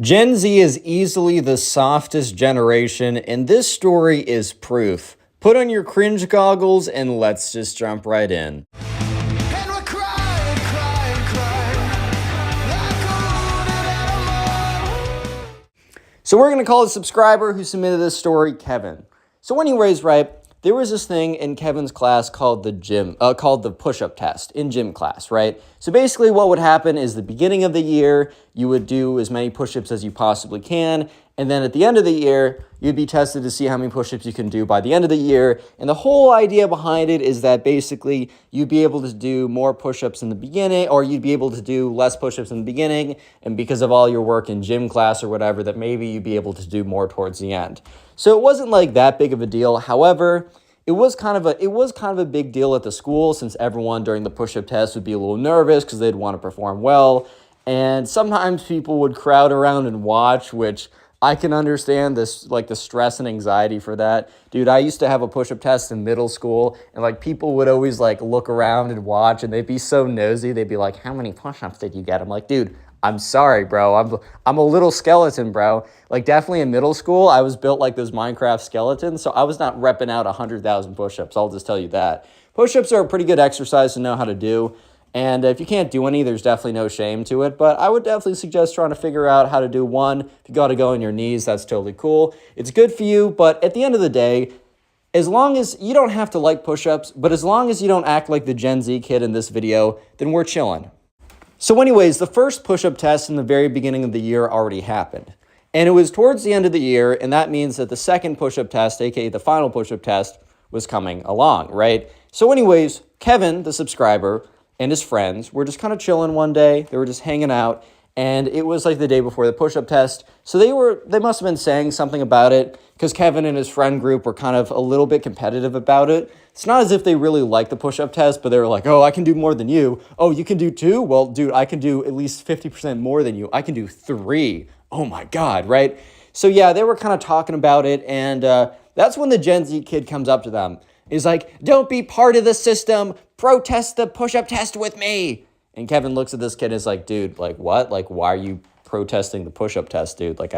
Gen Z is easily the softest generation, and this story is proof. Put on your cringe goggles and let's just jump right in. And we're crying, crying, crying, like a wounded animal. So we're going to call a subscriber who submitted this story Kevin. So anyways, right, there was this thing in Kevin's class called the push-up test in gym class, right? So basically what would happen is the beginning of the year, you would do as many push-ups as you possibly can. And then at the end of the year, you'd be tested to see how many push-ups you can do by the end of the year. And the whole idea behind it is that basically you'd be able to do more push-ups in the beginning, or you'd be able to do less push-ups in the beginning. And because of all your work in gym class or whatever, that maybe you'd be able to do more towards the end. So it wasn't like that big of a deal. However, it was kind of a big deal at the school, since everyone during the push-up test would be a little nervous because they'd want to perform well. And sometimes people would crowd around and watch, which I can understand this, like the stress and anxiety for that. Dude, I used to have a push-up test in middle school, and like people would always like look around and watch, and they'd be so nosy. They'd be like, "How many push-ups did you get?" I'm like, "Dude, I'm sorry, bro. I'm a little skeleton, bro." Like definitely in middle school, I was built like those Minecraft skeletons, so I was not repping out 100,000 push-ups. I'll just tell you that. Push-ups are a pretty good exercise to know how to do. And if you can't do any, there's definitely no shame to it. But I would definitely suggest trying to figure out how to do one. If you got to go on your knees, that's totally cool. It's good for you. But at the end of the day, as long as you don't have to like push-ups, but as long as you don't act like the Gen Z kid in this video, then we're chilling. So anyways, the first push-up test in the very beginning of the year already happened. And it was towards the end of the year, and that means that the second push-up test, aka the final push-up test, was coming along, right? So anyways, Kevin, the subscriber, and his friends were just kind of chilling one day. They were just hanging out, and it was like the day before the push-up test. So they must have been saying something about it, because Kevin and his friend group were kind of a little bit competitive about it. It's not as if they really liked the push-up test, but they were like, "Oh, I can do more than you. Oh, you can do 2? Well, dude, I can do at least 50% more than you. I can do 3. Oh my God," right? So yeah, they were kind of talking about it, and that's when the Gen Z kid comes up to them. He's like, "Don't be part of the system. Protest the push-up test with me." And Kevin looks at this kid and is like, "Dude, like what? Like, why are you protesting the push-up test, dude? Like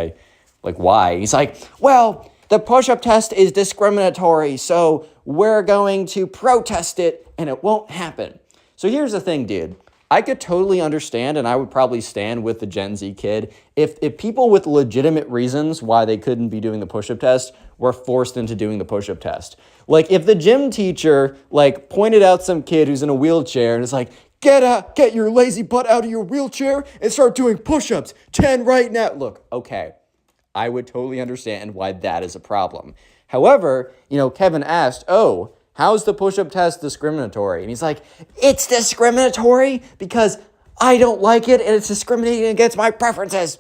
why?" He's like, "Well, the push-up test is discriminatory, so we're going to protest it and it won't happen." So here's the thing, dude. I could totally understand, and I would probably stand with the Gen Z kid if people with legitimate reasons why they couldn't be doing the push-up test were forced into doing the push-up test. Like if the gym teacher like pointed out some kid who's in a wheelchair and is like, get your lazy butt out of your wheelchair and start doing push-ups, 10 right now. Look, okay, I would totally understand why that is a problem. However, Kevin asked, "Oh, how's the push-up test discriminatory?" And he's like, "It's discriminatory because I don't like it and it's discriminating against my preferences."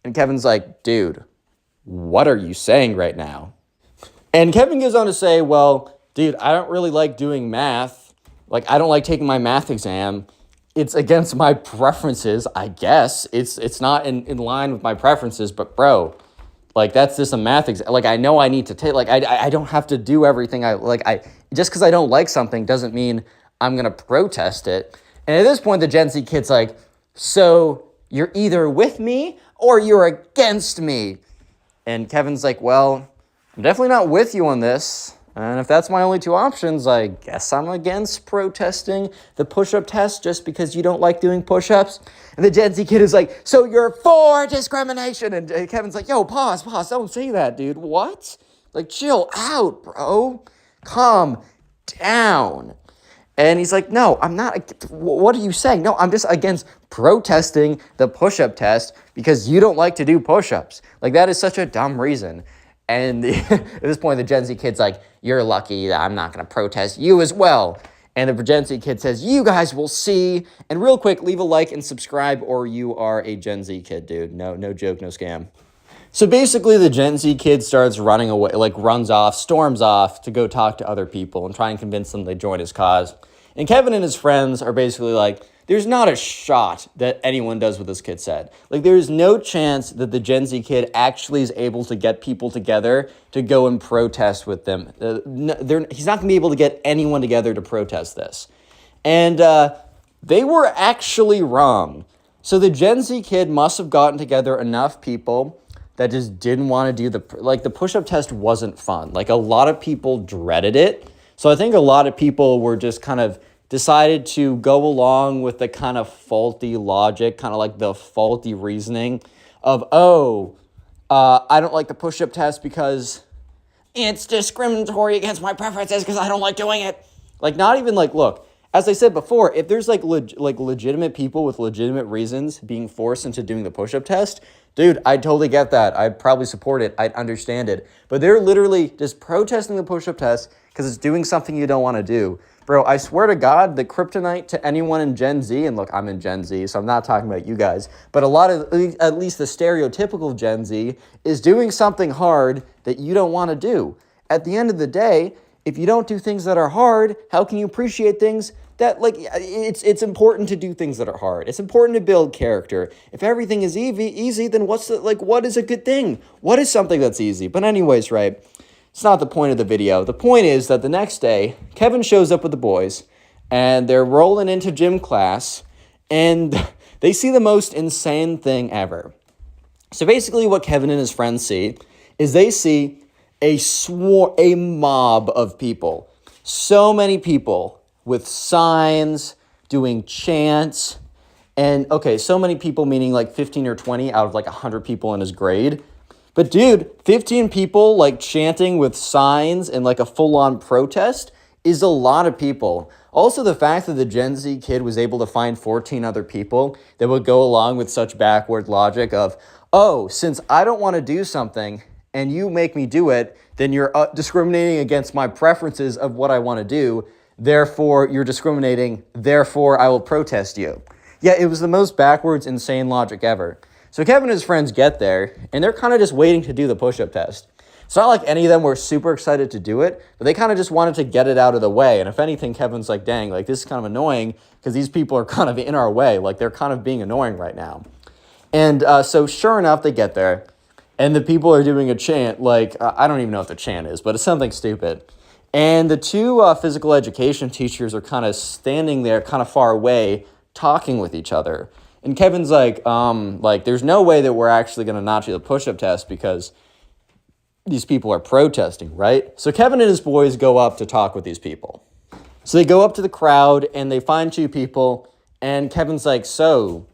And Kevin's like, "Dude, what are you saying right now?" And Kevin goes on to say, "Well, dude, I don't really like doing math. Like, I don't like taking my math exam. It's against my preferences, I guess. It's not in line with my preferences, but bro, like that's just a math exam. Like I know I need to take, like I don't have to do everything just because I don't like something doesn't mean I'm going to protest it." And at this point, the Gen Z kid's like, "So you're either with me or you're against me." And Kevin's like, "Well, I'm definitely not with you on this. And if that's my only 2 options, I guess I'm against protesting the push-up test just because you don't like doing push-ups." And the Gen Z kid is like, "So you're for discrimination?" And Kevin's like, "Yo, pause, don't say that, dude. What? Like, chill out, bro. Calm down." And he's like, "No, I'm not. What are you saying? No, I'm just against protesting the push-up test because you don't like to do push-ups. Like, that is such a dumb reason." And at this point, the Gen Z kid's like, "You're lucky that I'm not going to protest you as well." And the Gen Z kid says, "You guys will see." And real quick, leave a like and subscribe or you are a Gen Z kid, dude. No joke, no scam. So basically, the Gen Z kid starts running away, like storms off to go talk to other people and try and convince them to join his cause. And Kevin and his friends are basically like, there's not a shot that anyone does what this kid said. Like, there is no chance that the Gen Z kid actually is able to get people together to go and protest with them. He's not going to be able to get anyone together to protest this. And they were actually wrong. So the Gen Z kid must have gotten together enough people that just didn't want to do the push-up test wasn't fun. Like, a lot of people dreaded it. So I think a lot of people were just kind of decided to go along with the kind of faulty logic, kind of like the faulty reasoning of, I don't like the push-up test because it's discriminatory against my preferences because I don't like doing it. Like, not even like, look, as I said before, if there's like legitimate people with legitimate reasons being forced into doing the push-up test, dude, I'd totally get that. I'd probably support it. I'd understand it. But they're literally just protesting the push-up test because it's doing something you don't want to do. Bro, I swear to God, the kryptonite to anyone in Gen Z, and look, I'm in Gen Z, so I'm not talking about you guys, but a lot of, at least the stereotypical Gen Z, is doing something hard that you don't want to do. At the end of the day, if you don't do things that are hard, how can you appreciate things that, like, it's important to do things that are hard. It's important to build character. If everything is easy, then what is a good thing? What is something that's easy? But anyways, right, it's not the point of the video. The point is that the next day, Kevin shows up with the boys, and they're rolling into gym class, and they see the most insane thing ever. So basically what Kevin and his friends see is they see a mob of people. So many people with signs, doing chants, and okay, so many people meaning like 15 or 20 out of like 100 people in his grade. But dude, 15 people like chanting with signs and like a full-on protest is a lot of people. Also, the fact that the Gen Z kid was able to find 14 other people that would go along with such backward logic of, oh, since I don't want to do something and you make me do it, then you're discriminating against my preferences of what I want to do. Therefore, you're discriminating. Therefore, I will protest you. Yeah, it was the most backwards, insane logic ever. So Kevin and his friends get there, and they're kind of just waiting to do the push-up test. It's not like any of them were super excited to do it, but they kind of just wanted to get it out of the way. And if anything, Kevin's like, dang, like this is kind of annoying because these people are kind of in our way. Like they're kind of being annoying right now. And so sure enough, they get there, and the people are doing a chant, like, I don't even know what the chant is, but it's something stupid. And the two physical education teachers are kind of standing there kind of far away talking with each other. And Kevin's like, there's no way that we're actually going to not do the push-up test because these people are protesting, right? So Kevin and his boys go up to talk with these people. So they go up to the crowd and they find two people, and Kevin's like, so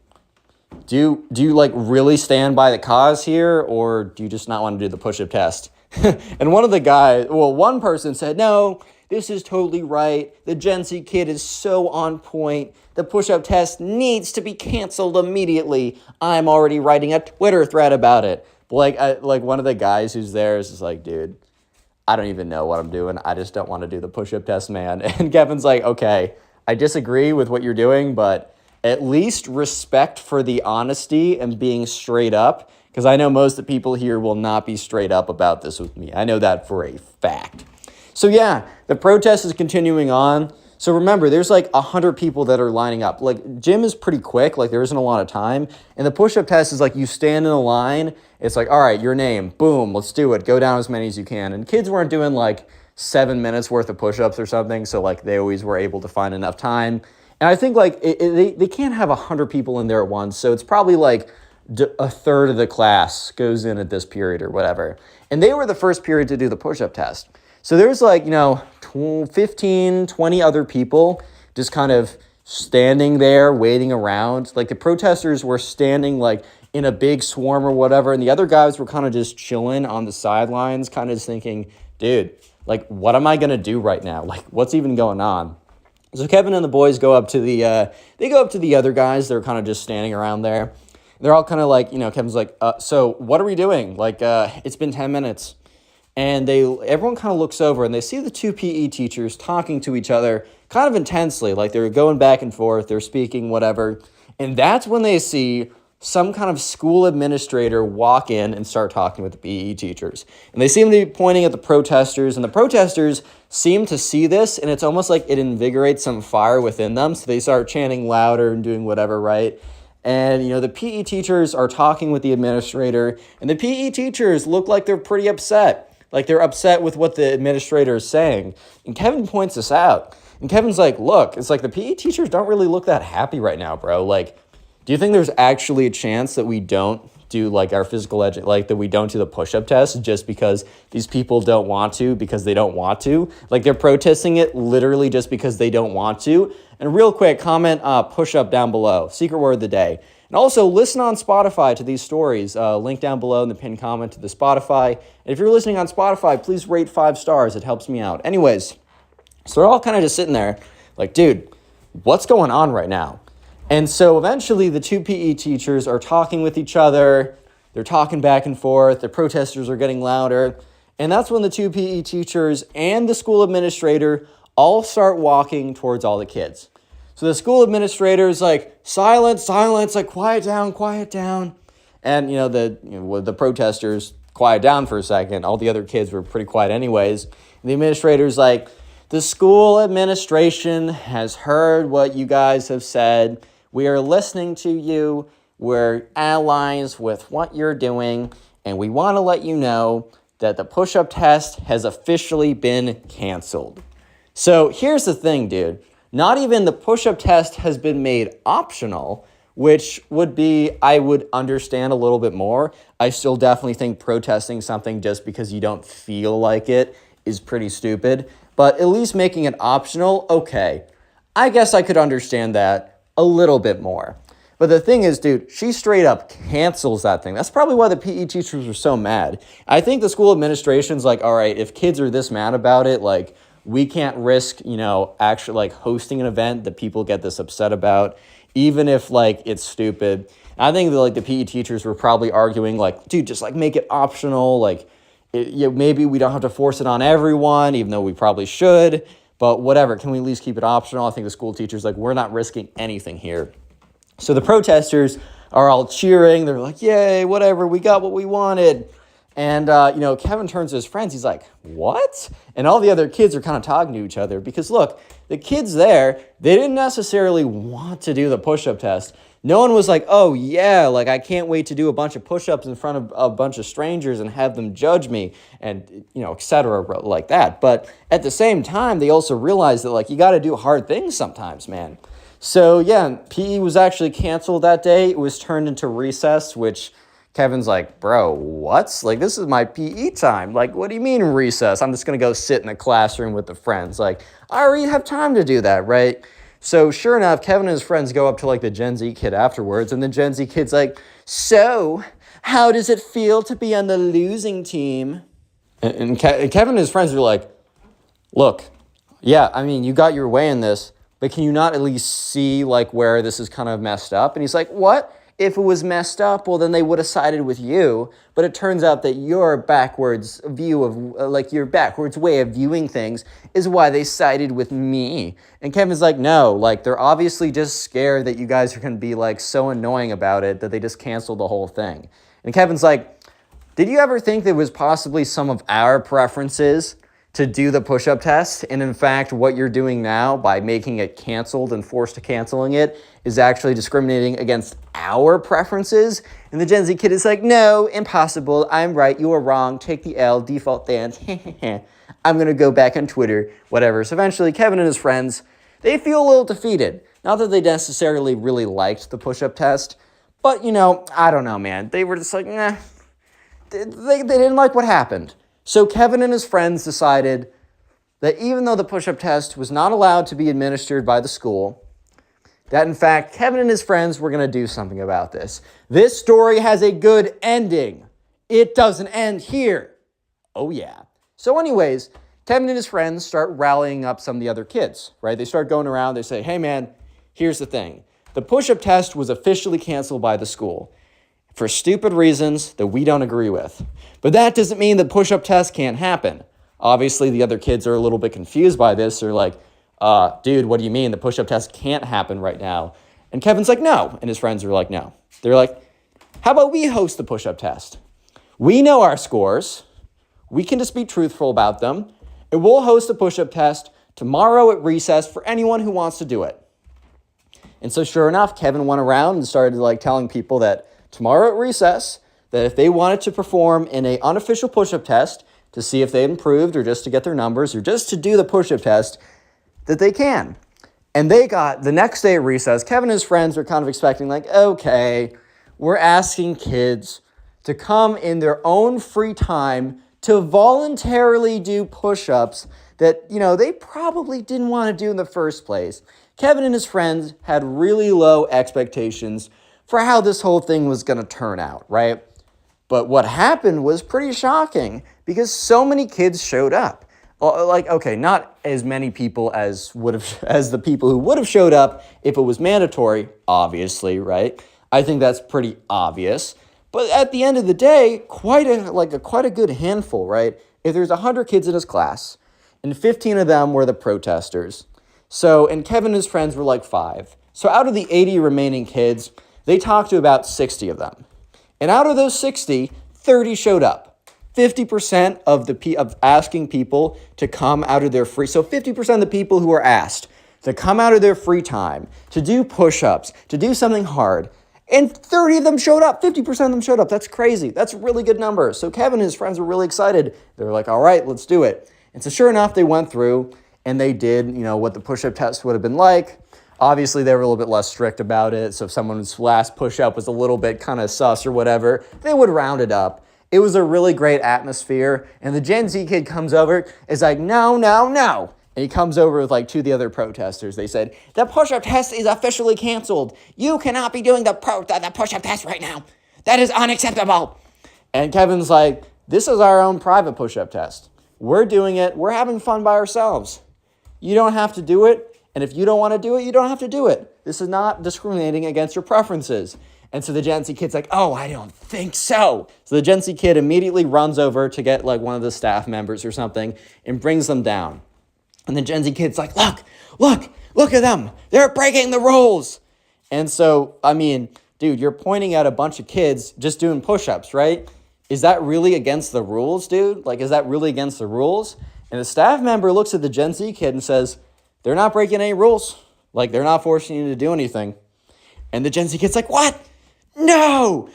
do you like really stand by the cause here, or do you just not want to do the push-up test? And one person said, no, this is totally right. The Gen Z kid is so on point. The push-up test needs to be canceled immediately. I'm already writing a Twitter thread about it. But like one of the guys who's there is just like, dude, I don't even know what I'm doing. I just don't want to do the push-up test, man. And Kevin's like, okay, I disagree with what you're doing, but at least respect for the honesty and being straight up, because I know most of the people here will not be straight up about this with me. I know that for a fact. So yeah, the protest is continuing on. So remember, there's like 100 people that are lining up. Like, gym is pretty quick. Like, there isn't a lot of time. And the push-up test is like you stand in a line. It's like, all right, your name. Boom, let's do it. Go down as many as you can. And kids weren't doing like 7 minutes worth of push-ups or something. So like they always were able to find enough time. And I think like they can't have 100 people in there at once. So it's probably like a third of the class goes in at this period or whatever. And they were the first period to do the push-up test. So there's like, 15, 20 other people just kind of standing there waiting around. Like the protesters were standing like in a big swarm or whatever. And the other guys were kind of just chilling on the sidelines, kind of just thinking, dude, like, what am I going to do right now? Like, what's even going on? So Kevin and the boys go up to the other guys. They're kind of just standing around there. They're all kind of like, Kevin's like, so what are we doing? Like, it's been 10 minutes. And everyone kind of looks over and they see the two PE teachers talking to each other kind of intensely. Like they're going back and forth, they're speaking, whatever. And that's when they see some kind of school administrator walk in and start talking with the PE teachers. And they seem to be pointing at the protesters, and the protesters seem to see this, and it's almost like it invigorates some fire within them. So they start chanting louder and doing whatever, right? And, the PE teachers are talking with the administrator, and the PE teachers look like they're pretty upset. Like they're upset with what the administrator is saying. And Kevin points this out. And Kevin's like, look, it's like the PE teachers don't really look that happy right now, bro. Like, Do you think there's actually a chance that we don't do like our physical like that we don't do the push-up test just because these people don't want to, because they don't want to? Like they're protesting it literally just because they don't want to. And real quick, comment push-up down below. Secret word of the day. And also listen on Spotify to these stories. Link down below in the pinned comment to the Spotify. And if you're listening on Spotify, please rate 5 stars. It helps me out. Anyways, so they're all kind of just sitting there like, dude, what's going on right now? And so eventually the two PE teachers are talking with each other. They're talking back and forth. The protesters are getting louder. And that's when the two PE teachers and the school administrator all start walking towards all the kids. So the school administrator is like, silence, silence, like quiet down, quiet down. And, the protesters quiet down for a second. All the other kids were pretty quiet anyways. And the administrator's like, the school administration has heard what you guys have said. We are listening to you. We're allies with what you're doing. And we want to let you know that the push-up test has officially been canceled. So here's the thing, dude. Not even the push-up test has been made optional, which would be, I would understand a little bit more. I still definitely think protesting something just because you don't feel like it is pretty stupid. But at least making it optional, okay. I guess I could understand that a little bit more. But the thing is, dude, she straight up cancels that thing. That's probably why the PE teachers were so mad. I think the school administration's like, all right, if kids are this mad about it, like, we can't risk, actually like hosting an event that people get this upset about, even if like it's stupid. I think that like the PE teachers were probably arguing like, dude, just like make it optional. Like maybe we don't have to force it on everyone, even though we probably should, but whatever. Can we at least keep it optional? I think the school teachers like, we're not risking anything here. So the protesters are all cheering. They're like, yay, whatever. We got what we wanted. And, Kevin turns to his friends. He's like, what? And all the other kids are kind of talking to each other because, look, the kids there, they didn't necessarily want to do the push-up test. No one was like, oh, yeah, like I can't wait to do a bunch of push-ups in front of a bunch of strangers and have them judge me and, et cetera, like that. But at the same time, they also realized that, like, you got to do hard things sometimes, man. So, yeah, PE was actually canceled that day. It was turned into recess, which Kevin's like, bro, what? Like, this is my PE time. Like, what do you mean recess? I'm just going to go sit in a classroom with the friends. Like, I already have time to do that, right? So sure enough, Kevin and his friends go up to like the Gen Z kid afterwards. And the Gen Z kid's like, so how does it feel to be on the losing team? And Kevin and his friends are like, look, yeah, I mean, you got your way in this, but can you not at least see like where this is kind of messed up? And he's like, what? If it was messed up, well, then they would have sided with you. But it turns out that your backwards view of, your backwards way of viewing things is why they sided with me. And Kevin's like, no, like, they're obviously just scared that you guys are going to be, like, so annoying about it that they just canceled the whole thing. And Kevin's like, did you ever think there was possibly some of our preferences to do the push-up test? And in fact, what you're doing now by making it canceled and forced to canceling it is actually discriminating against our preferences. And the Gen Z kid is like, no, impossible. I'm right. You are wrong. Take the L. Default dance. I'm going to go back on Twitter. Whatever. So eventually, Kevin and his friends, they feel a little defeated. Not that they necessarily really liked the push-up test, but, I don't know, man. They were just like, nah. They didn't like what happened. So Kevin and his friends decided that even though the push-up test was not allowed to be administered by the school, that in fact, Kevin and his friends were going to do something about this. This story has a good ending. It doesn't end here. Oh yeah. So anyways, Kevin and his friends start rallying up some of the other kids, right? They start going around. They say, hey man, here's the thing. The push-up test was officially canceled by the school for stupid reasons that we don't agree with. But that doesn't mean the push-up test can't happen. Obviously, the other kids are a little bit confused by this. They're like, dude, what do you mean? The push-up test can't happen right now. And Kevin's like, no. And his friends are like, no. They're like, how about we host the push-up test? We know our scores. We can just be truthful about them. And we'll host a push-up test tomorrow at recess for anyone who wants to do it. And so sure enough, Kevin went around and started telling people that tomorrow at recess, that if they wanted to perform in an unofficial push-up test to see if they improved or just to get their numbers or just to do the push-up test, that they can. And they got, the next day at recess, Kevin and his friends were kind of expecting like, okay, we're asking kids to come in their own free time to voluntarily do push-ups that, they probably didn't want to do in the first place. Kevin and his friends had really low expectations for how this whole thing was going to turn out, right? But what happened was pretty shocking because so many kids showed up. Okay, not as many people as the people who would have showed up if it was mandatory, obviously, right? I think that's pretty obvious. But at the end of the day, quite a good handful, right? If there's 100 kids in his class, and 15 of them were the protesters. And Kevin and his friends were like 5. So out of the 80 remaining kids, they talked to about 60 of them. And out of those 60, 30 showed up. 50% of asking people to come out of their free, so 50% of the people who were asked to come out of their free time, to do push-ups, to do something hard, and 30 of them showed up, 50% of them showed up. That's crazy. That's a really good number. So Kevin and his friends were really excited. They were like, all right, let's do it. And so sure enough, they went through and they did, what the push-up test would have been like. Obviously, they were a little bit less strict about it. So if someone's last push-up was a little bit kind of sus or whatever, they would round it up. It was a really great atmosphere. And the Gen Z kid comes over, is like, no. And he comes over with like 2 of the other protesters. They said, the push-up test is officially canceled. You cannot be doing the push-up test right now. That is unacceptable. And Kevin's like, this is our own private push-up test. We're doing it. We're having fun by ourselves. You don't have to do it. And if you don't want to do it, you don't have to do it. This is not discriminating against your preferences. And so the Gen Z kid's like, oh, I don't think so. So the Gen Z kid immediately runs over to get like one of the staff members or something and brings them down. And the Gen Z kid's like, look at them. They're breaking the rules. And so, dude, you're pointing at a bunch of kids just doing push-ups, right? Is that really against the rules, dude? Like, is that really against the rules? And the staff member looks at the Gen Z kid and says, they're not breaking any rules. Like, they're not forcing you to do anything. And the Gen Z kid's like, what? No.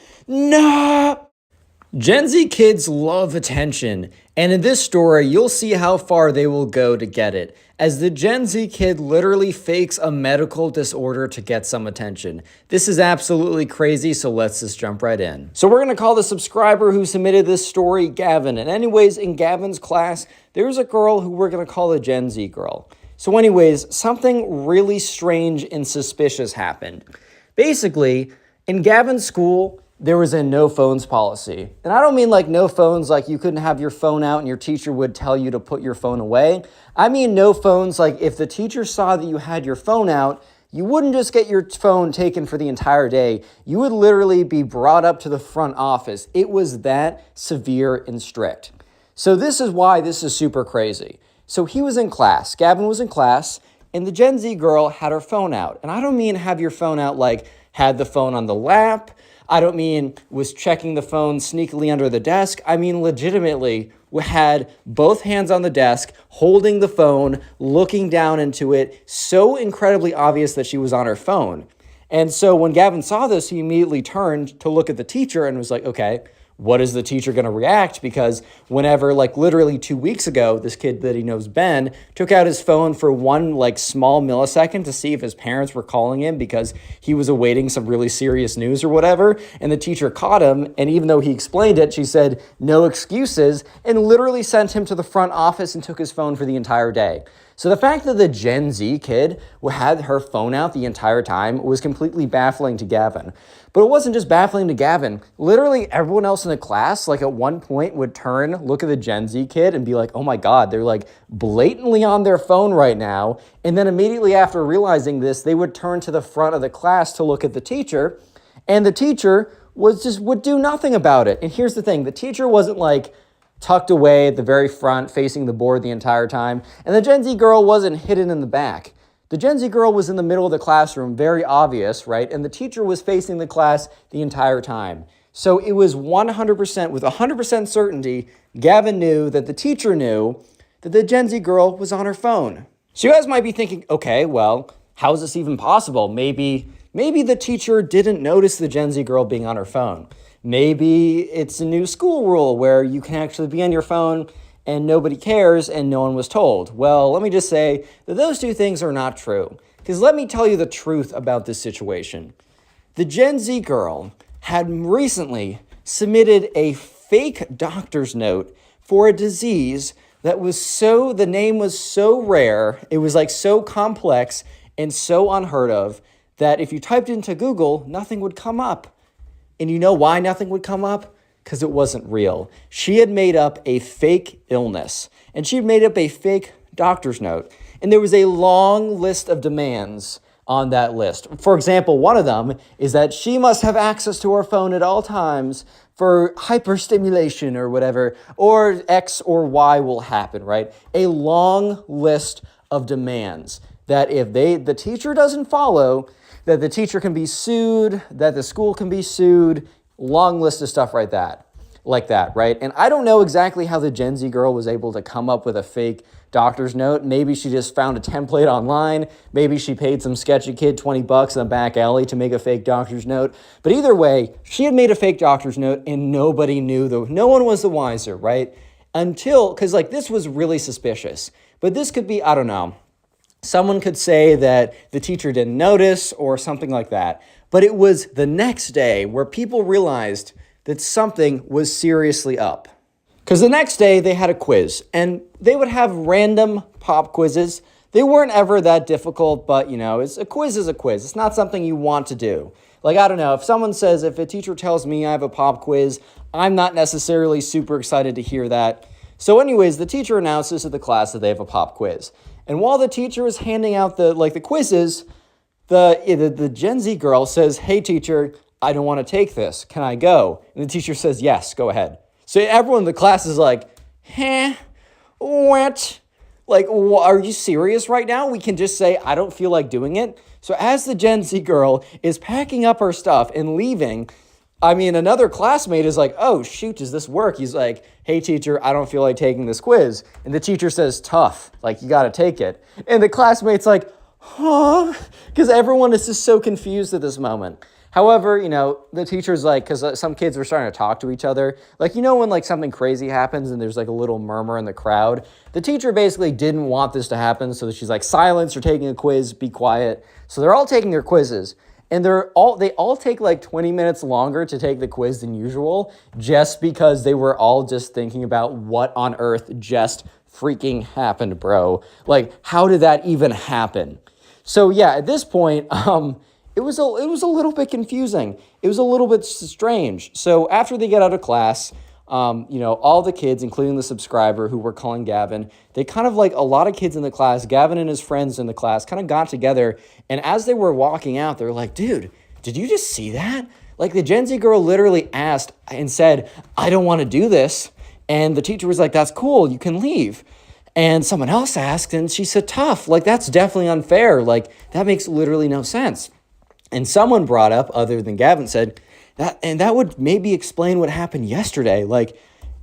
Gen Z kids love attention. And in this story, you'll see how far they will go to get it, as the Gen Z kid literally fakes a medical disorder to get some attention. This is absolutely crazy, so let's just jump right in. So we're going to call the subscriber who submitted this story Gavin. And anyways, in Gavin's class, there's a girl who we're going to call a Gen Z girl. So anyways, something really strange and suspicious happened. Basically, in Gavin's school, there was a no phones policy. And I don't mean like no phones, like you couldn't have your phone out and your teacher would tell you to put your phone away. I mean no phones, like if the teacher saw that you had your phone out, you wouldn't just get your phone taken for the entire day. You would literally be brought up to the front office. It was that severe and strict. So this is why this is super crazy. So he was in class, Gavin was in class, and the Gen Z girl had her phone out. And I don't mean have your phone out like had the phone on the lap. I don't mean was checking the phone sneakily under the desk. I mean legitimately had both hands on the desk, holding the phone, looking down into it, so incredibly obvious that she was on her phone. And so when Gavin saw this, he immediately turned to look at the teacher and was like, okay, what is the teacher going to react? Because whenever, like literally 2 weeks ago, this kid that he knows, Ben, took out his phone for one like small millisecond to see if his parents were calling him because he was awaiting some really serious news or whatever. And the teacher caught him. And even though he explained it, she said, no excuses, and literally sent him to the front office and took his phone for the entire day. So the fact that the Gen Z kid had her phone out the entire time was completely baffling to Gavin. But it wasn't just baffling to Gavin. Literally everyone else in the class, like at one point would turn, look at the Gen Z kid and be like, oh my God, they're like blatantly on their phone right now. And then immediately after realizing this, they would turn to the front of the class to look at the teacher. And the teacher would do nothing about it. And here's the thing, the teacher wasn't like tucked away at the very front, facing the board the entire time. And the Gen Z girl wasn't hidden in the back. The Gen Z girl was in the middle of the classroom, very obvious, right? And the teacher was facing the class the entire time. So it was 100%, with 100% certainty, Gavin knew that the teacher knew that the Gen Z girl was on her phone. So you guys might be thinking, okay, well, how is this even possible? Maybe the teacher didn't notice the Gen Z girl being on her phone. Maybe it's a new school rule where you can actually be on your phone and nobody cares and no one was told. Well, let me just say that those two things are not true. Because let me tell you the truth about this situation. The Gen Z girl had recently submitted a fake doctor's note for a disease that the name was so rare, it was like so complex and so unheard of that if you typed into Google, nothing would come up. And you know why nothing would come up? Because it wasn't real. She had made up a fake illness, and she had made up a fake doctor's note. And there was a long list of demands on that list. For example, one of them is that she must have access to her phone at all times for hyperstimulation or whatever, or X or Y will happen, right? A long list of demands that if the teacher doesn't follow, that the teacher can be sued, that the school can be sued, long list of stuff like that, right? And I don't know exactly how the Gen Z girl was able to come up with a fake doctor's note. Maybe she just found a template online. Maybe she paid some sketchy kid $20 in the back alley to make a fake doctor's note. But either way, she had made a fake doctor's note and nobody knew, no one was the wiser, right? Because this was really suspicious. But this could be, I don't know, someone could say that the teacher didn't notice or something like that. But it was the next day where people realized that something was seriously up. Because the next day they had a quiz, and they would have random pop quizzes. They weren't ever that difficult, but a quiz is a quiz. It's not something you want to do. Like, I don't know, if a teacher tells me I have a pop quiz, I'm not necessarily super excited to hear that. So anyways, the teacher announces to the class that they have a pop quiz. And while the teacher is handing out the quizzes, the Gen Z girl says, "Hey teacher, I don't want to take this. Can I go?" And the teacher says, "Yes, go ahead." So everyone in the class is like, what? Like, are you serious right now? We can just say, I don't feel like doing it. So as the Gen Z girl is packing up her stuff and leaving, another classmate is like, "Oh, shoot, does this work?" He's like, "Hey, teacher, I don't feel like taking this quiz." And the teacher says, "Tough, you got to take it." And the classmate's like, "Huh?" Because everyone is just so confused at this moment. However, the teacher's because some kids were starting to talk to each other. When something crazy happens and there's a little murmur in the crowd, the teacher basically didn't want this to happen. So she's like, "Silence, you're taking a quiz, be quiet." So they're all taking their quizzes. And they all take 20 minutes longer to take the quiz than usual, just because they were all just thinking about what on earth just freaking happened, bro. How did that even happen? So yeah, at this point, it was a little bit confusing. It was a little bit strange. So after they get out of class, all the kids, including the subscriber who we're calling Gavin, they kind of a lot of kids in the class, Gavin and his friends in the class kind of got together. And as they were walking out, they were like, "Dude, did you just see that?" The Gen Z girl literally asked and said, "I don't want to do this." And the teacher was like, "That's cool, you can leave." And someone else asked and she said, "Tough, that's definitely unfair. That makes literally no sense." And someone brought up, other than Gavin, said that would maybe explain what happened yesterday.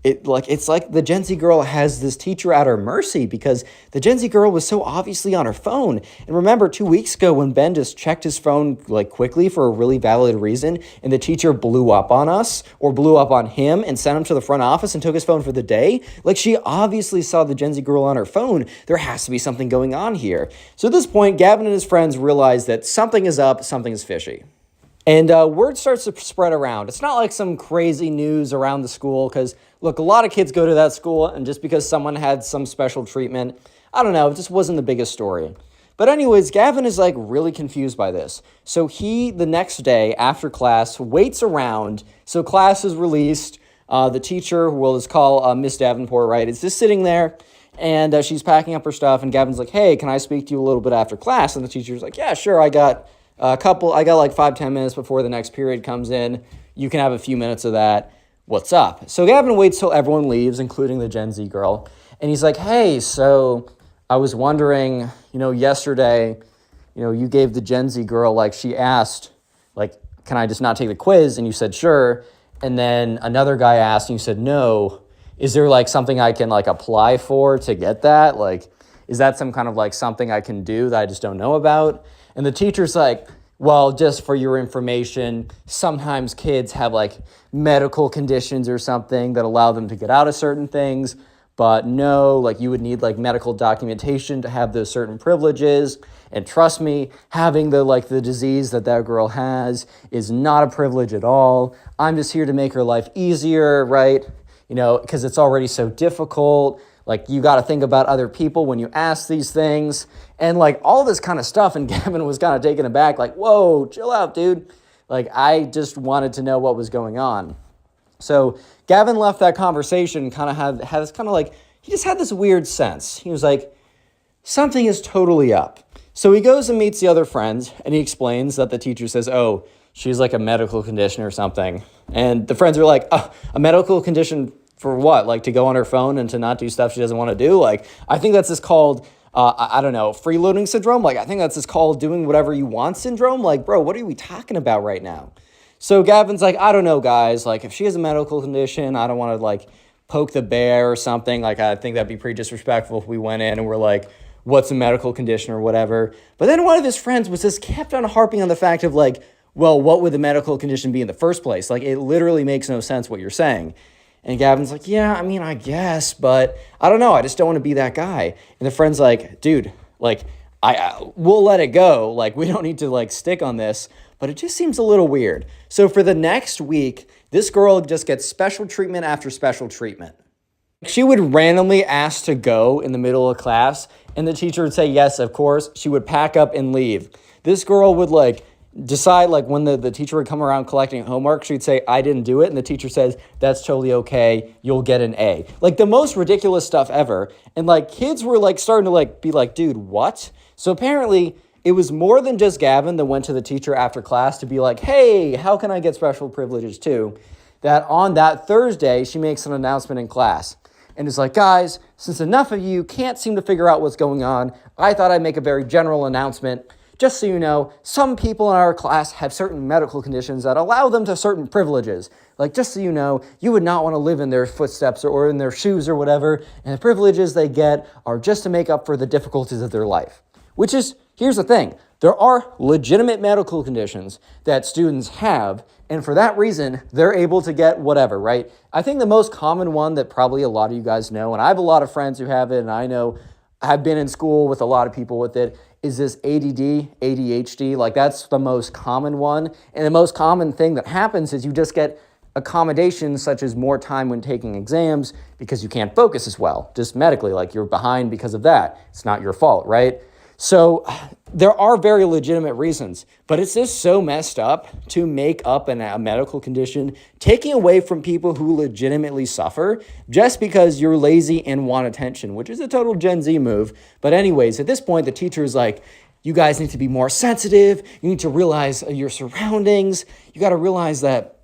It's like the Gen Z girl has this teacher at her mercy because the Gen Z girl was so obviously on her phone. And remember 2 weeks ago when Ben just checked his phone quickly for a really valid reason and the teacher blew up on us or blew up on him and sent him to the front office and took his phone for the day? She obviously saw the Gen Z girl on her phone. There has to be something going on here. So at this point, Gavin and his friends realized that something is up, something is fishy. And word starts to spread around. It's not like some crazy news around the school because, look, a lot of kids go to that school, and just because someone had some special treatment, I don't know, it just wasn't the biggest story. But anyways, Gavin is really confused by this. So he, the next day after class, waits around. So class is released. The teacher, we'll just call Miss Davenport, right, is just sitting there, and she's packing up her stuff, and Gavin's like, "Hey, can I speak to you a little bit after class?" And the teacher's like, "Yeah, sure, I got 5-10 minutes before the next period comes in. You can have a few minutes of that. What's up?" So Gavin waits till everyone leaves, including the Gen Z girl. And he's like, "Hey, so I was wondering, yesterday, you gave the Gen Z girl, she asked, can I just not take the quiz? And you said, sure. And then another guy asked and you said, no. Is there something I can apply for to get that? Is that some kind of something I can do that I just don't know about?" And the teacher's like, "Well, just for your information, sometimes kids have medical conditions or something that allow them to get out of certain things. but no, like you would need like medical documentation to have those certain privileges. And trust me, having the disease that girl has is not a privilege at all. I'm just here to make her life easier, right? Because it's already so difficult. Like, you got to think about other people when you ask these things. And like all this kind of stuff. And Gavin was kind of taken aback, like, whoa, chill out, dude. Like, I just wanted to know what was going on. So Gavin left that conversation, kind of had this kind of like, he just had this weird sense. He was like, something is totally up. So he goes and meets the other friends, and he explains that the teacher says, oh, she's like a medical condition or something. And the friends are like, oh, a medical condition for what? Like to go on her phone and to not do stuff she doesn't want to do? Like, I think that's just called, I don't know, freeloading syndrome. Like, I think that's just called doing whatever you want syndrome. Like, bro, what are we talking about right now? So Gavin's like, I don't know, guys. Like, if she has a medical condition, I don't want to like poke the bear or something. Like, I think that'd be pretty disrespectful if we went in and we're like, what's a medical condition or whatever. But then one of his friends was just kept on harping on the fact of like, well, what would the medical condition be in the first place? Like, it literally makes no sense what you're saying. And Gavin's like, yeah, I mean, I guess, but I don't know. I just don't want to be that guy. And the friend's like, dude, like, we'll let it go. Like, we don't need to like stick on this, but it just seems a little weird. So for the next week, this girl just gets special treatment after special treatment. She would randomly ask to go in the middle of class, and the teacher would say, yes, of course. She would pack up and leave. This girl would like decide, like when the teacher would come around collecting homework, she'd say, I didn't do it. And the teacher says, that's totally okay. You'll get an A. Like the most ridiculous stuff ever. And like kids were like starting to like be like, dude, what? So apparently it was more than just Gavin that went to the teacher after class to be like, hey, how can I get special privileges too? That on that Thursday, she makes an announcement in class. And it's like, guys, since enough of you can't seem to figure out what's going on, I thought I'd make a very general announcement. Just so you know, some people in our class have certain medical conditions that allow them to certain privileges. Like, just so you know, you would not want to live in their footsteps or in their shoes or whatever. And the privileges they get are just to make up for the difficulties of their life. Which is, here's the thing. There are legitimate medical conditions that students have, and for that reason, they're able to get whatever, right? I think the most common one that probably a lot of you guys know, and I have a lot of friends who have it, and I know I've been in school with a lot of people with it, is this ADD, ADHD. Like, that's the most common one. And the most common thing that happens is you just get accommodations such as more time when taking exams because you can't focus as well, just medically, like you're behind because of that. It's not your fault, right? So there are very legitimate reasons, but it's just so messed up to make up a medical condition, taking away from people who legitimately suffer just because you're lazy and want attention, which is a total Gen Z move. But anyways, at this point, the teacher is like, you guys need to be more sensitive. You need to realize your surroundings. You got to realize that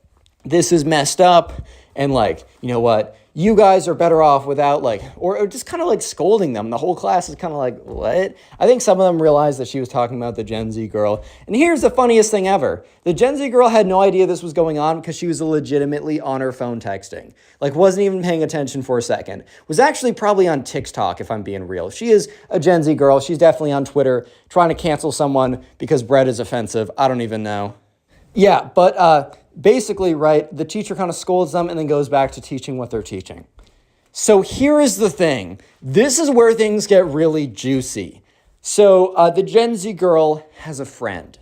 this is messed up. And like, you know what? You guys are better off without like, or just kind of like scolding them. The whole class is kind of like, what? I think some of them realized that she was talking about the Gen Z girl. And here's the funniest thing ever. The Gen Z girl had no idea this was going on because she was legitimately on her phone texting. Like, wasn't even paying attention for a second. Was actually probably on TikTok, if I'm being real. She is a Gen Z girl. She's definitely on Twitter trying to cancel someone because bread is offensive. I don't even know. Yeah, but basically, right, the teacher kind of scolds them and then goes back to teaching what they're teaching. So here is the thing. This is where things get really juicy. So the Gen Z girl has a friend.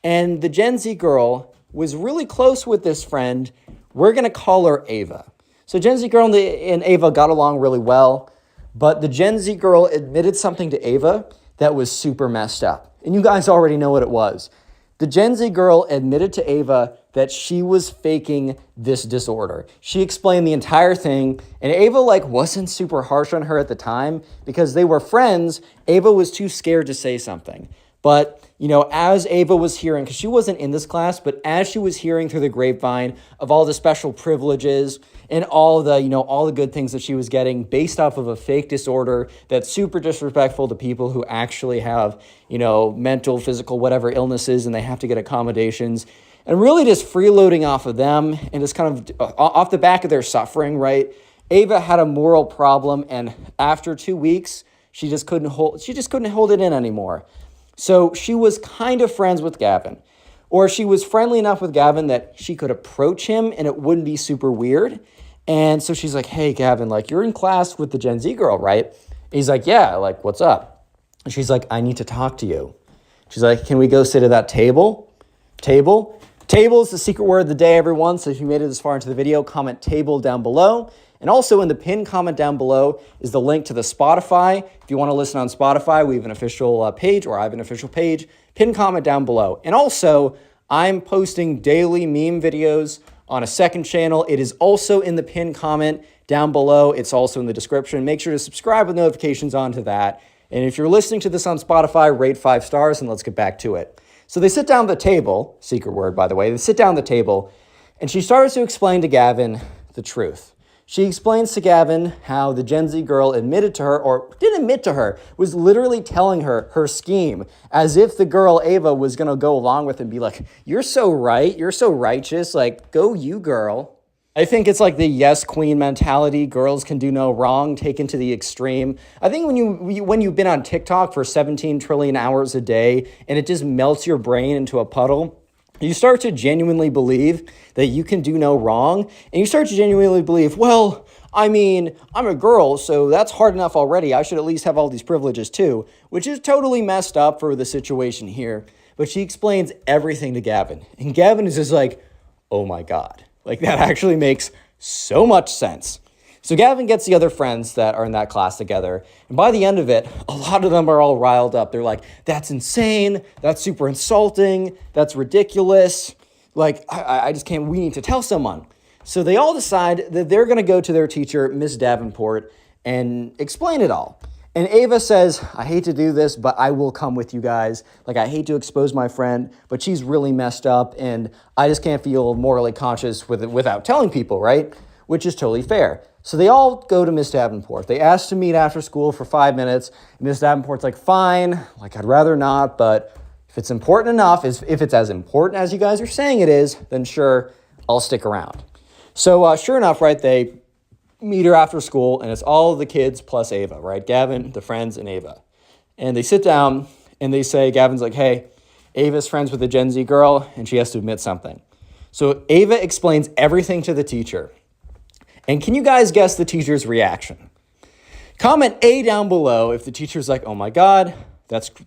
And the Gen Z girl was really close with this friend. We're going to call her Ava. So Gen Z girl and Ava got along really well. But the Gen Z girl admitted something to Ava that was super messed up. And you guys already know what it was. The Gen Z girl admitted to Ava that she was faking this disorder. She explained the entire thing, and Ava wasn't super harsh on her at the time because they were friends. Ava was too scared to say something. But, as Ava was hearing, because she wasn't in this class, but as she was hearing through the grapevine of all the special privileges and all the good things that she was getting based off of a fake disorder that's super disrespectful to people who actually have, mental, physical, whatever illnesses, and they have to get accommodations, and really just freeloading off of them and just kind of off the back of their suffering, right? Ava had a moral problem, and after 2 weeks, she just couldn't hold it in anymore. So she was kind of friends with Gavin, or she was friendly enough with Gavin that she could approach him and it wouldn't be super weird. And so she's like, hey, Gavin, like, you're in class with the Gen Z girl, right? And he's like, yeah, like, what's up? And she's like, I need to talk to you. She's like, can we go sit at that table? Table? Table is the secret word of the day, everyone. So if you made it this far into the video, comment table down below. And also in the pinned comment down below is the link to the Spotify. If you want to listen on Spotify, we have an official page, or I have an official page. Pinned comment down below. And also, I'm posting daily meme videos on a second channel. It is also in the pinned comment down below. It's also in the description. Make sure to subscribe with notifications onto that. And if you're listening to this on Spotify, rate 5 stars, and let's get back to it. So they sit down at the table, secret word, by the way. They sit down at the table, and she starts to explain to Gavin the truth. She explains to Gavin how the Gen Z girl admitted to her, or didn't admit to her, was literally telling her her scheme, as if the girl, Ava, was going to go along with it and be like, you're so right, you're so righteous, like, go you, girl. I think it's like the yes queen mentality, girls can do no wrong, taken to the extreme. I think when you've been on TikTok for 17 trillion hours a day and it just melts your brain into a puddle, you start to genuinely believe that you can do no wrong, and you start to genuinely believe, well, I mean, I'm a girl, so that's hard enough already. I should at least have all these privileges too, which is totally messed up for the situation here. But she explains everything to Gavin, and Gavin is just like, oh my God. Like, that actually makes so much sense. So Gavin gets the other friends that are in that class together. And by the end of it, a lot of them are all riled up. They're like, that's insane. That's super insulting. That's ridiculous. Like, I just can't, we need to tell someone. So they all decide that they're going to go to their teacher, Miss Davenport, and explain it all. And Ava says, I hate to do this, but I will come with you guys. Like, I hate to expose my friend, but she's really messed up, and I just can't feel morally conscious without telling people, right? Which is totally fair. So they all go to Miss Davenport. They ask to meet after school for 5 minutes. Miss Davenport's like, fine, like, I'd rather not, but if it's important enough, if it's as important as you guys are saying it is, then sure, I'll stick around. So sure enough, right, they meet her after school, and it's all the kids plus Ava, right? Gavin, the friends, and Ava. And they sit down, and they say, Gavin's like, hey, Ava's friends with the Gen Z girl, and she has to admit something. So Ava explains everything to the teacher. And can you guys guess the teacher's reaction? Comment A down below if the teacher's like, oh my God,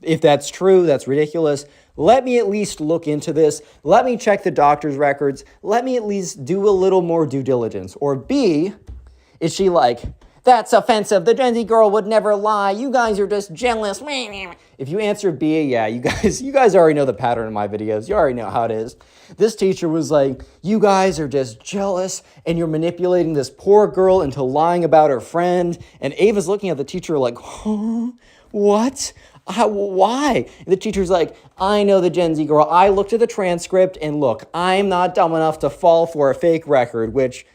if that's true, that's ridiculous. Let me at least look into this. Let me check the doctor's records. Let me at least do a little more due diligence. Or B, is she like, that's offensive. The Gen Z girl would never lie. You guys are just jealous. If you answer B, yeah, you guys already know the pattern of my videos. You already know how it is. This teacher was like, you guys are just jealous and you're manipulating this poor girl into lying about her friend. And Ava's looking at the teacher like, huh? What? Why? And the teacher's like, I know the Gen Z girl. I looked at the transcript and look, I'm not dumb enough to fall for a fake record, which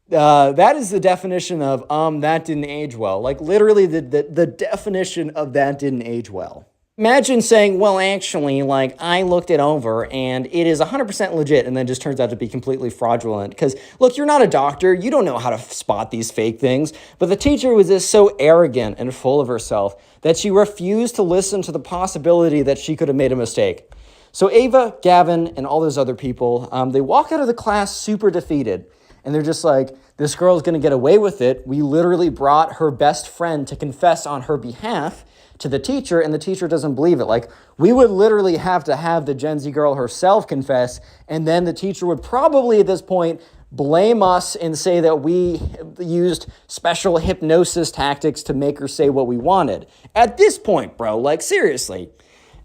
that is the definition of, that didn't age well. Like, literally the definition of that didn't age well. Imagine saying, well, actually, like, I looked it over and it is 100% legit, and then just turns out to be completely fraudulent. Because, look, you're not a doctor. You don't know how to spot these fake things. But the teacher was just so arrogant and full of herself that she refused to listen to the possibility that she could have made a mistake. So Ava, Gavin, and all those other people, they walk out of the class super defeated. And they're just like, this girl's going to get away with it. We literally brought her best friend to confess on her behalf to the teacher, and the teacher doesn't believe it. Like, we would literally have to have the Gen Z girl herself confess, and then the teacher would probably at this point blame us and say that we used special hypnosis tactics to make her say what we wanted. At this point, bro, like, seriously.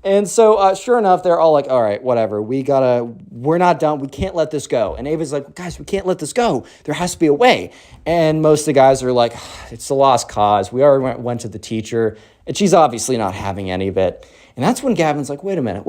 And so, sure enough, they're all like, all right, whatever. We're not done. We can't let this go. And Ava's like, guys, we can't let this go. There has to be a way. And most of the guys are like, it's a lost cause. We already went to the teacher, and she's obviously not having any of it. And that's when Gavin's like, wait a minute.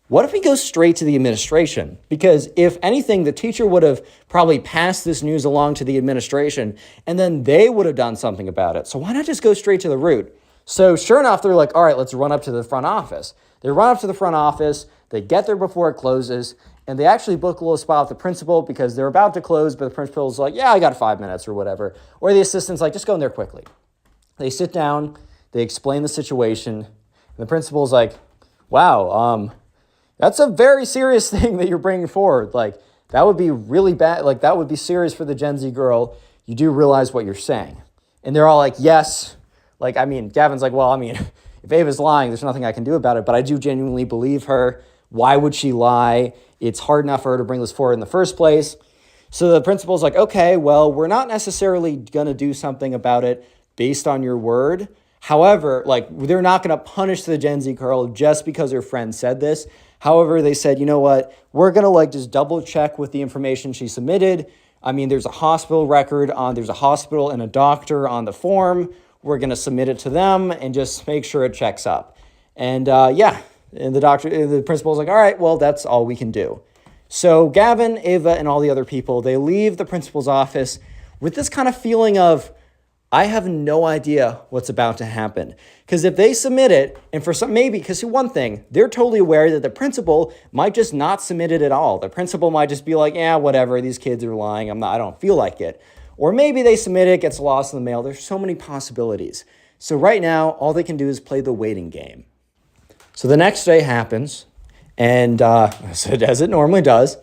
What if we go straight to the administration? Because if anything, the teacher would have probably passed this news along to the administration, and then they would have done something about it. So why not just go straight to the root? So sure enough, they're like, all right, let's run up to the front office. They run up to the front office, they get there before it closes, and they actually book a little spot with the principal because they're about to close, but the principal's like, yeah, I got 5 minutes or whatever. Or the assistant's like, just go in there quickly. They sit down, they explain the situation, and the principal's like, wow, that's a very serious thing that you're bringing forward. Like, that would be really bad. Like, that would be serious for the Gen Z girl. You do realize what you're saying. And they're all like, yes. Like, I mean, Gavin's like, well, I mean, if Ava's lying, there's nothing I can do about it, but I do genuinely believe her. Why would she lie? It's hard enough for her to bring this forward in the first place. So the principal's like, okay, well, we're not necessarily going to do something about it based on your word. However, like, they're not going to punish the Gen Z girl just because her friend said this. However, they said, you know what, we're going to like just double check with the information she submitted. I mean, there's a hospital record there's a hospital and a doctor on the form. We're going to submit it to them and just make sure it checks up. And and the principal's like, all right, well, that's all we can do. So Gavin, Ava, and all the other people, they leave the principal's office with this kind of feeling of, I have no idea what's about to happen. Because if they submit it, and for some, maybe, because one thing, they're totally aware that the principal might just not submit it at all. The principal might just be like, yeah, whatever, these kids are lying, I don't feel like it. Or maybe they submit it, gets lost in the mail. There's so many possibilities. So right now, all they can do is play the waiting game. So the next day happens, and as it normally does,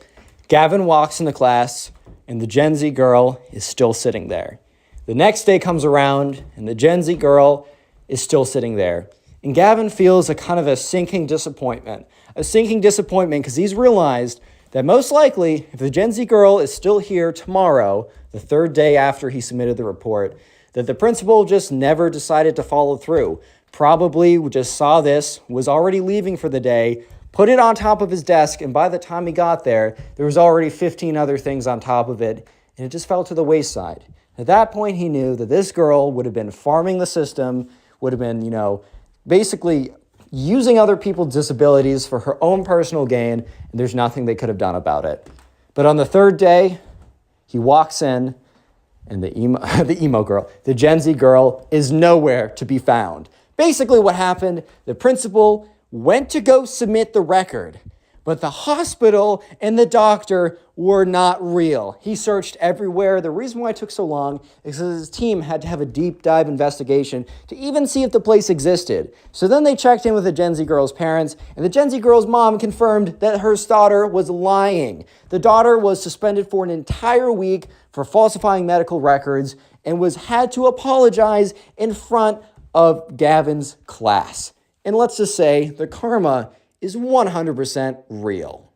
Gavin walks into class, and the Gen Z girl is still sitting there. The next day comes around, and the Gen Z girl is still sitting there. And Gavin feels a kind of a sinking disappointment because he's realized that most likely, if the Gen Z girl is still here tomorrow, the third day after he submitted the report, that the principal just never decided to follow through. Probably just saw this, was already leaving for the day, put it on top of his desk, and by the time he got there, there was already 15 other things on top of it, and it just fell to the wayside. At that point, he knew that this girl would have been farming the system, would have been, basically using other people's disabilities for her own personal gain, and there's nothing they could have done about it. But on the third day, he walks in, and the Gen Z girl is nowhere to be found. Basically what happened, the principal went to go submit the record, but the hospital and the doctor were not real. He searched everywhere. The reason why it took so long is because his team had to have a deep dive investigation to even see if the place existed. So then they checked in with the Gen Z girl's parents, and the Gen Z girl's mom confirmed that her daughter was lying. The daughter was suspended for an entire week for falsifying medical records and had to apologize in front of Gavin's class. And let's just say the karma is 100% real.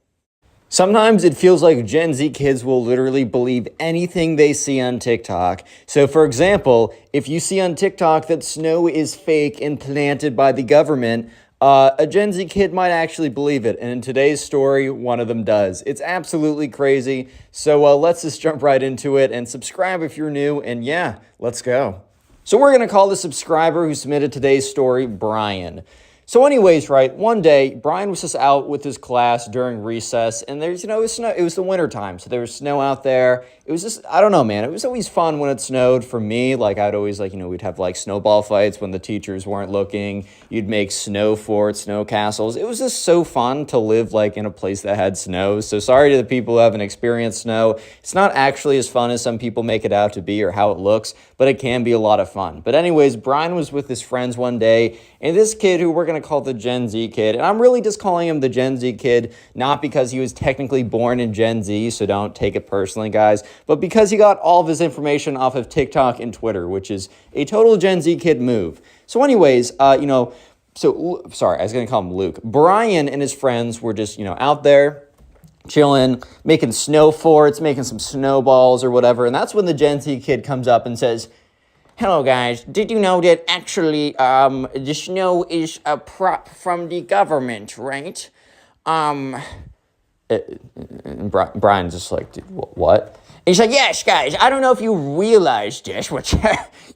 Sometimes it feels like Gen Z kids will literally believe anything they see on TikTok. So for example, if you see on TikTok that snow is fake and planted by the government, a Gen Z kid might actually believe it. And in today's story, one of them does. It's absolutely crazy. So let's just jump right into it and subscribe if you're new. And yeah, let's go. So we're going to call the subscriber who submitted today's story Brian. So anyways, right, one day, Brian was just out with his class during recess, and there's, it was snow. It was the winter time, so there was snow out there. It was just, I don't know, man. It was always fun when it snowed for me. Like, I'd always, we'd have, snowball fights when the teachers weren't looking. You'd make snow forts, snow castles. It was just so fun to live, in a place that had snow. So sorry to the people who haven't experienced snow. It's not actually as fun as some people make it out to be or how it looks, but it can be a lot of fun. But anyways, Brian was with his friends one day, and this kid who we're going to call the Gen Z kid, and I'm really just calling him the Gen Z kid, not because he was technically born in Gen Z, so don't take it personally, guys, but because he got all of his information off of TikTok and Twitter, which is a total Gen Z kid move. So anyways, sorry, I was going to call him Luke. Brian and his friends were just, out there chilling, making snow forts, making some snowballs or whatever, and that's when the Gen Z kid comes up and says, "Hello guys, did you know that actually the snow is a prop from the government, right?" Brian's just like, "Dude, what?" And he's like, "Yes, guys, I don't know if you realize this, which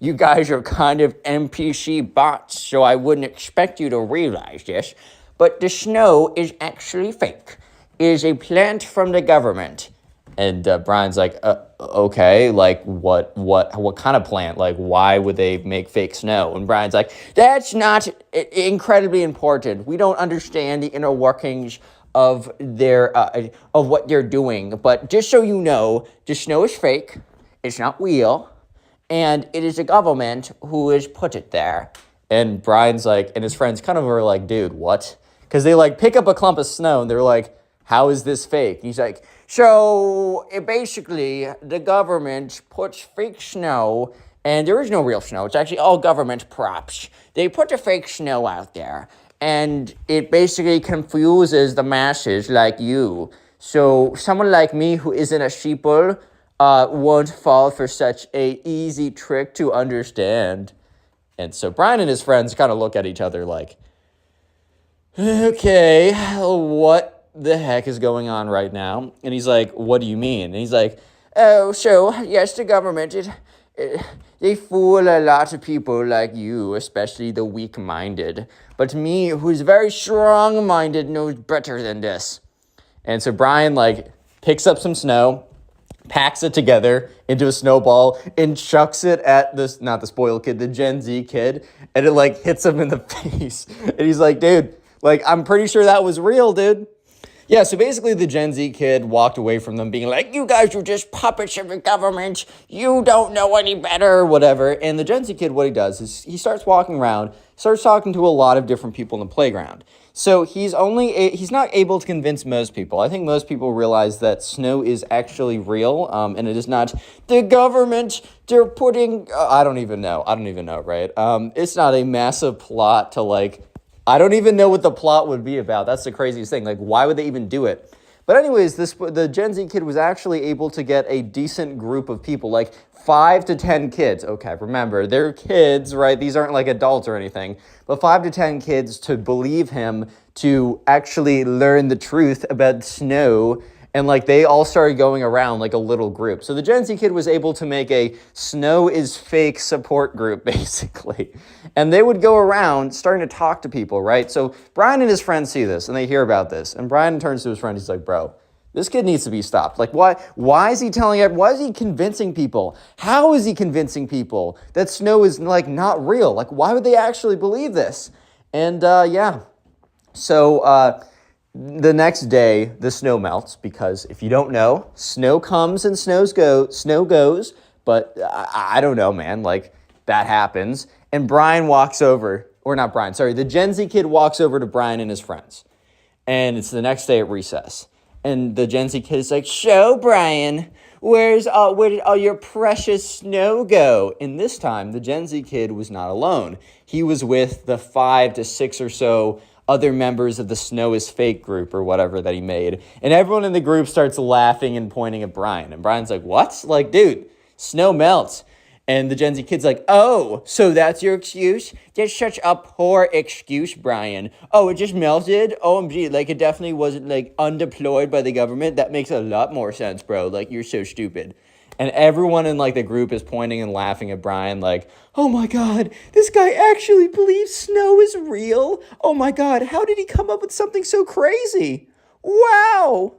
you guys are kind of NPC bots, so I wouldn't expect you to realize this, but the snow is actually fake. It is a plant from the government." And Brian's like, okay, what kind of plant? Why would they make fake snow? And Brian's like, "That's not incredibly important. We don't understand the inner workings of of what they're doing. But just so you know, the snow is fake. It's not real, and it is the government who has put it there." And Brian's like, and his friends kind of are like, "Dude, what?" Because they pick up a clump of snow and they're like, how is this fake? And he's like, so basically the government puts fake snow, and there is no real snow. It's actually all government props. They put the fake snow out there, and it basically confuses the masses like you. So someone like me who isn't a sheeple won't fall for such a easy trick to understand. And so Brian and his friends kind of look at each other like, okay, what the heck is going on right now? And he's like, what do you mean? And he's like, oh, so, yes, the government, they fool a lot of people like you, especially the weak-minded. But me, who's very strong-minded, knows better than this. And so Brian, like, picks up some snow, packs it together into a snowball, and chucks it at this, not the spoiled kid, the Gen Z kid, and it, like, hits him in the face. And he's like, dude, like, I'm pretty sure that was real, dude. Yeah, so basically the Gen Z kid walked away from them being like, you guys are just puppets of the government. You don't know any better, or whatever. And the Gen Z kid, what he does is he starts walking around, starts talking to a lot of different people in the playground. So he's not able to convince most people. I think most people realize that snow is actually real, and it is not the government. They're putting, I don't even know, right? It's not a massive plot to, like, I don't even know what the plot would be about. That's the craziest thing. Like, why would they even do it? But anyways, the Gen Z kid was actually able to get a decent group of people, like 5 to 10 kids. Okay, remember, they're kids, right? These aren't like adults or anything. But 5 to 10 kids to believe him, to actually learn the truth about snow. And, like, they all started going around like a little group. So the Gen Z kid was able to make a snow is fake support group, basically. And they would go around starting to talk to people, right? So Brian and his friends see this, and they hear about this. And Brian turns to his friend. He's like, bro, this kid needs to be stopped. Like, why is he telling it? Why is he convincing people? How is he convincing people that snow is, like, not real? Like, why would they actually believe this? And, yeah. So, the next day, the snow melts because if you don't know, snow comes and snow goes, but I don't know, man, like that happens. And Brian walks over, or not Brian, sorry, the Gen Z kid walks over to Brian and his friends. And it's the next day at recess. And the Gen Z kid is like, so Brian, where did all your precious snow go? And this time, the Gen Z kid was not alone. He was with the 5 to 6 or so other members of the Snow is Fake group or whatever that he made. And everyone in the group starts laughing and pointing at Brian. And Brian's like, what? Like, dude, snow melts. And the Gen Z kid's like, oh, so that's your excuse? That's such a poor excuse, Brian. Oh, it just melted? OMG, like, it definitely wasn't, like, undeployed by the government. That makes a lot more sense, bro. Like, you're so stupid. And everyone in, like, the group is pointing and laughing at Brian like, oh my God, this guy actually believes snow is real. Oh my God, how did he come up with something so crazy? Wow.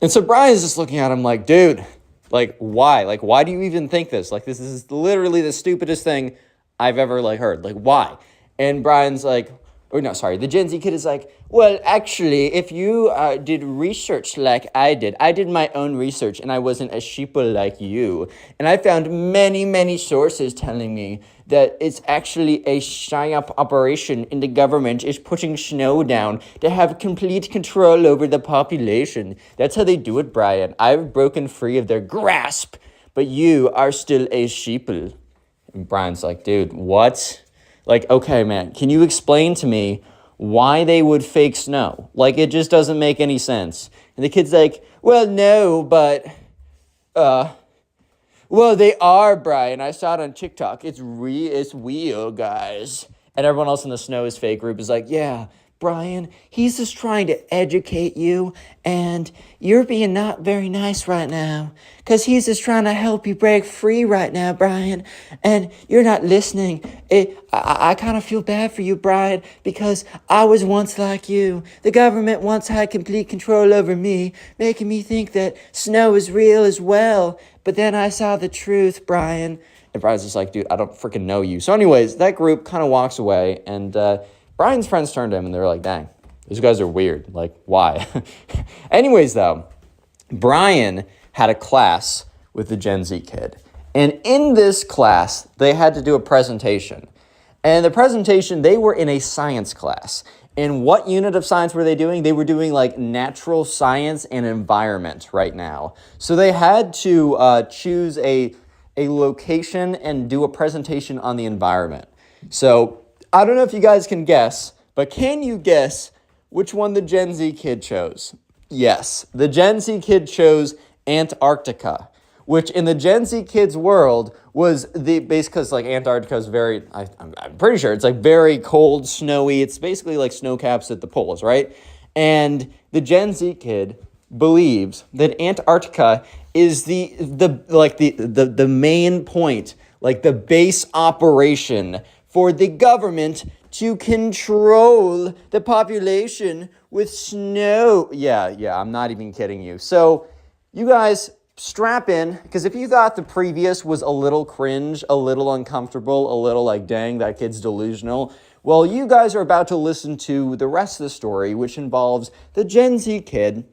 And so Brian's just looking at him like, dude, like, why? Like, why do you even think this? Like, this is literally the stupidest thing I've ever, like, heard. Like, why? And Brian's like, or no, sorry, the Gen Z kid is like, well, actually, if you did research like I did my own research, and I wasn't a sheeple like you. And I found many, many sources telling me that it's actually a psyop operation in the government is putting snow down to have complete control over the population. That's how they do it, Brian. I've broken free of their grasp, but you are still a sheeple. And Brian's like, dude, what? Like, okay, man, can you explain to me why they would fake snow? Like, it just doesn't make any sense. And the kid's like, well, no, but, well, they are, Brian. I saw it on TikTok. It's real, guys. And everyone else in the Snow is Fake group is like, yeah, Brian, he's just trying to educate you, and you're being not very nice right now, because he's just trying to help you break free right now, Brian, and you're not listening. I kind of feel bad for you, Brian, because I was once like you. The government once had complete control over me, making me think that snow is real as well, but then I saw the truth, Brian. And Brian's just like, dude, I don't freaking know you. So anyways, that group kind of walks away, and Brian's friends turn to him and they're like, dang, these guys are weird. Like, why? Anyways, though, Brian had a class with the Gen Z kid. And in this class, they had to do a presentation. And the presentation, they were in a science class. And what unit of science were they doing? They were doing like natural science and environment right now. So they had to choose a location and do a presentation on the environment. So I don't know if you guys can guess, but can you guess which one the Gen Z kid chose? Yes, the Gen Z kid chose Antarctica, which in the Gen Z kids' world was the base, because like Antarctica is very, I'm pretty sure it's like very cold, snowy. It's basically like snow caps at the poles, right? And the Gen Z kid believes that Antarctica is the main point, like the base operation for the government to control the population with snow. Yeah, I'm not even kidding you. So you guys strap in, because if you thought the previous was a little cringe, a little uncomfortable, a little like, dang, that kid's delusional, well, you guys are about to listen to the rest of the story, which involves the Gen Z kid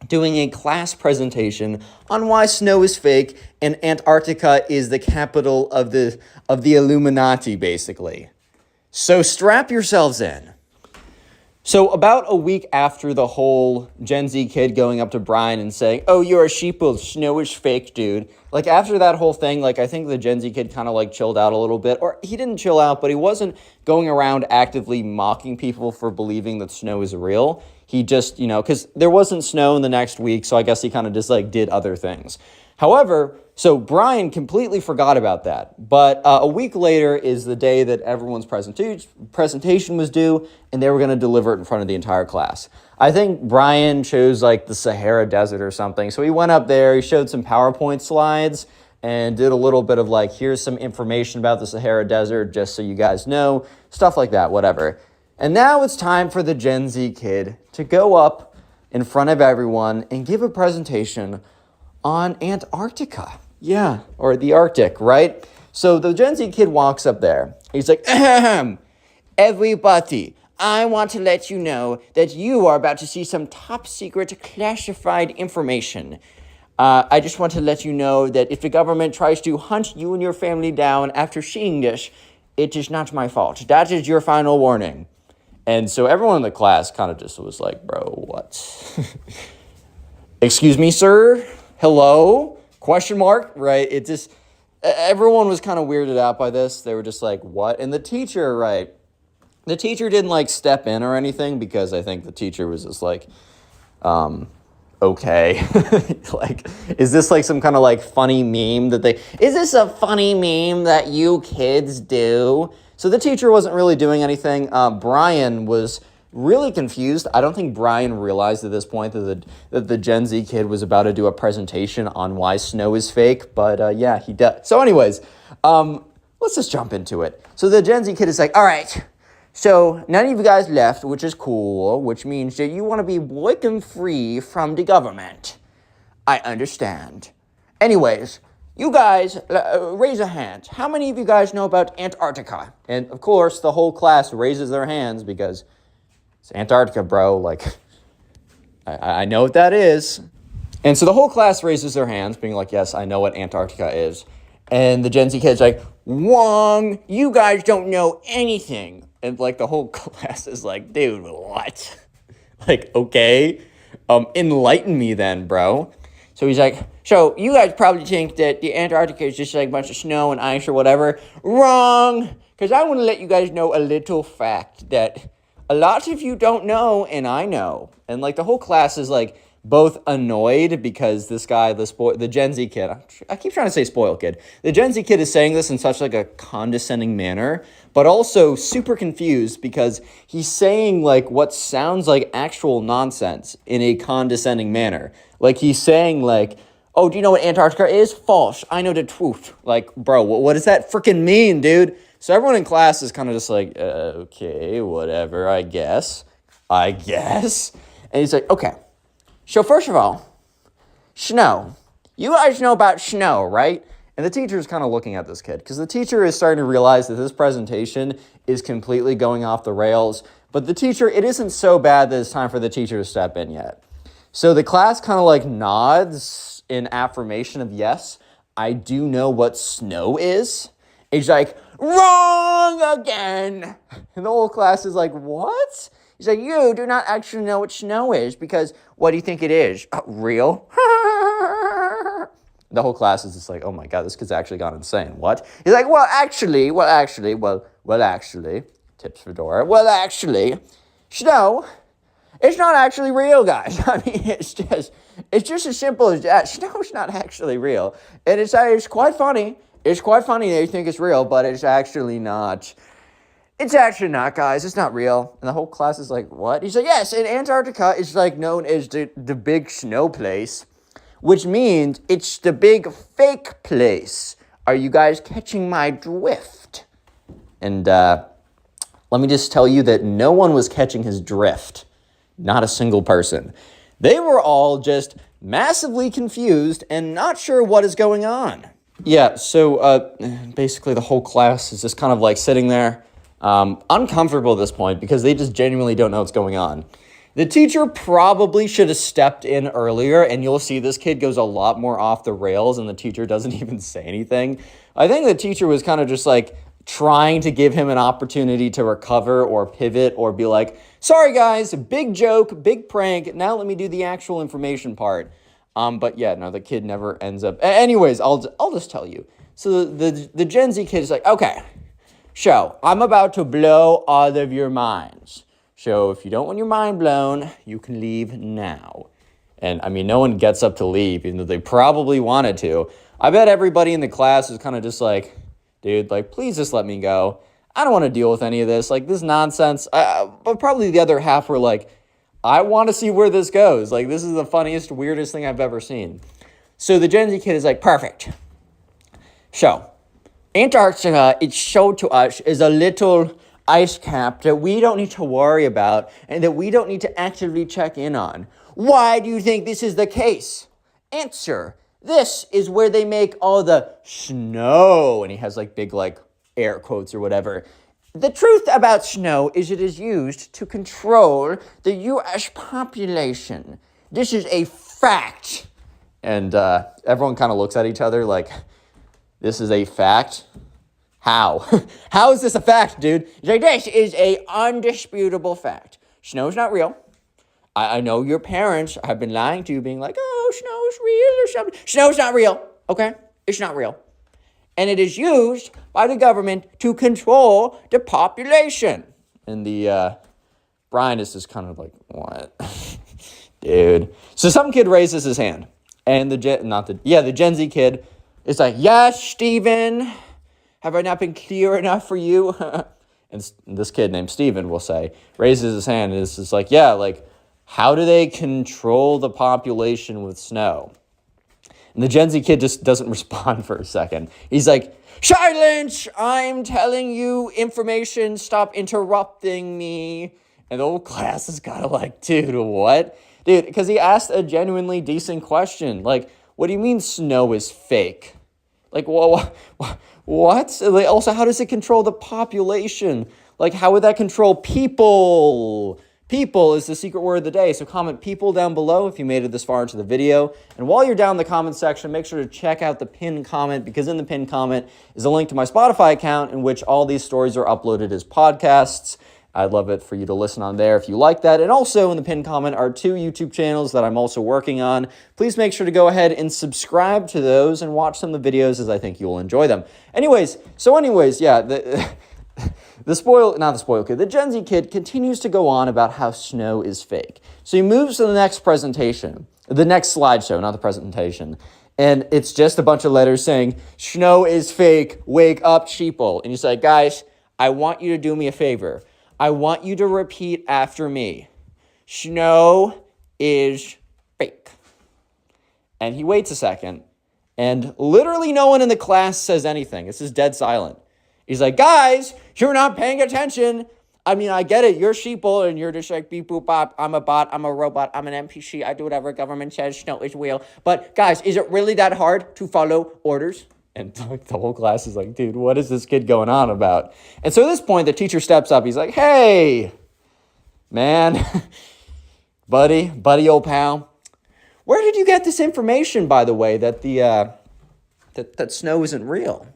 doing a class presentation on why snow is fake and Antarctica is the capital of the Illuminati, basically. So strap yourselves in. So about a week after the whole Gen Z kid going up to Brian and saying, "Oh, you're a sheeple, snow is fake, dude." Like after that whole thing, like I think the Gen Z kid kind of like chilled out a little bit, or he didn't chill out, but he wasn't going around actively mocking people for believing that snow is real. He just, because there wasn't snow in the next week, so I guess he kind of just like did other things. However, so Brian completely forgot about that. But a week later is the day that everyone's presentation was due, and they were going to deliver it in front of the entire class. I think Brian chose like the Sahara Desert or something. So he went up there, he showed some PowerPoint slides, and did a little bit of like, here's some information about the Sahara Desert, just so you guys know, stuff like that, whatever. And now it's time for the Gen Z kid to go up in front of everyone and give a presentation on Antarctica. Yeah, or the Arctic, right? So the Gen Z kid walks up there. He's like, "Ahem, everybody, I want to let you know that you are about to see some top secret classified information. I just want to let you know that if the government tries to hunt you and your family down after seeing this, it is not my fault. That is your final warning." And so everyone in the class kind of just was like, "Bro, what?" "Excuse me, sir? Hello? Question mark?" Right? It just, everyone was kind of weirded out by this. They were just like, "What?" And the teacher, right? The teacher didn't like step in or anything, because I think the teacher was just like, okay. Like, is this like some kind of like funny meme is this a funny meme that you kids do? So the teacher wasn't really doing anything. Brian was really confused. I don't think Brian realized at this point that the Gen Z kid was about to do a presentation on why snow is fake, but yeah, he does. So anyways, let's just jump into it. So the Gen Z kid is like, "All right, so none of you guys left, which is cool, which means that you want to be working free from the government. I understand. Anyways, you guys, raise a hand. How many of you guys know about Antarctica?" And of course, the whole class raises their hands because it's Antarctica, bro. Like, I know what that is. And so the whole class raises their hands, being like, "Yes, I know what Antarctica is." And the Gen Z kid's like, "Wrong, you guys don't know anything." And like the whole class is like, "Dude, what?" Like, okay, enlighten me then, bro. So he's like, "So you guys probably think that the Antarctica is just like a bunch of snow and ice or whatever." Wrong, because I want to let you guys know a little fact that a lot of you don't know, and I know. And like the whole class is like both annoyed because this guy, the Gen Z kid, I keep trying to say spoiled kid. The Gen Z kid is saying this in such like a condescending manner, but also super confused because he's saying like what sounds like actual nonsense in a condescending manner. Like he's saying like, "Oh, do you know what Antarctica is? False. I know the truth." Like, bro, what does that freaking mean, dude? So everyone in class is kind of just like, okay, whatever, I guess. And he's like, "Okay. So first of all, snow. You guys know about snow, right?" And the teacher is kind of looking at this kid because the teacher is starting to realize that this presentation is completely going off the rails. But the teacher, it isn't so bad that it's time for the teacher to step in yet. So the class kind of like nods in affirmation of, "Yes, I do know what snow is." And he's like, "Wrong again." And the whole class is like, "What?" He's like, you do not actually know what snow is because what do you think it is? Real? The whole class is just like, oh my God, this kid's actually gone insane. What? He's like, well, actually, tips Fedora. Well, actually, snow, it's not actually real, guys. I mean, it's just as simple as that. Snow's not actually real. And it's quite funny. It's quite funny that you think it's real, but it's actually not. It's actually not, guys. It's not real. And the whole class is like, what? He's like, yes, in Antarctica, it's like known as the big snow place, which means it's the big fake place. Are you guys catching my drift? And let me just tell you that no one was catching his drift. Not a single person. They were all just massively confused and not sure what is going on. Yeah, so basically the whole class is just kind of like sitting there, uncomfortable at this point because they just genuinely don't know what's going on. The teacher probably should have stepped in earlier, and you'll see this kid goes a lot more off the rails and the teacher doesn't even say anything. I think the teacher was kind of just like trying to give him an opportunity to recover or pivot or be like, sorry guys, big joke, big prank, now let me do the actual information part. But yeah, no, the kid never ends up. Anyways, I'll just tell you. So the Gen Z kid is like, okay, so I'm about to blow all of your minds. So if you don't want your mind blown, you can leave now. And I mean, no one gets up to leave, even though they probably wanted to. I bet everybody in the class is kind of just like, dude, like, please just let me go. I don't want to deal with any of this. Like, this nonsense. But probably the other half were like, I want to see where this goes. Like, this is the funniest, weirdest thing I've ever seen. So the Gen Z kid is like, perfect. So, Antarctica, it's showed to us as a little ice cap that we don't need to worry about and that we don't need to actively check in on. Why do you think this is the case? Answer. This is where they make all the snow. And he has like big like air quotes or whatever. The truth about snow is it is used to control the U.S. population. This is a fact. And everyone kind of looks at each other like, this is a fact? How? How is this a fact, dude? He's like, this is a undisputable fact. Snow's not real. I know your parents have been lying to you, being like, oh, snow's real or something. Snow's not real, okay? It's not real. And it is used by the government to control the population. And the Brian is just kind of like, what? Dude. So some kid raises his hand. And the Gen Z kid is like, yes, Steven, have I not been clear enough for you? And this kid named Steven will say, raises his hand and is just like, yeah, like, how do they control the population with snow? And the Gen Z kid just doesn't respond for a second. He's like, silence! I'm telling you information. Stop interrupting me. And the whole class is kind of like, dude, what? Dude, because he asked a genuinely decent question. Like, what do you mean snow is fake? Like, what? Also, how does it control the population? Like, how would that control people? People is the secret word of the day, so comment people down below if you made it this far into the video. And while you're down in the comment section, make sure to check out the pinned comment, because in the pinned comment is a link to my Spotify account in which all these stories are uploaded as podcasts. I'd love it for you to listen on there if you like that. And also in the pinned comment are 2 YouTube channels that I'm also working on. Please make sure to go ahead and subscribe to those and watch some of the videos, as I think you will enjoy them. Anyways, yeah, the Gen Z kid continues to go on about how snow is fake. So he moves to the next presentation, the next slideshow, not the presentation. And it's just a bunch of letters saying, snow is fake, wake up, sheeple. And he's like, guys, I want you to do me a favor. I want you to repeat after me. Snow is fake. And he waits a second, and literally no one in the class says anything. This is dead silent. He's like, guys, you're not paying attention. I mean, I get it. You're sheeple, and you're just like, beep, boop, bop. I'm a bot. I'm a robot. I'm an NPC. I do whatever government says. Snow is real. But, guys, is it really that hard to follow orders? And the whole class is like, dude, what is this kid going on about? And so at this point, the teacher steps up. He's like, hey, man, buddy, old pal, where did you get this information, by the way, that that snow isn't real?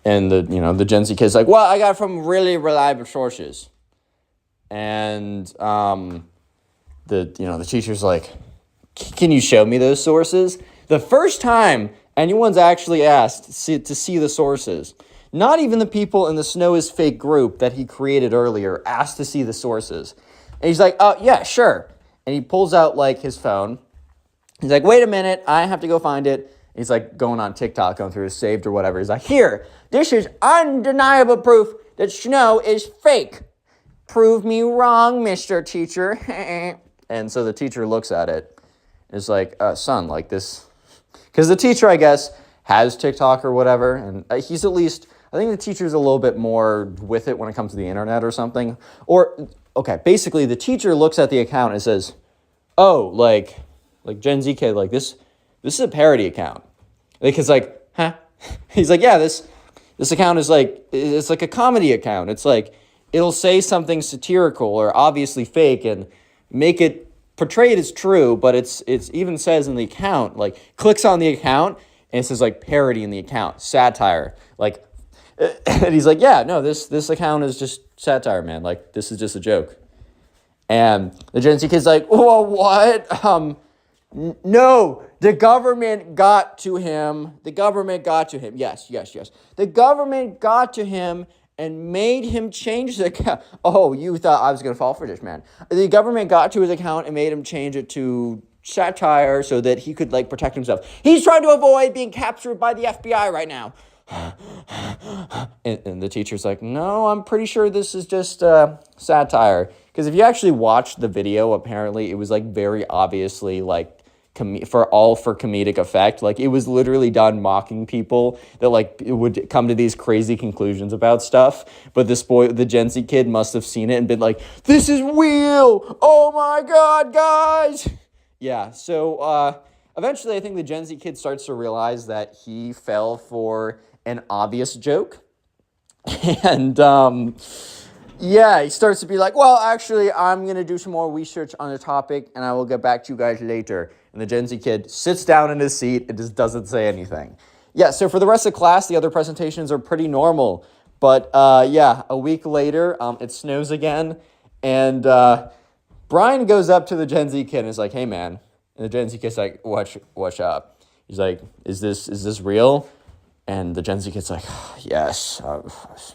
And the Gen Z kid's like, well, I got it from really reliable sources. And the teacher's like, can you show me those sources? The first time anyone's actually asked to see the sources, not even the people in the Snow is Fake group that he created earlier asked to see the sources. And he's like, oh, yeah, sure. And he pulls out, like, his phone. He's like, wait a minute, I have to go find it. And he's, like, going on TikTok, going through his saved or whatever. He's like, here, this is undeniable proof that Snow is fake. Prove me wrong, Mr. Teacher. And so the teacher looks at it. And is like, son, like this. Because the teacher, I guess, has TikTok or whatever. And he's at least, I think the teacher's a little bit more with it when it comes to the internet or something. Or, okay, basically the teacher looks at the account and says, oh, like Gen Z kid, like this is a parody account. Like, it's like, huh? He's like, yeah, this account is like, it's like a comedy account. It's like, it'll say something satirical or obviously fake and make it portray it as true, but it's even says in the account, like, clicks on the account and it says like parody in the account, satire, like, and he's like, yeah, no, this account is just satire, man. Like, this is just a joke. And the Gen Z kid's like, whoa, what? No, the government got to him. The government got to him. Yes. The government got to him and made him change the account. Oh, you thought I was going to fall for this, man. The government got to his account and made him change it to satire so that he could, like, protect himself. He's trying to avoid being captured by the FBI right now. And the teacher's like, no, I'm pretty sure this is just satire. Because if you actually watched the video, apparently it was, like, very obviously, like, for comedic effect. Like, it was literally done mocking people that, like, would come to these crazy conclusions about stuff. But the Gen Z kid must have seen it and been like, this is real! Oh my god, guys! Yeah, so eventually I think the Gen Z kid starts to realize that he fell for an obvious joke. And yeah, he starts to be like, well, actually, I'm going to do some more research on the topic and I will get back to you guys later. And the Gen Z kid sits down in his seat and just doesn't say anything. Yeah, so for the rest of class, the other presentations are pretty normal. But yeah, a week later, it snows again. And Brian goes up to the Gen Z kid and is like, hey, man. And the Gen Z kid's like, what's up? He's like, is this real? And the Gen Z kid's like, yes,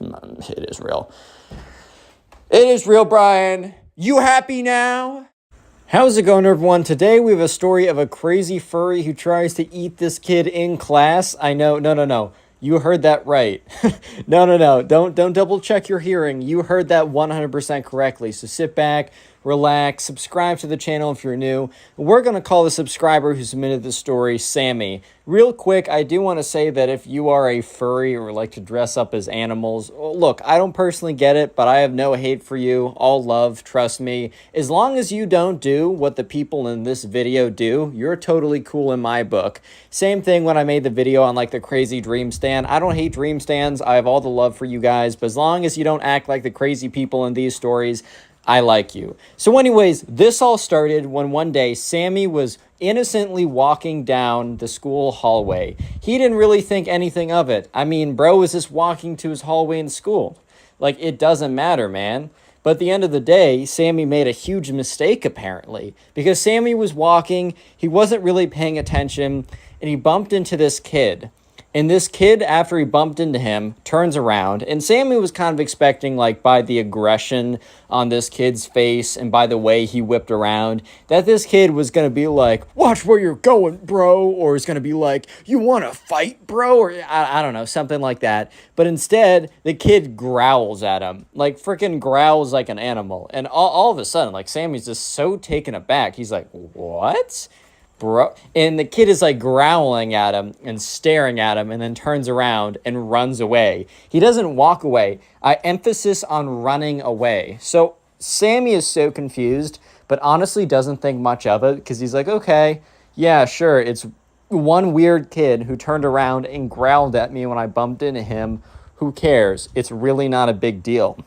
it is real. It is real, Brian. You happy now? How's it going, everyone? Today we have a story of a crazy furry who tries to eat this kid in class. I know, no. You heard that right. No. Don't double check your hearing. You heard that 100% correctly. So sit back, relax, subscribe to the channel if you're new. We're going to call the subscriber who submitted the story Sammy. Real quick, I do want to say that if you are a furry or like to dress up as animals, look, I don't personally get it, but I have no hate for you. All love, trust me. As long as you don't do what the people in this video do, you're totally cool in my book. Same thing when I made the video on like the crazy dream stand. I don't hate dream stands. I have all the love for you guys, but as long as you don't act like the crazy people in these stories, I like you. So anyways, this all started when one day Sammy was innocently walking down the school hallway. He didn't really think anything of it. I mean, bro was just walking to his hallway in school. Like, it doesn't matter, man. But at the end of the day, Sammy made a huge mistake, apparently. Because Sammy was walking, he wasn't really paying attention, and he bumped into this kid. And this kid, after he bumped into him, turns around. And Sammy was kind of expecting, like, by the aggression on this kid's face and by the way he whipped around, that this kid was going to be like, watch where you're going, bro. Or he's going to be like, you want to fight, bro? Or I don't know, something like that. But instead, the kid growls at him. Like, freaking growls like an animal. And all of a sudden, like, Sammy's just so taken aback. He's like, what? Bro, and the kid is like growling at him and staring at him and then turns around and runs away. He doesn't walk away. Emphasis on running away. So Sammy is so confused, but honestly doesn't think much of it because he's like, okay, yeah, sure. It's one weird kid who turned around and growled at me when I bumped into him. Who cares? It's really not a big deal.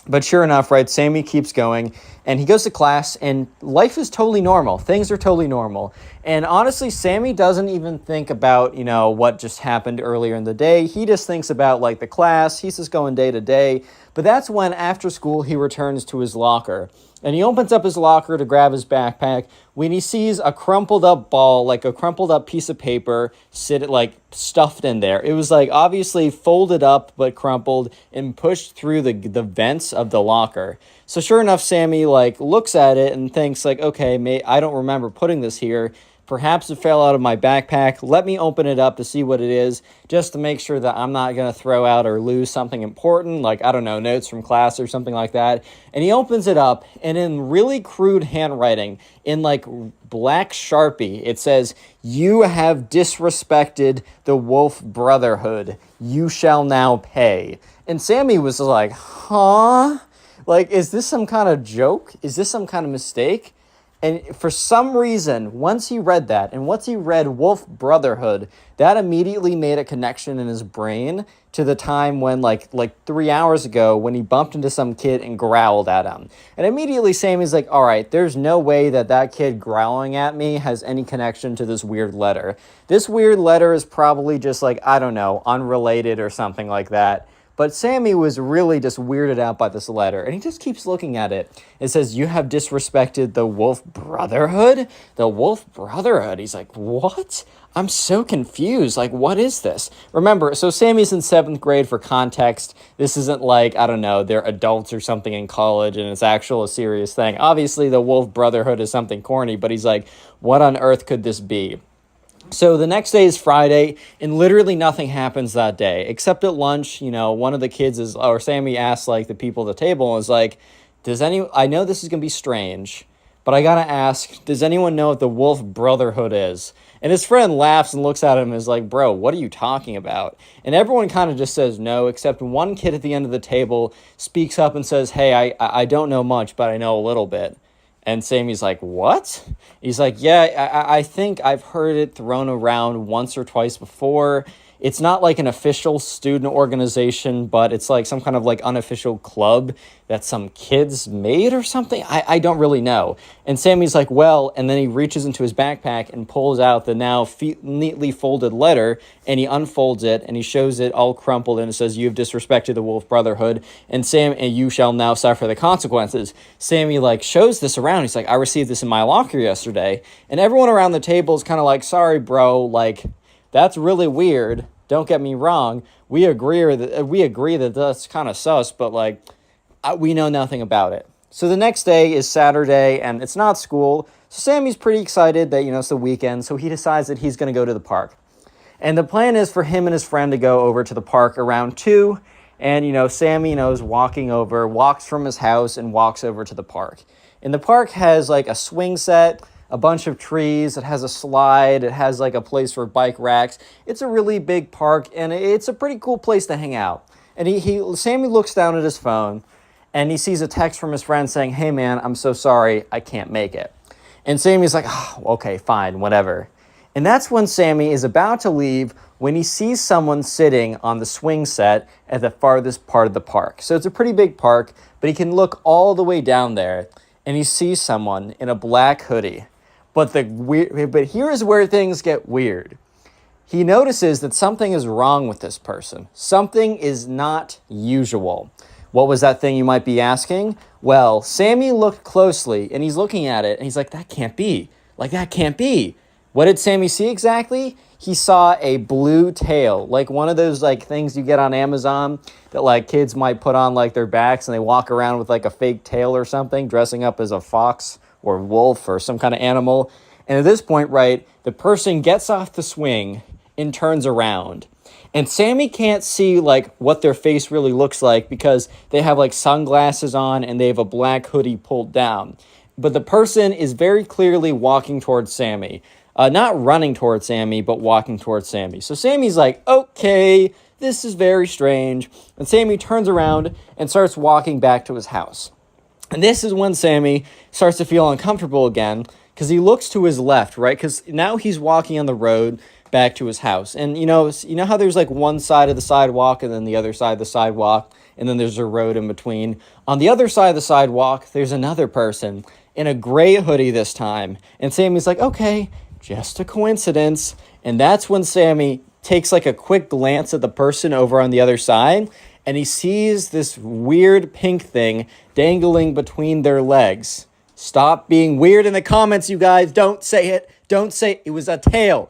But sure enough, right, Sammy keeps going, and he goes to class, and life is totally normal. Things are totally normal. And honestly, Sammy doesn't even think about, what just happened earlier in the day. He just thinks about, like, the class. He's just going day to day. But that's when, after school, he returns to his locker. And he opens up his locker to grab his backpack when he sees a crumpled up ball, like a crumpled up piece of paper, stuffed in there. It was like obviously folded up but crumpled and pushed through the vents of the locker. So sure enough, Sammy looks at it and thinks okay, I don't remember putting this here. Perhaps it fell out of my backpack. Let me open it up to see what it is, just to make sure that I'm not going to throw out or lose something important, notes from class or something like that. And he opens it up, and in really crude handwriting, in black Sharpie, it says, "You have disrespected the Wolf Brotherhood. You shall now pay." And Sammy was like, huh? Is this some kind of joke? Is this some kind of mistake? And for some reason, once he read that, and once he read Wolf Brotherhood, that immediately made a connection in his brain to the time when, 3 hours ago, when he bumped into some kid and growled at him. And immediately Sammy's like, all right, there's no way that kid growling at me has any connection to this weird letter. This weird letter is probably just, unrelated or something like that. But Sammy was really just weirded out by this letter, and he just keeps looking at it. It says, "You have disrespected the Wolf Brotherhood?" The Wolf Brotherhood? He's like, what? I'm so confused. What is this? Remember, so Sammy's in 7th grade. For context. This isn't they're adults or something in college, and it's a serious thing. Obviously, the Wolf Brotherhood is something corny, but he's like, what on earth could this be? So the next day is Friday, and literally nothing happens that day, except at lunch. One of the kids Sammy asks, the people at the table, and is like, I know this is going to be strange, but I got to ask, does anyone know what the Wolf Brotherhood is? And his friend laughs and looks at him and is like, bro, what are you talking about? And everyone kind of just says no, except one kid at the end of the table speaks up and says, hey, I don't know much, but I know a little bit. And Sammy's like, what? He's like, yeah, I think I've heard it thrown around once or twice before. It's not an official student organization, but it's some kind of unofficial club that some kids made or something. I don't really know. And Sammy's like, well, and then he reaches into his backpack and pulls out the now neatly folded letter, and he unfolds it, and he shows it all crumpled, and it says, "You have disrespected the Wolf Brotherhood, and you shall now suffer the consequences." Sammy shows this around. He's like, I received this in my locker yesterday. And everyone around the table is kind of like, sorry, bro, that's really weird. Don't get me wrong. We agree that that's kind of sus, but we know nothing about it. So the next day is Saturday, and it's not school. So Sammy's pretty excited that, it's the weekend. So he decides that he's going to go to the park. And the plan is for him and his friend to go over to the park around 2. And, Sammy, walks from his house and walks over to the park. And the park has a swing set, a bunch of trees. It has a slide. It has a place for bike racks. It's a really big park, and it's a pretty cool place to hang out. And Sammy looks down at his phone, and he sees a text from his friend saying, "Hey man, I'm so sorry, I can't make it." And Sammy's like, oh, okay, fine, whatever. And that's when Sammy is about to leave when he sees someone sitting on the swing set at the farthest part of the park. So it's a pretty big park, but he can look all the way down there, and he sees someone in a black hoodie. But here's where things get weird. He notices that something is wrong with this person. Something is not usual. What was that thing, you might be asking? Well, Sammy looked closely, and he's looking at it, and he's like, that can't be. That can't be. What did Sammy see exactly? He saw a blue tail, one of those things you get on Amazon that kids might put on their backs, and they walk around with a fake tail or something, dressing up as a fox or wolf or some kind of animal. And at this point, right, the person gets off the swing and turns around. And Sammy can't see what their face really looks like because they have sunglasses on and they have a black hoodie pulled down. But the person is very clearly walking towards Sammy. Not running towards Sammy, but walking towards Sammy. So Sammy's like, okay, this is very strange. And Sammy turns around and starts walking back to his house. And this is when Sammy starts to feel uncomfortable again because he looks to his left, right? Because now he's walking on the road back to his house. And you know how there's one side of the sidewalk and then the other side of the sidewalk, and then there's a road in between. On the other side of the sidewalk, there's another person in a gray hoodie this time. And Sammy's like, okay, just a coincidence. And that's when Sammy takes a quick glance at the person over on the other side. and he sees this weird pink thing dangling between their legs. Stop being weird in the comments, you guys. Don't say it. Don't say it was a tail.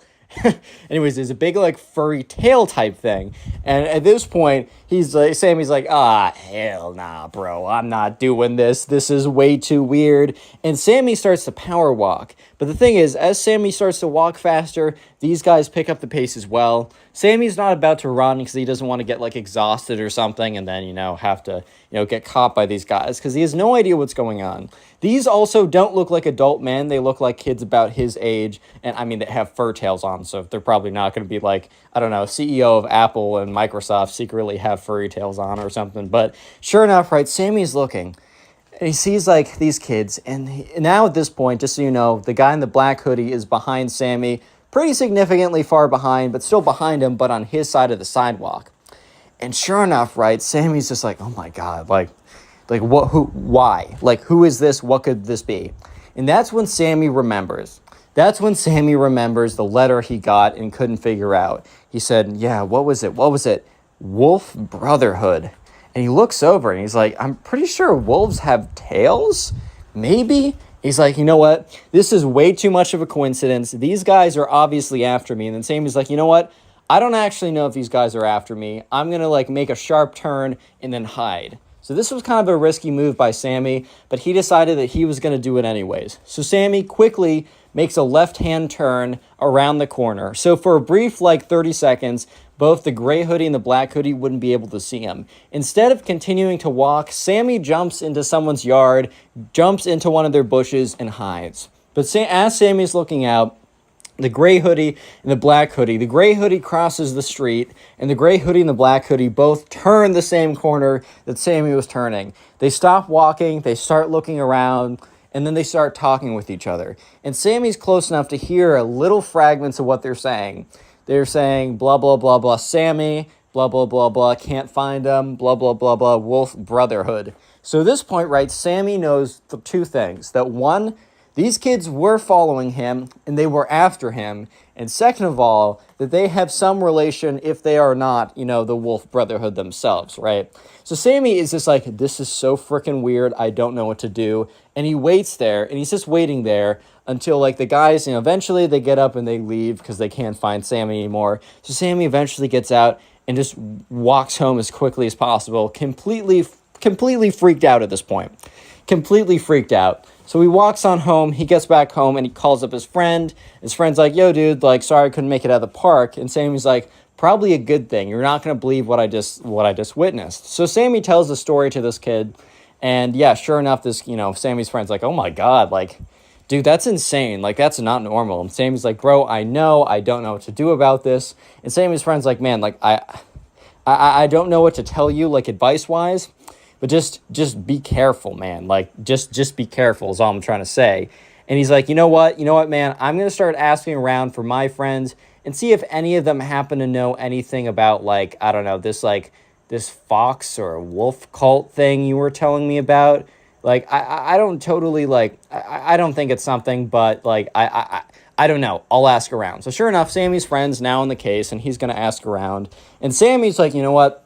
Anyways, there's a big like furry tail type thing. And at this point, Sammy's like, hell nah, bro. I'm not doing this. This is way too weird. And Sammy starts to power walk. But the thing is, as Sammy starts to walk faster, these guys pick up the pace as well. Sammy's not about to run because he doesn't want to get like exhausted or something and then, have to, get caught by these guys because he has no idea what's going on. These also don't look like adult men. They look like kids about his age. And I mean, they have fur tails on, so they're probably not going to be like, I don't know, CEO of Apple and Microsoft secretly have furry tails on or something. But sure enough, right, Sammy's looking. And he sees, like, these kids. And now at this point, just so you know, the guy in the black hoodie is behind Sammy, pretty significantly far behind, but still behind him, but on his side of the sidewalk. And sure enough, right, Sammy's just like, oh my God, like what, who, why? Like, who is this? What could this be? And that's when Sammy remembers. That's when Sammy remembers the letter he got and couldn't figure out. He said, yeah, what was it? What was it? Wolf Brotherhood. And he looks over and he's like, I'm pretty sure wolves have tails? Maybe? He's like, you know what? This is way too much of a coincidence. These guys are obviously after me. And then Sammy's like, you know what? I don't actually know if these guys are after me. I'm going to like make a sharp turn and then hide. So this was kind of a risky move by Sammy, but he decided that he was going to do it anyways. So Sammy quickly makes a left-hand turn around the corner. So for a brief, 30 seconds, both the gray hoodie and the black hoodie wouldn't be able to see him. Instead of continuing to walk, Sammy jumps into someone's yard, jumps into one of their bushes, and hides. But as Sammy's looking out, the gray hoodie and the black hoodie. The gray hoodie crosses the street, and the gray hoodie and the black hoodie both turn the same corner that Sammy was turning. They stop walking, they start looking around, and then they start talking with each other. And Sammy's close enough to hear little fragments of what they're saying. They're saying, blah, blah, blah, blah, Sammy, blah, blah, blah, blah, can't find him, blah, blah, blah, blah, Wolf Brotherhood. So at this point, right, Sammy knows the two things. That one, these kids were following him, and they were after him. And second of all, that they have some relation if they are not, the Wolf Brotherhood themselves, right? So Sammy is just like, this is so freaking weird, I don't know what to do. And he waits there, and he's just waiting there until, the guys, eventually they get up and they leave because they can't find Sammy anymore. So Sammy eventually gets out and just walks home as quickly as possible, completely freaked out at this point. Completely freaked out. So he walks on home, he gets back home, and he calls up his friend. His friend's like, yo, dude, sorry I couldn't make it out of the park. And Sammy's like, probably a good thing. You're not going to believe what I just witnessed. So Sammy tells the story to this kid. And yeah, sure enough, this, Sammy's friend's like, oh my God, dude, that's insane. That's not normal. And Sammy's like, bro, I don't know what to do about this. And Sammy's friend's like, man, I don't know what to tell you, advice-wise. But just be careful, man. Just be careful is all I'm trying to say. And he's like, you know what, man? I'm going to start asking around for my friends and see if any of them happen to know anything about, I don't know, this fox or wolf cult thing you were telling me about. I don't totally, I don't think it's something, but, I don't know. I'll ask around. So sure enough, Sammy's friend's now in the case, and he's going to ask around. And Sammy's like, you know what?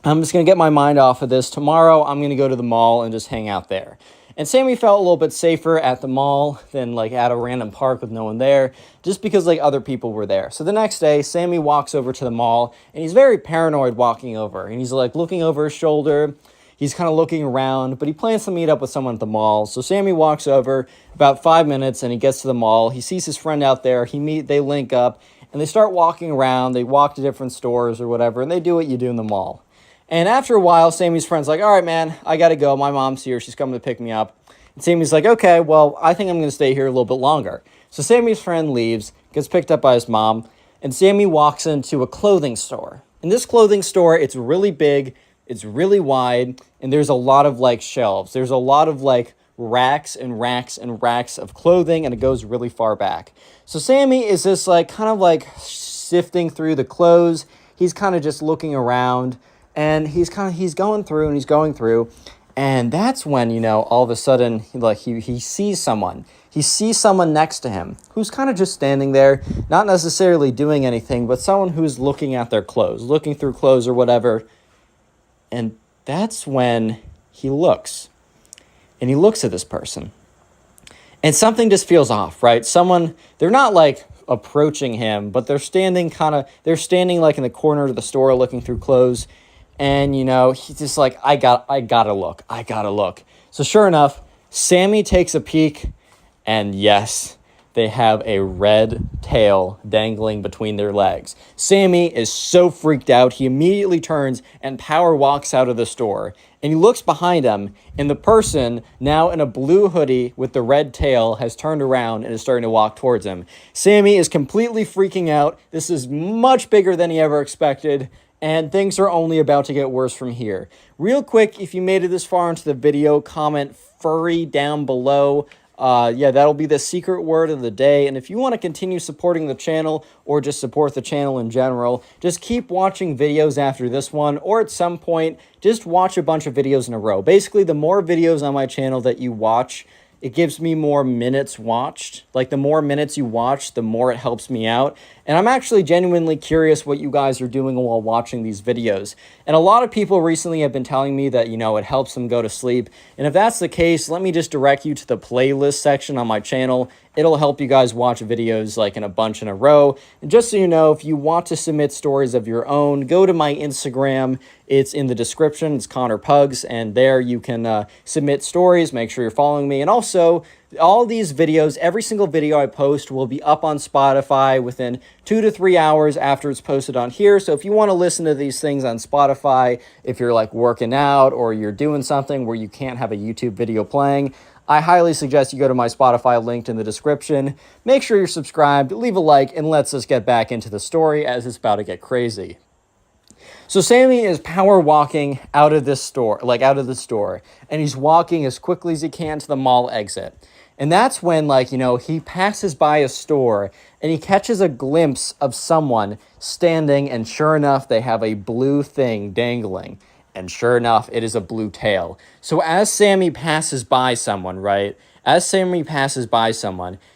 I'm just going to get my mind off of this. Tomorrow, I'm going to go to the mall and just hang out there. And Sammy felt a little bit safer at the mall than, at a random park with no one there, just because, other people were there. So the next day, Sammy walks over to the mall, and he's very paranoid walking over. And he's, looking over his shoulder. He's kind of looking around, but he plans to meet up with someone at the mall. So Sammy walks over about 5 minutes, and he gets to the mall. He sees his friend out there. They link up, and they start walking around. They walk to different stores or whatever, and they do what you do in the mall. And after a while, Sammy's friend's like, all right, man, I got to go. My mom's here. She's coming to pick me up. And Sammy's like, okay, well, I think I'm going to stay here a little bit longer. So Sammy's friend leaves, gets picked up by his mom, and Sammy walks into a clothing store. In this clothing store, it's really big, it's really wide, and there's a lot of, shelves. There's a lot of, racks and racks and racks of clothing, and it goes really far back. So Sammy is just, sifting through the clothes. He's kind of just looking around. And he's going through, and that's when, all of a sudden, he sees someone. He sees someone next to him who's kind of just standing there, not necessarily doing anything, but someone who's looking at their clothes, looking through clothes or whatever. And that's when he looks. And he looks at this person. And something just feels off, right? They're not like approaching him, but they're standing like in the corner of the store looking through clothes. And, he's just like, I gotta look. So sure enough, Sammy takes a peek, and yes, they have a red tail dangling between their legs. Sammy is so freaked out, he immediately turns and power walks out of the store. And he looks behind him, and the person, now in a blue hoodie with the red tail, has turned around and is starting to walk towards him. Sammy is completely freaking out. This is much bigger than he ever expected, and things are only about to get worse from here. Real quick, if you made it this far into the video, comment furry down below. That'll be the secret word of the day. And if you want to continue supporting the channel or just support the channel in general, just keep watching videos after this one, or at some point, just watch a bunch of videos in a row. Basically, the more videos on my channel that you watch, it gives me more minutes watched. Like, the more minutes you watch, the more it helps me out. And I'm actually genuinely curious what you guys are doing while watching these videos. And a lot of people recently have been telling me that, it helps them go to sleep. And if that's the case, let me just direct you to the playlist section on my channel. It'll help you guys watch videos like in a bunch in a row. And just so you know, if you want to submit stories of your own, go to my Instagram. It's in the description. It's connorpugs. And there you can submit stories. Make sure you're following me. And also, all these videos, every single video I post will be up on Spotify within 2 to 3 hours after it's posted on here. So if you want to listen to these things on Spotify, if you're like working out or you're doing something where you can't have a YouTube video playing, I highly suggest you go to my Spotify linked in the description. Make sure you're subscribed, leave a like, and let's just get back into the story as it's about to get crazy. So Sammy is power walking out of the store, and he's walking as quickly as he can to the mall exit. And that's when, he passes by a store and he catches a glimpse of someone standing, and sure enough, they have a blue thing dangling. And sure enough, it is a blue tail. So as Sammy passes by someone,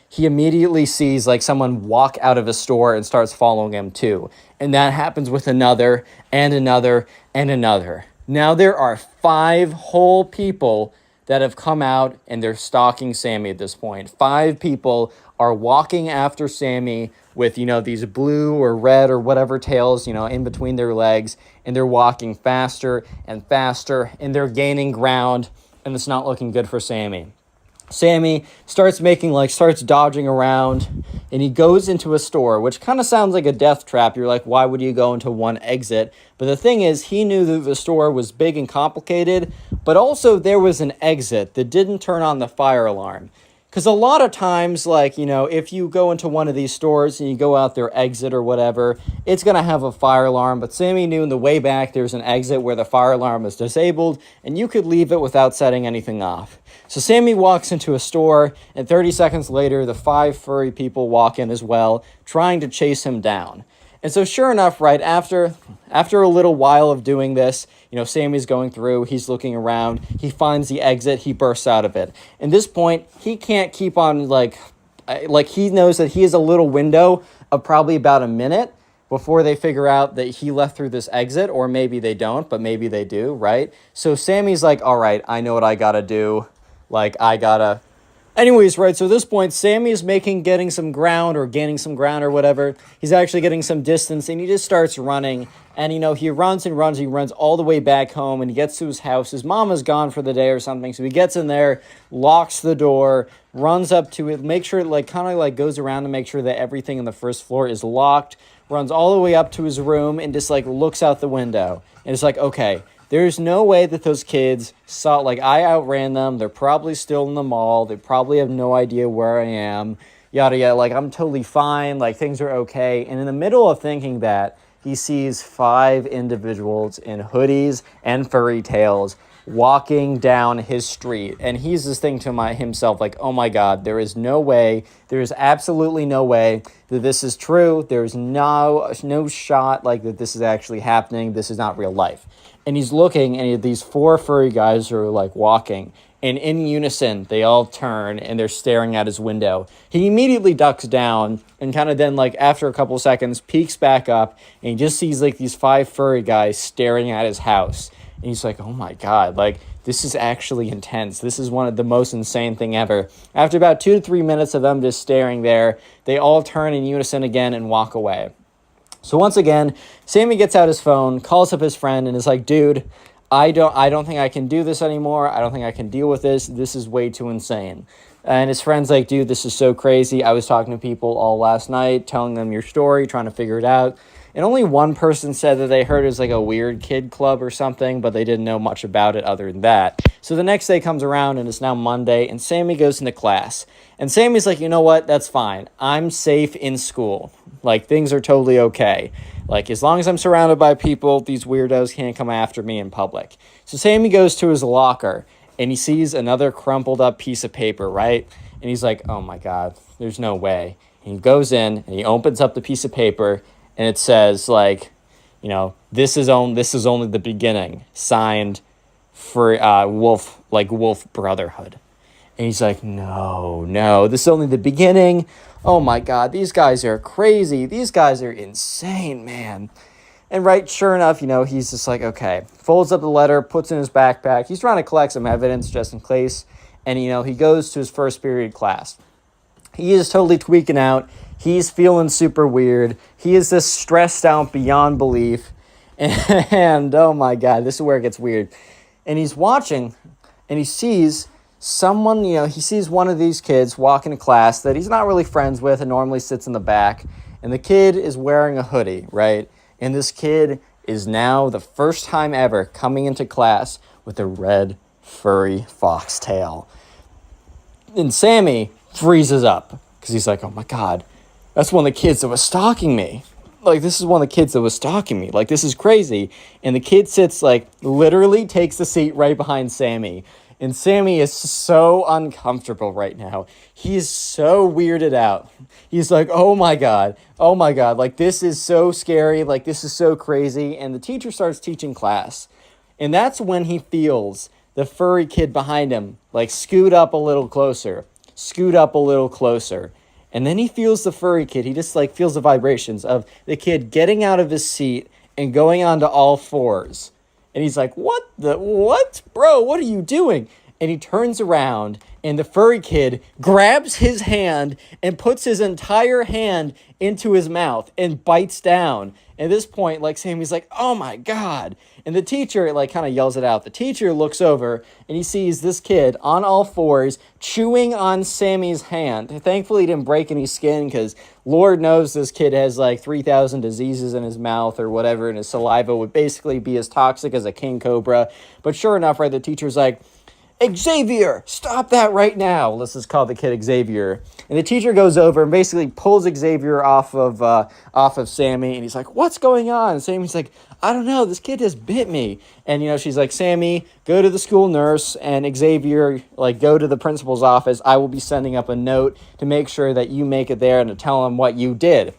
he immediately sees someone walk out of a store and starts following him too. And that happens with another and another and another. Now there are 5 whole people that have come out, and they're stalking Sammy at this point. 5 people are walking after Sammy with, these blue or red or whatever tails, in between their legs, and they're walking faster and faster, and they're gaining ground, and it's not looking good for Sammy. Sammy starts dodging around, and he goes into a store, which kind of sounds like a death trap. You're like, why would you go into one exit? But the thing is, he knew that the store was big and complicated, but also there was an exit that didn't turn on the fire alarm. Because a lot of times, if you go into one of these stores and you go out their exit or whatever, it's going to have a fire alarm. But Sammy knew in the way back there's an exit where the fire alarm is disabled, and you could leave it without setting anything off. So Sammy walks into a store, and 30 seconds later, the 5 furry people walk in as well, trying to chase him down. And so sure enough, right after a little while of doing this, Sammy's going through, he's looking around, he finds the exit, he bursts out of it. At this point, he can't keep on, he knows that he has a little window of probably about a minute before they figure out that he left through this exit, or maybe they don't, but maybe they do, right? So Sammy's like, all right, I know what I gotta do. Anyways, right, so at this point, Sammy is gaining some ground or whatever. He's actually getting some distance, and he just starts running. And, he runs and runs. He runs all the way back home, and he gets to his house. His mom is gone for the day or something, so he gets in there, locks the door, runs up to it, make sure it, goes around to make sure that everything on the first floor is locked, runs all the way up to his room, and just, looks out the window. And it's like, okay, there's no way that those kids saw, I outran them. They're probably still in the mall. They probably have no idea where I am. Yada, yada. I'm totally fine. Things are okay. And in the middle of thinking that, he sees 5 individuals in hoodies and furry tails walking down his street. And he's just thinking to himself, oh my God, there is absolutely no way that this is true. There's no shot that this is actually happening. This is not real life. And he's looking, and these 4 furry guys are walking, and in unison they all turn and they're staring at his window. He immediately ducks down and kind of then after a couple seconds peeks back up, and he just sees these 5 furry guys staring at his house. And he's like, oh my God, like, this is actually intense. This is one of the most insane thing ever. After about 2 to 3 minutes of them just staring there, they all turn in unison again and walk away. So once again, Sammy gets out his phone, calls up his friend, and is like, dude, I don't think I can do this anymore. I don't think I can deal with this. This is way too insane. And his friend's like, dude, this is so crazy. I was talking to people all last night, telling them your story, trying to figure it out. And only one person said that they heard it was like a weird kid club or something, but they didn't know much about it other than that. So the next day comes around, and it's now Monday, and Sammy goes into class. And Sammy's like, you know what? That's fine. I'm safe in school. Like, things are totally okay. Like, as long as I'm surrounded by people, these weirdos can't come after me in public. So Sammy goes to his locker, and he sees another crumpled up piece of paper, right? And he's like, oh my God, there's no way. And he goes in, and he opens up the piece of paper, and it says, like, you know, this is only the beginning. Signed for Wolf Brotherhood. And he's like, no, this is only the beginning. Oh my God, these guys are crazy. These guys are insane, man. And right, sure enough, you know, he's just like, okay. Folds up the letter, puts it in his backpack. He's trying to collect some evidence just in case. And, you know, he goes to his first period class. He is totally tweaking out. He's feeling super weird. He is just stressed out beyond belief. And oh my God, this is where it gets weird. And he's watching, and he sees someone, you know, he sees one of these kids walking to class that he's not really friends with and normally sits in the back. And the kid is wearing a hoodie, right? And this kid is now the first time ever coming into class with a red furry foxtail. And Sammy freezes up because he's like, oh my God, that's one of the kids that was stalking me. Like, this is one of the kids that was stalking me. Like, this is crazy. And the kid sits, like, literally takes the seat right behind Sammy. And Sammy is so uncomfortable right now. He is so weirded out. He's like, oh my God, like, this is so scary, like, this is so crazy. And the teacher starts teaching class. And that's when he feels the furry kid behind him, like, scoot up a little closer. And then he feels the furry kid. He just, like, feels the vibrations of the kid getting out of his seat and going onto all fours. And he's like, what? Bro, what are you doing? And he turns around, and the furry kid grabs his hand and puts his entire hand into his mouth and bites down. At this point, like, Sammy's like, oh my God. And the teacher, like, kind of yells it out. The teacher looks over, and he sees this kid on all fours chewing on Sammy's hand. Thankfully, he didn't break any skin, because Lord knows this kid has, like, 3,000 diseases in his mouth or whatever, and his saliva would basically be as toxic as a king cobra. But sure enough, right, the teacher's like, Xavier, stop that right now. Let's just call the kid Xavier. And the teacher goes over and basically pulls Xavier off of Sammy. And he's like, what's going on? And Sammy's like, I don't know. This kid just bit me. And, you know, she's like, Sammy, go to the school nurse. And Xavier, like, go to the principal's office. I will be sending up a note to make sure that you make it there and to tell him what you did.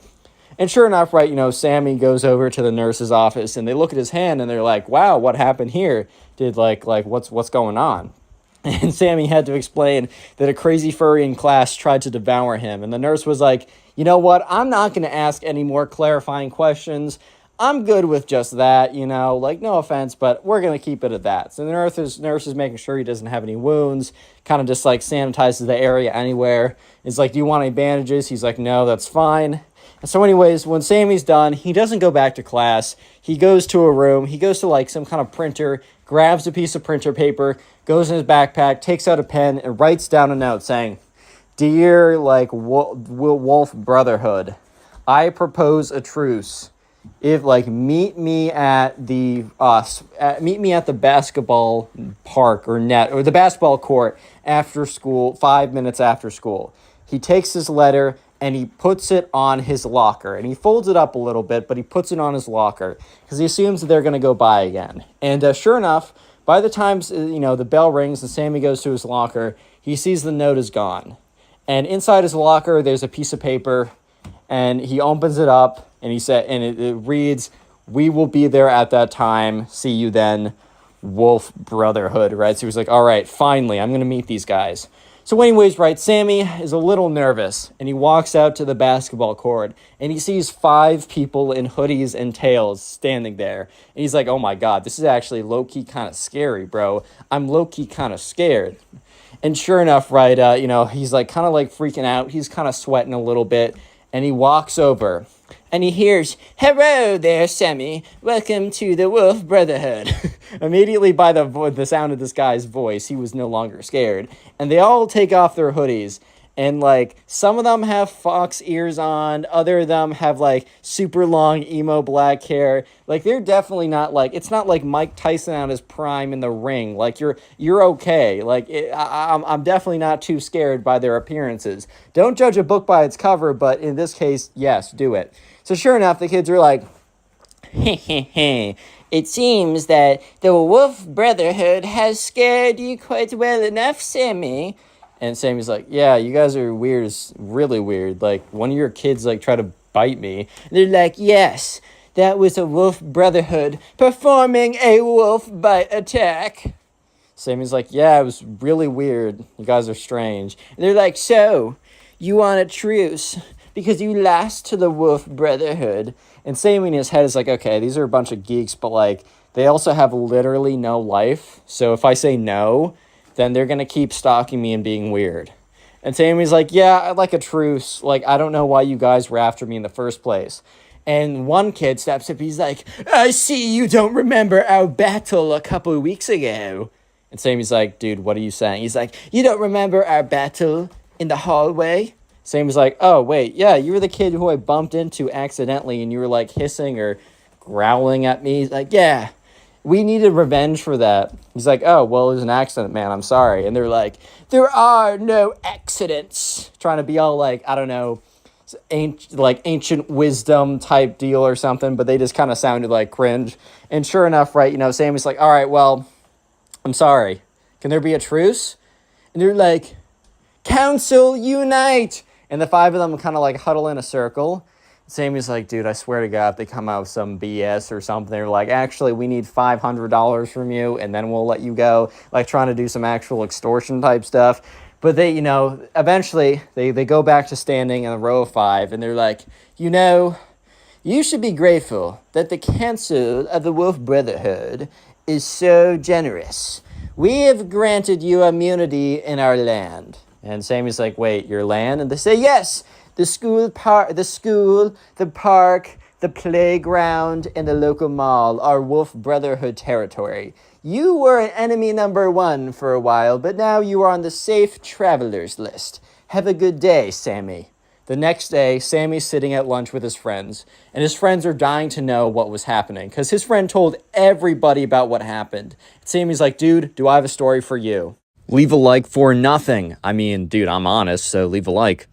And sure enough, right, you know, Sammy goes over to the nurse's office. And they look at his hand and they're like, wow, what happened here? Did, like what's going on? And Sammy had to explain that a crazy furry in class tried to devour him. And the nurse was like, you know what? I'm not going to ask any more clarifying questions. I'm good with just that, you know, like, no offense, but we're going to keep it at that. So the nurse is making sure he doesn't have any wounds, kind of just, like, sanitizes the area anywhere. It's like, do you want any bandages? He's like, no, that's fine. And so anyways, when Sammy's done, he doesn't go back to class. He goes to a room. He goes to, like, some kind of printer, grabs a piece of printer paper, goes in his backpack, takes out a pen, and writes down a note saying, Dear, like, Wolf Brotherhood, I propose a truce. If, like, meet me at the basketball park or the basketball court after school, 5 minutes after school. He takes his letter and he puts it on his locker. And he folds it up a little bit, but he puts it on his locker because he assumes that they're going to go by again. And sure enough, by the time, you know, the bell rings and Sammy goes to his locker, he sees the note is gone. And inside his locker, there's a piece of paper, and he opens it up, and it reads, "We will be there at that time. See you then, Wolf Brotherhood," right? So he was like, all right, finally, I'm going to meet these guys. So anyways, right, Sammy is a little nervous, and he walks out to the basketball court, and he sees 5 people in hoodies and tails standing there. And he's like, oh my God, this is actually low-key kind of scary, bro. I'm low-key kind of scared. And sure enough, right, he's like kind of like freaking out. He's kind of sweating a little bit, and he walks over. And he hears, hello there, Sammy. Welcome to the Wolf Brotherhood. Immediately by the sound of this guy's voice, he was no longer scared. And they all take off their hoodies. And, like, some of them have fox ears on. Other of them have, like, super long emo black hair. Like, they're definitely not, like, it's not like Mike Tyson on his prime in the ring. Like, you're okay. Like, I'm definitely not too scared by their appearances. Don't judge a book by its cover, but in this case, yes, do it. So sure enough, the kids are like, it seems that the Wolf Brotherhood has scared you quite well enough, Sammy. And Sammy's like, yeah, you guys are weird, really weird. Like, one of your kids, like, tried to bite me. And they're like, yes, that was a Wolf Brotherhood performing a wolf bite attack. Sammy's like, yeah, it was really weird. You guys are strange. And they're like, so, you want a truce because you lost to the Wolf Brotherhood. And Sammy in his head is like, okay, these are a bunch of geeks, but, like, they also have literally no life. So if I say no, then they're going to keep stalking me and being weird. And Sammy's like, yeah, I'd like a truce. Like, I don't know why you guys were after me in the first place. And one kid steps up, he's like, I see you don't remember our battle a couple of weeks ago. And Sammy's like, dude, what are you saying? He's like, you don't remember our battle in the hallway? Sammy's like, oh, wait, yeah, you were the kid who I bumped into accidentally, and you were, like, hissing or growling at me. He's like, yeah. We needed revenge for that. He's like, oh, well, it was an accident, man. I'm sorry. And they're like, there are no accidents. Trying to be all like, I don't know, ancient wisdom type deal or something. But they just kind of sounded like cringe. And sure enough, right, Sammy's like, all right, well, I'm sorry. Can there be a truce? And they're like, council, unite. And the 5 of them kind of like huddle in a circle. Sammy's like, dude, I swear to God, if they come out with some BS or something, they're like, actually, we need $500 from you, and then we'll let you go, like trying to do some actual extortion type stuff. But they, eventually, they go back to standing in a row of 5, and they're like, you should be grateful that the Council of the Wolf Brotherhood is so generous. We have granted you immunity in our land. And Sammy's like, wait, your land? And they say, yes. The school, the park, the playground, and the local mall are Wolf Brotherhood territory. You were enemy number 1 for a while, but now you are on the safe travelers list. Have a good day, Sammy. The next day, Sammy's sitting at lunch with his friends, and his friends are dying to know what was happening, because his friend told everybody about what happened. Sammy's like, dude, do I have a story for you? Leave a like for nothing. I mean, dude, I'm honest, so leave a like.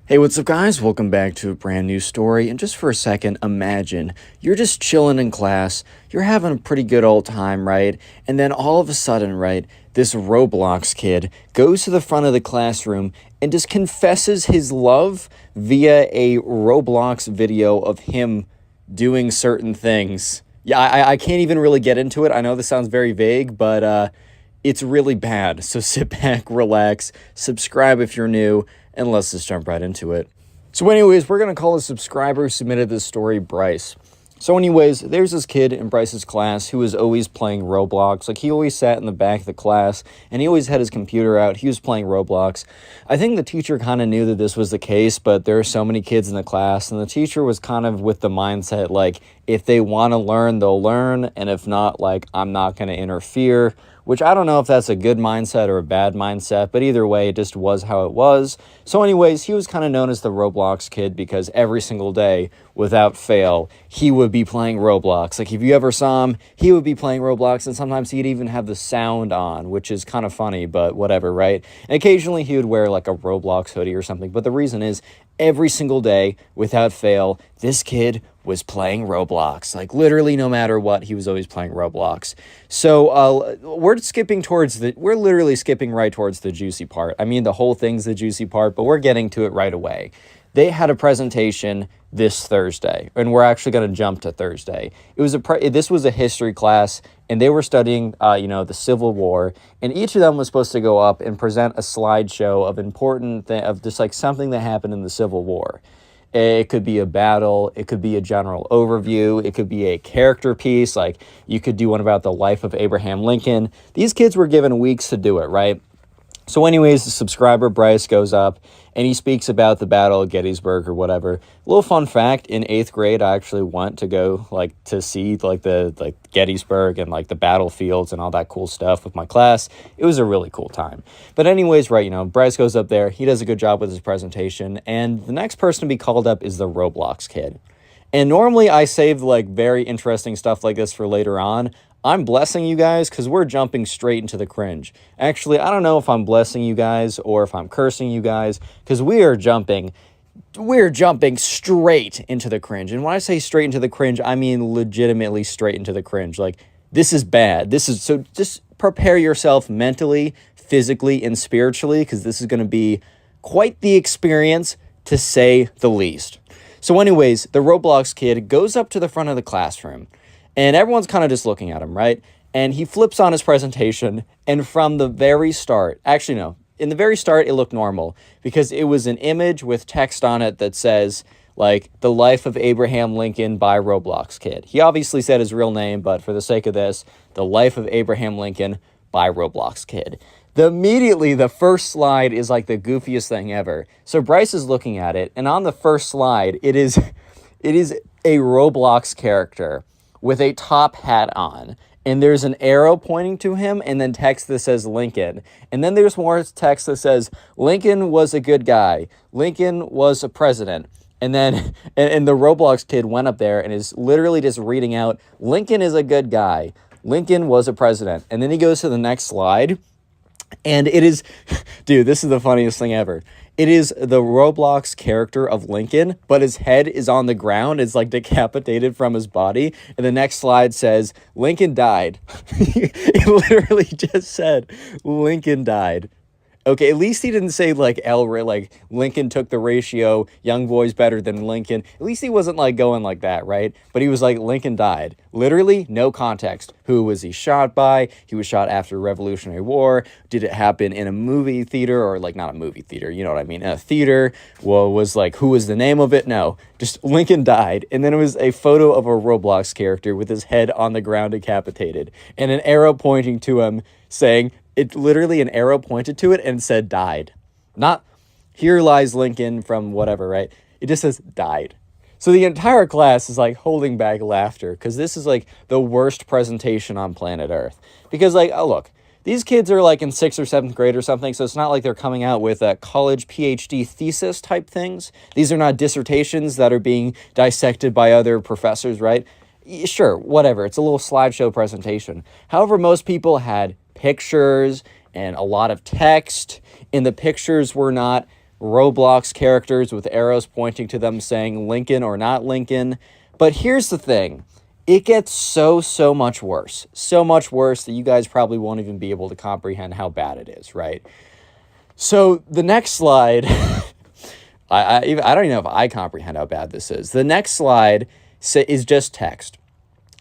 Hey, what's up, guys? Welcome back to a brand new story. And just for a second, imagine you're just chilling in class. You're having a pretty good old time, right? And then all of a sudden, right, this Roblox kid goes to the front of the classroom and just confesses his love via a Roblox video of him doing certain things. Yeah, I can't even really get into it. I know this sounds very vague, but it's really bad. So sit back, relax, subscribe if you're new, and let's just jump right into it. So anyways, we're going to call a subscriber who submitted this story Bryce. So anyways, there's this kid in Bryce's class who was always playing Roblox. Like, he always sat in the back of the class, and he always had his computer out. He was playing Roblox. I think the teacher kind of knew that this was the case, but there are so many kids in the class, and the teacher was kind of with the mindset, like, if they want to learn, they'll learn, and if not, like, I'm not going to interfere. Which I don't know if that's a good mindset or a bad mindset, but either way, it just was how it was. So anyways, he was kind of known as the Roblox kid because every single day, without fail, he would be playing Roblox. Like, if you ever saw him, he would be playing Roblox, and sometimes he'd even have the sound on, which is kind of funny, but whatever, right? And occasionally he would wear like a Roblox hoodie or something, but the reason is, every single day, without fail, this kid was playing Roblox. Like, literally no matter what, he was always playing Roblox. So we're literally skipping right towards the juicy part. I mean, the whole thing's the juicy part, but we're getting to it right away. they had a presentation this Thursday, and we're actually going to jump to Thursday. This was a history class, and they were studying, the Civil War, and each of them was supposed to go up and present a slideshow of just like something that happened in the Civil War. It could be a battle, it could be a general overview, it could be a character piece, like you could do one about the life of Abraham Lincoln. These kids were given weeks to do it, right? So anyways, the subscriber Bryce goes up and he speaks about the Battle of Gettysburg or whatever. A little fun fact, in 8th grade, I actually went to go to see the Gettysburg and the battlefields and all that cool stuff with my class. It was a really cool time. But anyways, right, Bryce goes up there, he does a good job with his presentation, and the next person to be called up is the Roblox kid. And normally I save very interesting stuff like this for later on. I'm blessing you guys because we're jumping straight into the cringe. Actually, I don't know if I'm blessing you guys or if I'm cursing you guys because we're jumping straight into the cringe. And when I say straight into the cringe, I mean legitimately straight into the cringe. This is bad. So just prepare yourself mentally, physically, and spiritually because this is going to be quite the experience to say the least. So anyways, the Roblox kid goes up to the front of the classroom. And everyone's kind of just looking at him, right? And he flips on his presentation, and from the very start, actually no, in the very start it looked normal because it was an image with text on it that says, the life of Abraham Lincoln by Roblox kid. He obviously said his real name, but for the sake of this, the life of Abraham Lincoln by Roblox kid. Immediately, the first slide is the goofiest thing ever. So Bryce is looking at it, and on the first slide, it is a Roblox character with a top hat on, and there's an arrow pointing to him, and then text that says Lincoln. And then there's more text that says, Lincoln was a good guy. Lincoln was a president. And then, and the Roblox kid went up there and is literally just reading out, Lincoln is a good guy. Lincoln was a president. And then he goes to the next slide, and it is, dude, this is the funniest thing ever. It is the Roblox character of Lincoln, but his head is on the ground. It's decapitated from his body. And the next slide says, Lincoln died. It literally just said, Lincoln died. Okay, at least he didn't say Lincoln took the ratio, young boys better than Lincoln. At least he wasn't going like that, right? But he was Lincoln died. Literally, no context. Who was he shot by? He was shot after the Revolutionary War. Did it happen in a movie theater or not a movie theater? You know what I mean? In a theater. Well, was who was the name of it? No, just Lincoln died. And then it was a photo of a Roblox character with his head on the ground decapitated and an arrow pointing to him saying, it literally an arrow pointed to it and said died. Not here lies Lincoln from whatever, right? It just says died. So the entire class is holding back laughter because this is the worst presentation on planet Earth. Because oh look, these kids are in 6th or 7th grade or something, so it's not like they're coming out with college PhD thesis type things. These are not dissertations that are being dissected by other professors, right? Sure, whatever. It's a little slideshow presentation. However, most people had pictures and a lot of text, and the pictures were not Roblox characters with arrows pointing to them saying Lincoln or not Lincoln. But here's the thing. It gets so much worse. So much worse that you guys probably won't even be able to comprehend how bad it is, right? So the next slide, I don't even know if I comprehend how bad this is. The next slide is just text.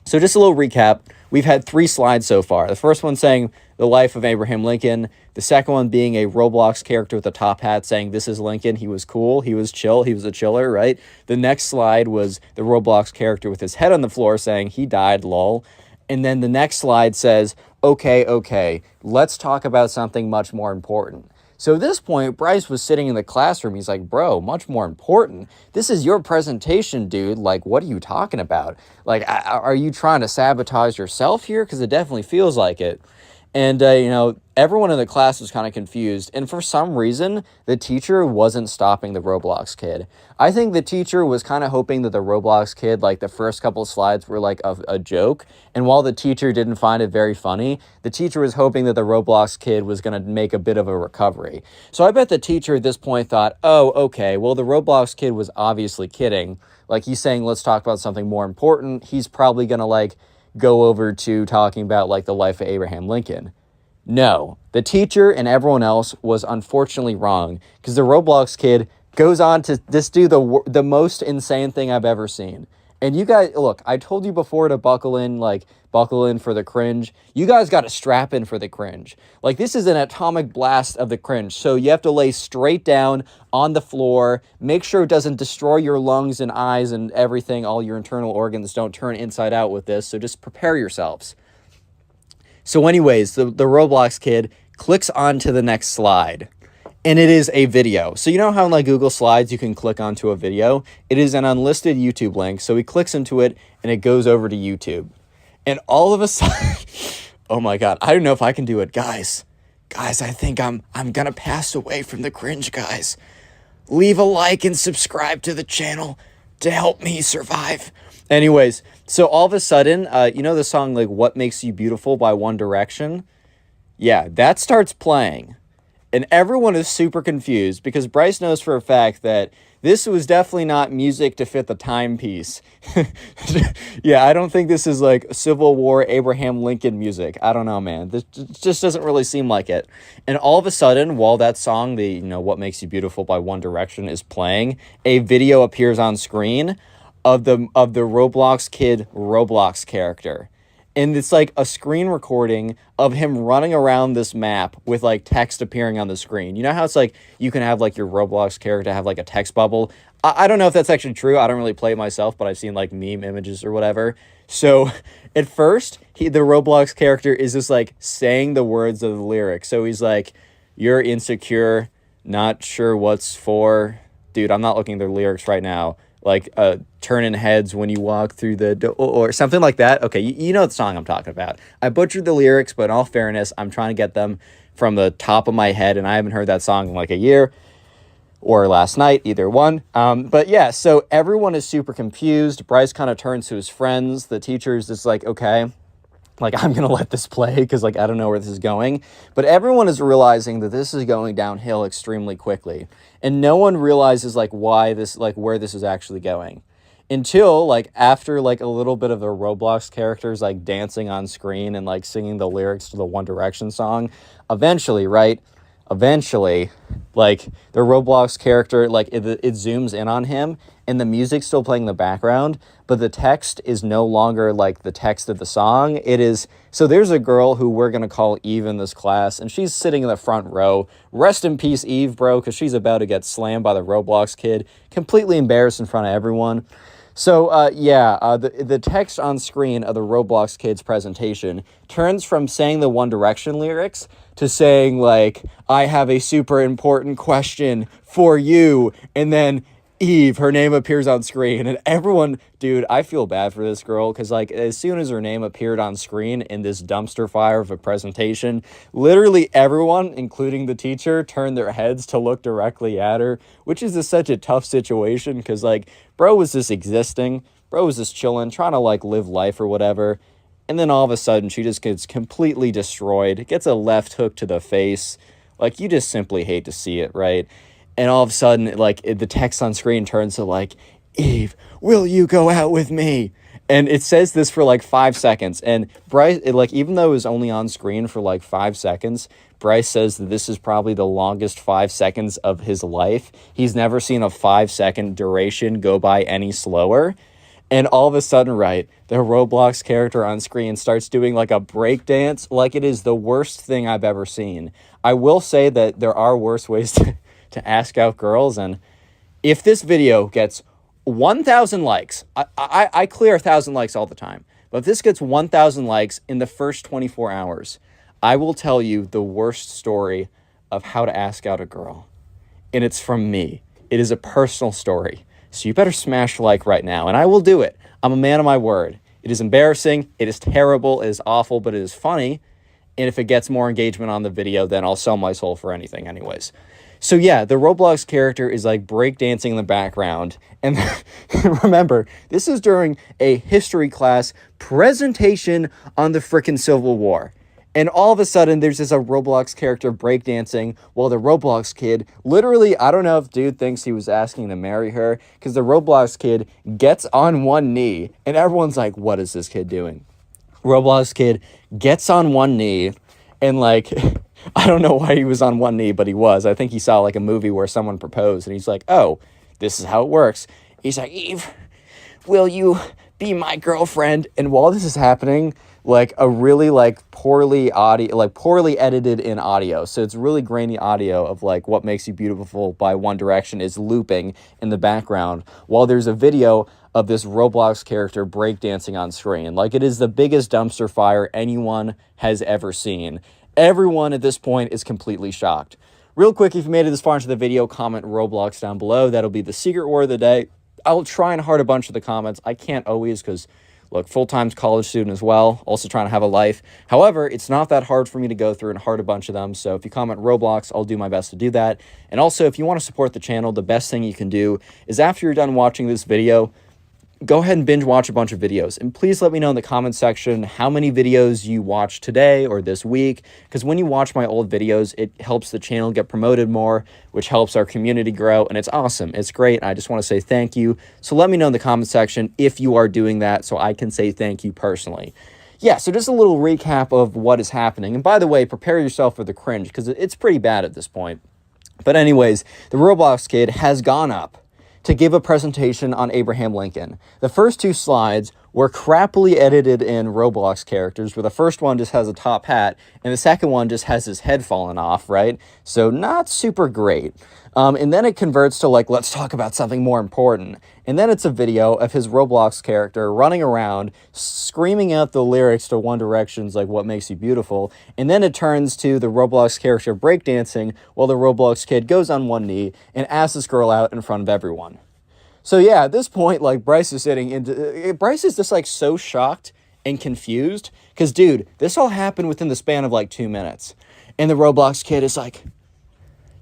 So just a little recap. We've had 3 slides so far. The first one saying the life of Abraham Lincoln. The second one being a Roblox character with a top hat saying this is Lincoln. He was cool. He was chill. He was a chiller, right? The next slide was the Roblox character with his head on the floor saying he died, lol. And then the next slide says, okay, let's talk about something much more important. So at this point, Bryce was sitting in the classroom. He's like, bro, much more important. This is your presentation, dude. What are you talking about? Are you trying to sabotage yourself here? Because it definitely feels like it. And, everyone in the class was kind of confused. And for some reason, the teacher wasn't stopping the Roblox kid. I think the teacher was kind of hoping that the Roblox kid, the first couple of slides were a joke. And while the teacher didn't find it very funny, the teacher was hoping that the Roblox kid was going to make a bit of a recovery. So I bet the teacher at this point thought, oh, okay, well, the Roblox kid was obviously kidding. He's saying, let's talk about something more important. He's probably going to, go over to talking about, the life of Abraham Lincoln. No, the teacher and everyone else was unfortunately wrong because the Roblox kid goes on to just do the most insane thing I've ever seen. And you guys, look, I told you before to buckle in for the cringe. You guys got to strap in for the cringe. Like, this is an atomic blast of the cringe. So you have to lay straight down on the floor. Make sure it doesn't destroy your lungs and eyes and everything. All your internal organs don't turn inside out with this. So just prepare yourselves. So anyways, the Roblox kid clicks onto the next slide. And it is a video. So you know how in like Google Slides you can click onto a video? It is an unlisted YouTube link. So he clicks into it and it goes over to YouTube. And all of a sudden, oh my God, I don't know if I can do it. Guys, I think I'm gonna pass away from the cringe, guys. Leave a like and subscribe to the channel to help me survive. Anyways, so all of a sudden, you know the song like What Makes You Beautiful by One Direction? Yeah, that starts playing. And everyone is super confused because Bryce knows for a fact that this was definitely not music to fit the timepiece. Yeah, I don't think this is like Civil War, Abraham Lincoln music. I don't know, man. This just doesn't really seem like it. And all of a sudden, while that song, What Makes You Beautiful by One Direction is playing, a video appears on screen of the Roblox kid Roblox character. And it's like a screen recording of him running around this map with like text appearing on the screen. You know how it's like you can have like your Roblox character have like a text bubble? I don't know if that's actually true. I don't really play it myself, but I've seen like meme images or whatever. So at first, the Roblox character is just like saying the words of the lyrics. So he's like, "You're insecure, not sure what's for." Dude, I'm not looking at the lyrics right now. Like turning heads when you walk through the door or something like that. Okay, you know the song I'm talking about. I butchered the lyrics, but in all fairness, I'm trying to get them from the top of my head, and I haven't heard that song in like a year or last night, either one. But yeah, so everyone is super confused. Bryce kind of turns to his friends. The teacher's just like, okay, like, I'm going to let this play because, like, I don't know where this is going. But everyone is realizing that this is going downhill extremely quickly. And no one realizes, like, why this, like, where this is actually going. Until, like, after, like, a little bit of the Roblox characters, like, dancing on screen and, like, singing the lyrics to the One Direction song, eventually, right? Eventually, like, the Roblox character, like, it zooms in on him, and the music's still playing in the background, but the text is no longer, like, the text of the song. It is, so there's a girl who we're gonna call Eve in this class, and she's sitting in the front row. Rest in peace, Eve, bro, because she's about to get slammed by the Roblox kid, completely embarrassed in front of everyone. So, the text on screen of the Roblox kid's presentation turns from saying the One Direction lyrics to saying, like, I have a super important question for you, and then Eve, her name appears on screen, and everyone, dude, I feel bad for this girl, because, like, as soon as her name appeared on screen in this dumpster fire of a presentation, literally everyone, including the teacher, turned their heads to look directly at her, which is just such a tough situation, because, like, bro was just existing, bro was just chilling, trying to, like, live life or whatever, and then all of a sudden, she just gets completely destroyed, gets a left hook to the face, like, you just simply hate to see it, right? And all of a sudden, like, the text on screen turns to, like, Eve, will you go out with me? And it says this for, like, 5 seconds. And Bryce, even though it was only on screen for, like, 5 seconds, Bryce says that this is probably the longest 5 seconds of his life. He's never seen a 5-second duration go by any slower. And all of a sudden, right, the Roblox character on screen starts doing, like, a break dance. Like, it is the worst thing I've ever seen. I will say that there are worse ways to ask out girls, and if this video gets 1,000 likes, I clear 1,000 likes all the time, but if this gets 1,000 likes in the first 24 hours, I will tell you the worst story of how to ask out a girl, and it's from me. It is a personal story, so you better smash like right now, and I will do it. I'm a man of my word. It is embarrassing, it is terrible, it is awful, but it is funny, and if it gets more engagement on the video, then I'll sell my soul for anything anyways. So yeah, the Roblox character is like breakdancing in the background. And remember, this is during a history class presentation on the frickin' Civil War. And all of a sudden, there's just a Roblox character breakdancing while the Roblox kid, literally, I don't know if dude thinks he was asking to marry her, because the Roblox kid gets on one knee, and everyone's like, what is this kid doing? Roblox kid gets on one knee, and like, I don't know why he was on one knee, but he was. I think he saw like a movie where someone proposed, and he's like, oh, this is how it works. He's like, Eve, will you be my girlfriend? And while this is happening, like a really like poorly edited in audio, so it's really grainy audio of like What Makes You Beautiful by One Direction is looping in the background while there's a video of this Roblox character breakdancing on screen. Like, it is the biggest dumpster fire anyone has ever seen. Everyone at this point is completely shocked. Real quick, if you made it this far into the video, comment Roblox down below. That'll be the secret word of the day. I'll try and heart a bunch of the comments. I can't always because, look, full-time college student as well, also trying to have a life. However, it's not that hard for me to go through and heart a bunch of them, so if you comment Roblox, I'll do my best to do that. And also, if you want to support the channel, the best thing you can do is after you're done watching this video, go ahead and binge watch a bunch of videos. And please let me know in the comments section how many videos you watched today or this week, because when you watch my old videos, it helps the channel get promoted more, which helps our community grow, and it's awesome. It's great. I just want to say thank you. So let me know in the comment section if you are doing that so I can say thank you personally. Yeah, so just a little recap of what is happening. And by the way, prepare yourself for the cringe, because it's pretty bad at this point. But anyways, the Roblox kid has gone up to give a presentation on Abraham Lincoln. The first two slides were crappily edited in Roblox characters, where the first one just has a top hat, and the second one just has his head fallen off, right? So not super great. And then it converts to like, let's talk about something more important. And then it's a video of his Roblox character running around, screaming out the lyrics to One Direction's like, What Makes You Beautiful. And then it turns to the Roblox character breakdancing while the Roblox kid goes on one knee and asks this girl out in front of everyone. So yeah, at this point, like Bryce is just like so shocked and confused because, dude, this all happened within the span of like 2 minutes. And the Roblox kid is like,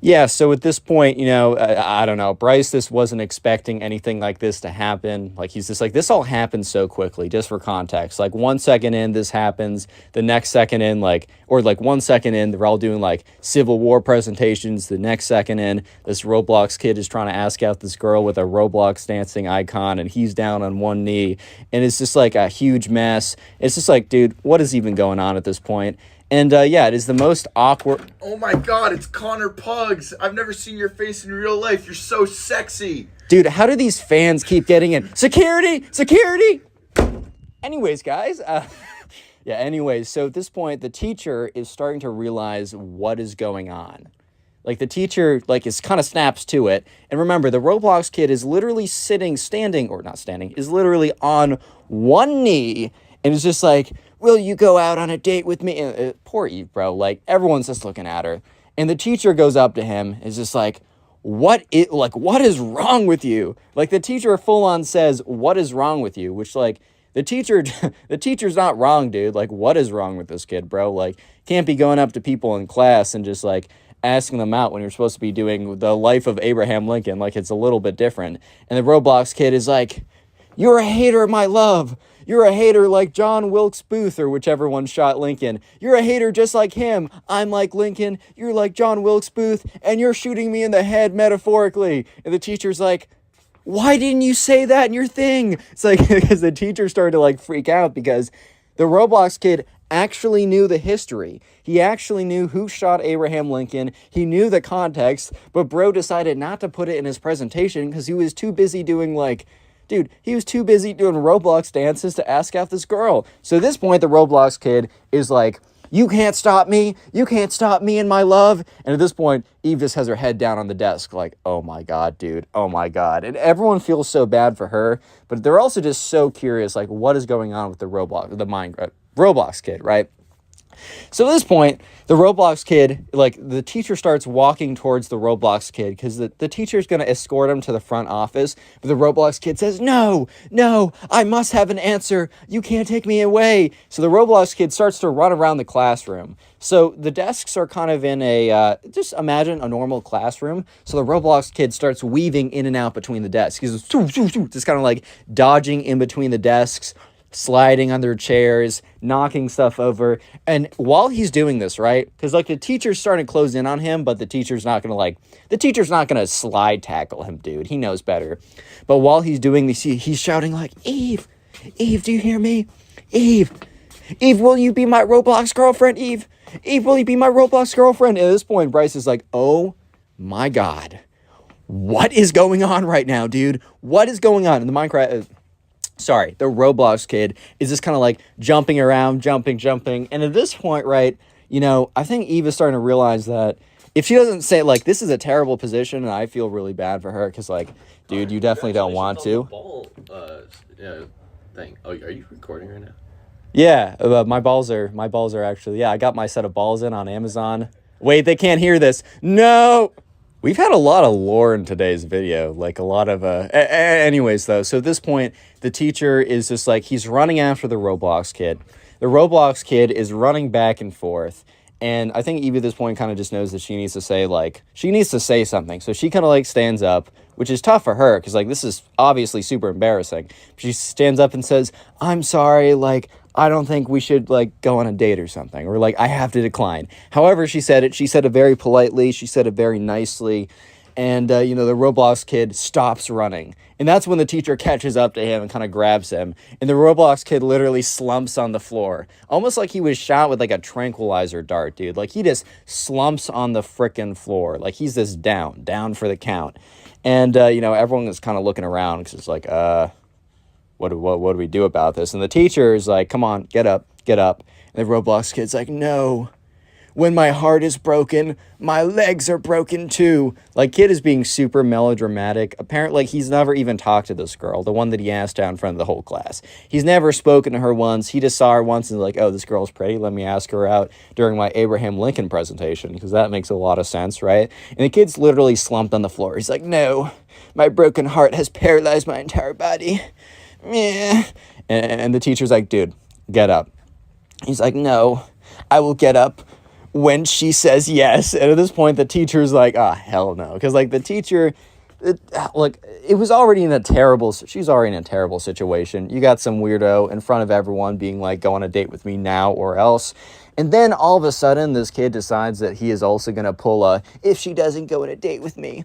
yeah, so at this point, you know, I don't know, Bryce just wasn't expecting anything like this to happen. Like, he's just like, this all happened so quickly, just for context. Like, 1 second in, this happens. The next second in, like, or like 1 second in, they're all doing like Civil War presentations. The next second in, this Roblox kid is trying to ask out this girl with a Roblox dancing icon, and he's down on one knee. And it's just like a huge mess. It's just like, dude, what is even going on at this point? And yeah, it is the most awkward. Oh my god, it's Connor Pugs. I've never seen your face in real life. You're so sexy. Dude, how do these fans keep getting in? Security! Security! Anyways, guys. Yeah, anyways, so at this point, the teacher is starting to realize what is going on. Like, the teacher, like, is kind of snaps to it. And remember, the Roblox kid is literally is literally on one knee. And it's just like, will you go out on a date with me? And, poor Eve, bro. Like, everyone's just looking at her. And the teacher goes up to him, is just like, what is wrong with you? Like, the teacher full on says, what is wrong with you? Which, like, the teacher's not wrong, dude. Like, what is wrong with this kid, bro? Like, can't be going up to people in class and just, like, asking them out when you're supposed to be doing the life of Abraham Lincoln. Like, it's a little bit different. And the Roblox kid is like, you're a hater of my love. You're a hater like John Wilkes Booth or whichever one shot Lincoln. You're a hater just like him. I'm like Lincoln. You're like John Wilkes Booth, and you're shooting me in the head metaphorically. And the teacher's like, why didn't you say that in your thing? It's like, because the teacher started to like freak out because the Roblox kid actually knew the history. He actually knew who shot Abraham Lincoln. He knew the context, but bro decided not to put it in his presentation because he was too busy doing like, dude, he was too busy doing Roblox dances to ask out this girl. So at this point, the Roblox kid is like, you can't stop me. You can't stop me and my love. And at this point, Eve just has her head down on the desk like, oh my God, dude. Oh my God. And everyone feels so bad for her, but they're also just so curious, like, what is going on with the Roblox kid, right? So at this point, the Roblox kid, like, the teacher starts walking towards the Roblox kid because the teacher's going to escort him to the front office. But the Roblox kid says, no, I must have an answer. You can't take me away. So the Roblox kid starts to run around the classroom. So the desks are kind of in a, just imagine a normal classroom. So the Roblox kid starts weaving in and out between the desks. He's just kind of like dodging in between the desks, sliding under chairs, knocking stuff over. And while he's doing this, right, because like the teacher's starting to close in on him, but the teacher's not gonna slide tackle him, dude. He knows better. But while he's doing this, he's shouting like, Eve, do you hear me? Eve, will you be my Roblox girlfriend? Eve, Eve, will you be my Roblox girlfriend? And at this point, Bryce is like, oh my God. What is going on right now, dude? What is going on? And the Roblox kid is just kind of like jumping around, jumping. And at this point, right, you know, I think Eve is starting to realize that if she doesn't say, like, this is a terrible position, and I feel really bad for her, because, like, dude, you definitely don't want to. Ball, thing. Oh, are you recording right now? Yeah, my balls are actually, I got my set of balls in on Amazon. Wait, they can't hear this. No! We've had a lot of lore in today's video, like a lot of, anyways, though. So at this point, the teacher is just like, he's running after the Roblox kid. The Roblox kid is running back and forth. And I think Evie at this point kind of just knows that she needs to say something. So she kind of like stands up, which is tough for her because like this is obviously super embarrassing. She stands up and says, I'm sorry, like, I don't think we should like go on a date or something, or like I have to decline. However, she said it very politely. She said it very nicely. And, the Roblox kid stops running. And that's when the teacher catches up to him and kind of grabs him. And the Roblox kid literally slumps on the floor. Almost like he was shot with, like, a tranquilizer dart, dude. Like, he just slumps on the frickin' floor. Like, he's just down for the count. And, everyone is kind of looking around because it's like, what do we do about this? And the teacher is like, come on, get up. And the Roblox kid's like, no. When my heart is broken, my legs are broken too. Like, kid is being super melodramatic. Apparently, he's never even talked to this girl, the one that he asked out in front of the whole class. He's never spoken to her once. He just saw her once and was like, oh, this girl's pretty. Let me ask her out during my Abraham Lincoln presentation, because that makes a lot of sense, right? And the kid's literally slumped on the floor. He's like, no, my broken heart has paralyzed my entire body. Meh. And the teacher's like, dude, get up. He's like, no, I will get up when she says yes. And at this point, the teacher's like, hell no. Because, like, the teacher, she's already in a terrible situation. You got some weirdo in front of everyone being like, go on a date with me now or else. And then all of a sudden, this kid decides that he is also going to pull if she doesn't go on a date with me,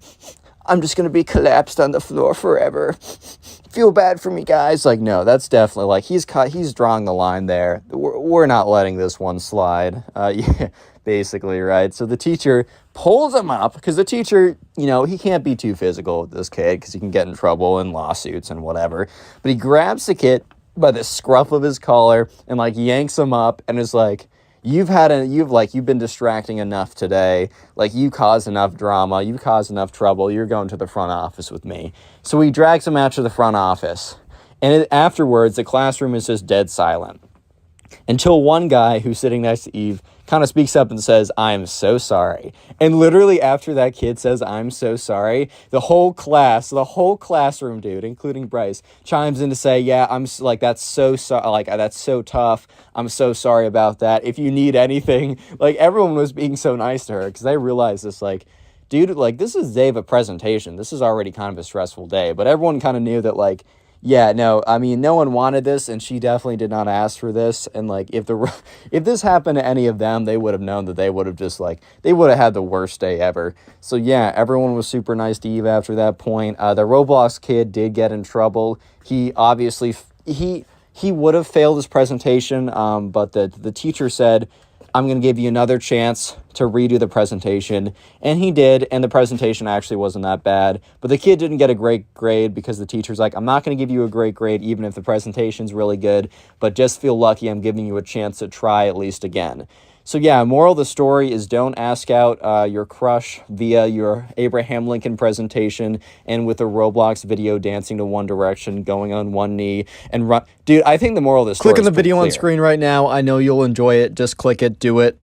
I'm just going to be collapsed on the floor forever. Feel bad for me, guys. Like, no, that's definitely, like, he's drawing the line there. We're not letting this one slide. Yeah, basically, right? So the teacher pulls him up, because the teacher, he can't be too physical with this kid, because he can get in trouble and lawsuits and whatever. But he grabs the kid by the scruff of his collar and, like, yanks him up and is like, you've been distracting enough today. Like, you caused enough drama. You caused enough trouble. You're going to the front office with me. So he drags him out to the front office. And afterwards, the classroom is just dead silent. Until one guy who's sitting next to Eve kind of speaks up and says, I'm so sorry. And literally after that kid says, I'm so sorry, the whole classroom, dude, including Bryce, chimes in to say, yeah, that's so that's so tough. I'm so sorry about that. If you need anything, like, everyone was being so nice to her because they realized this, like, dude, like, this is the day of a presentation. This is already kind of a stressful day, but everyone kind of knew that, like, yeah, no, I mean, no one wanted this, and she definitely did not ask for this, and, like, if this happened to any of them, they would have known that they would have they would have had the worst day ever. So, yeah, everyone was super nice to Eve after that point. The Roblox kid did get in trouble. He obviously, he would have failed his presentation, but the teacher said, I'm going to give you another chance to redo the presentation. And he did, and the presentation actually wasn't that bad. But the kid didn't get a great grade because the teacher's like, I'm not going to give you a great grade even if the presentation's really good, but just feel lucky I'm giving you a chance to try at least again. So yeah, moral of the story is don't ask out your crush via your Abraham Lincoln presentation and with a Roblox video dancing to One Direction, going on one knee, and run. Dude, I think the moral of this story Click on the is video pretty on clear. screen right now. I know you'll enjoy it. Just click it. Do it.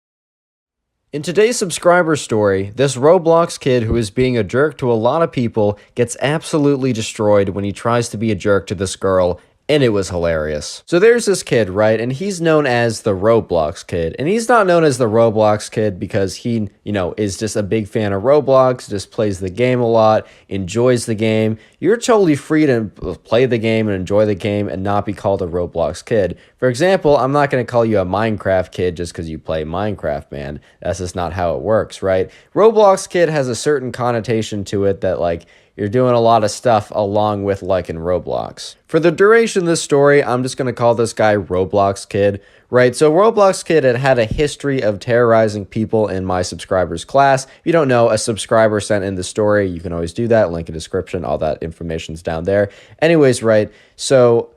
In today's subscriber story, this Roblox kid who is being a jerk to a lot of people gets absolutely destroyed when he tries to be a jerk to this girl, and it was hilarious. So there's this kid, right, and he's known as the Roblox kid, and he's not known as the Roblox kid because he, is just a big fan of Roblox, just plays the game a lot, enjoys the game. You're totally free to play the game and enjoy the game and not be called a Roblox kid. For example, I'm not going to call you a Minecraft kid just because you play Minecraft, man. That's just not how it works, right? Roblox kid has a certain connotation to it that, like, you're doing a lot of stuff along with liking Roblox. For the duration of this story, I'm just going to call this guy Roblox Kid, right? So Roblox Kid had a history of terrorizing people in my subscribers class. If you don't know, a subscriber sent in the story. You can always do that. Link in description. All that information's down there. Anyways, right? So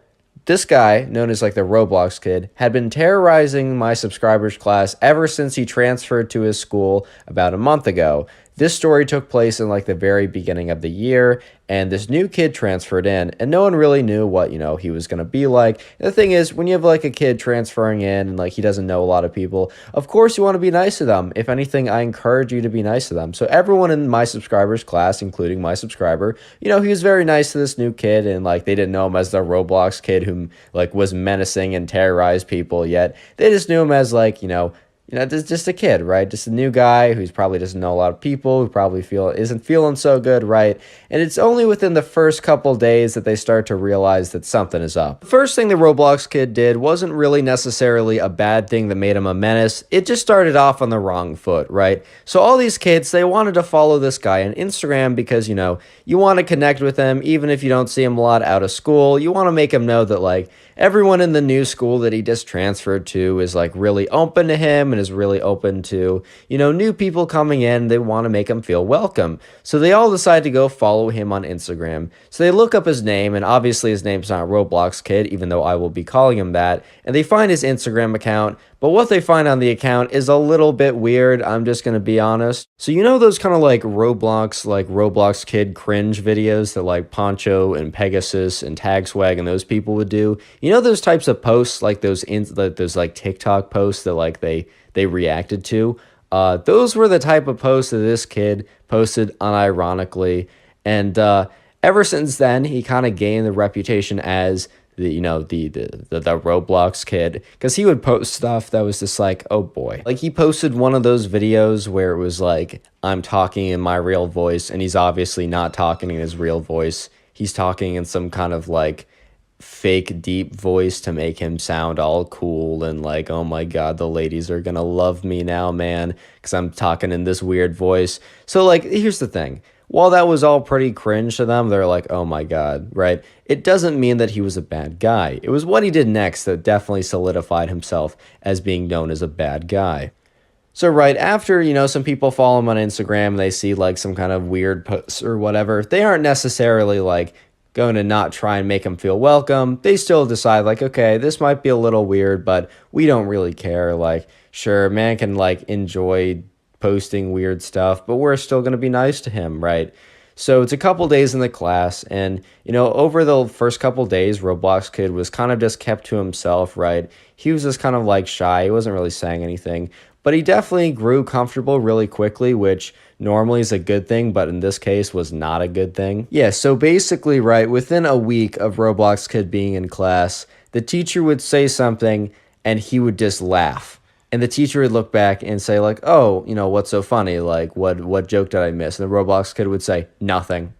this guy, known as like the Roblox Kid, had been terrorizing my subscribers class ever since he transferred to his school about a month ago. This story took place in like the very beginning of the year, and this new kid transferred in, and no one really knew what, he was going to be like. And the thing is, when you have like a kid transferring in and like he doesn't know a lot of people, of course you want to be nice to them. If anything, I encourage you to be nice to them. So everyone in my subscribers class, including my subscriber, he was very nice to this new kid, and like they didn't know him as the Roblox Kid who like was menacing and terrorized people yet. They just knew him as like, just a kid, right? Just a new guy who's probably doesn't know a lot of people, who probably isn't feeling so good, right? And it's only within the first couple days that they start to realize that something is up. The first thing the Roblox Kid did wasn't really necessarily a bad thing that made him a menace. It just started off on the wrong foot, right? So all these kids, they wanted to follow this guy on Instagram because, you want to connect with him even if you don't see him a lot out of school. You want to make him know that, like, everyone in the new school that he just transferred to is like really open to him and is really open to, new people coming in. They want to make him feel welcome. So they all decide to go follow him on Instagram. So they look up his name, and obviously his name's not Roblox Kid, even though I will be calling him that. And they find his Instagram account. But what they find on the account is a little bit weird, I'm just going to be honest. So those kind of like Roblox Kid cringe videos that like Poncho and Pegasus and Tagswag and those people would do? Those types of posts, like those like TikTok posts that like they reacted to? Those were the type of posts that this kid posted unironically. And ever since then, he kind of gained the reputation as the Roblox Kid, because he would post stuff that was just like, oh boy. Like he posted one of those videos where it was like, I'm talking in my real voice, and he's obviously not talking in his real voice. He's talking in some kind of like fake deep voice to make him sound all cool and like, oh my god, the ladies are gonna love me now, man, because I'm talking in this weird voice. So like, here's the thing. While that was all pretty cringe to them, they're like, oh my god, right? It doesn't mean that he was a bad guy. It was what he did next that definitely solidified himself as being known as a bad guy. So right after, some people follow him on Instagram, they see like some kind of weird posts or whatever, they aren't necessarily like going to not try and make him feel welcome. They still decide like, okay, this might be a little weird, but we don't really care. Like, sure, man can like enjoy posting weird stuff, but we're still going to be nice to him, right? So it's a couple days in the class, and over the first couple days, Roblox Kid was kind of just kept to himself, right? He was just kind of like shy. He wasn't really saying anything, but he definitely grew comfortable really quickly, which normally is a good thing, but in this case was not a good thing. Yeah, so basically, right, within a week of Roblox Kid being in class, the teacher would say something and he would just laugh. And the teacher would look back and say like, oh, what's so funny? Like, what joke did I miss? And the Roblox Kid would say, nothing.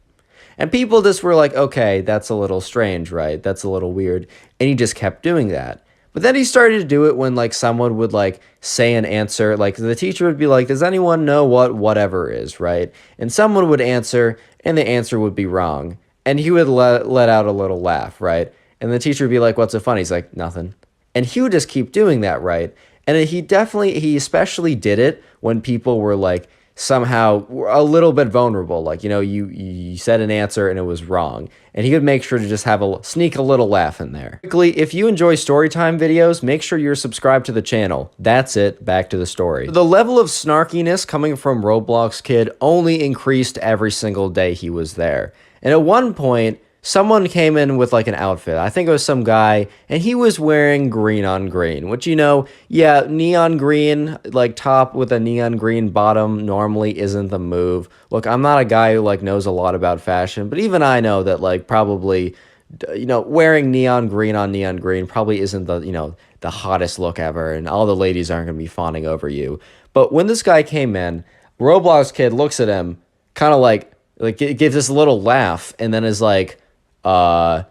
And people just were like, okay, that's a little strange, right? That's a little weird. And he just kept doing that. But then he started to do it when like someone would like say an answer, like the teacher would be like, does anyone know what whatever is, right? And someone would answer and the answer would be wrong. And he would let out a little laugh, right? And the teacher would be like, what's so funny? He's like, nothing. And he would just keep doing that, right? And he especially did it when people were like somehow a little bit vulnerable. Like, you said an answer and it was wrong. And he would make sure to just sneak a little laugh in there. Quickly, if you enjoy Storytime videos, make sure you're subscribed to the channel. That's it, back to the story. The level of snarkiness coming from Roblox Kid only increased every single day he was there. And at one point, someone came in with like an outfit. I think it was some guy, and he was wearing green on green, which, yeah, neon green, like top with a neon green bottom normally isn't the move. Look, I'm not a guy who like knows a lot about fashion, but even I know that like probably, wearing neon green on neon green probably isn't the hottest look ever, and all the ladies aren't going to be fawning over you. But when this guy came in, Roblox Kid looks at him, kind of like gives this little laugh, and then is like, and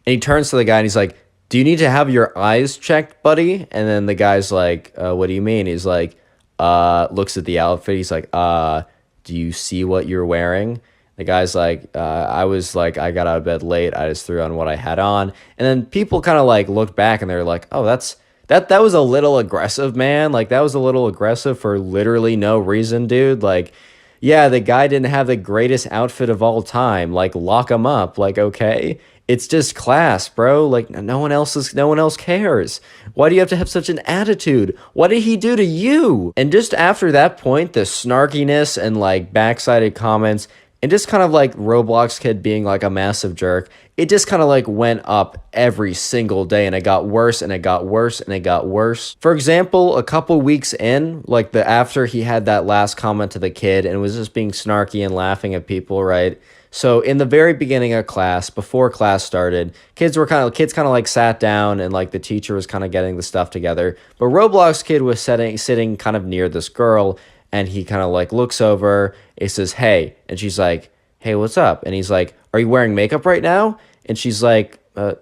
he turns to the guy and he's like, do you need to have your eyes checked, buddy? And then the guy's like, what do you mean? He's like, looks at the outfit. He's like, do you see what you're wearing? The guy's like, I got out of bed late. I just threw on what I had on. And then people kind of like looked back and they're like, oh, that was a little aggressive, man. Like, that was a little aggressive for literally no reason, dude. Like, yeah, the guy didn't have the greatest outfit of all time. Like, lock him up. Like, okay. It's just class, bro. Like, no one else cares. Why do you have to have such an attitude? What did he do to you? And just after that point, the snarkiness and like backsided comments and just kind of like Roblox Kid being like a massive jerk, it just kind of like went up every single day, and it got worse and it got worse and it got worse. For example, a couple weeks in, like after he had that last comment to the kid and was just being snarky and laughing at people, right? So in the very beginning of class, before class started, kids kind of like sat down and like the teacher was kind of getting the stuff together. But Roblox Kid was sitting kind of near this girl, and he kind of like looks over, he says, "Hey," and she's like, "Hey, what's up?" And he's like, "Are you wearing makeup right now?" And she's like,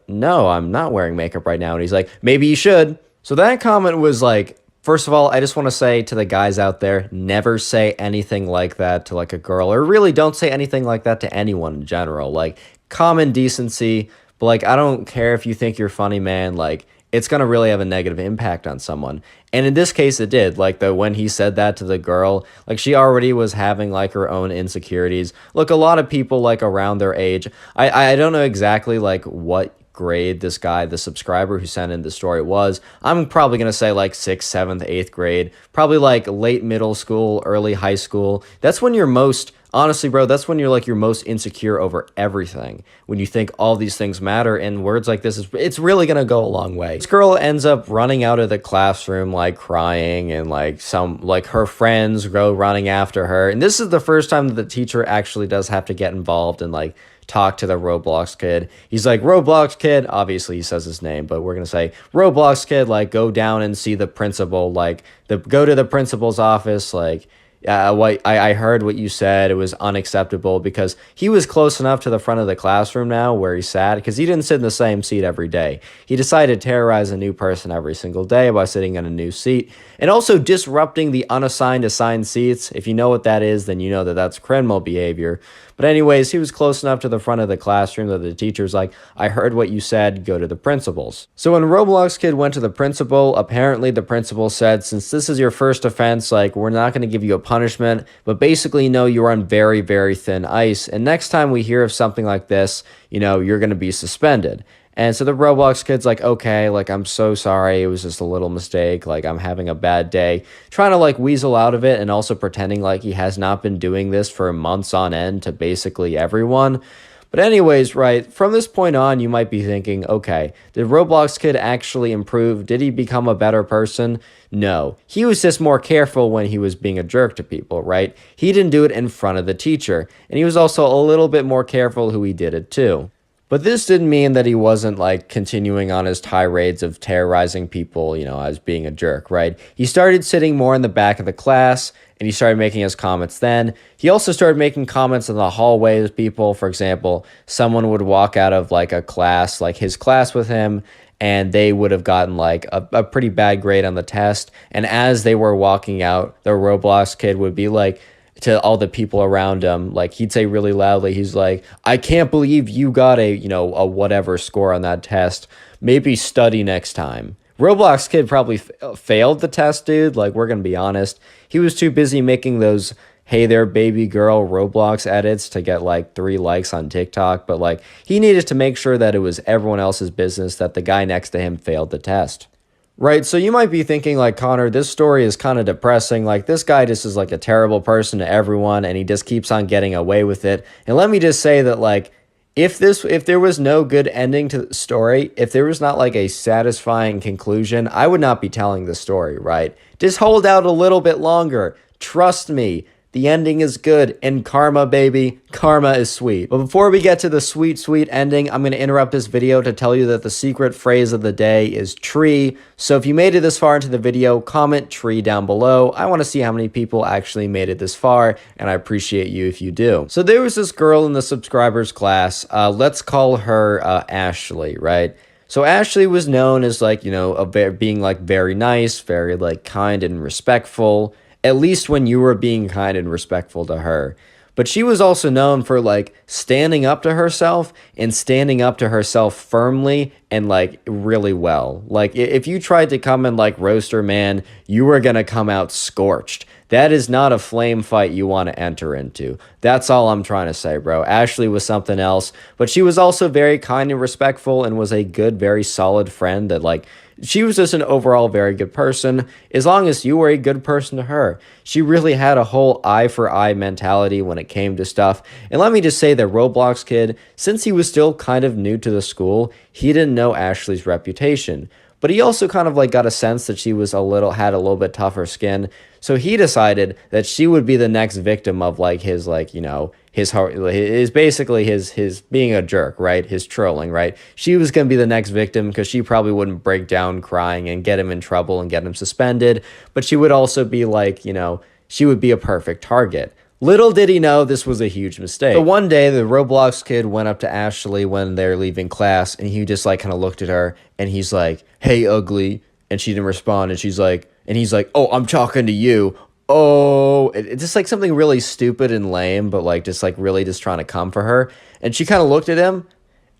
"No, I'm not wearing makeup right now." And he's like, "Maybe you should." So that comment was like, first of all, I just want to say to the guys out there, never say anything like that to like a girl, or really don't say anything like that to anyone in general. Like, common decency, but like, I don't care if you think you're funny, man. Like, it's going to really have a negative impact on someone. And in this case, it did. Like, when he said that to the girl, like, she already was having like her own insecurities. Look, a lot of people like around their age, I don't know exactly like what grade this guy, the subscriber who sent in the story, was. I'm probably going to say like 6th, 7th, 8th grade, probably like late middle school, early high school. That's when you're most, honestly, bro, that's when you're like your most insecure over everything. When you think all these things matter, and words like this, it's really going to go a long way. This girl ends up running out of the classroom, like crying, and like her friends go running after her. And this is the first time that the teacher actually does have to get involved and like talk to the Roblox Kid. He's like, "Roblox Kid," obviously he says his name, but we're gonna say, "Roblox Kid, like, go down and see the principal, like, go to the principal's office, like, I heard what you said. It was unacceptable," because he was close enough to the front of the classroom now where he sat, because he didn't sit in the same seat every day. He decided to terrorize a new person every single day by sitting in a new seat, and also disrupting the unassigned assigned seats. If you know what that is, then you know that that's criminal behavior. But anyways, he was close enough to the front of the classroom that the teacher's like, "I heard what you said, go to the principal's." So when Roblox Kid went to the principal, apparently the principal said, "Since this is your first offense, like, we're not going to give you a punishment, but basically, no, you're on very, very thin ice. And next time we hear of something like this, you're going to be suspended." And so the Roblox Kid's like, "Okay, like, I'm so sorry. It was just a little mistake. Like, I'm having a bad day." Trying to like weasel out of it, and also pretending like he has not been doing this for months on end to basically everyone. But anyways, right, from this point on, you might be thinking, okay, did Roblox Kid actually improve? Did he become a better person? No. He was just more careful when he was being a jerk to people, right? He didn't do it in front of the teacher. And he was also a little bit more careful who he did it to. But this didn't mean that he wasn't like continuing on his tirades of terrorizing people, as being a jerk, right? He started sitting more in the back of the class, and he started making his comments then. He also started making comments in the hallway with people. For example, someone would walk out of like a class, like his class with him, and they would have gotten like a pretty bad grade on the test. And as they were walking out, the Roblox Kid would be like, to all the people around him, like, he'd say really loudly, he's like, "I can't believe you got a whatever score on that test. Maybe study next time." Roblox Kid probably failed the test, dude. Like, we're gonna be honest. He was too busy making those "Hey there, baby girl" Roblox edits to get like 3 likes on TikTok, but like, he needed to make sure that it was everyone else's business that the guy next to him failed the test. Right, so you might be thinking like, "Connor, this story is kind of depressing. Like, this guy just is like a terrible person to everyone, and he just keeps on getting away with it." And let me just say that, like, if there was no good ending to the story, if there was not like a satisfying conclusion, I would not be telling the story, right? Just hold out a little bit longer. Trust me. The ending is good, and karma, baby. Karma is sweet. But before we get to the sweet, sweet ending, I'm going to interrupt this video to tell you that the secret phrase of the day is tree. So if you made it this far into the video, comment tree down below. I want to see how many people actually made it this far, and I appreciate you if you do. So there was this girl in the subscribers class. Let's call her Ashley, right? So Ashley was known as like, being like very nice, very like kind and respectful. At least when you were being kind and respectful to her. But she was also known for like standing up to herself and standing up to herself firmly and like really well. Like if you tried to come and like roast her, man, you were going to come out scorched. That is not a flame fight you want to enter into. That's all I'm trying to say, bro. Ashley was something else, but she was also very kind and respectful and was a good, very solid friend that like, she was just an overall very good person, as long as you were a good person to her. She really had a whole eye for eye mentality when it came to stuff. And let me just say that Roblox Kid, since he was still kind of new to the school, he didn't know Ashley's reputation. But he also kind of like got a sense that she was had a little bit tougher skin. So he decided that she would be the next victim of like his like, you know, his basically his being a jerk, right? His trolling, right? She was going to be the next victim because she probably wouldn't break down crying and get him in trouble and get him suspended. But she would also be like, you know, she would be a perfect target. Little did he know this was a huge mistake. So one day, the Roblox Kid went up to Ashley when they're leaving class, and he just like kind of looked at her, and he's like, "Hey, ugly," and she didn't respond, and he's like, "Oh, I'm talking to you." Oh, it's just like something really stupid and lame, but like just like really just trying to come for her. And she kind of looked at him,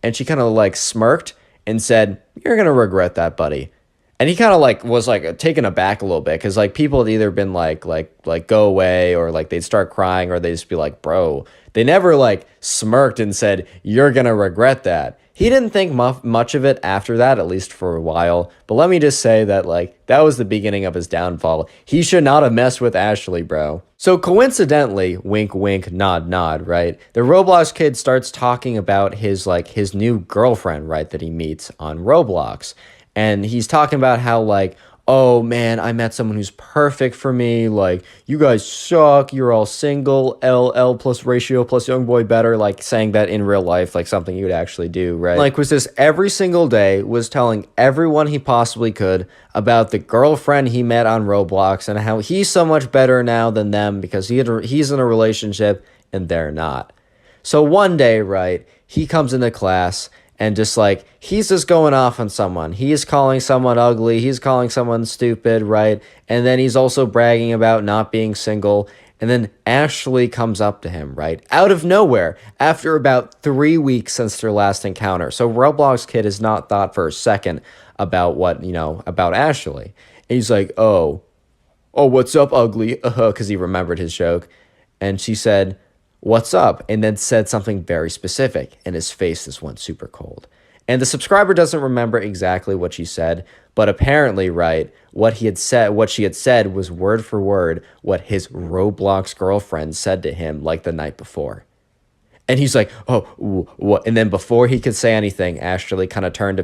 and she kind of like smirked and said, "You're gonna regret that, buddy." And he kind of like was like taken aback a little bit because like people had either been like go away, or like they'd start crying, or they'd just be like, bro. They never like smirked and said, "You're gonna regret that." He didn't think much of it after that, at least for a while. But let me just say that like that was the beginning of his downfall. He should not have messed with Ashley, bro. So coincidentally, wink wink, nod nod, right? The Roblox Kid starts talking about his new girlfriend, right, that he meets on Roblox. And he's talking about how, like, oh, man, I met someone who's perfect for me. Like, you guys suck. You're all single. LL plus ratio plus young boy better. Like, saying that in real life, like something you would actually do, right? Like, was this every single day, was telling everyone he possibly could about the girlfriend he met on Roblox and how he's so much better now than them because he's in a relationship and they're not. So one day, right, he comes into class and just like, he's just going off on someone. He is calling someone ugly. He's calling someone stupid, right? And then he's also bragging about not being single. And then Ashley comes up to him, right? Out of nowhere, after about 3 weeks since their last encounter. So Roblox Kid has not thought for a second about about Ashley. And he's like, oh, what's up, ugly? Because he remembered his joke. And she said, "What's up?" and then said something very specific, and his face just went super cold. And the subscriber doesn't remember exactly what she said, but apparently, right, what she had said was word for word what his Roblox girlfriend said to him like the night before. And he's like, "Oh, what?" And then before he could say anything, Ashley kind of turned to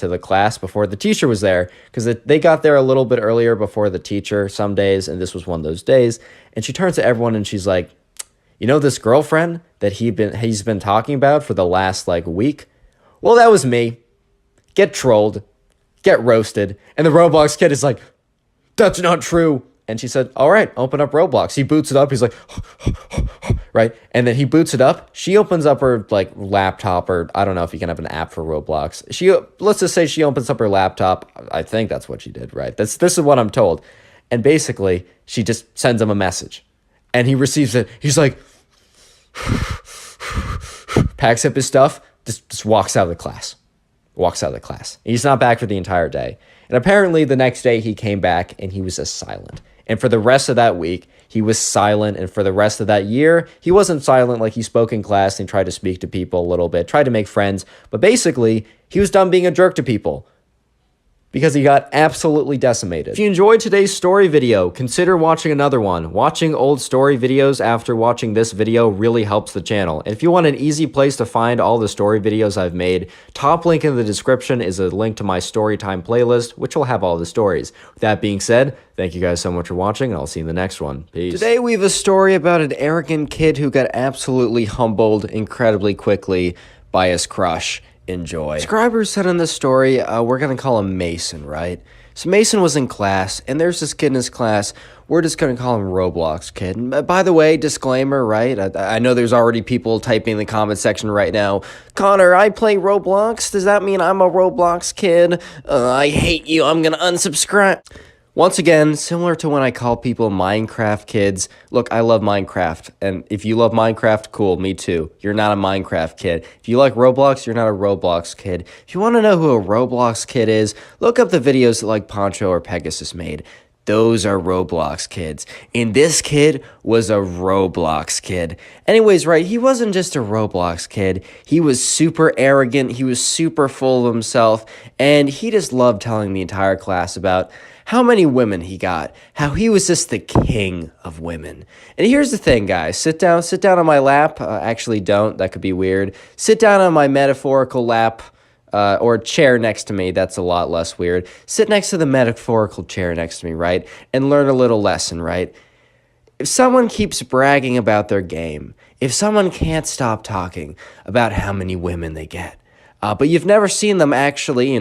the class before the teacher was there, because they got there a little bit earlier before the teacher some days, and this was one of those days. And she turns to everyone and she's like, "You know this girlfriend that he's been talking about for the last like week? Well, that was me. Get trolled, get roasted." And the Roblox Kid is like, "That's not true." And she said, "All right, open up Roblox." He boots it up. He's like, right? And then he boots it up. She opens up her like laptop, or I don't know if you can have an app for Roblox. Let's just say she opens up her laptop. I think that's what she did, right? This is what I'm told. And basically, she just sends him a message. And he receives it. He's like, packs up his stuff, just walks out of the class. He's not back for the entire day. And apparently the next day he came back and he was just silent. And for the rest of that week, he was silent. And for the rest of that year, he wasn't silent. Like, he spoke in class and tried to speak to people a little bit, tried to make friends. But basically, he was done being a jerk to people, because he got absolutely decimated. If you enjoyed today's story video, consider watching another one. Watching old story videos after watching this video really helps the channel. And if you want an easy place to find all the story videos I've made, top link in the description is a link to my Storytime playlist, which will have all the stories. With that being said, thank you guys so much for watching, and I'll see you in the next one. Peace. Today we have a story about an arrogant kid who got absolutely humbled incredibly quickly by his crush. Enjoy. Subscribers said in this story, we're going to call him Mason, right? So Mason was in class, and there's this kid in his class. We're just going to call him Roblox Kid. And by the way, disclaimer, right? I know there's already people typing in the comment section right now, "Connor, I play Roblox. Does that mean I'm a Roblox kid? I hate you. I'm going to unsubscribe." Once again, similar to when I call people Minecraft kids, look, I love Minecraft, and if you love Minecraft, cool, me too. You're not a Minecraft kid. If you like Roblox, you're not a Roblox kid. If you want to know who a Roblox kid is, look up the videos that like Poncho or Pegasus made. Those are Roblox kids. And this kid was a Roblox kid. Anyways, right, he wasn't just a Roblox kid. He was super arrogant, he was super full of himself, and he just loved telling the entire class about how many women he got, how he was just the king of women. And here's the thing, guys. Sit down on my lap. Actually, don't. That could be weird. Sit down on my metaphorical lap or chair next to me. That's a lot less weird. Sit next to the metaphorical chair next to me, right? And learn a little lesson, right? If someone keeps bragging about their game, if someone can't stop talking about how many women they get, but you've never seen them actually,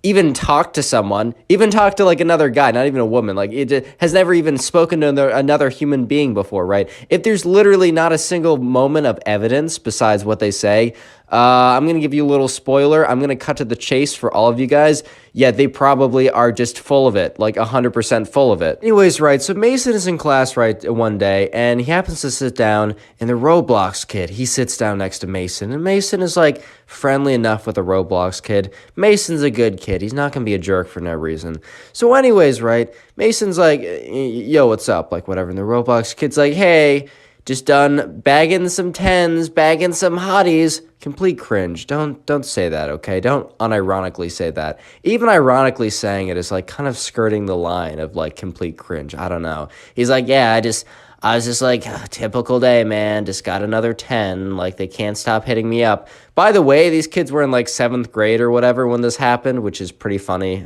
even talk to someone, even talk to like another guy, not even a woman, like it has never even spoken to another human being before, right? If there's literally not a single moment of evidence besides what they say, I'm going to give you a little spoiler. I'm going to cut to the chase for all of you guys. Yeah, they probably are just full of it, like 100% full of it. Anyways, right, so Mason is in class, right, one day, and he happens to sit down, and the Roblox kid, he sits down next to Mason, and Mason is, like, friendly enough with the Roblox kid. Mason's a good kid. He's not going to be a jerk for no reason. So anyways, right, Mason's like, yo, what's up, like, whatever, and the Roblox kid's like, hey, just done bagging some 10s, bagging some hotties. Complete cringe. Don't say that, okay? Don't unironically say that. Even ironically saying it is like kind of skirting the line of like complete cringe. I don't know. He's like, yeah, I was just like, typical day, man. Just got another 10. Like, they can't stop hitting me up. By the way, these kids were in like 7th grade or whatever when this happened, which is pretty funny.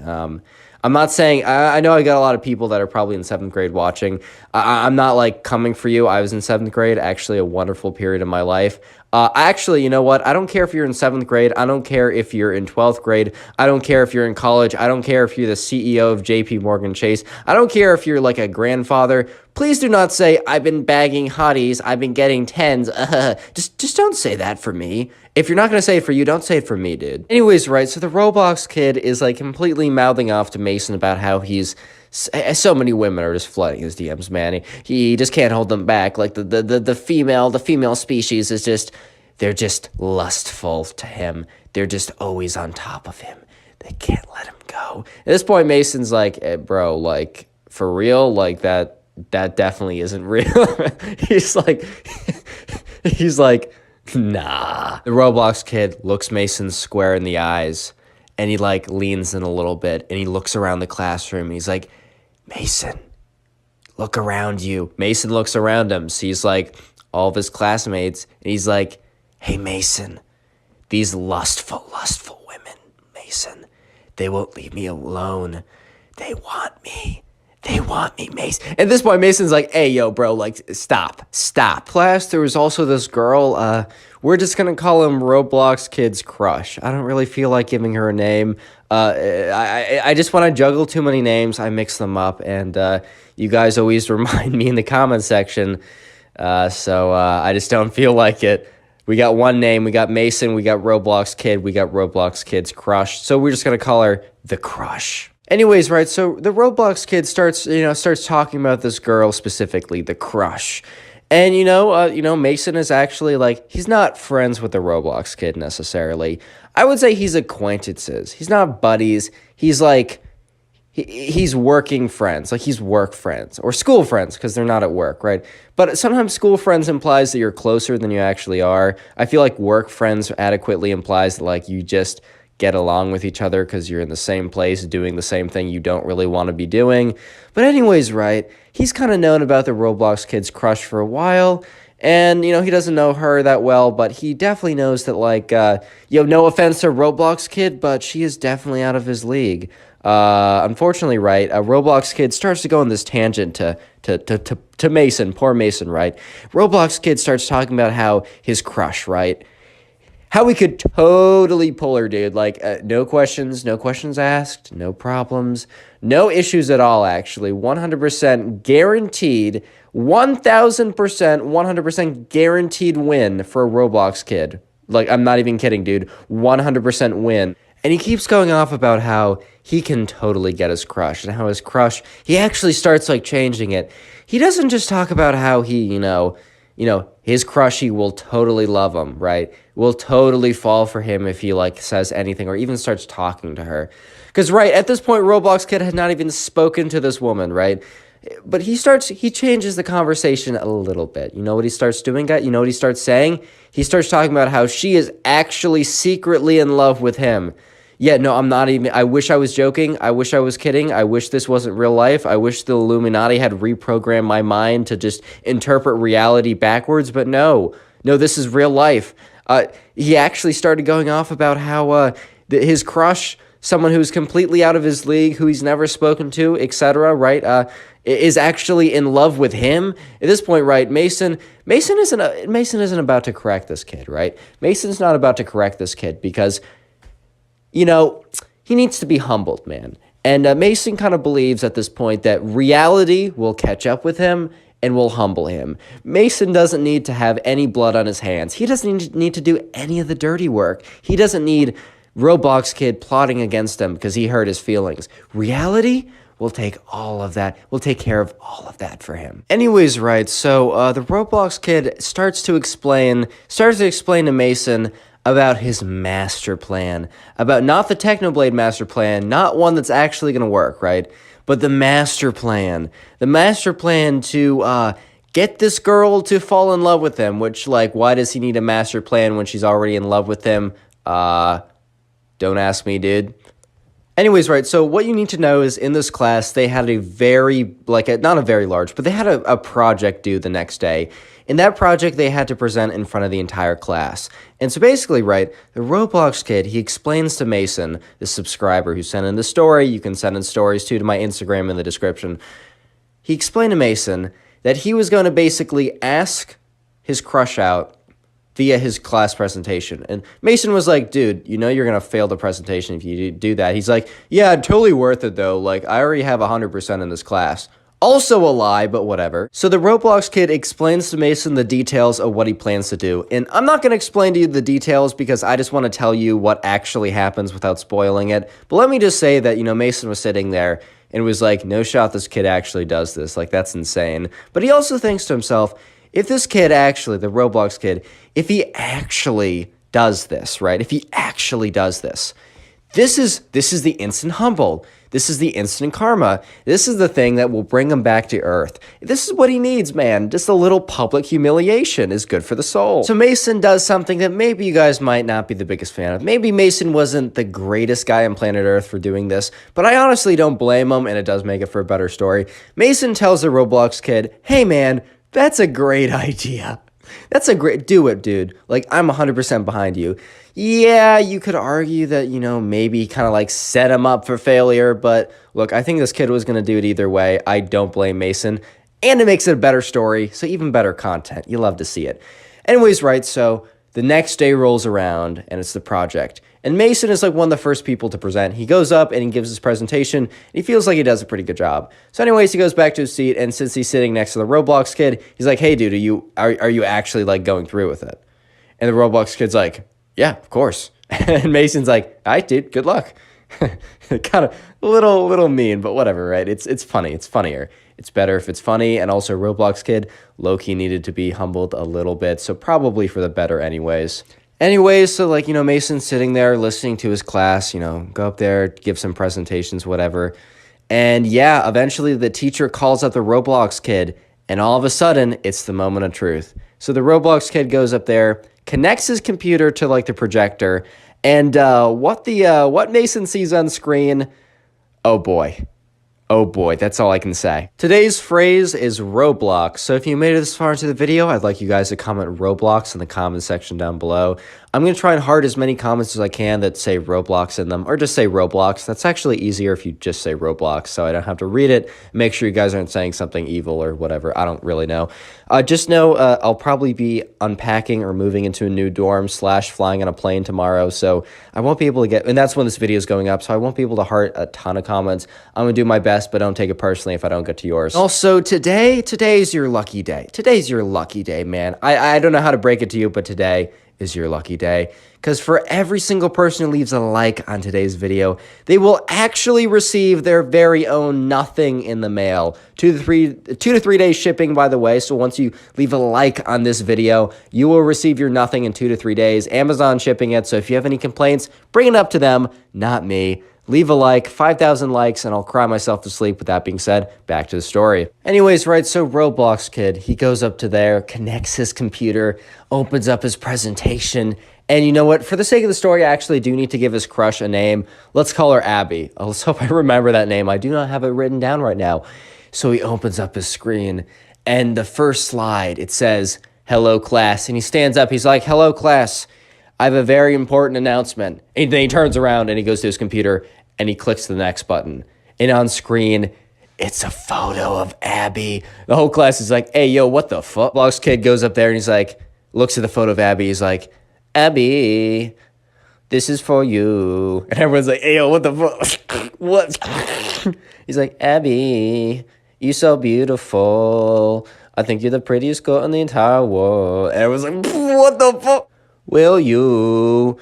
I'm not saying, I know I got a lot of people that are probably in 7th grade watching. I'm not like coming for you. I was in 7th grade, actually a wonderful period of my life. Actually, you know what? I don't care if you're in 7th grade. I don't care if you're in 12th grade. I don't care if you're in college. I don't care if you're the CEO of JP Morgan Chase. I don't care if you're like a grandfather. Please do not say, I've been bagging hotties. I've been getting 10s. Just don't say that for me. If you're not going to say it for you, don't say it for me, dude. Anyways, right, so the Roblox kid is like completely mouthing off to Mason about how he's so many women are just flooding his DMs, man. He just can't hold them back. Like the female species is just, they're just lustful to him. They're just always on top of him. They can't let him go. At this point, Mason's like, bro, like for real, like that definitely isn't real. he's like, nah. The Roblox kid looks Mason square in the eyes, and he like leans in a little bit, and he looks around the classroom, and he's like, Mason, look around you. Mason looks around him, sees like all of his classmates, and he's like, hey, Mason, these lustful women, Mason, they won't leave me alone. They want me, Mason. At this point, Mason's like, hey, yo, bro, like, stop. Class, there was also this girl, we're just gonna call him Roblox Kid's crush. I don't really feel like giving her a name. I just want to juggle too many names. I mix them up, and you guys always remind me in the comment section, so I just don't feel like it. We got one name, we got Mason, we got Roblox Kid, we got Roblox Kid's crush, so we're just gonna call her the crush. Anyways, right, so the Roblox kid starts talking about this girl specifically, the crush. And, Mason is actually, like, he's not friends with the Roblox kid necessarily. I would say he's acquaintances. He's not buddies. He's, like, he's working friends. Like, he's work friends. Or school friends, because they're not at work, right? But sometimes school friends implies that you're closer than you actually are. I feel like work friends adequately implies that, like, you just get along with each other because you're in the same place doing the same thing you don't really want to be doing. But anyways, right, he's kind of known about the Roblox kid's crush for a while, and, he doesn't know her that well, but he definitely knows that, like, no offense to Roblox kid, but she is definitely out of his league. Unfortunately, right, a Roblox kid starts to go on this tangent to Mason, poor Mason, right? Roblox kid starts talking about how his crush, right, how we could totally pull her, dude. Like, no questions asked, no problems, no issues at all, actually. 100% guaranteed, 1,000%, 100% guaranteed win for a Roblox kid. Like, I'm not even kidding, dude. 100% win. And he keeps going off about how he can totally get his crush, and how his crush, he actually starts like changing it. He doesn't just talk about how he, his crushie will totally love him, right? Will totally fall for him if he like says anything or even starts talking to her. Because right at this point, Roblox Kid had not even spoken to this woman, right? But he changes the conversation a little bit. You know what he starts doing, guys? You know what he starts saying? He starts talking about how she is actually secretly in love with him. Yeah, no, I'm not even, I wish I was joking. I wish I was kidding. I wish this wasn't real life. I wish the Illuminati had reprogrammed my mind to just interpret reality backwards, but no, this is real life. He actually started going off about how his crush, someone who's completely out of his league, who he's never spoken to, etc., right, is actually in love with him. At this point, right, Mason isn't about to correct this kid, right? Mason's not about to correct this kid because, he needs to be humbled, man. And Mason kind of believes at this point that reality will catch up with him and will humble him. Mason doesn't need to have any blood on his hands. He doesn't need to do any of the dirty work. He doesn't need Roblox Kid plotting against him because he hurt his feelings. Reality will take all of that. We'll take care of all of that for him. Anyways, right, so the Roblox Kid starts to explain to Mason about his master plan, about not the Technoblade master plan, not one that's actually going to work, right? But the master plan to get this girl to fall in love with him, which, like, why does he need a master plan when she's already in love with him? Don't ask me, dude. Anyways, right, so what you need to know is in this class, they had a very, not a very large, but they had a project due the next day. In that project, they had to present in front of the entire class. And so basically, right, the Roblox Kid, he explains to Mason, the subscriber who sent in the story, you can send in stories too to my Instagram in the description. He explained to Mason that he was going to basically ask his crush out via his class presentation. And Mason was like, dude, you're going to fail the presentation if you do that. He's like, yeah, totally worth it though. Like, I already have 100% in this class. Also a lie, but whatever. So the Roblox Kid explains to Mason the details of what he plans to do. And I'm not going to explain to you the details because I just want to tell you what actually happens without spoiling it. But let me just say that, Mason was sitting there and was like, no shot this kid actually does this. Like, that's insane. But he also thinks to himself, if this kid actually, the Roblox Kid, if he actually does this, right? If he actually does this, this is the instant humble. This is the instant karma. This is the thing that will bring him back to earth. This is what he needs, man. Just a little public humiliation is good for the soul. So Mason does something that maybe you guys might not be the biggest fan of. Maybe Mason wasn't the greatest guy on planet Earth for doing this, but I honestly don't blame him, and it does make it for a better story. Mason tells the Roblox Kid, hey man, that's a great idea. Do it, dude. Like, I'm 100% behind you. Yeah, you could argue that, maybe kind of like set him up for failure, but look, I think this kid was going to do it either way. I don't blame Mason, and it makes it a better story, so even better content. You love to see it. Anyways, right, so the next day rolls around, and it's the project. And Mason is like one of the first people to present. He goes up and he gives his presentation, and he feels like he does a pretty good job. So anyways, he goes back to his seat, and since he's sitting next to the Roblox Kid, he's like, hey, dude, are you actually, like, going through with it? And the Roblox Kid's like, yeah, of course. And Mason's like, all right, dude, good luck. Kind of a little mean, but whatever, right? It's funny. It's funnier. It's better if it's funny. And also, Roblox Kid, low-key needed to be humbled a little bit, so probably for the better anyways. Anyways, so, like, Mason's sitting there listening to his class, go up there, give some presentations, whatever. And yeah, eventually the teacher calls up the Roblox Kid, and all of a sudden, it's the moment of truth. So the Roblox Kid goes up there, connects his computer to, like, the projector, and what Mason sees on screen, oh boy. Oh boy, that's all I can say. Today's phrase is Roblox, so if you made it this far into the video, I'd like you guys to comment Roblox in the comment section down below. I'm going to try and heart as many comments as I can that say Roblox in them, or just say Roblox. That's actually easier if you just say Roblox, so I don't have to read it. Make sure you guys aren't saying something evil or whatever. I don't really know. Just know I'll probably be unpacking or moving into a new dorm / flying on a plane tomorrow, so I won't be able to get, and that's when this video is going up, so I won't be able to heart a ton of comments. I'm going to do my best, but don't take it personally if I don't get to yours. Also, today's your lucky day. Today's your lucky day, man. I don't know how to break it to you, but today is your lucky day. Because for every single person who leaves a like on today's video, they will actually receive their very own nothing in the mail. 2 to 3 days shipping, by the way. So once you leave a like on this video, you will receive your nothing in 2 to 3 days. Amazon shipping it. So if you have any complaints, bring it up to them, not me. Leave a like, 5,000 likes, and I'll cry myself to sleep. With that being said, back to the story. Anyways, right, so Roblox kid, he goes up to there, connects his computer, opens up his presentation, and you know what? For the sake of the story, I actually do need to give his crush a name. Let's call her Abby. Let's hope I remember that name. I do not have it written down right now. So he opens up his screen, and the first slide, it says, "Hello, class," and he stands up. He's like, "Hello, class. I have a very important announcement." And then he turns around and he goes to his computer and he clicks the next button. And on screen, it's a photo of Abby. The whole class is like, "Hey, yo, what the fuck?" Roblox kid goes up there and he's like, looks at the photo of Abby. He's like, "Abby, this is for you." And everyone's like, "Hey, yo, what the fuck?" What? He's like, "Abby, you're so beautiful. I think you're the prettiest girl in the entire world." And everyone's like, "What the fuck? Will you?"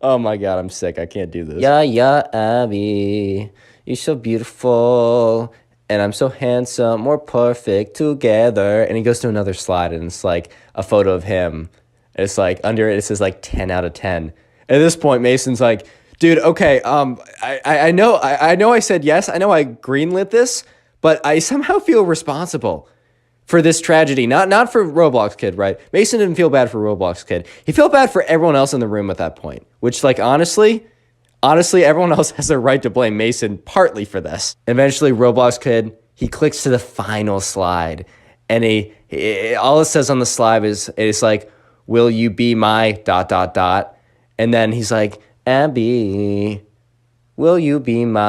Oh my God, I'm sick. I can't do this. Yeah, Abby. You're so beautiful. And I'm so handsome. We're perfect together. And he goes to another slide and it's like a photo of him. And it's like under it, it says like 10 out of 10. At this point, Mason's like, "Dude, okay, I know I said yes. I know I greenlit this, but I somehow feel responsible for this tragedy. Not for Roblox kid, right? Mason didn't feel bad for Roblox kid. He felt bad for everyone else in the room at that point, which, like, honestly, everyone else has a right to blame Mason partly for this. Eventually, Roblox kid, he clicks to the final slide, and all it says on the slide is, it's like, "Will you be my ... And then he's like, "Abby, will you be my..."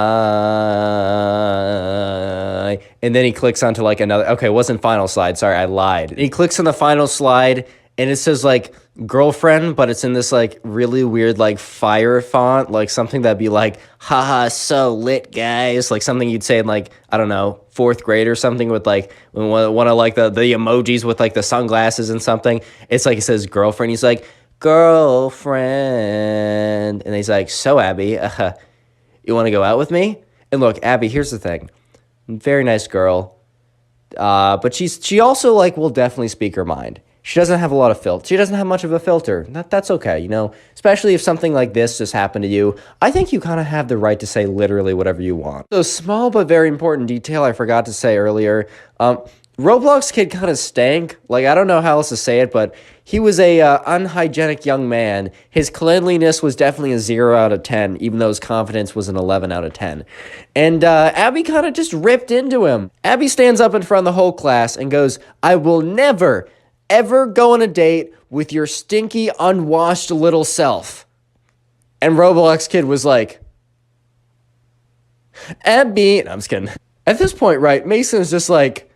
And then he clicks onto like another, okay, it wasn't final slide. Sorry, I lied. And he clicks on the final slide and it says like girlfriend, but it's in this like really weird like fire font, like something that'd be like, "Haha, so lit, guys." Like something you'd say in like, I don't know, 4th grade or something with like one of like the emojis with like the sunglasses and something. It's like, it says girlfriend. He's like, "Girlfriend." And he's like, "So Abby, you want to go out with me?" And look, Abby, here's the thing. Very nice girl. But she also like will definitely speak her mind. She doesn't have a lot of filter. She doesn't have much of a filter. That's okay, you know? Especially if something like this just happened to you. I think you kind of have the right to say literally whatever you want. So small but very important detail I forgot to say earlier. Roblox kid kind of stank. Like, I don't know how else to say it, but he was a unhygienic young man. His cleanliness was definitely a 0 out of 10, even though his confidence was an 11 out of 10. And Abby kind of just ripped into him. Abby stands up in front of the whole class and goes, "I will never, ever go on a date with your stinky, unwashed little self." And Roblox kid was like, "Abby..." No, I'm just kidding. At this point, right, Mason's just like,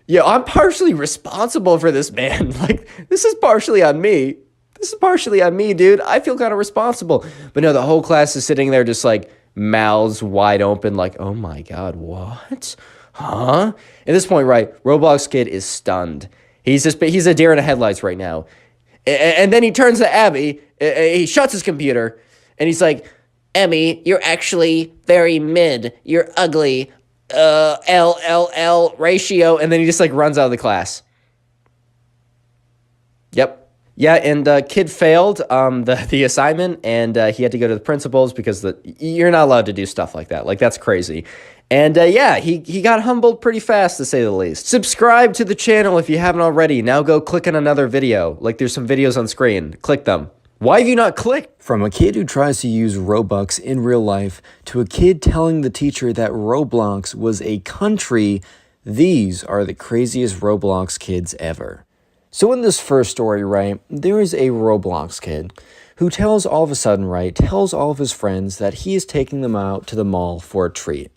"Yo, I'm partially responsible for this, man. Like, this is partially on me. This is partially on me, dude. I feel kind of responsible." But no, the whole class is sitting there just like mouths wide open, like, "Oh my God, what? Huh?" At this point, right, Roblox kid is stunned. He's a deer in the headlights right now. And then he turns to Abby, he shuts his computer, and he's like, "Abby, you're actually very mid. You're ugly. LLL ratio," and then he just like runs out of the class. Yep. Yeah, and kid failed the assignment, and he had to go to the principals because you're not allowed to do stuff like that. Like, that's crazy. And yeah, he got humbled pretty fast, to say the least. Subscribe to the channel if you haven't already. Now go click on another video. Like, there's some videos on screen. Click them. Why have you not clicked? From a kid who tries to use Robux in real life to a kid telling the teacher that Roblox was a country, these are the craziest Roblox kids ever. So in this first story, right, there is a Roblox kid who tells all of his friends that he is taking them out to the mall for a treat.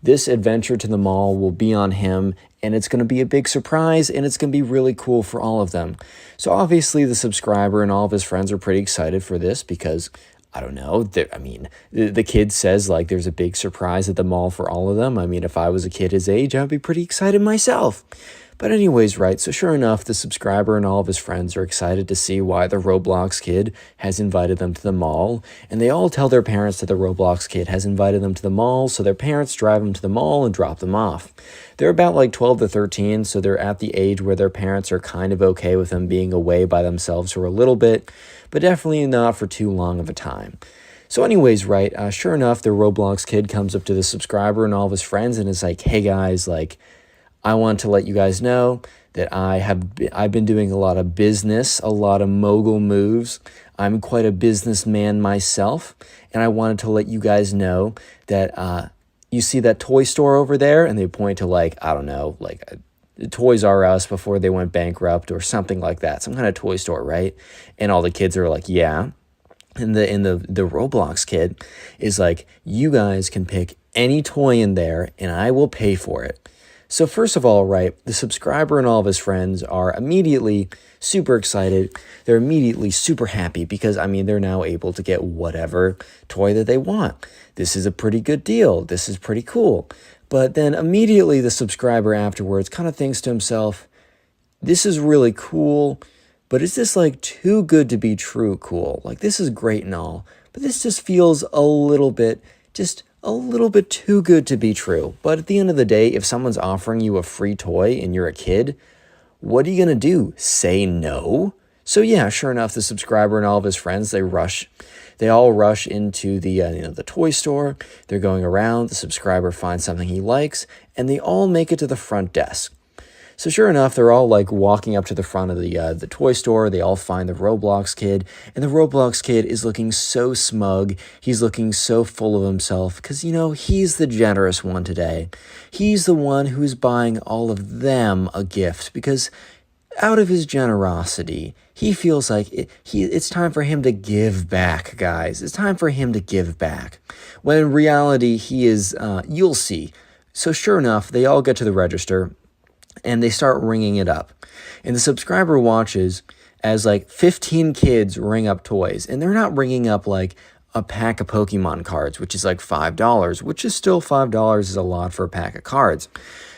This adventure to the mall will be on him, and it's going to be a big surprise, and it's going to be really cool for all of them. So obviously the subscriber and all of his friends are pretty excited for this because, I don't know, the kid says like there's a big surprise at the mall for all of them. I mean, if I was a kid his age, I'd be pretty excited myself. But anyways, right, so sure enough, the subscriber and all of his friends are excited to see why the Roblox kid has invited them to the mall, and they all tell their parents that the Roblox kid has invited them to the mall, so their parents drive them to the mall and drop them off. They're about like 12 to 13, so they're at the age where their parents are kind of okay with them being away by themselves for a little bit, but definitely not for too long of a time. So anyways, right, sure enough, the Roblox kid comes up to the subscriber and all of his friends and is like, hey guys, like, I want to let you guys know that I've been doing a lot of business, a lot of mogul moves. I'm quite a businessman myself, and I wanted to let you guys know that you see that toy store over there, and they point to like, I don't know, like Toys R Us before they went bankrupt or something like that, some kind of toy store, right? And all the kids are like, yeah. And the Roblox kid is like, you guys can pick any toy in there, and I will pay for it. So first of all, right, the subscriber and all of his friends are immediately super excited. They're immediately super happy because, I mean, they're now able to get whatever toy that they want. This is a pretty good deal. This is pretty cool. But then immediately the subscriber afterwards kind of thinks to himself, this is really cool, but is this like too good to be true cool? Like, this is great and all, but this just feels a little bit too good to be true. But at the end of the day, if someone's offering you a free toy and you're a kid, what are you going to do? Say no? So yeah, sure enough, the subscriber and all of his friends, they all rush into the toy store. They're going around, the subscriber finds something he likes, and they all make it to the front desk. So sure enough, they're all like walking up to the front of the toy store. They all find the Roblox kid, and the Roblox kid is looking so smug. He's looking so full of himself because, you know, he's the generous one today. He's the one who's buying all of them a gift because out of his generosity, he feels like it's time for him to give back, guys. It's time for him to give back. When in reality, he is, you'll see. So sure enough, they all get to the register, and they start ringing it up. And the subscriber watches as like 15 kids ring up toys. And they're not ringing up like a pack of Pokemon cards, which is like $5, which is still $5 is a lot for a pack of cards.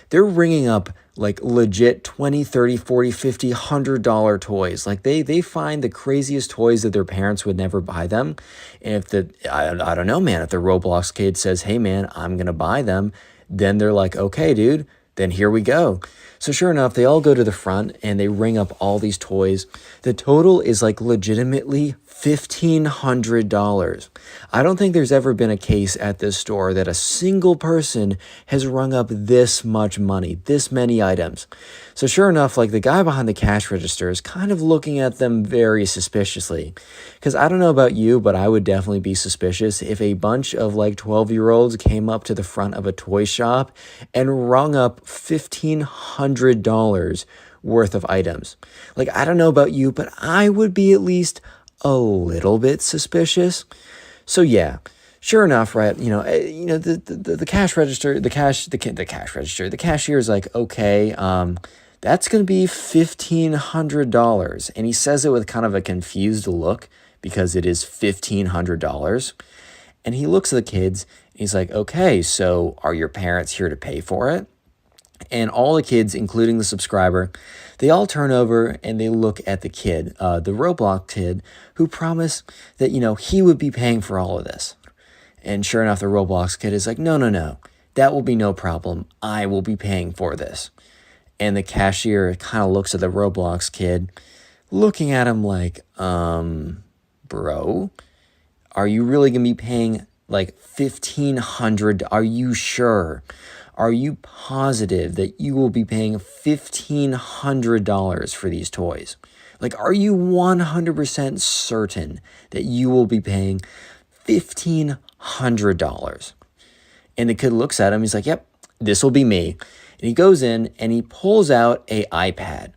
They're ringing up like legit $20, $30, $40, $50, $100 toys. Like they find the craziest toys that their parents would never buy them. And if I don't know, man, if the Roblox kid says, hey man, I'm going to buy them, then they're like, okay, dude, then here we go. So sure enough, they all go to the front and they ring up all these toys. The total is like legitimately $1,500. I don't think there's ever been a case at this store that a single person has rung up this much money, this many items. So sure enough, like the guy behind the cash register is kind of looking at them very suspiciously. Because I don't know about you, but I would definitely be suspicious if a bunch of like 12-year-olds came up to the front of a toy shop and rung up $1,500 worth of items. Like, I don't know about you, but I would be at least a little bit suspicious. So yeah, sure enough, right? The cash register, the cashier is like, okay, that's going to be $1,500. And he says it with kind of a confused look because it is $1,500. And he looks at the kids and he's like, okay, so are your parents here to pay for it? And all the kids, including the subscriber, they all turn over and they look at the kid, the Roblox kid, who promised that, he would be paying for all of this. And sure enough, the Roblox kid is like, no, that will be no problem. I will be paying for this. And the cashier kind of looks at the Roblox kid, looking at him like, bro, are you really going to be paying like $1,500? Are you sure? Are you positive that you will be paying $1,500 for these toys? Like, are you 100% certain that you will be paying $1,500? And the kid looks at him. He's like, yep, this will be me. And he goes in and he pulls out an iPad.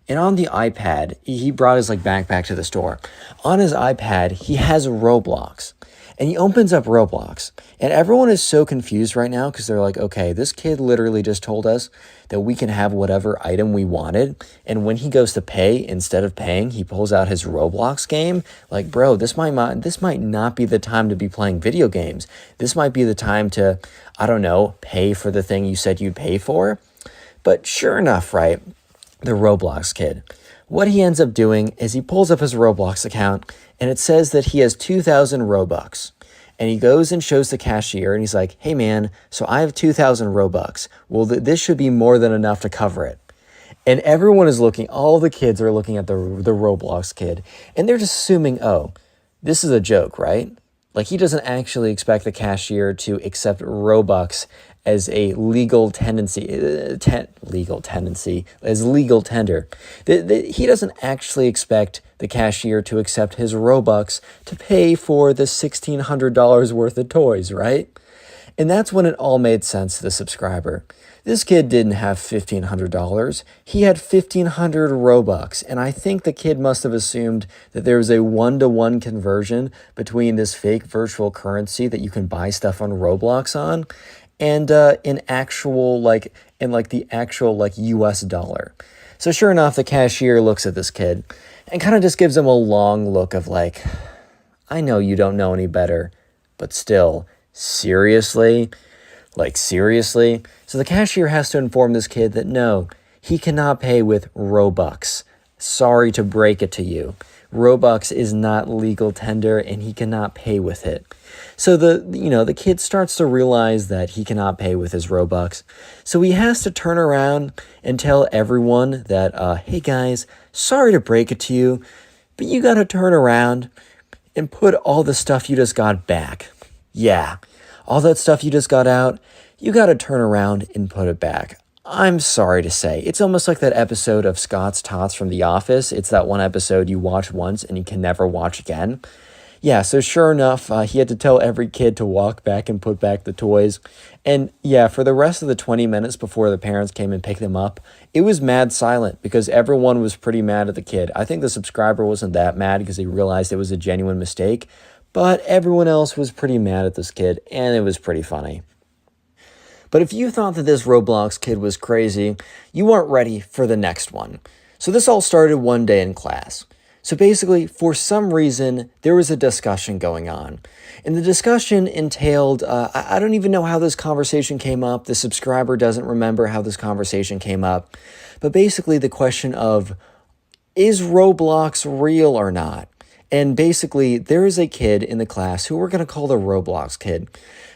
And on the iPad, he brought his backpack to the store. On his iPad, he has Roblox. And he opens up Roblox. And everyone is so confused right now because they're like, okay, this kid literally just told us that we can have whatever item we wanted. And when he goes to pay, instead of paying, he pulls out his Roblox game. Like, bro, this might not be the time to be playing video games. This might be the time to, I don't know, pay for the thing you said you'd pay for. But sure enough, right, the Roblox kid, what he ends up doing is he pulls up his Roblox account and it says that he has 2,000 Robux. And he goes and shows the cashier and he's like, hey man, so I have 2,000 Robux. Well, this should be more than enough to cover it. And everyone is looking, all the kids are looking at the Roblox kid and they're just assuming, oh, this is a joke, right? Like he doesn't actually expect the cashier to accept Robux as a legal tendency, as legal tender. He doesn't actually expect the cashier to accept his Robux to pay for the $1,600 worth of toys, right? And that's when it all made sense to the subscriber. This kid didn't have $1,500. He had 1,500 Robux. And I think the kid must have assumed that there was a one-to-one conversion between this fake virtual currency that you can buy stuff on Roblox on and the actual US dollar. So sure enough, the cashier looks at this kid and kind of just gives him a long look of like, I know you don't know any better, but still, seriously? Like seriously? So the cashier has to inform this kid that no, he cannot pay with Robux. Sorry to break it to you. Robux is not legal tender and he cannot pay with it. So the kid starts to realize that he cannot pay with his Robux. So he has to turn around and tell everyone that, hey guys, sorry to break it to you, but you got to turn around and put all the stuff you just got back. Yeah, all that stuff you just got out, you got to turn around and put it back. I'm sorry to say, it's almost like that episode of Scott's Tots from The Office. It's that one episode you watch once and you can never watch again. Yeah, so sure enough, he had to tell every kid to walk back and put back the toys. And yeah, for the rest of the 20 minutes before the parents came and picked them up, it was mad silent because everyone was pretty mad at the kid. I think the subscriber wasn't that mad because he realized it was a genuine mistake, but everyone else was pretty mad at this kid, and it was pretty funny. But if you thought that this Roblox kid was crazy, you weren't ready for the next one. So this all started one day in class. So basically, for some reason, there was a discussion going on. And the discussion entailed, I don't even know how this conversation came up. The subscriber doesn't remember how this conversation came up. But basically the question of, is Roblox real or not? And basically, there is a kid in the class who we're going to call the Roblox kid,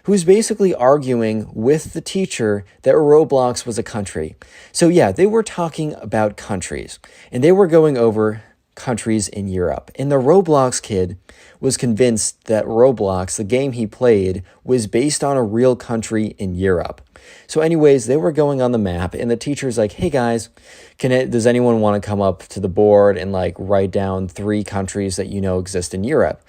who's basically arguing with the teacher that Roblox was a country. So yeah, they were talking about countries, and they were going over countries in Europe. And the Roblox kid was convinced that Roblox, the game he played, was based on a real country in Europe. So anyways, they were going on the map and the teacher's like, hey guys, does anyone want to come up to the board and like write down 3 countries that you know exist in Europe?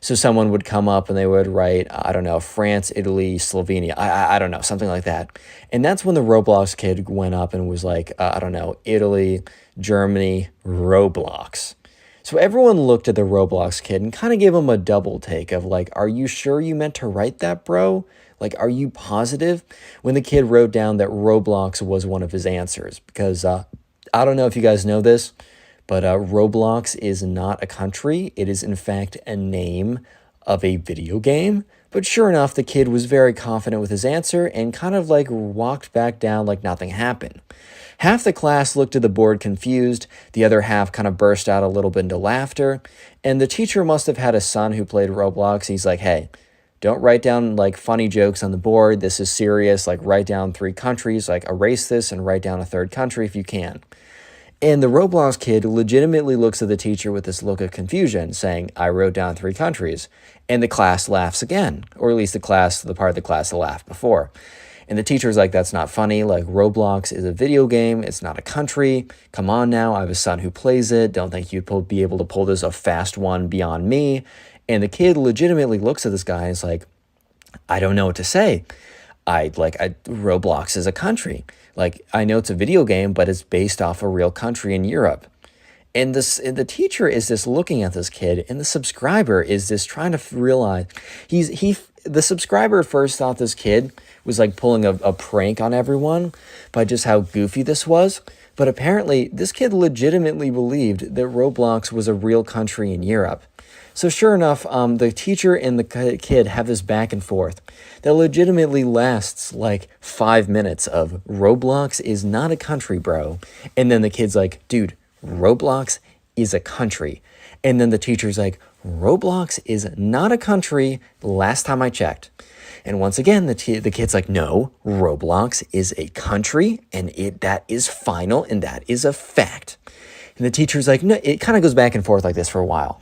So someone would come up and they would write, I don't know, France, Italy, Slovenia, I don't know, something like that. And that's when the Roblox kid went up and was like, I don't know, Italy, Germany, Roblox. So everyone looked at the Roblox kid and kind of gave him a double take of like, are you sure you meant to write that, bro? Like, are you positive? When the kid wrote down that Roblox was one of his answers. Because I don't know if you guys know this, but Roblox is not a country. It is, in fact, a name of a video game. But sure enough, the kid was very confident with his answer and kind of like walked back down like nothing happened. Half the class looked at the board confused. The other half kind of burst out a little bit into laughter. And the teacher must have had a son who played Roblox. He's like, hey, don't write down like funny jokes on the board. This is serious. Like write down 3 countries, like erase this and write down a 3rd country if you can. And the Roblox kid legitimately looks at the teacher with this look of confusion saying, I wrote down 3 countries. And the class laughs again, or at least the part of the class that laughed before. And the teacher's like, that's not funny. Like Roblox is a video game. It's not a country. Come on now. I have a son who plays it. Don't think you'd be able to pull this a fast one beyond me. And the kid legitimately looks at this guy and is like, I don't know what to say. Roblox is a country. Like, I know it's a video game, but it's based off a real country in Europe. And the teacher is just looking at this kid, and the subscriber is just trying to realize the subscriber at first thought this kid was like pulling a prank on everyone by just how goofy this was. But apparently, this kid legitimately believed that Roblox was a real country in Europe. So sure enough, the teacher and the kid have this back and forth that legitimately lasts like 5 minutes of Roblox is not a country, bro. And then the kid's like, dude, Roblox is a country. And then the teacher's like, Roblox is not a country last time I checked. And once again, the kid's like, no, Roblox is a country and that is final and that is a fact. And the teacher's like, no, it kind of goes back and forth like this for a while.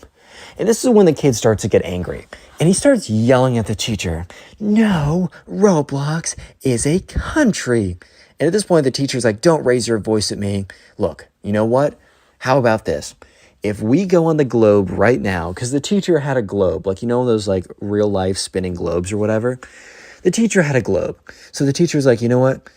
And this is when the kid starts to get angry. And he starts yelling at the teacher, no, Roblox is a country. And at this point, the teacher's like, don't raise your voice at me. Look, you know what? How about this? If we go on the globe right now, because the teacher had a globe, like, you know, those like real life spinning globes or whatever. The teacher had a globe. So the teacher's like, you know what?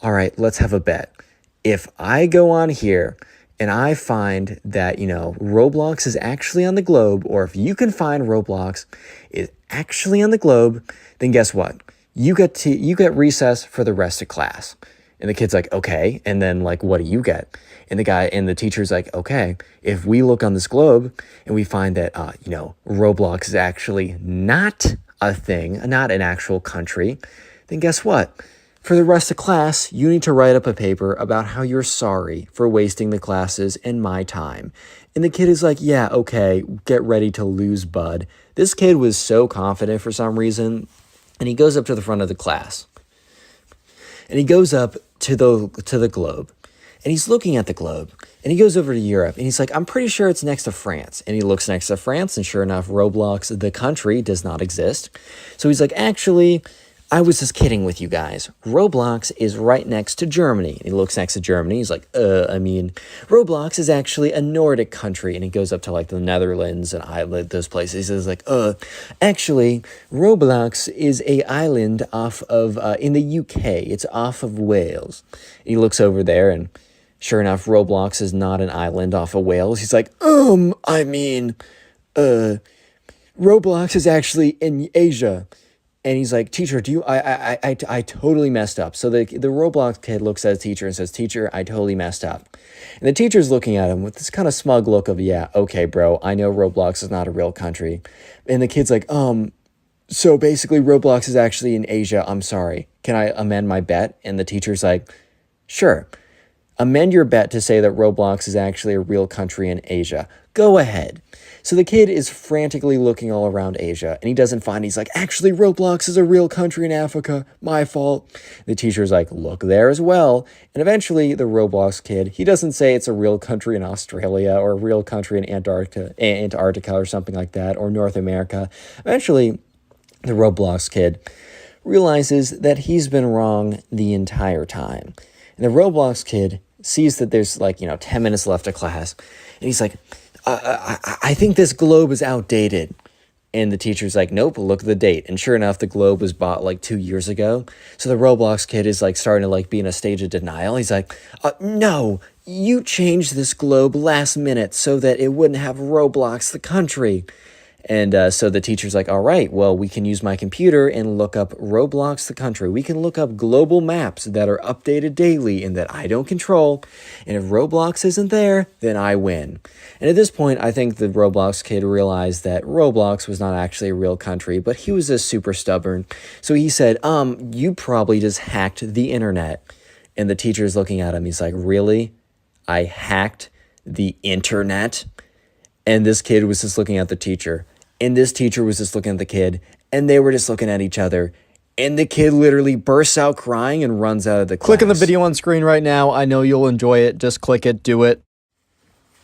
All right, let's have a bet. If I go on here and I find that, you know, Roblox is actually on the globe, or if you can find Roblox is actually on the globe, then guess what? You get recess for the rest of class. And the kid's like, okay. And then like, what do you get? And the teacher's like, okay, if we look on this globe and we find that, you know, Roblox is actually not a thing, not an actual country, then guess what? For the rest of class, you need to write up a paper about how you're sorry for wasting the classes and my time. And the kid is like, yeah, okay, get ready to lose, bud. This kid was so confident for some reason. And he goes up to the front of the class. And he goes up to the globe. And he's looking at the globe. And he goes over to Europe. And he's like, I'm pretty sure it's next to France. And he looks next to France. And sure enough, Roblox, the country, does not exist. So he's like, actually, I was just kidding with you guys. Roblox is right next to Germany. And he looks next to Germany. He's like, Roblox is actually a Nordic country. And he goes up to like the Netherlands and Ireland, those places. He's like, actually, Roblox is a island off of, in the UK. It's off of Wales. And he looks over there and sure enough, Roblox is not an island off of Wales. He's like, Roblox is actually in Asia. And he's like, teacher, I totally messed up. So the Roblox kid looks at his teacher and says, teacher, I totally messed up. And the teacher's looking at him with this kind of smug look of, yeah, okay, bro, I know Roblox is not a real country. And the kid's like, so basically Roblox is actually in Asia. I'm sorry. Can I amend my bet? And the teacher's like, sure. Amend your bet to say that Roblox is actually a real country in Asia. Go ahead. So the kid is frantically looking all around Asia, and he doesn't find, he's like, actually, Roblox is a real country in Africa. My fault. The teacher's like, look there as well. And eventually, the Roblox kid, he doesn't say it's a real country in Australia or a real country in Antarctica or something like that, or North America. Eventually, the Roblox kid realizes that he's been wrong the entire time. And the Roblox kid sees that there's 10 minutes left of class. And he's like, I think this globe is outdated. And the teacher's like, nope, look at the date. And sure enough, the globe was bought 2 years ago. So the Roblox kid is starting to be in a stage of denial. He's like, no, you changed this globe last minute so that it wouldn't have Roblox, the country. And so the teacher's like, all right, well, we can use my computer and look up Roblox, the country. We can look up global maps that are updated daily and that I don't control. And if Roblox isn't there, then I win. And at this point, I think the Roblox kid realized that Roblox was not actually a real country, but he was just super stubborn. So he said, you probably just hacked the internet. And the teacher's looking at him. He's like, really? I hacked the internet? And this kid was just looking at the teacher. And this teacher was just looking at the kid, and they were just looking at each other. And the kid literally bursts out crying and runs out of the class. Click on the video on screen right now. I know you'll enjoy it. Just click it. Do it.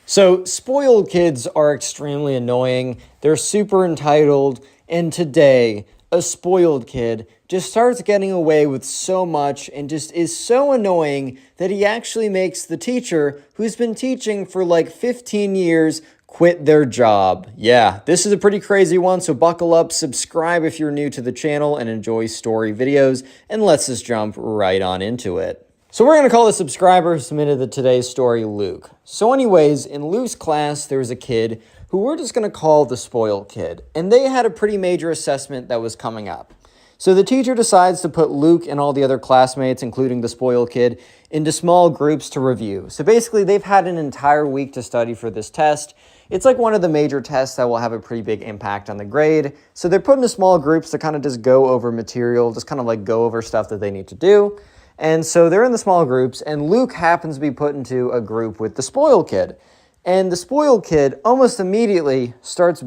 So, spoiled kids are extremely annoying. They're super entitled. And today, a spoiled kid just starts getting away with so much and just is so annoying that he actually makes the teacher, who's been teaching for 15 years, quit their job. Yeah, this is a pretty crazy one, so buckle up, subscribe if you're new to the channel and enjoy story videos, and let's just jump right on into it. So we're going to call the subscriber who submitted today's story Luke. So anyways, in Luke's class, there was a kid who we're just going to call the spoiled kid, and they had a pretty major assessment that was coming up. So the teacher decides to put Luke and all the other classmates, including the spoiled kid, into small groups to review. So basically, they've had an entire week to study for this test, It's like one of the major tests that will have a pretty big impact on the grade. So they're put into small groups to kind of just go over material, just kind of like go over stuff that they need to do. And so they're in the small groups, and Luke happens to be put into a group with the spoiled kid. And the spoiled kid almost immediately starts,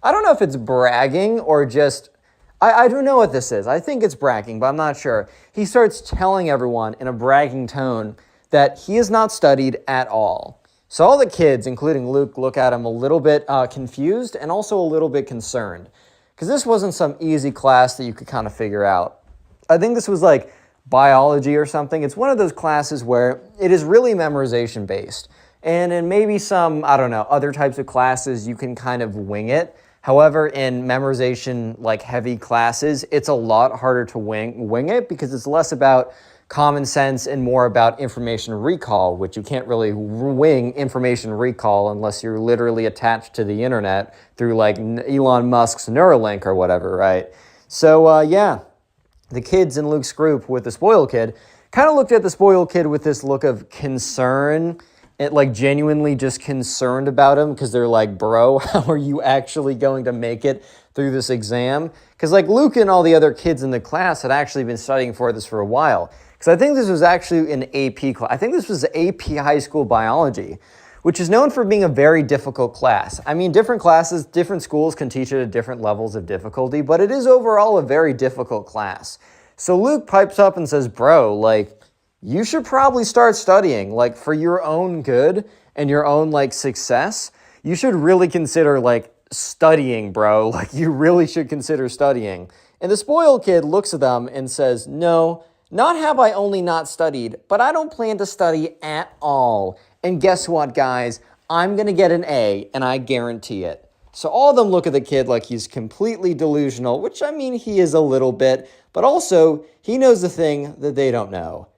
I don't know if it's bragging or just, I don't know what this is. I think it's bragging, but I'm not sure. He starts telling everyone in a bragging tone that he has not studied at all. So all the kids, including Luke, look at him a little bit confused and also a little bit concerned. Because this wasn't some easy class that you could kind of figure out. I think this was like biology or something. It's one of those classes where it is really memorization based. And in maybe some, I don't know, other types of classes, you can kind of wing it. However, in memorization, like heavy classes, it's a lot harder to wing it because it's less about common sense and more about information recall, which you can't really wing information recall unless you're literally attached to the internet through like Elon Musk's Neuralink or whatever, right? So yeah, the kids in Luke's group with the spoiled kid kind of looked at the spoiled kid with this look of concern, and like genuinely just concerned about him because they're like, bro, how are you actually going to make it through this exam? Because like Luke and all the other kids in the class had actually been studying for this for a while. Because I think this was actually an AP class. I think this was AP high school biology, which is known for being a very difficult class. I mean, different classes, different schools can teach it at different levels of difficulty, but it is overall a very difficult class. So Luke pipes up and says, bro, like, you should probably start studying, like, for your own good and your own, like, success. You should really consider, like, studying, bro. Like, you really should consider studying. And the spoiled kid looks at them and says, no, not have I only not studied, but I don't plan to study at all. And guess what, guys? I'm going to get an A, and I guarantee it. So all of them look at the kid like he's completely delusional, which, I mean, he is a little bit, but also he knows the thing that they don't know.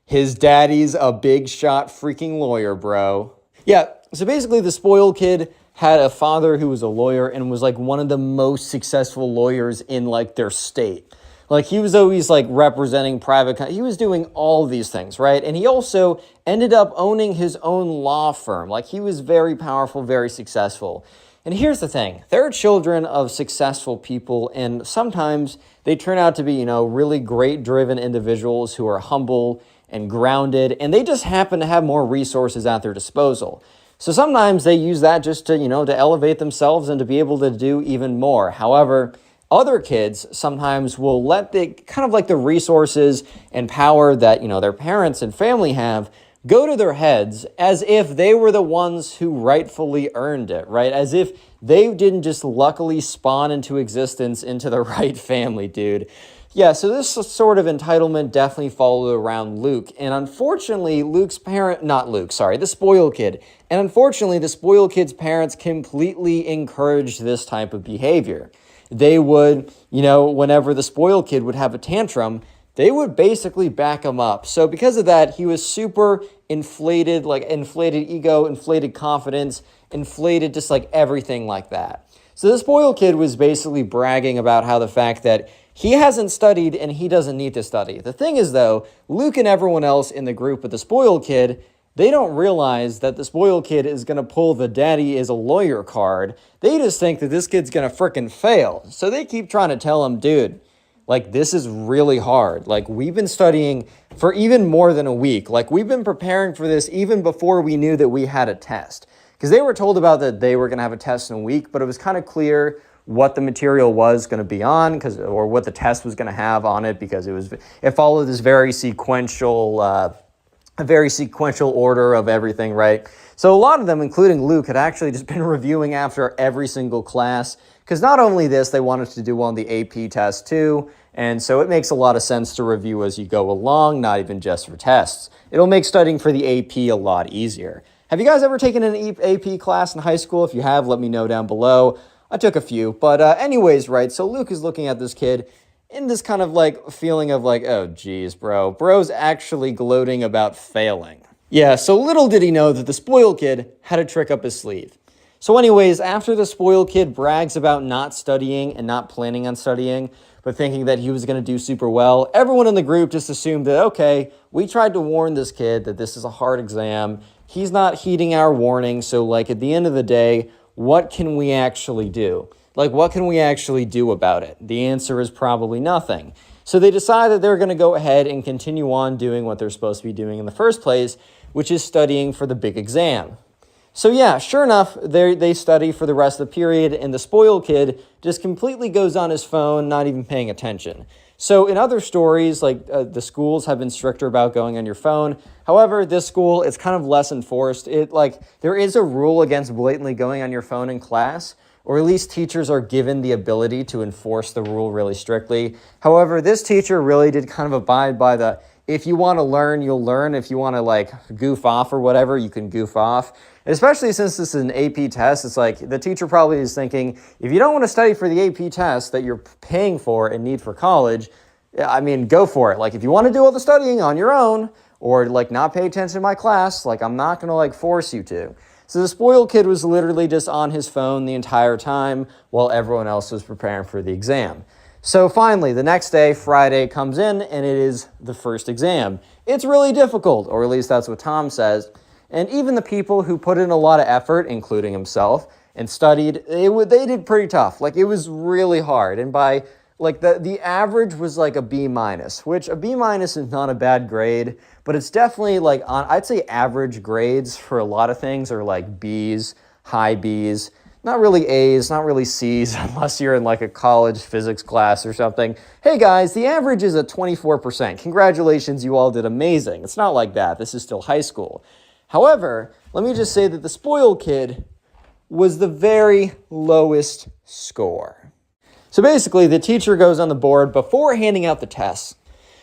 His daddy's a big shot freaking lawyer, bro. Yeah, so basically the spoiled kid had a father who was a lawyer and was like one of the most successful lawyers in like their state. Like he was always like representing he was doing all these things, right? And he also ended up owning his own law firm. Like he was very powerful, very successful. And here's the thing, they're children of successful people, and sometimes they turn out to be, you know, really great driven individuals who are humble and grounded, and they just happen to have more resources at their disposal. So sometimes they use that just to, you know, to elevate themselves and to be able to do even more. However, other kids sometimes will let the kind of like the resources and power that, you know, their parents and family have go to their heads as if they were the ones who rightfully earned it, right? As if they didn't just luckily spawn into existence into the right family, dude. Yeah, so this sort of entitlement definitely followed around Luke. And unfortunately, the spoiled kid. And unfortunately, the spoiled kid's parents completely encouraged this type of behavior. They would, you know, whenever the spoiled kid would have a tantrum, they would basically back him up. So because of that, he was super inflated, like inflated ego, inflated confidence, inflated just like everything like that. So the spoiled kid was basically bragging about how the fact that he hasn't studied and he doesn't need to study. The thing is though, Luke and everyone else in the group with the spoiled kid, they don't realize that the spoiled kid is going to pull the daddy is a lawyer card. They just think that this kid's going to frickin' fail. So they keep trying to tell him, dude, like this is really hard. Like we've been studying for even more than a week. Like we've been preparing for this even before we knew that we had a test. Because they were told about that they were going to have a test in a week, but it was kind of clear what the material was going to be on, or what the test was going to have on it, because it followed this very sequential order of everything, right? So a lot of them, including Luke, had actually just been reviewing after every single class, because not only this, they wanted to do well on the AP test too, and so it makes a lot of sense to review as you go along, not even just for tests. It'll make studying for the AP a lot easier. Have you guys ever taken an AP class in high school? If you have, let me know down below. I took a few, but anyways, right, so Luke is looking at this kid in this kind of like feeling of like, oh geez, bro's actually gloating about failing. Yeah, so little did he know that the spoiled kid had a trick up his sleeve. So anyways, after the spoiled kid brags about not studying and not planning on studying, but thinking that he was going to do super well, everyone in the group just assumed that, okay, we tried to warn this kid that this is a hard exam. He's not heeding our warning, so like at the end of the day, what can we actually do? Like, what can we actually do about it? The answer is probably nothing. So they decide that they're going to go ahead and continue on doing what they're supposed to be doing in the first place, which is studying for the big exam. So yeah, sure enough, they study for the rest of the period, and the spoiled kid just completely goes on his phone, not even paying attention. So in other stories, like the schools have been stricter about going on your phone. However, this school, it's kind of less enforced. There is a rule against blatantly going on your phone in class, or at least teachers are given the ability to enforce the rule really strictly. However, this teacher really did kind of abide by the, if you want to learn, you'll learn. If you want to like goof off or whatever, you can goof off. Especially since this is an AP test, it's like the teacher probably is thinking, if you don't want to study for the AP test that you're paying for and need for college, I mean, go for it. Like, if you want to do all the studying on your own or like not pay attention to my class, like I'm not going to like force you to. So the spoiled kid was literally just on his phone the entire time while everyone else was preparing for the exam. So finally, the next day, Friday, comes in and it is the first exam. It's really difficult, or at least that's what Tom says. And even the people who put in a lot of effort, including himself, and studied, they did pretty tough. Like, it was really hard. And by, like, the average was like a B-, which a B- is not a bad grade, but it's definitely like, I'd say average grades for a lot of things are like B's, high B's, not really A's, not really C's, unless you're in like a college physics class or something. Hey guys, the average is at 24%. Congratulations, you all did amazing. It's not like that. This is still high school. However, let me just say that the spoiled kid was the very lowest score. So basically, the teacher goes on the board before handing out the tests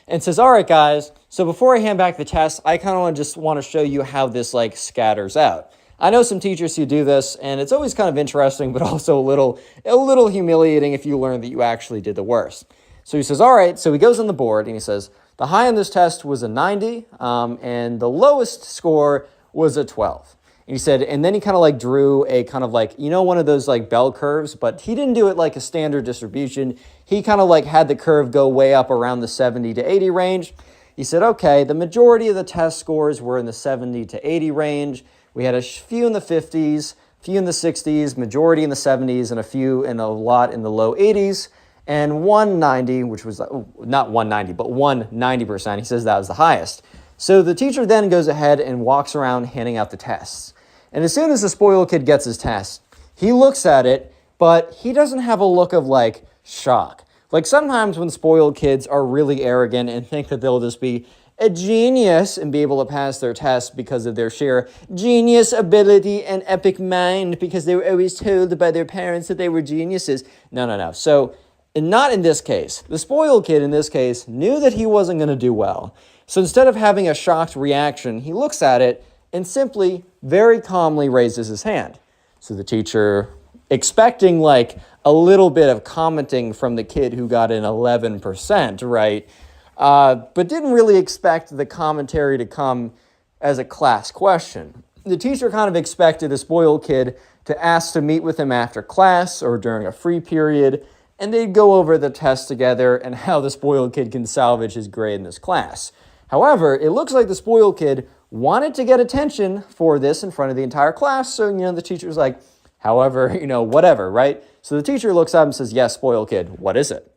and says, all right, guys, so before I hand back the tests, I kind of just want to show you how this like scatters out. I know some teachers who do this, and it's always kind of interesting, but also a little humiliating if you learn that you actually did the worst. So he says, all right, so he goes on the board and he says, the high on this test was a 90, and the lowest score was a 12. And he said, and then he kind of like drew a kind of like, one of those like bell curves, but he didn't do it like a standard distribution. He kind of like had the curve go way up around the 70 to 80 range. He said, okay, the majority of the test scores were in the 70 to 80 range. We had a few in the 50s, a few in the 60s, majority in the 70s, and a few and a lot in the low 80s. And 190, which was not 190, but 190%. He says that was the highest. So the teacher then goes ahead and walks around handing out the tests. And as soon as the spoiled kid gets his test, he looks at it, but he doesn't have a look of like shock. Like sometimes when spoiled kids are really arrogant and think that they'll just be a genius and be able to pass their test because of their sheer genius ability and epic mind, because they were always told by their parents that they were geniuses. No. So, and not in this case. The spoiled kid in this case knew that he wasn't going to do well. So instead of having a shocked reaction, he looks at it and simply, very calmly raises his hand. So the teacher, expecting like a little bit of commenting from the kid who got an 11%, right? But didn't really expect the commentary to come as a class question. The teacher kind of expected the spoiled kid to ask to meet with him after class or during a free period, and they'd go over the test together and how the spoiled kid can salvage his grade in this class. However, it looks like the spoiled kid wanted to get attention for this in front of the entire class, so, the teacher's like, however, whatever, right? So the teacher looks up and says, yes, spoiled kid, what is it?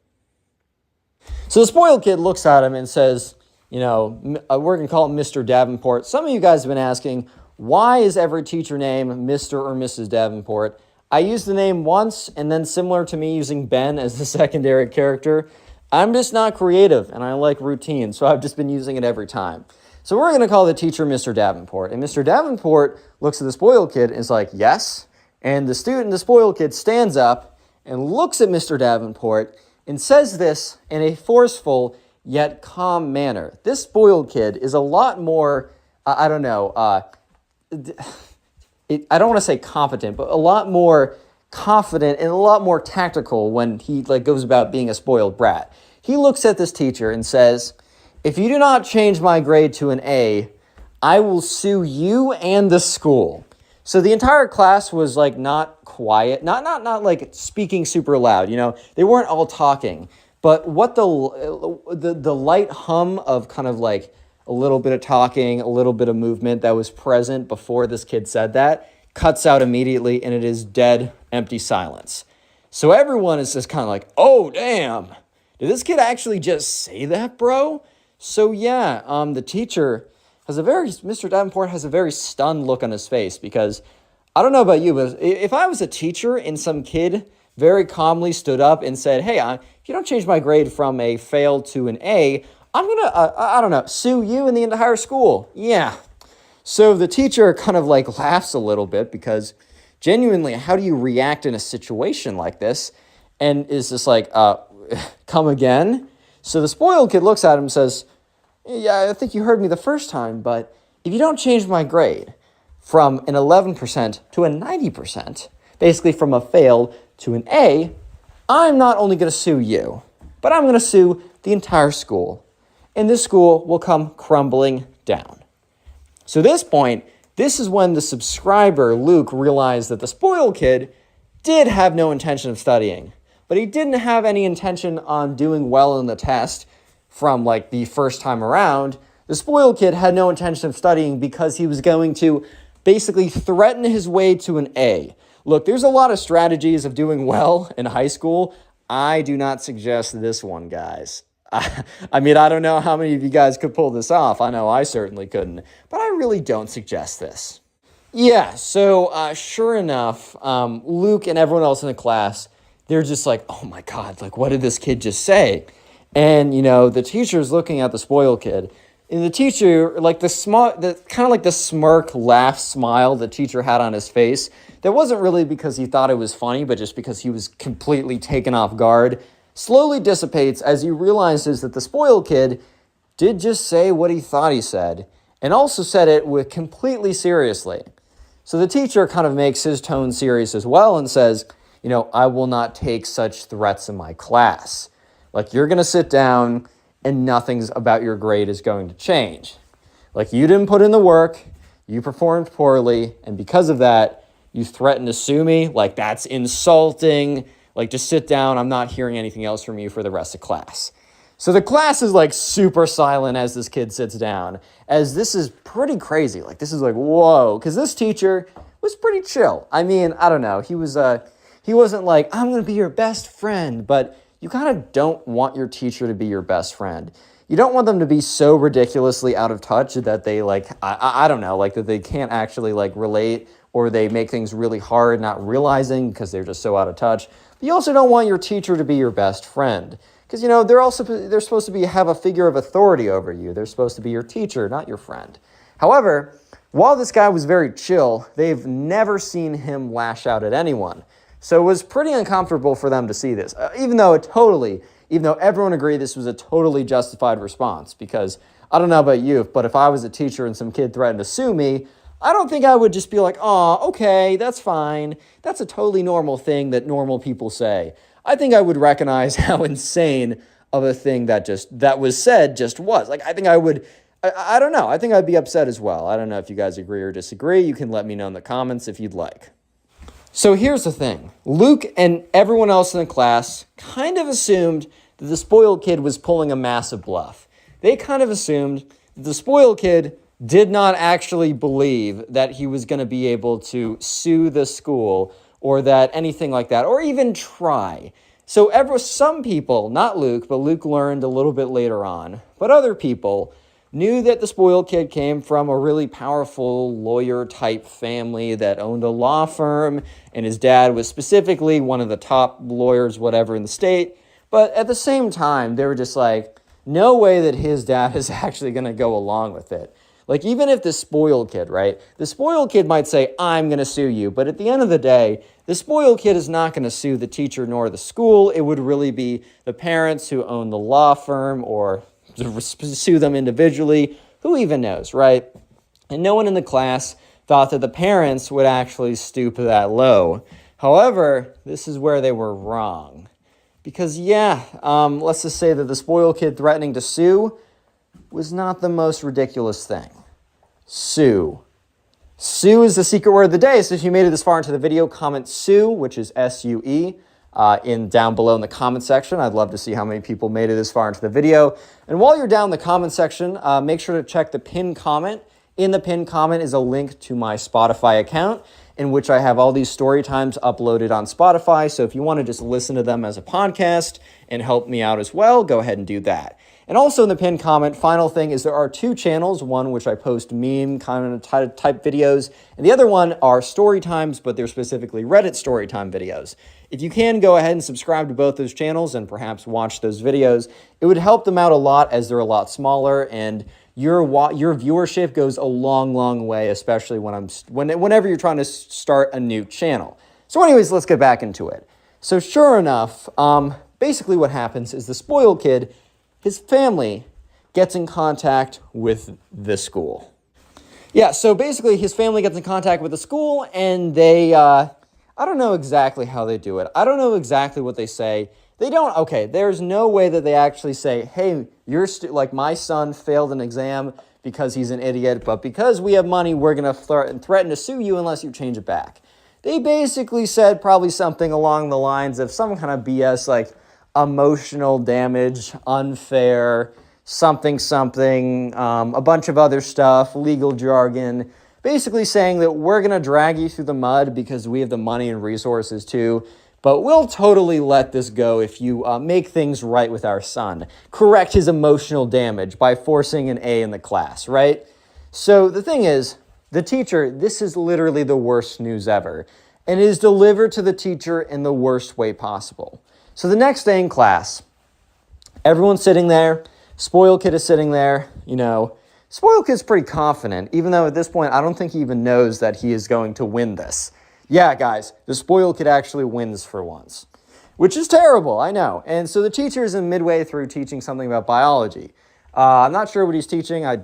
So the spoiled kid looks at him and says, we're going to call it Mr. Davenport. Some of you guys have been asking, why is every teacher name Mr. or Mrs. Davenport? I used the name once, and then similar to me using Ben as the secondary character, I'm just not creative, and I like routine, so I've just been using it every time. So we're going to call the teacher Mr. Davenport. And Mr. Davenport looks at the spoiled kid and is like, yes. And the spoiled kid, stands up and looks at Mr. Davenport and says this in a forceful yet calm manner. This spoiled kid is a lot more, I don't want to say competent, but a lot more confident and a lot more tactical when he goes about being a spoiled brat. He looks at this teacher and says, if you do not change my grade to an A, I will sue you and the school. So the entire class was not quiet, not speaking super loud. They weren't all talking, but what the light hum of kind of a little bit of talking, a little bit of movement that was present before this kid said that cuts out immediately, and it is dead, empty silence. So everyone is just kind of like, oh, damn. Did this kid actually just say that, bro? So yeah, the teacher Mr. Davenport has a very stunned look on his face because I don't know about you, but if I was a teacher and some kid very calmly stood up and said, hey, if you don't change my grade from a fail to an A, I'm going to, I don't know, sue you and the entire school. Yeah. So the teacher kind of like laughs a little bit because genuinely, how do you react in a situation like this? And is just like, come again? So the spoiled kid looks at him and says, yeah, I think you heard me the first time, but if you don't change my grade from an 11% to a 90%, basically from a fail to an A, I'm not only going to sue you, but I'm going to sue the entire school. And this school will come crumbling down. So at this point, this is when the subscriber, Luke, realized that the spoiled kid did have no intention of studying, but he didn't have any intention on doing well in the test from like the first time around. The spoiled kid had no intention of studying because he was going to basically threaten his way to an A. Look, there's a lot of strategies of doing well in high school. I do not suggest this one, guys. I mean, I don't know how many of you guys could pull this off. I know I certainly couldn't, but I really don't suggest this. Yeah, so sure enough, Luke and everyone else in the class, they're just like, oh my God, like what did this kid just say? And, you know, the teacher's looking at the spoiled kid, and the teacher, like kind of like the smirk, laugh, smile the teacher had on his face, that wasn't really because he thought it was funny, but just because he was completely taken off guard, slowly dissipates as he realizes that the spoiled kid did just say what he thought he said, and also said it with completely seriously. So the teacher kind of makes his tone serious as well and says, you know, I will not take such threats in my class. Like, you're going to sit down and nothing's about your grade is going to change. Like, you didn't put in the work, you performed poorly, and because of that, you threatened to sue me. Like, that's insulting. Like, just sit down. I'm not hearing anything else from you for the rest of class. So the class is like super silent as this kid sits down, as this is pretty crazy. Like, this is like, whoa, because this teacher was pretty chill. I mean, I don't know. He wasn't like, I'm going to be your best friend, but you kind of don't want your teacher to be your best friend. You don't want them to be so ridiculously out of touch that they like, I don't know, like that they can't actually like relate, or they make things really hard not realizing because they're just so out of touch. But you also don't want your teacher to be your best friend. Because, you know, they're supposed to have a figure of authority over you. They're supposed to be your teacher, not your friend. However, while this guy was very chill, they've never seen him lash out at anyone. So it was pretty uncomfortable for them to see this, even though everyone agreed this was a totally justified response. Because I don't know about you, but if I was a teacher and some kid threatened to sue me, I don't think I would just be like, oh, okay, that's fine. That's a totally normal thing that normal people say. I think I would recognize how insane of a thing that was said just was. Like, I think I would, I don't know. I think I'd be upset as well. I don't know if you guys agree or disagree. You can let me know in the comments if you'd like. So here's the thing. Luke and everyone else in the class kind of assumed that the spoiled kid was pulling a massive bluff. They kind of assumed that the spoiled kid did not actually believe that he was going to be able to sue the school or that anything like that, or even try. So some people, not Luke, but Luke learned a little bit later on, but other people knew that the spoiled kid came from a really powerful lawyer-type family that owned a law firm, and his dad was specifically one of the top lawyers, whatever, in the state. But at the same time, they were just like, no way that his dad is actually going to go along with it. Like, even if the spoiled kid, right? The spoiled kid might say, I'm going to sue you. But at the end of the day, the spoiled kid is not going to sue the teacher nor the school. It would really be the parents who own the law firm, or sue them individually. Who even knows, right? And no one in the class thought that the parents would actually stoop that low. However, this is where they were wrong. Because, let's just say that the spoiled kid threatening to sue was not the most ridiculous thing. Sue. Sue is the secret word of the day. So if you made it this far into the video, comment Sue, which is S-U-E, down below in the comment section. I'd love to see how many people made it this far into the video. And while you're down in the comment section, make sure to check the pinned comment. In the pinned comment is a link to my Spotify account. in which I have all these story times uploaded on Spotify. So if you want to just listen to them as a podcast and help me out as well, go ahead and do that. And also in the pinned comment, final thing is there are 2 channels, one which I post meme kind of type videos, and the other one are story times, but they're specifically Reddit story time videos. If you can, go ahead and subscribe to both those channels and perhaps watch those videos. It would help them out a lot as they're a lot smaller, and your viewership goes a long, long way, especially whenever you're trying to start a new channel. So anyways, let's get back into it. So sure enough, basically what happens is the spoiled kid, his family gets in contact with the school. Yeah, so basically his family gets in contact with the school, and they, I don't know exactly how they do it. I don't know exactly what they say. There's no way that they actually say, hey, like my son failed an exam because he's an idiot, but because we have money, we're going to threaten to sue you unless you change it back. They basically said probably something along the lines of some kind of BS like, emotional damage, unfair, something, a bunch of other stuff, legal jargon, basically saying that we're going to drag you through the mud because we have the money and resources too, but we'll totally let this go if you make things right with our son. Correct his emotional damage by forcing an A in the class, right? So the thing is, the teacher, this is literally the worst news ever, and it is delivered to the teacher in the worst way possible. So the next day in class, everyone's sitting there, spoiled kid is sitting there, spoiled kid's pretty confident, even though at this point, I don't think he even knows that he is going to win this. Yeah, guys, the spoiled kid actually wins for once, which is terrible, I know. And so the teacher is midway through teaching something about biology. I'm not sure what he's teaching. I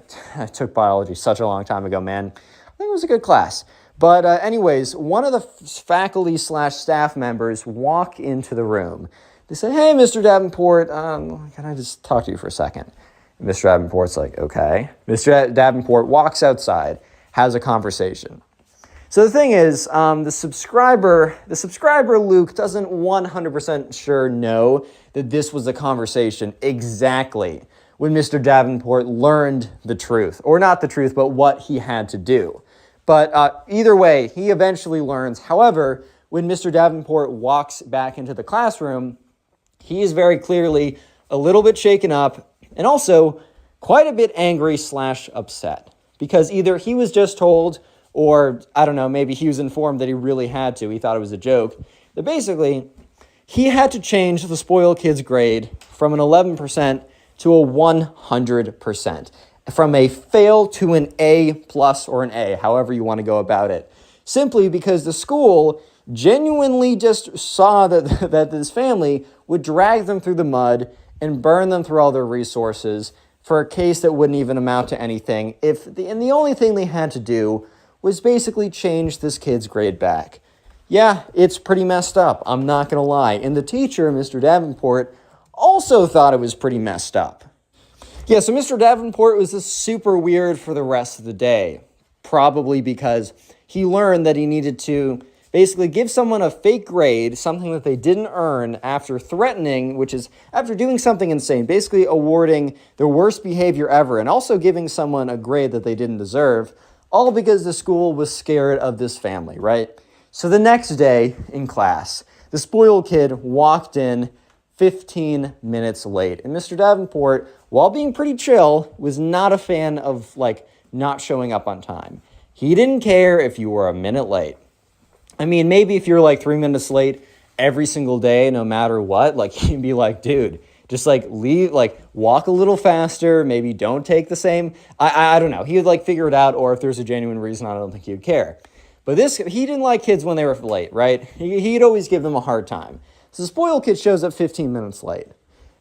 took biology such a long time ago, man. I think it was a good class. But anyways, one of the faculty/staff members walk into the room. They say, hey, Mr. Davenport, can I just talk to you for a second? And Mr. Davenport's like, okay. Mr. Davenport walks outside, has a conversation. So the thing is, the subscriber Luke doesn't 100% sure know that this was a conversation exactly when Mr. Davenport learned the truth. Or not the truth, but what he had to do. But either way, he eventually learns. However, when Mr. Davenport walks back into the classroom, he is very clearly a little bit shaken up and also quite a bit angry/upset. Because either he was just told, or I don't know, maybe he was informed that he really had to. He thought it was a joke. That basically, he had to change the spoiled kid's grade from an 11% to a 100%. From a fail to an A plus or an A, however you want to go about it. Simply because the school genuinely just saw that this family would drag them through the mud and burn them through all their resources for a case that wouldn't even amount to anything. And the only thing they had to do was basically change this kid's grade back. Yeah, it's pretty messed up, I'm not going to lie. And the teacher, Mr. Davenport, also thought it was pretty messed up. Yeah, so Mr. Davenport was just super weird for the rest of the day, probably because he learned that he needed to basically give someone a fake grade, something that they didn't earn after threatening, which is after doing something insane, basically awarding their worst behavior ever and also giving someone a grade that they didn't deserve, all because the school was scared of this family, right? So the next day in class, the spoiled kid walked in 15 minutes late, and Mr. Davenport, while being pretty chill, was not a fan of, not showing up on time. He didn't care if you were a minute late. I mean, maybe if you're 3 minutes late every single day, no matter what, he'd be like, dude, just leave, walk a little faster, maybe don't take the same. I don't know. He would figure it out, or if there's a genuine reason, I don't think he would care. But he didn't like kids when they were late, right? He'd always give them a hard time. So the spoiled kid shows up 15 minutes late.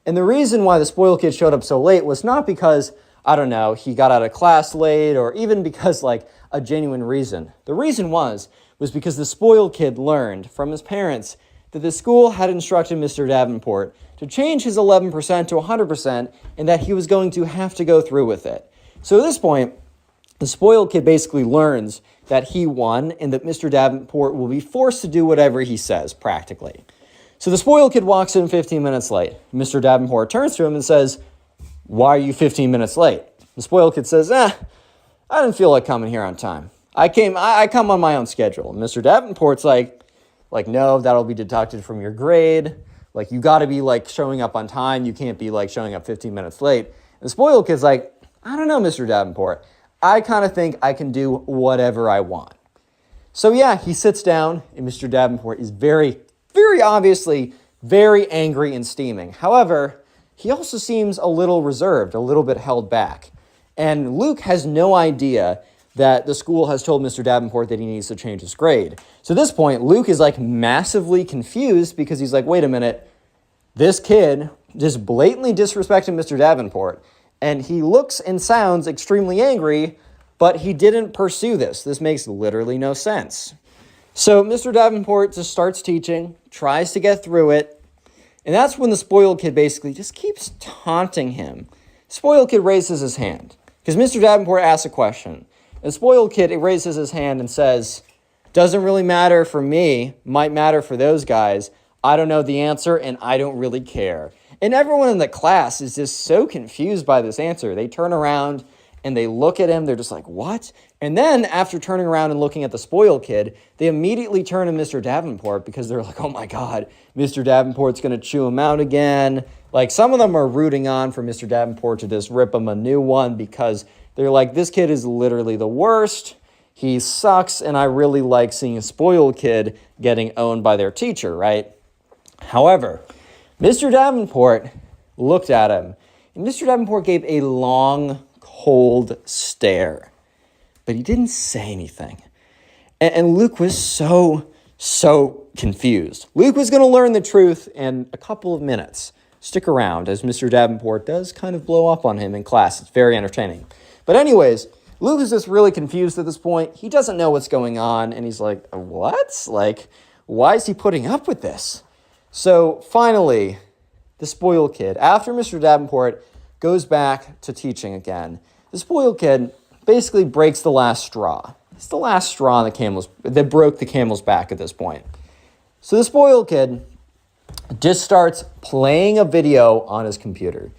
And the reason why the spoiled kid showed up so late was not because, I don't know, he got out of class late or even because a genuine reason. The reason was because the spoiled kid learned from his parents that the school had instructed Mr. Davenport to change his 11% to 100% and that he was going to have to go through with it. So at this point, the spoiled kid basically learns that he won and that Mr. Davenport will be forced to do whatever he says, practically. So the spoiled kid walks in 15 minutes late. Mr. Davenport turns to him and says, "Why are you 15 minutes late?" The spoiled kid says, I didn't feel like coming here on time. I come on my own schedule. And Mr. Davenport's like, no, that'll be deducted from your grade. Like, you got to be, like, showing up on time. You can't be, like, showing up 15 minutes late. And the spoiled kid's like, I don't know, Mr. Davenport. I kind of think I can do whatever I want. So, yeah, he sits down, and Mr. Davenport is very, very obviously very angry and steaming. However, he also seems a little reserved, a little bit held back. And Luke has no idea that the school has told Mr. Davenport that he needs to change his grade. So at this point, Luke is like massively confused because he's like, wait a minute, this kid just blatantly disrespected Mr. Davenport, and he looks and sounds extremely angry, but he didn't pursue this. This makes literally no sense. So Mr. Davenport just starts teaching, tries to get through it, and that's when the spoiled kid basically just keeps taunting him. Spoiled kid raises his hand because Mr. Davenport asks a question. The spoiled kid raises his hand and says, doesn't really matter for me, might matter for those guys. I don't know the answer and I don't really care. And everyone in the class is just so confused by this answer. They turn around and they look at him. They're just like, what? And then after turning around and looking at the spoiled kid, they immediately turn to Mr. Davenport because they're like, oh my God, Mr. Davenport's going to chew him out again. Like, some of them are rooting on for Mr. Davenport to just rip him a new one because they're like, this kid is literally the worst. He sucks, and I really like seeing a spoiled kid getting owned by their teacher, right? However, Mr. Davenport looked at him, and Mr. Davenport gave a long, cold stare, but he didn't say anything. And Luke was so confused. Luke was going to learn the truth in a couple of minutes. Stick around, as Mr. Davenport does kind of blow up on him in class. It's very entertaining. But anyways, Luke is just really confused at this point. He doesn't know what's going on, and he's like, what? Like, why is he putting up with this? So finally, the spoiled kid, after Mr. Davenport goes back to teaching again, the spoiled kid basically breaks the last straw. It's the last straw that broke the camel's back at this point. So the spoiled kid just starts playing a video on his computer.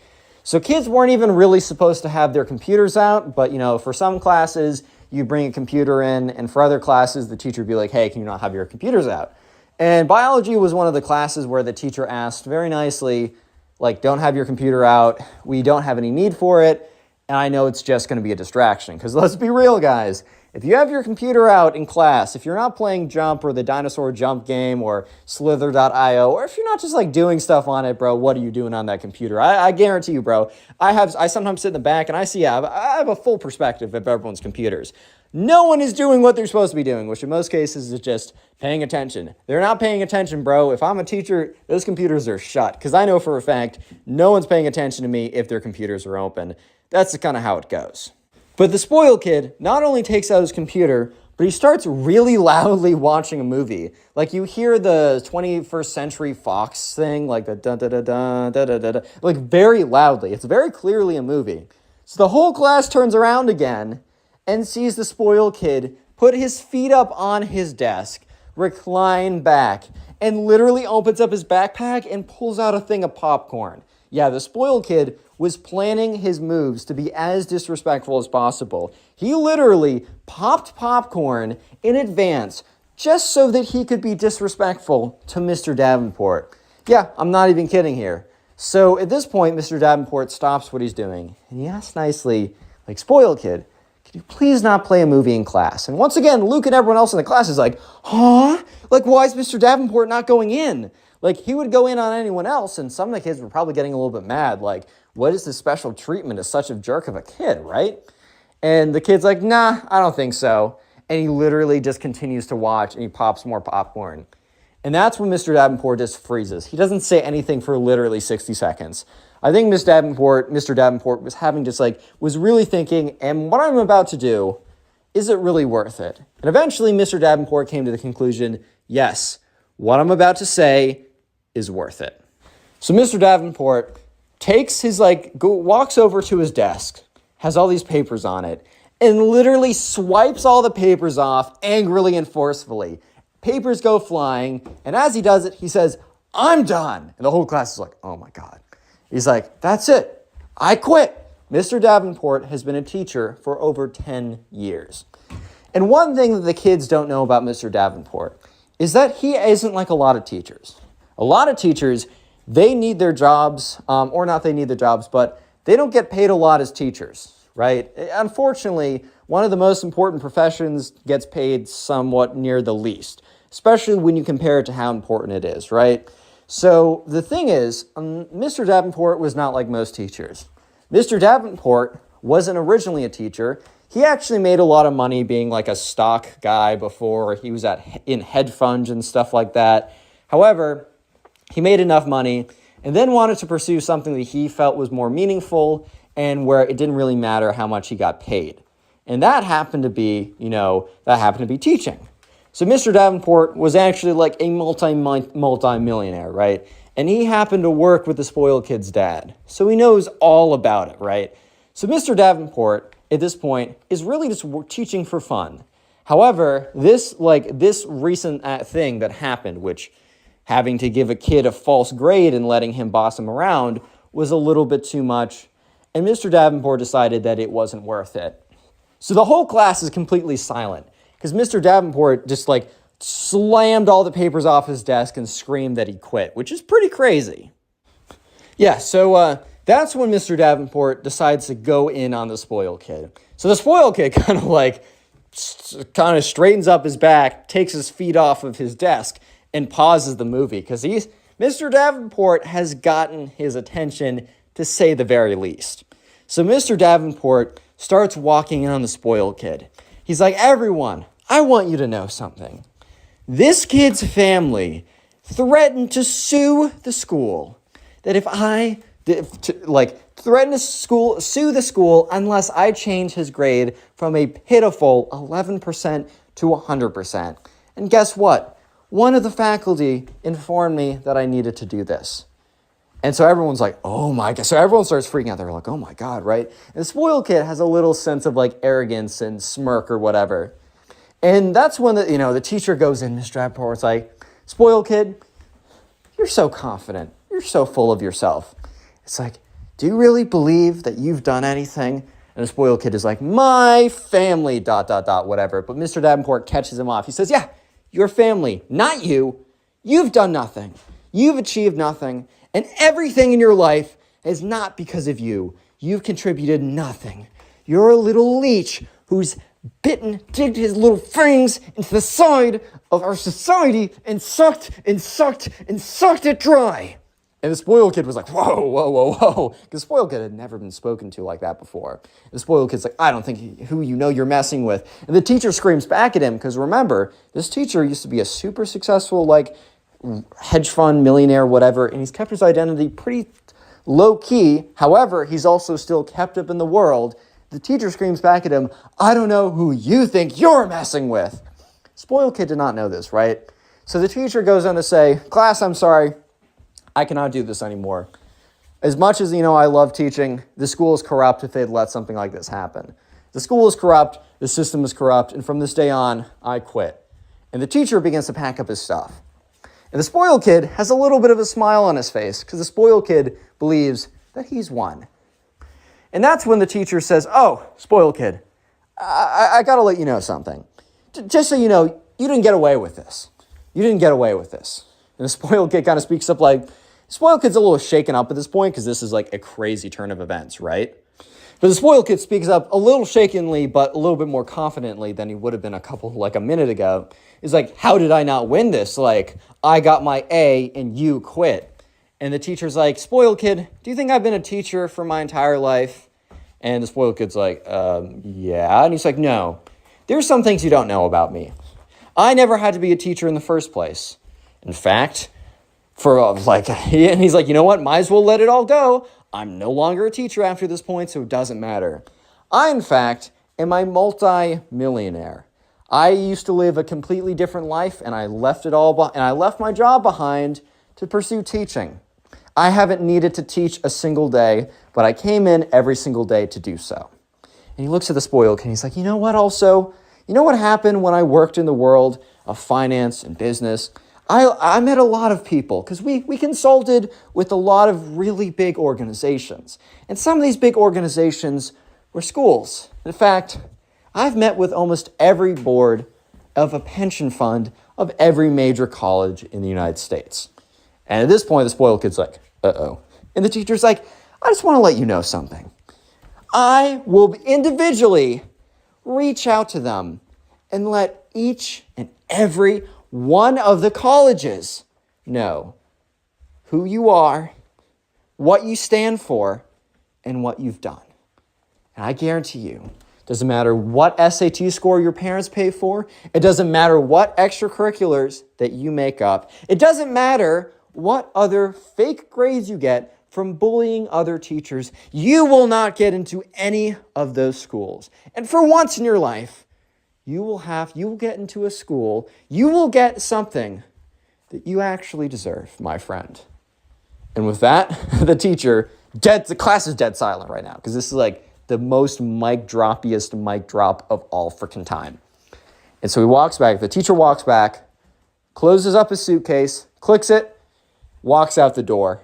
So kids weren't even really supposed to have their computers out, but, for some classes, you bring a computer in, and for other classes, the teacher would be like, hey, can you not have your computers out? And biology was one of the classes where the teacher asked very nicely, like, don't have your computer out. We don't have any need for it, and I know it's just going to be a distraction. Because let's be real, guys. If you have your computer out in class, if you're not playing Jump or the Dinosaur Jump game or Slither.io, or if you're not just like doing stuff on it, bro, what are you doing on that computer? I guarantee you, bro, I sometimes sit in the back and I have a full perspective of everyone's computers. No one is doing what they're supposed to be doing, which in most cases is just paying attention. They're not paying attention, bro. If I'm a teacher, those computers are shut. Because I know for a fact, no one's paying attention to me if their computers are open. That's kind of how it goes. But the spoiled kid not only takes out his computer, but he starts really loudly watching a movie. Like, you hear the 21st Century Fox thing, like the da-da-da-da, like very loudly. It's very clearly a movie. So the whole class turns around again and sees the spoiled kid put his feet up on his desk, recline back, and literally opens up his backpack and pulls out a thing of popcorn. Yeah, the spoiled kid was planning his moves to be as disrespectful as possible. He literally popped popcorn in advance just so that he could be disrespectful to Mr. Davenport. Yeah, I'm not even kidding here. So at this point, Mr. Davenport stops what he's doing, and he asks nicely, like, spoiled kid, could you please not play a movie in class? And once again, Luke and everyone else in the class is like, huh? Like, why is Mr. Davenport not going in? Like, he would go in on anyone else, and some of the kids were probably getting a little bit mad. Like, what is this special treatment to such a jerk of a kid, right? And the kid's like, nah, I don't think so. And he literally just continues to watch, and he pops more popcorn. And that's when Mr. Davenport just freezes. He doesn't say anything for literally 60 seconds. I think Mr. Davenport was really thinking, and what I'm about to do, is it really worth it? And eventually, Mr. Davenport came to the conclusion, yes, what I'm about to say is worth it. So Mr. Davenport takes walks over to his desk, has all these papers on it, and literally swipes all the papers off angrily and forcefully. Papers go flying, and as he does it, he says, I'm done. And the whole class is like, oh my God. He's like, that's it. I quit. Mr. Davenport has been a teacher for over 10 years. And one thing that the kids don't know about Mr. Davenport is that he isn't like a lot of teachers. A lot of teachers, they need their jobs, or not they need their jobs, but they don't get paid a lot as teachers, right? Unfortunately, one of the most important professions gets paid somewhat near the least, especially when you compare it to how important it is, right? So the thing is, Mr. Davenport was not like most teachers. Mr. Davenport wasn't originally a teacher. He actually made a lot of money being like a stock guy before. He was in hedge funds and stuff like that. However, he made enough money and then wanted to pursue something that he felt was more meaningful and where it didn't really matter how much he got paid. And that happened to be, teaching. So Mr. Davenport was actually like a multi-millionaire, right? And he happened to work with the spoiled kid's dad. So he knows all about it, right? So Mr. Davenport, at this point, is really just teaching for fun. However, this recent thing that happened, which having to give a kid a false grade and letting him boss him around was a little bit too much, and Mr. Davenport decided that it wasn't worth it. So the whole class is completely silent, because Mr. Davenport just slammed all the papers off his desk and screamed that he quit, which is pretty crazy. Yeah, so that's when Mr. Davenport decides to go in on the spoiled kid. So the spoiled kid kind of straightens up his back, takes his feet off of his desk, and pauses the movie, because Mr. Davenport has gotten his attention, to say the very least. So Mr. Davenport starts walking in on the spoiled kid. He's like, everyone, I want you to know something. This kid's family threatened to sue the school. That if I threaten to sue the school unless I change his grade from a pitiful 11% to 100%. And guess what? One of the faculty informed me that I needed to do this. And so everyone's like, oh my God. So everyone starts freaking out. They're like, oh my God, right? And the spoiled kid has a little sense of arrogance and smirk or whatever. And that's when the teacher goes in, Mr. Davenport's like, spoiled kid, you're so confident. You're so full of yourself. It's like, do you really believe that you've done anything? And the spoiled kid is like, my family, ... whatever. But Mr. Davenport catches him off. He says, yeah, your family, not you. You've done nothing. You've achieved nothing. And everything in your life is not because of you. You've contributed nothing. You're a little leech who's digged his little fangs into the side of our society and sucked it dry. And the spoiled kid was like, whoa. Because the spoiled kid had never been spoken to like that before. And the spoiled kid's like, I don't think who you're messing with. And the teacher screams back at him, because remember, this teacher used to be a super successful, hedge fund millionaire, whatever, and he's kept his identity pretty low key. However, he's also still kept up in the world. The teacher screams back at him, I don't know who you think you're messing with. Spoiled kid did not know this, right? So the teacher goes on to say, class, I'm sorry. I cannot do this anymore. As much as, I love teaching, the school is corrupt if they'd let something like this happen. The school is corrupt, the system is corrupt, and from this day on, I quit. And the teacher begins to pack up his stuff. And the spoiled kid has a little bit of a smile on his face, because the spoiled kid believes that he's won. And that's when the teacher says, oh, spoiled kid, I got to let you know something. Just so you know, you didn't get away with this. You didn't get away with this. And the spoiled kid kind of speaks up spoiled kid's a little shaken up at this point, because this is a crazy turn of events, right? But the spoiled kid speaks up a little shakenly, but a little bit more confidently than he would have been a minute ago. He's like, how did I not win this? I got my A and you quit. And the teacher's like, spoiled kid, do you think I've been a teacher for my entire life? And the spoiled kid's like, yeah. And he's like, no, there's some things you don't know about me. I never had to be a teacher in the first place. In fact, and he's like, you know what? Might as well let it all go. I'm no longer a teacher after this point, so it doesn't matter. I, in fact, am a multi-millionaire. I used to live a completely different life, and I left it all and I left my job behind to pursue teaching. I haven't needed to teach a single day, but I came in every single day to do so. And he looks at the spoiled kid, and he's like, you know what also? You know what happened when I worked in the world of finance and business? I met a lot of people, because we consulted with a lot of really big organizations. And some of these big organizations were schools. In fact, I've met with almost every board of a pension fund of every major college in the United States. And at this point, the spoiled kid's like, uh-oh. And the teacher's like, I just want to let you know something. I will individually reach out to them and let each and every one of the colleges know who you are, what you stand for, and what you've done. And I guarantee you, doesn't matter what SAT score your parents pay for. It doesn't matter what extracurriculars that you make up. It doesn't matter what other fake grades you get from bullying other teachers. You will not get into any of those schools. And for once in your life, you will get into a school, you will get something that you actually deserve, my friend. And with that, the class is dead silent right now, because this is like the most mic droppiest mic drop of all freaking time. And so he walks back, the teacher walks back, closes up his suitcase, clicks it, walks out the door.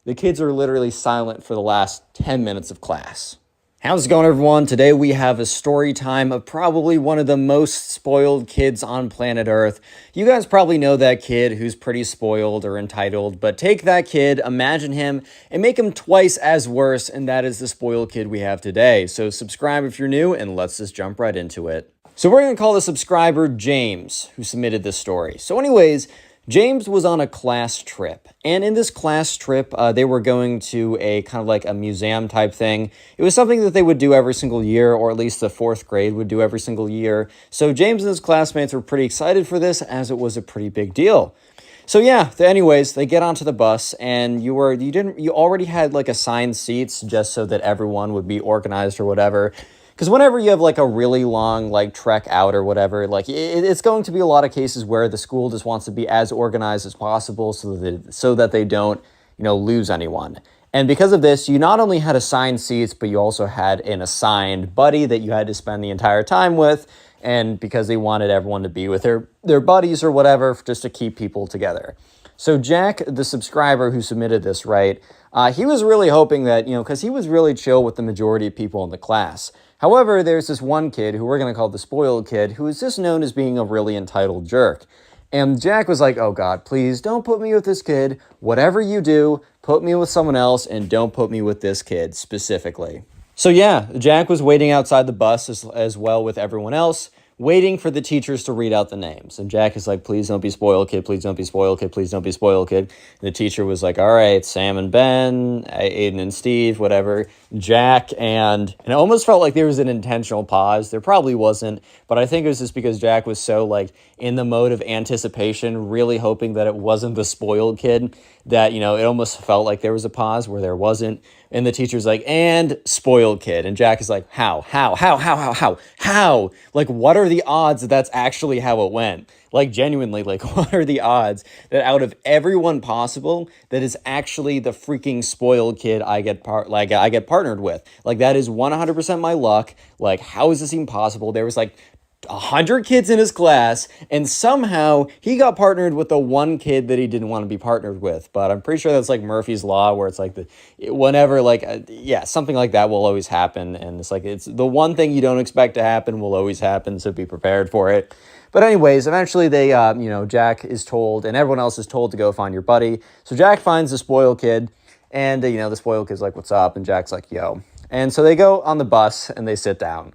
The kids are literally silent for the last 10 minutes of class. How's it going, everyone? Today we have a story time of probably one of the most spoiled kids on planet Earth. You guys probably know that kid who's pretty spoiled or entitled, but take that kid, imagine him, and make him twice as worse, and that is the spoiled kid we have today. So subscribe if you're new, and let's just jump right into it. So we're going to call the subscriber James, who submitted this story. So anyways, James was on a class trip, and in this class trip, they were going to a kind of like a museum type thing. It was something that they would do every single year, or at least the fourth grade would do every single year. So James and his classmates were pretty excited for this, as it was a pretty big deal. So yeah, anyways, they get onto the bus, and you already had like assigned seats just so that everyone would be organized or whatever. Because whenever you have like a really long like trek out or whatever, like it's going to be a lot of cases where the school just wants to be as organized as possible so that they don't, lose anyone. And because of this, you not only had assigned seats, but you also had an assigned buddy that you had to spend the entire time with. And because they wanted everyone to be with their buddies or whatever, just to keep people together. So Jack, the subscriber who submitted this, right, he was really hoping that, because he was really chill with the majority of people in the class. However, there's this one kid who we're going to call the spoiled kid, who is just known as being a really entitled jerk. And Jack was like, oh God, please don't put me with this kid. Whatever you do, put me with someone else and don't put me with this kid specifically. So yeah, Jack was waiting outside the bus as well with everyone else, waiting for the teachers to read out the names. And Jack is like, please don't be spoiled kid, please don't be spoiled kid, please don't be spoiled kid. And the teacher was like, all right, Sam and Ben, Aiden and Steve, whatever, Jack, and it almost felt like there was an intentional pause. There probably wasn't, but I think it was just because Jack was so like in the mode of anticipation, really hoping that it wasn't the spoiled kid, that, it almost felt like there was a pause where there wasn't. And the teacher's like, and spoiled kid. And Jack is like, how? Like, what are the odds that that's actually how it went? Like, genuinely, like, what are the odds that out of everyone possible, that is actually the freaking spoiled kid I get partnered with? Like, that is 100% my luck. Like, how is this even possible? There was like 100 kids in his class, and somehow he got partnered with the one kid that he didn't want to be partnered with. But I'm pretty sure that's like Murphy's Law, where it's like something like that will always happen. And it's the one thing you don't expect to happen will always happen, so be prepared for it. But anyways, eventually they, Jack is told, and everyone else is told to go find your buddy. So Jack finds the spoiled kid, and, the spoiled kid's like, what's up? And Jack's like, yo. And so they go on the bus, and they sit down.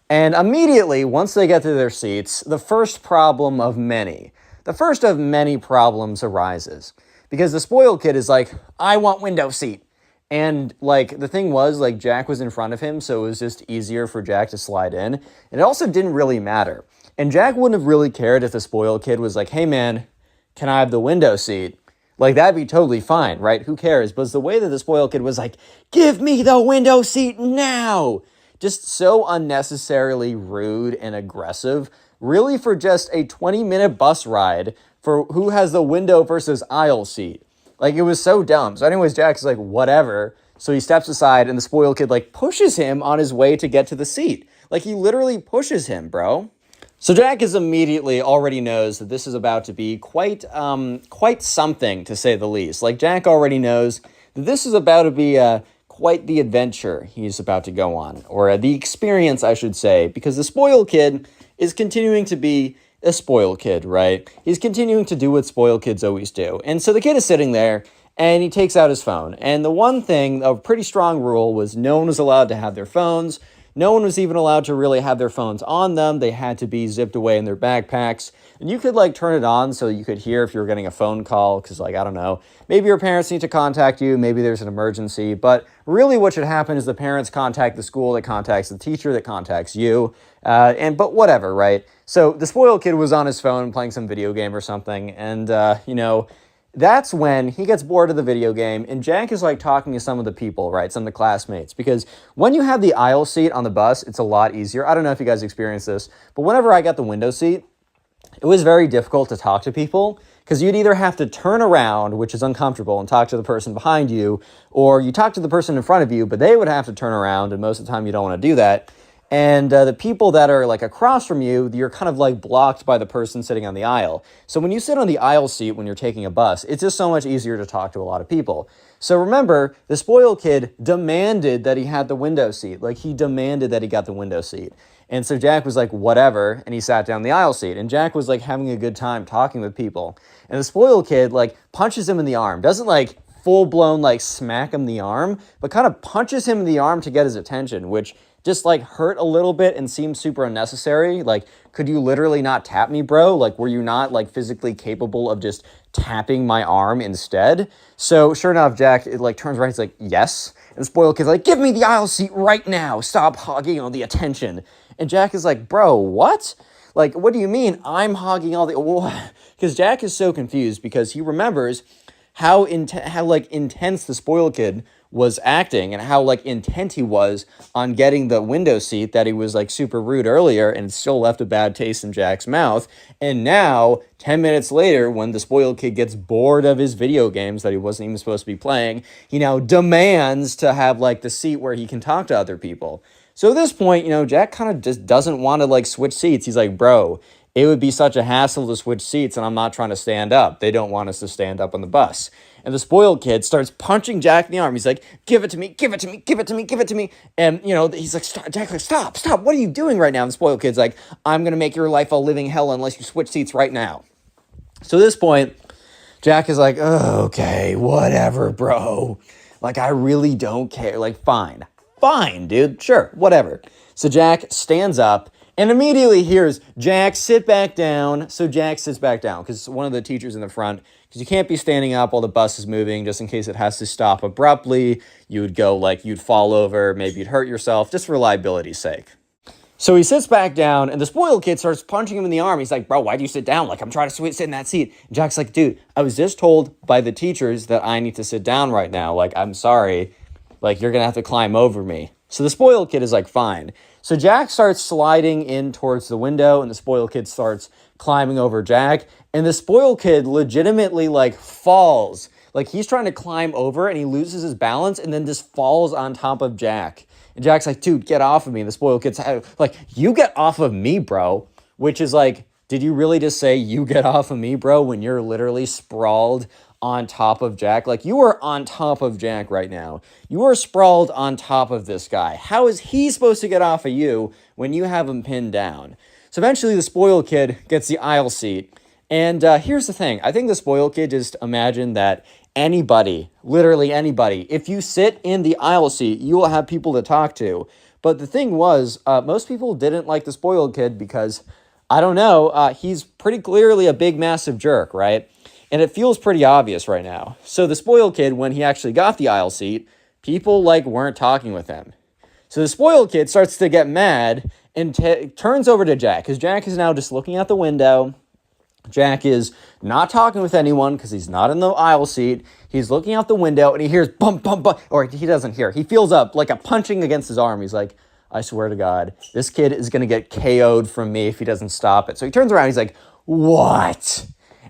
And immediately, once they get to their seats, the first of many problems arises. Because the spoiled kid is like, I want window seat. And, the thing was, Jack was in front of him, so it was just easier for Jack to slide in. And it also didn't really matter. And Jack wouldn't have really cared if the spoiled kid was like, hey man, can I have the window seat? Like, that'd be totally fine, right? Who cares? But it's the way that the spoiled kid was like, give me the window seat now! Just so unnecessarily rude and aggressive, really for just a 20-minute bus ride for who has the window versus aisle seat. Like, it was so dumb. So anyways, Jack's like, whatever. So he steps aside, and the spoiled kid, pushes him on his way to get to the seat. Like, he literally pushes him, bro. So Jack immediately already knows that this is about to be quite something, to say the least. Jack already knows that this is about to be quite the adventure he's about to go on, or the experience, I should say, because the spoiled kid is continuing to be a spoiled kid, right? He's continuing to do what spoiled kids always do. And so the kid is sitting there, and he takes out his phone. And the one thing, a pretty strong rule, was no one was allowed to have their phones. No one was even allowed to really have their phones on them. They had to be zipped away in their backpacks. And you could like turn it on so you could hear if you were getting a phone call, because like, I don't know, maybe your parents need to contact you, maybe there's an emergency. But really what should happen is the parents contact the school that contacts the teacher that contacts you. But whatever, right? So the spoiled kid was on his phone playing some video game or something. And, that's when he gets bored of the video game, and Jack is like talking to some of the people, right? Some of the classmates. Because when you have the aisle seat on the bus, it's a lot easier. I don't know if you guys experienced this, but whenever I got the window seat, it was very difficult to talk to people because you'd either have to turn around, which is uncomfortable, and talk to the person behind you, or you talk to the person in front of you, but they would have to turn around, and most of the time you don't want to do that. And the people that are like across from you, you're kind of like blocked by the person sitting on the aisle. So when you sit on the aisle seat when you're taking a bus, it's just so much easier to talk to a lot of people. So remember, the spoiled kid demanded that he had the window seat. Like he demanded that he got the window seat. And so Jack was like, whatever, and he sat down the aisle seat. And Jack was like having a good time talking with people. And the spoiled kid like punches him in the arm. Doesn't like full-blown like smack him in the arm, but kind of punches him in the arm to get his attention, which just like hurt a little bit and seemed super unnecessary. Like, could you literally not tap me, bro? Like, were you not like physically capable of just tapping my arm instead? So sure enough, Jack, it like turns around, he's like, yes. And the spoiled kid's like, give me the aisle seat right now. Stop hogging all the attention. And Jack is like, bro, what? Like, what do you mean I'm hogging all the... Because Jack is so confused because he remembers how intense the spoiled kid was acting and how like intent he was on getting the window seat, that he was like super rude earlier and still left a bad taste in Jack's mouth. And now 10 minutes later, when the spoiled kid gets bored of his video games that he wasn't even supposed to be playing, he now demands to have like the seat where he can talk to other people. So at this point, Jack kind of just doesn't want to like switch seats. He's like, bro, it would be such a hassle to switch seats, and I'm not trying to stand up. They don't want us to stand up on the bus. And the spoiled kid starts punching Jack in the arm. He's like, give it to me, give it to me, give it to me, give it to me. And, he's like, stop, Jack's like, stop. What are you doing right now? And the spoiled kid's like, I'm going to make your life a living hell unless you switch seats right now. So at this point, Jack is like, oh, okay, whatever, bro. Like, I really don't care. Like, fine, dude. Sure, whatever. So Jack stands up and immediately hears Jack sit back down. So Jack sits back down because one of the teachers in the front, because you can't be standing up while the bus is moving just in case it has to stop abruptly. You would go like, you'd fall over, maybe you'd hurt yourself, just for reliability's sake. So he sits back down and the spoiled kid starts punching him in the arm. He's like, bro, why'd you sit down? Like, I'm trying to sit in that seat. And Jack's like, dude, I was just told by the teachers that I need to sit down right now. Like, I'm sorry. Like, you're going to have to climb over me. So the spoiled kid is like, fine. So Jack starts sliding in towards the window and the spoiled kid starts climbing over Jack. And the spoiled kid legitimately like falls. Like he's trying to climb over and he loses his balance and then just falls on top of Jack. And Jack's like, dude, get off of me. And the spoiled kid's like, you get off of me, bro. Which is like, did you really just say you get off of me, bro, when you're literally sprawled on top of Jack? Like, you are on top of Jack right now. You are sprawled on top of this guy. How is he supposed to get off of you when you have him pinned down? So eventually the spoiled kid gets the aisle seat. And here's the thing. I think the spoiled kid just imagined that anybody, literally anybody, if you sit in the aisle seat, you will have people to talk to. But the thing was, most people didn't like the spoiled kid because, I don't know, he's pretty clearly a big, massive jerk, right? And it feels pretty obvious right now. So the spoiled kid, when he actually got the aisle seat, people like weren't talking with him. So the spoiled kid starts to get mad and turns over to Jack, because Jack is now just looking out the window. Jack is not talking with anyone because he's not in the aisle seat. He's looking out the window and he hears bump, bump, bump, or he doesn't hear. He feels up like a punching against his arm. He's like, I swear to God, this kid is going to get KO'd from me if he doesn't stop it. So he turns around. He's like, what?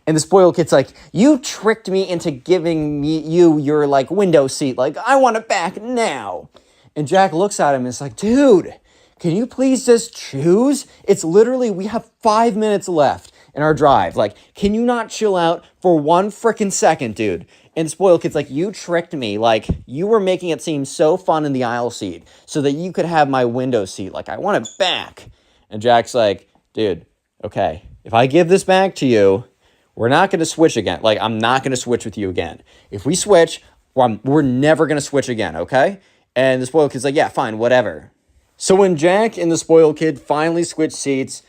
And the spoiled kid's like, you tricked me into giving you your like window seat. Like, I want it back now. And Jack looks at him and is like, dude, can you please just choose? It's literally, we have 5 minutes left. in our drive. Like, can you not chill out for one freaking second, dude? And the spoiled kid's like, you tricked me. Like, you were making it seem so fun in the aisle seat so that you could have my window seat. Like, I want it back. And Jack's like, dude, okay, if I give this back to you, we're not going to switch again. Like, I'm not going to switch with you again. If we switch, we're never going to switch again, okay? And the spoiled kid's like, yeah, fine, whatever. So when Jack and the spoiled kid finally switch seats,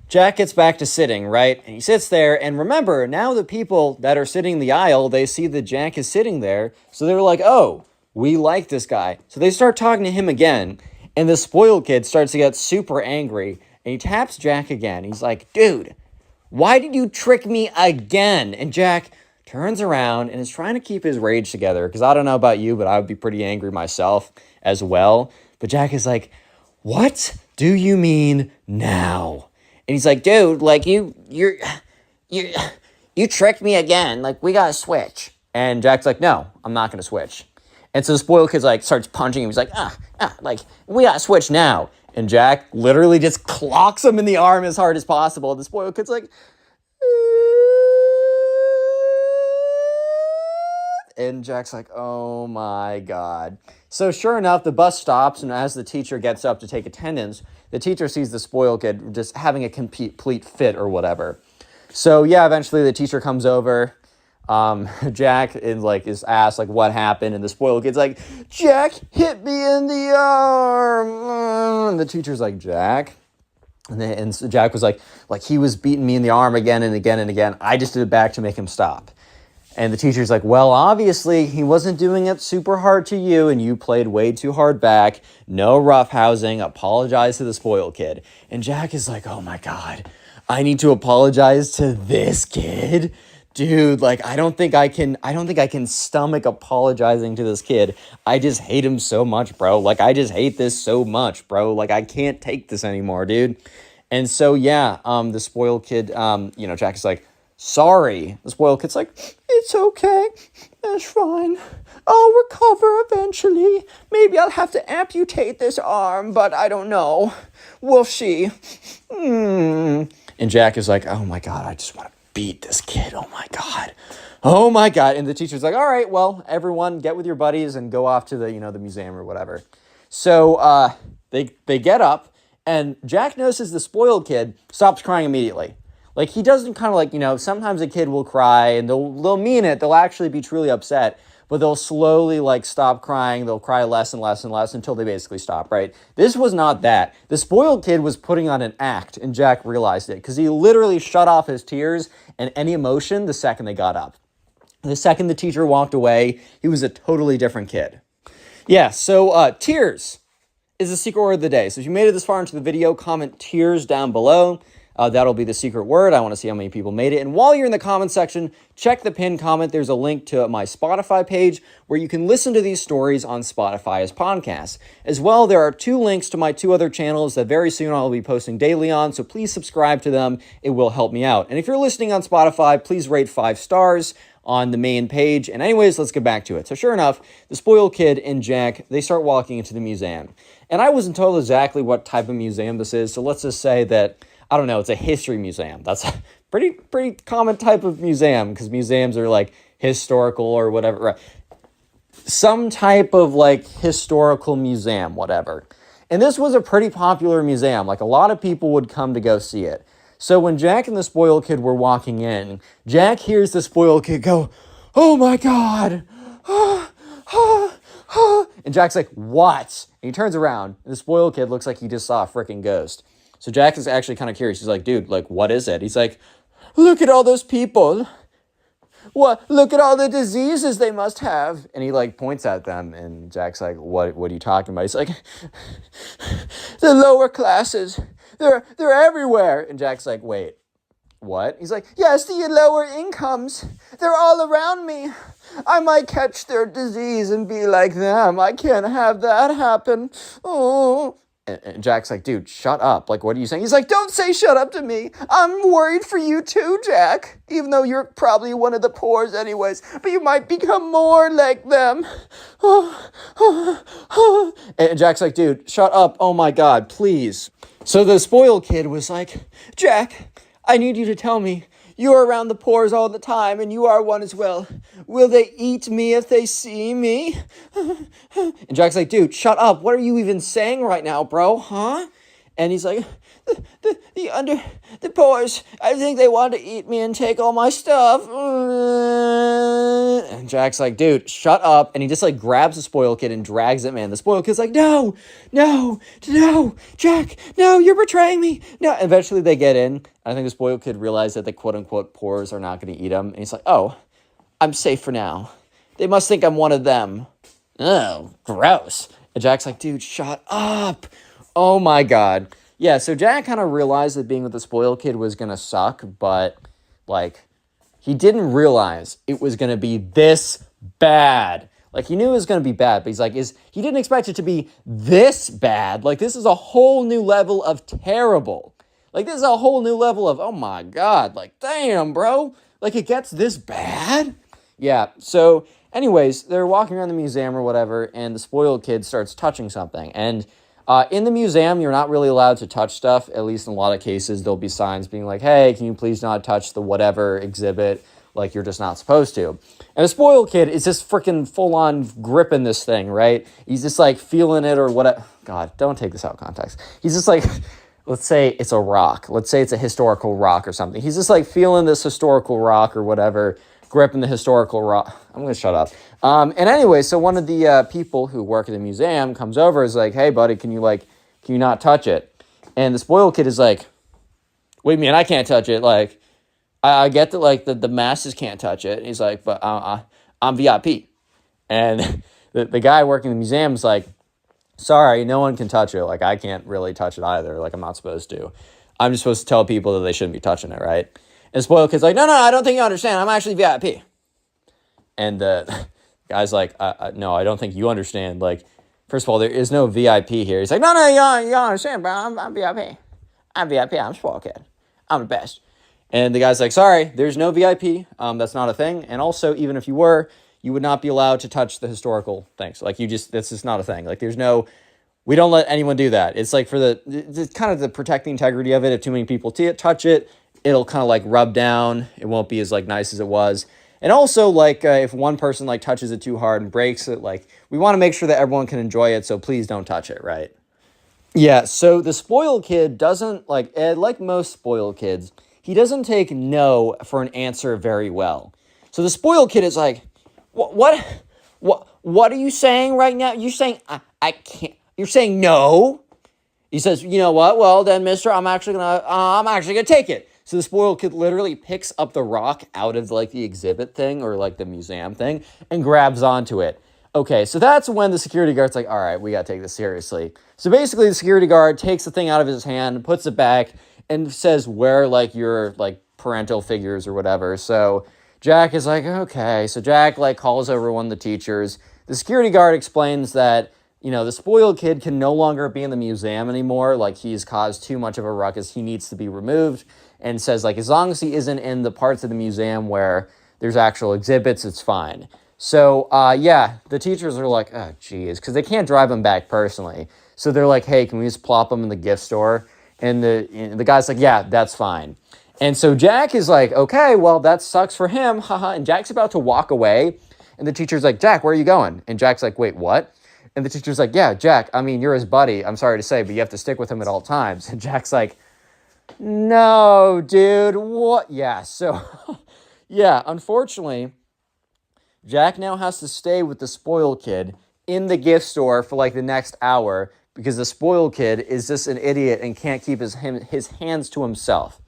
Jack gets back to sitting, right? And he sits there, and remember, now the people that are sitting in the aisle, they see that Jack is sitting there, so they're like, oh, we like this guy. So they start talking to him again, and the spoiled kid starts to get super angry, and he taps Jack again. He's like, dude, why did you trick me again? And Jack turns around and is trying to keep his rage together, because I don't know about you, but I would be pretty angry myself as well. But Jack is like, what do you mean now? And he's like, dude, like, you tricked me again. Like, we gotta switch. And Jack's like, no, I'm not gonna switch. And so the spoiled kid's like, starts punching him. He's like, like, we gotta switch now. And Jack literally just clocks him in the arm as hard as possible. And the spoiled kid's like, and Jack's like, oh my God. So sure enough, the bus stops, and as the teacher gets up to take attendance, the teacher sees the spoiled kid just having a complete fit or whatever. So yeah, eventually the teacher comes over. Jack is asked like what happened, and the spoiled kid's like, Jack hit me in the arm. And the teacher's like, Jack? And so Jack was like he was beating me in the arm again and again and again. I just did it back to make him stop. And the teacher's like, well, obviously he wasn't doing it super hard to you, and you played way too hard back. No roughhousing. Apologize to the spoiled kid. And Jack is like, oh my God, I need to apologize to this kid? Dude, like, I don't think I can stomach apologizing to this kid. I just hate him so much, bro. Like, I just hate this so much, bro. Like, I can't take this anymore, dude. And so, yeah, the spoiled kid, Jack is like, sorry. The spoiled kid's like, it's okay. That's fine. I'll recover eventually. Maybe I'll have to amputate this arm, but I don't know. We'll see. And Jack is like, oh my God, I just want to beat this kid. Oh my God. Oh my God. And the teacher's like, all right, well, everyone get with your buddies and go off to the museum or whatever. So they get up, and Jack notices the spoiled kid stops crying immediately. Like, he doesn't kind of like, sometimes a kid will cry and they'll mean it. They'll actually be truly upset, but they'll slowly like stop crying. They'll cry less and less and less until they basically stop, right? This was not that. The spoiled kid was putting on an act, and Jack realized it because he literally shut off his tears and any emotion the second they got up. The second the teacher walked away, he was a totally different kid. Yeah, so tears is the secret word of the day. So if you made it this far into the video, comment tears down below. That'll be the secret word. I want to see how many people made it. And while you're in the comment section, check the pinned comment. There's a link to my Spotify page where you can listen to these stories on Spotify as podcasts. As well, there are 2 links to my 2 other channels that very soon I'll be posting daily on, so please subscribe to them. It will help me out. And if you're listening on Spotify, please rate 5 stars on the main page. And anyways, let's get back to it. So sure enough, the spoiled kid and Jack, they start walking into the museum. And I wasn't told exactly what type of museum this is, so let's just say that I don't know, it's a history museum. That's a pretty common type of museum, because museums are like historical or whatever. Right? Some type of like historical museum, whatever. And this was a pretty popular museum. Like, a lot of people would come to go see it. So when Jack and the spoiled kid were walking in, Jack hears the spoiled kid go, oh my God. And Jack's like, what? And he turns around, and the spoiled kid looks like he just saw a freaking ghost. So Jack is actually kind of curious. He's like, dude, like, what is it? He's like, look at all those people. What? Look at all the diseases they must have. And he like points at them, and Jack's like, what are you talking about? He's like, the lower classes, they're everywhere. And Jack's like, wait, what? He's like, yes, the lower incomes, they're all around me. I might catch their disease and be like them. I can't have that happen. Oh. And Jack's like, dude, shut up. Like, what are you saying? He's like, don't say shut up to me. I'm worried for you too, Jack. Even though you're probably one of the poors anyways. But you might become more like them. And Jack's like, dude, shut up. Oh my God, please. So the spoiled kid was like, Jack, I need you to tell me. You are around the pores all the time, and you are one as well. Will they eat me if they see me? And Jack's like, dude, shut up. What are you even saying right now, bro? Huh? And he's like, the pores, I think they want to eat me and take all my stuff. And Jack's like, dude, shut up. And he just like grabs the spoiled kid and drags it, man. The spoiled kid's like, no, Jack, no, you're betraying me. No. And eventually they get in. I think the spoiled kid realized that the quote unquote pores are not going to eat him. And he's like, oh, I'm safe for now. They must think I'm one of them. Oh, gross. And Jack's like, dude, shut up. Oh my God. Yeah, so Jack kind of realized that being with the spoiled kid was going to suck, but like he didn't realize it was going to be this bad. Like he knew it was going to be bad, but he's like, he didn't expect it to be this bad. Like this is a whole new level of terrible. Like this is a whole new level of, oh my God, like damn, bro. Like it gets this bad? Yeah, so anyways, they're walking around the museum or whatever, and the spoiled kid starts touching something. And in the museum, you're not really allowed to touch stuff. At least in a lot of cases, there'll be signs being like, hey, can you please not touch the whatever exhibit? Like, you're just not supposed to. And the spoiled kid is just freaking full-on gripping this thing, right? He's just, like, feeling it or whatever. God, don't take this out of context. He's just, like, let's say it's a rock. Let's say it's a historical rock or something. He's just, like, feeling this historical rock or whatever, gripping the historical rock. I'm going to shut up. And anyway, so one of the people who work at the museum comes over, is like, hey, buddy, can you not touch it? And the spoiled kid is like, what do you mean I can't touch it? Like, I get that, like, the masses can't touch it. And he's like, but I'm VIP. And the guy working in the museum is like, sorry, no one can touch it. Like, I can't really touch it either. Like, I'm not supposed to. I'm just supposed to tell people that they shouldn't be touching it, right? And the spoiled kid's like, no, I don't think you understand. I'm actually VIP. And the guy's like, no, I don't think you understand. Like, first of all, there is no VIP here. He's like, no, you don't understand, bro. I'm VIP. I'm VIP. I'm a spoiled kid. I'm the best. And the guy's like, sorry, there's no VIP. That's not a thing. And also, even if you were, you would not be allowed to touch the historical things. Like, that's just not a thing. Like, we don't let anyone do that. It's like it's kind of the protect the integrity of it. If too many people touch it, it'll kind of like rub down. It won't be as like nice as it was. And also, like, if one person, like, touches it too hard and breaks it, like, we want to make sure that everyone can enjoy it, so please don't touch it, right? Yeah, so the spoiled kid doesn't, like most spoiled kids, he doesn't take no for an answer very well. So the spoiled kid is like, what are you saying right now? You're saying, I can't, you're saying no? He says, you know what? Well, then, mister, I'm actually gonna take it. So the spoiled kid literally picks up the rock out of, like, the exhibit thing or, like, the museum thing and grabs onto it. Okay, so that's when the security guard's like, all right, we got to take this seriously. So basically the security guard takes the thing out of his hand, puts it back, and says where, like, your, like, parental figures or whatever. So Jack is like, okay. So Jack, like, calls over one of the teachers. The security guard explains that, you know, the spoiled kid can no longer be in the museum anymore. Like, he's caused too much of a ruckus. He needs to be removed. And says, like, as long as he isn't in the parts of the museum where there's actual exhibits, it's fine. So, yeah, the teachers are like, oh, geez, because they can't drive him back personally. So they're like, hey, can we just plop him in the gift store? And the guy's like, yeah, that's fine. And so Jack is like, okay, well, that sucks for him, haha. And Jack's about to walk away. And the teacher's like, Jack, where are you going? And Jack's like, wait, what? And the teacher's like, yeah, Jack, I mean, you're his buddy. I'm sorry to say, but you have to stick with him at all times. And Jack's like, no, dude, what? Yeah, so, yeah, unfortunately, Jack now has to stay with the spoiled kid in the gift store for, like, the next hour because the spoiled kid is just an idiot and can't keep his hands to himself.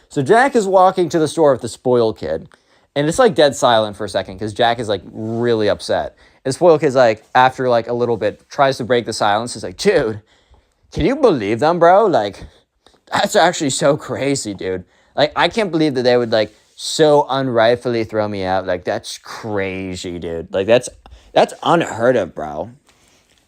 So Jack is walking to the store with the spoiled kid, and it's, like, dead silent for a second because Jack is, like, really upset. And the spoiled kid's, like, after, like, a little bit, tries to break the silence. He's like, dude, can you believe them, bro? Like, that's actually so crazy, dude. Like, I can't believe that they would, like, so unrightfully throw me out. Like, that's crazy, dude. Like, that's unheard of, bro.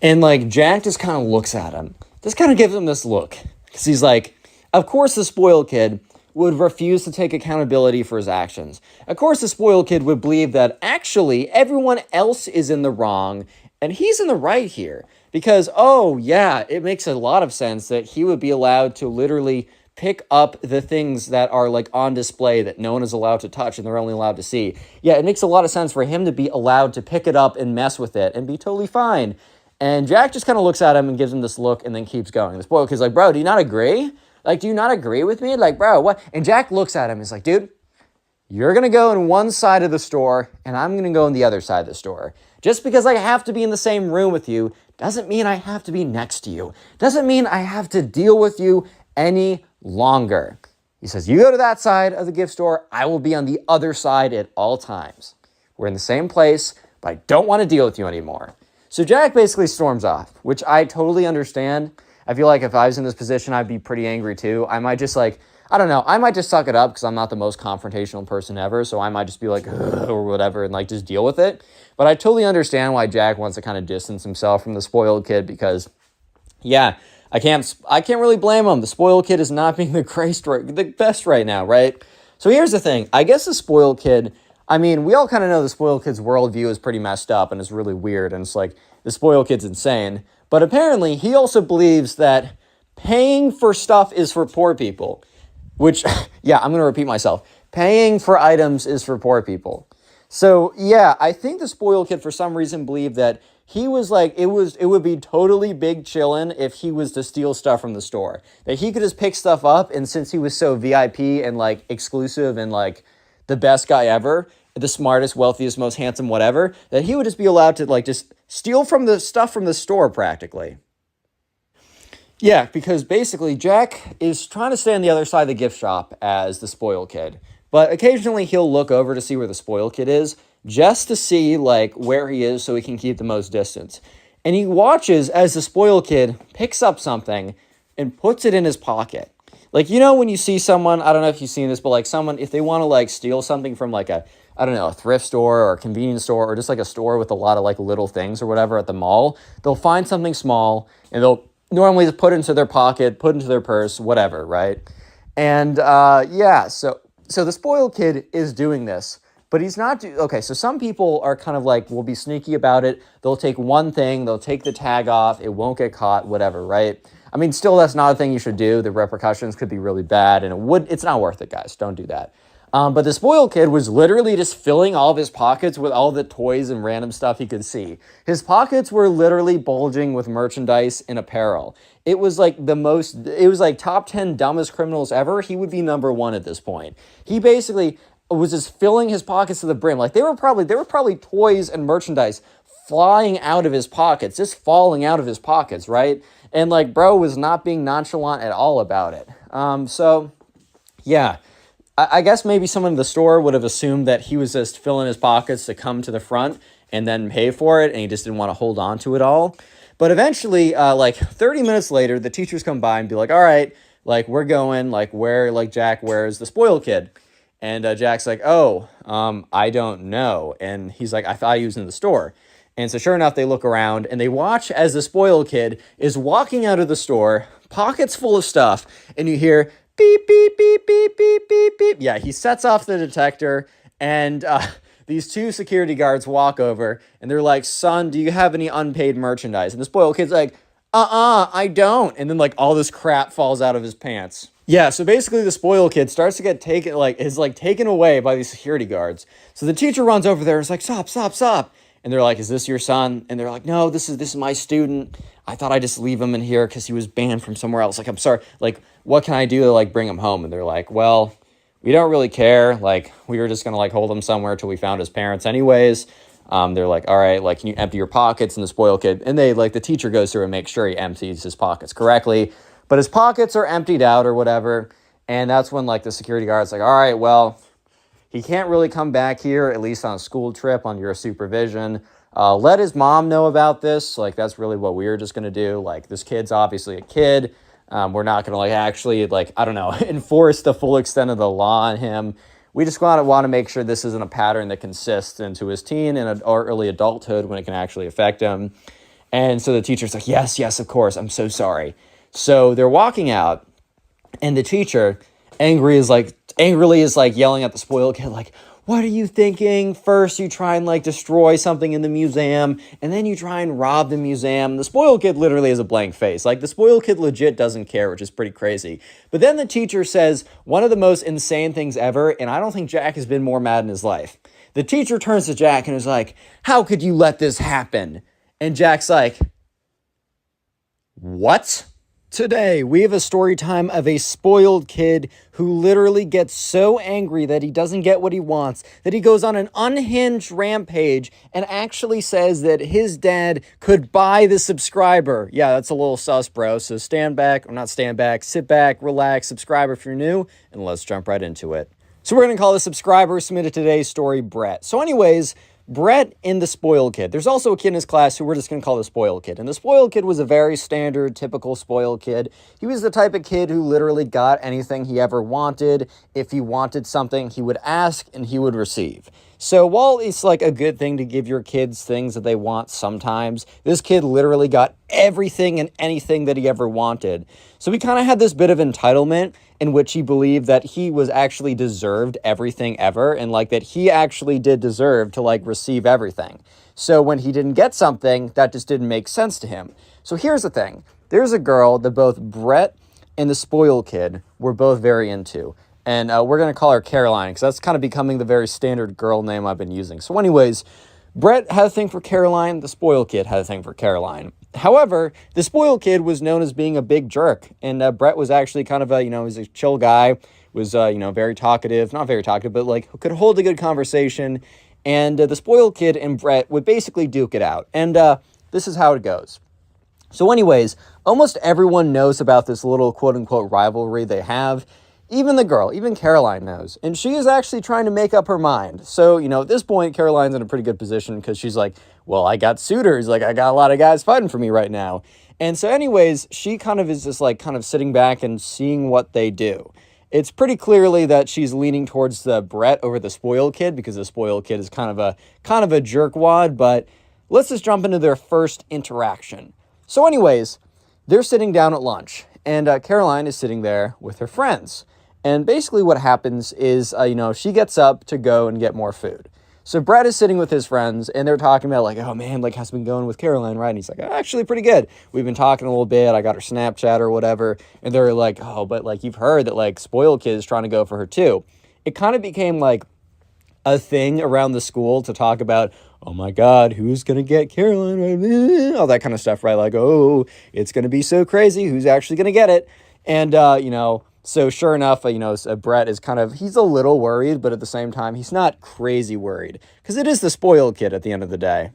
And, like, Jack just kind of looks at him. Just kind of gives him this look. Because he's like, of course the spoiled kid would refuse to take accountability for his actions. Of course the spoiled kid would believe that actually everyone else is in the wrong and he's in the right here. Because, oh, yeah, it makes a lot of sense that he would be allowed to literally pick up the things that are like on display that no one is allowed to touch and they're only allowed to see. Yeah, it makes a lot of sense for him to be allowed to pick it up and mess with it and be totally fine. And Jack just kind of looks at him and gives him this look and then keeps going. The spoiled kid's like, bro, do you not agree? Like, do you not agree with me? Like, bro, what? And Jack looks at him and is like, dude, you're going to go in one side of the store and I'm going to go in the other side of the store. Just because I have to be in the same room with you doesn't mean I have to be next to you. Doesn't mean I have to deal with you any longer. He says, you go to that side of the gift store. I will be on the other side at all times. We're in the same place, but I don't want to deal with you anymore. So Jack basically storms off, which I totally understand. I feel like if I was in this position, I'd be pretty angry too. I might just like, I don't know, I might just suck it up because I'm not the most confrontational person ever. So I might just be like, or whatever, and like just deal with it. But I totally understand why Jack wants to kind of distance himself from the spoiled kid because, yeah, I can't really blame him. The spoiled kid is not being the best right now, right? So here's the thing. I guess the spoiled kid, I mean, we all kind of know the spoiled kid's worldview is pretty messed up and it's really weird. And it's like, the spoiled kid's insane. But apparently, he also believes that paying for stuff is for poor people. Which, yeah, I'm going to repeat myself. Paying for items is for poor people. So, yeah, I think the spoiled kid for some reason believed that he was like, it would be totally big chillin' if he was to steal stuff from the store. That he could just pick stuff up, and since he was so VIP and like exclusive and like the best guy ever, the smartest, wealthiest, most handsome, whatever, that he would just be allowed to like just steal from the stuff from the store practically. Yeah, because basically Jack is trying to stay on the other side of the gift shop as the spoiled kid. But occasionally he'll look over to see where the spoiled kid is, just to see like where he is so he can keep the most distance. And he watches as the spoiled kid picks up something and puts it in his pocket. Like, you know, when you see someone, I don't know if you've seen this, but like someone, if they want to like steal something from like a, I don't know, a thrift store or a convenience store or just like a store with a lot of like little things or whatever at the mall, they'll find something small and they'll normally just put it into their pocket, put it into their purse, whatever, right? And yeah, so the spoiled kid is doing this, but he's not, okay, so some people are kind of like, will be sneaky about it. They'll take one thing, they'll take the tag off, it won't get caught, whatever, right? I mean, still, that's not a thing you should do. The repercussions could be really bad, and it's not worth it, guys. Don't do that. But the spoiled kid was literally just filling all of his pockets with all the toys and random stuff he could see. His pockets were literally bulging with merchandise and apparel. It was like it was like top 10 dumbest criminals ever. He would be number one at this point. He basically was just filling his pockets to the brim. Like they were probably toys and merchandise flying out of his pockets, just falling out of his pockets, right? And like, bro was not being nonchalant at all about it. So yeah. I guess maybe someone in the store would have assumed that he was just filling his pockets to come to the front and then pay for it, and he just didn't want to hold on to it all. But eventually, like 30 minutes later, the teachers come by and be like, all right, like we're going, like Jack, where's the spoiled kid? And Jack's like, oh, I don't know. And he's like, I thought he was in the store. And so sure enough, they look around and they watch as the spoiled kid is walking out of the store, pockets full of stuff, and you hear beep, beep, beep, beep, beep, beep, beep. Yeah, he sets off the detector, and these two security guards walk over, and they're like, son, do you have any unpaid merchandise? And the spoiled kid's like, I don't. And then, like, all this crap falls out of his pants. Yeah, so basically the spoiled kid starts to get taken away by these security guards. So the teacher runs over there and is like, stop. And they're like, is this your son? And they're like, no, this is my student. I thought I'd just leave him in here because he was banned from somewhere else. Like, I'm sorry. Like, what can I do to, like, bring him home? And they're like, well, we don't really care. Like, we were just going to, like, hold him somewhere till we found his parents anyways. They're like, all right, like, can you empty your pockets? And the spoiled kid, and they, like, the teacher goes through and makes sure he empties his pockets correctly. But his pockets are emptied out or whatever. And that's when, like, the security guard's like, all right, well, he can't really come back here, at least on a school trip, on your supervision. Let his mom know about this. Like, that's really what we were just going to do. Like, this kid's obviously a kid. We're not going to, like, actually, like, I don't know, enforce the full extent of the law on him. We just want to make sure this isn't a pattern that consists into his teen and or early adulthood when it can actually affect him. And so the teacher's like, yes, of course. I'm so sorry. So they're walking out, and the teacher angrily is like yelling at the spoiled kid, like, what are you thinking? First, you try and like destroy something in the museum, and then you try and rob the museum. The spoiled kid literally has a blank face. Like, the spoiled kid legit doesn't care, which is pretty crazy. But then the teacher says one of the most insane things ever, and I don't think Jack has been more mad in his life. The teacher turns to Jack and is like, how could you let this happen? And Jack's like, what? Today, we have a story time of a spoiled kid who literally gets so angry that he doesn't get what he wants, that he goes on an unhinged rampage and actually says that his dad could buy the subscriber. Yeah, that's a little sus, bro. So stand back, or not stand back, sit back, relax, subscribe if you're new, and let's jump right into it. So we're going to call the subscriber who submitted today's story Brett. So anyways, Brett and the spoiled kid. There's also a kid in his class who we're just going to call the spoiled kid. And the spoiled kid was a very standard, typical spoiled kid. He was the type of kid who literally got anything he ever wanted. If he wanted something, he would ask and he would receive. So while it's like a good thing to give your kids things that they want sometimes, this kid literally got everything and anything that he ever wanted. So he kind of had this bit of entitlement in which he believed that he was actually deserved everything ever, and like that he actually did deserve to like receive everything. So when he didn't get something, that just didn't make sense to him. So here's the thing. There's a girl that both Brett and the spoiled kid were both very into. And we're going to call her Caroline, because that's kind of becoming the very standard girl name I've been using. So anyways, Brett had a thing for Caroline. The spoiled kid had a thing for Caroline. However, the spoiled kid was known as being a big jerk. And Brett was actually kind of a, he's a chill guy, was, very talkative. Not very talkative, but like could hold a good conversation. And the spoiled kid and Brett would basically duke it out. And this is how it goes. So anyways, almost everyone knows about this little quote-unquote rivalry they have. Even the girl, even Caroline knows. And she is actually trying to make up her mind. So, at this point, Caroline's in a pretty good position because she's like, well, I got suitors. Like, I got a lot of guys fighting for me right now. And so anyways, she kind of is just like kind of sitting back and seeing what they do. It's pretty clearly that she's leaning towards the Brett over the spoiled kid because the spoiled kid is kind of a jerkwad. But let's just jump into their first interaction. So anyways, they're sitting down at lunch. And Caroline is sitting there with her friends. And basically what happens is, she gets up to go and get more food. So Brett is sitting with his friends, and they're talking about, like, oh, man, like, how's it been going with Caroline, right? And he's like, actually, pretty good. We've been talking a little bit. I got her Snapchat or whatever. And they're like, oh, but, like, you've heard that, like, spoiled kid is trying to go for her, too. It kind of became, like, a thing around the school to talk about, oh, my God, who's going to get Caroline? All that kind of stuff, right? Like, oh, it's going to be so crazy. Who's actually going to get it? And, so sure enough, Brett is he's a little worried, but at the same time, he's not crazy worried because it is the spoiled kid at the end of the day.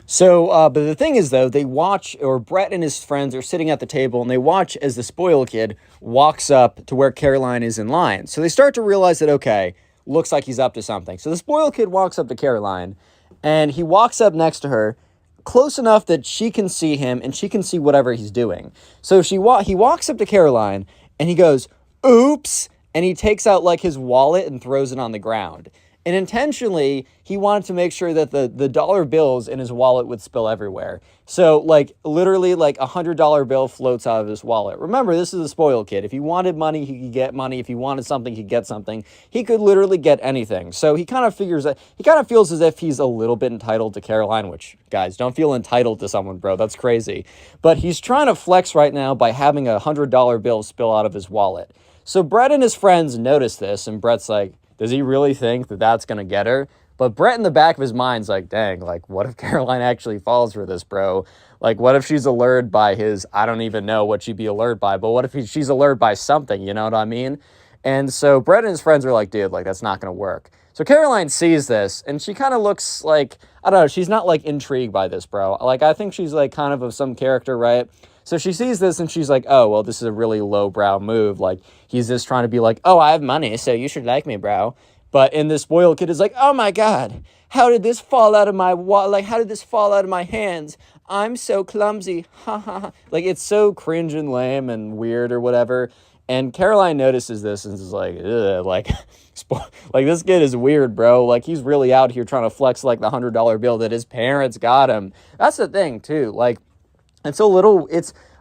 So, but the thing is though, Brett and his friends are sitting at the table and they watch as the spoiled kid walks up to where Caroline is in line. So they start to realize that, okay, looks like he's up to something. So the spoiled kid walks up to Caroline and he walks up next to her close enough that she can see him and she can see whatever he's doing. So he walks up to Caroline and he goes, oops, and he takes out like his wallet and throws it on the ground. And intentionally, he wanted to make sure that the dollar bills in his wallet would spill everywhere. So like literally like $100 bill floats out of his wallet. Remember, this is a spoiled kid. If he wanted money, he could get money. If he wanted something, he could get something. He could literally get anything. So he kind of feels as if he's a little bit entitled to Caroline, which guys, don't feel entitled to someone, bro. That's crazy. But he's trying to flex right now by having a $100 bill spill out of his wallet. So Brett and his friends notice this, and Brett's like, does he really think that that's going to get her? But Brett in the back of his mind's like, dang, like, what if Caroline actually falls for this, bro? Like, what if she's allured by I don't even know what she'd be allured by, but what if she's allured by something, you know what I mean? And so Brett and his friends are like, dude, like, that's not going to work. So Caroline sees this, and she kind of looks like, I don't know, she's not, like, intrigued by this, bro. Like, I think she's, like, kind of some character, right? So she sees this and she's like, oh, well, this is a really lowbrow move. Like, he's just trying to be like, oh, I have money, so you should like me, bro. But in this spoiled kid is like, oh my God, how did this fall out of my how did this fall out of my hands? I'm so clumsy. Ha ha ha. Like, it's so cringe and lame and weird or whatever. And Caroline notices this and is like, ugh, like, like, this kid is weird, bro. Like, he's really out here trying to flex like the $100 bill that his parents got him. That's the thing too. Like, it's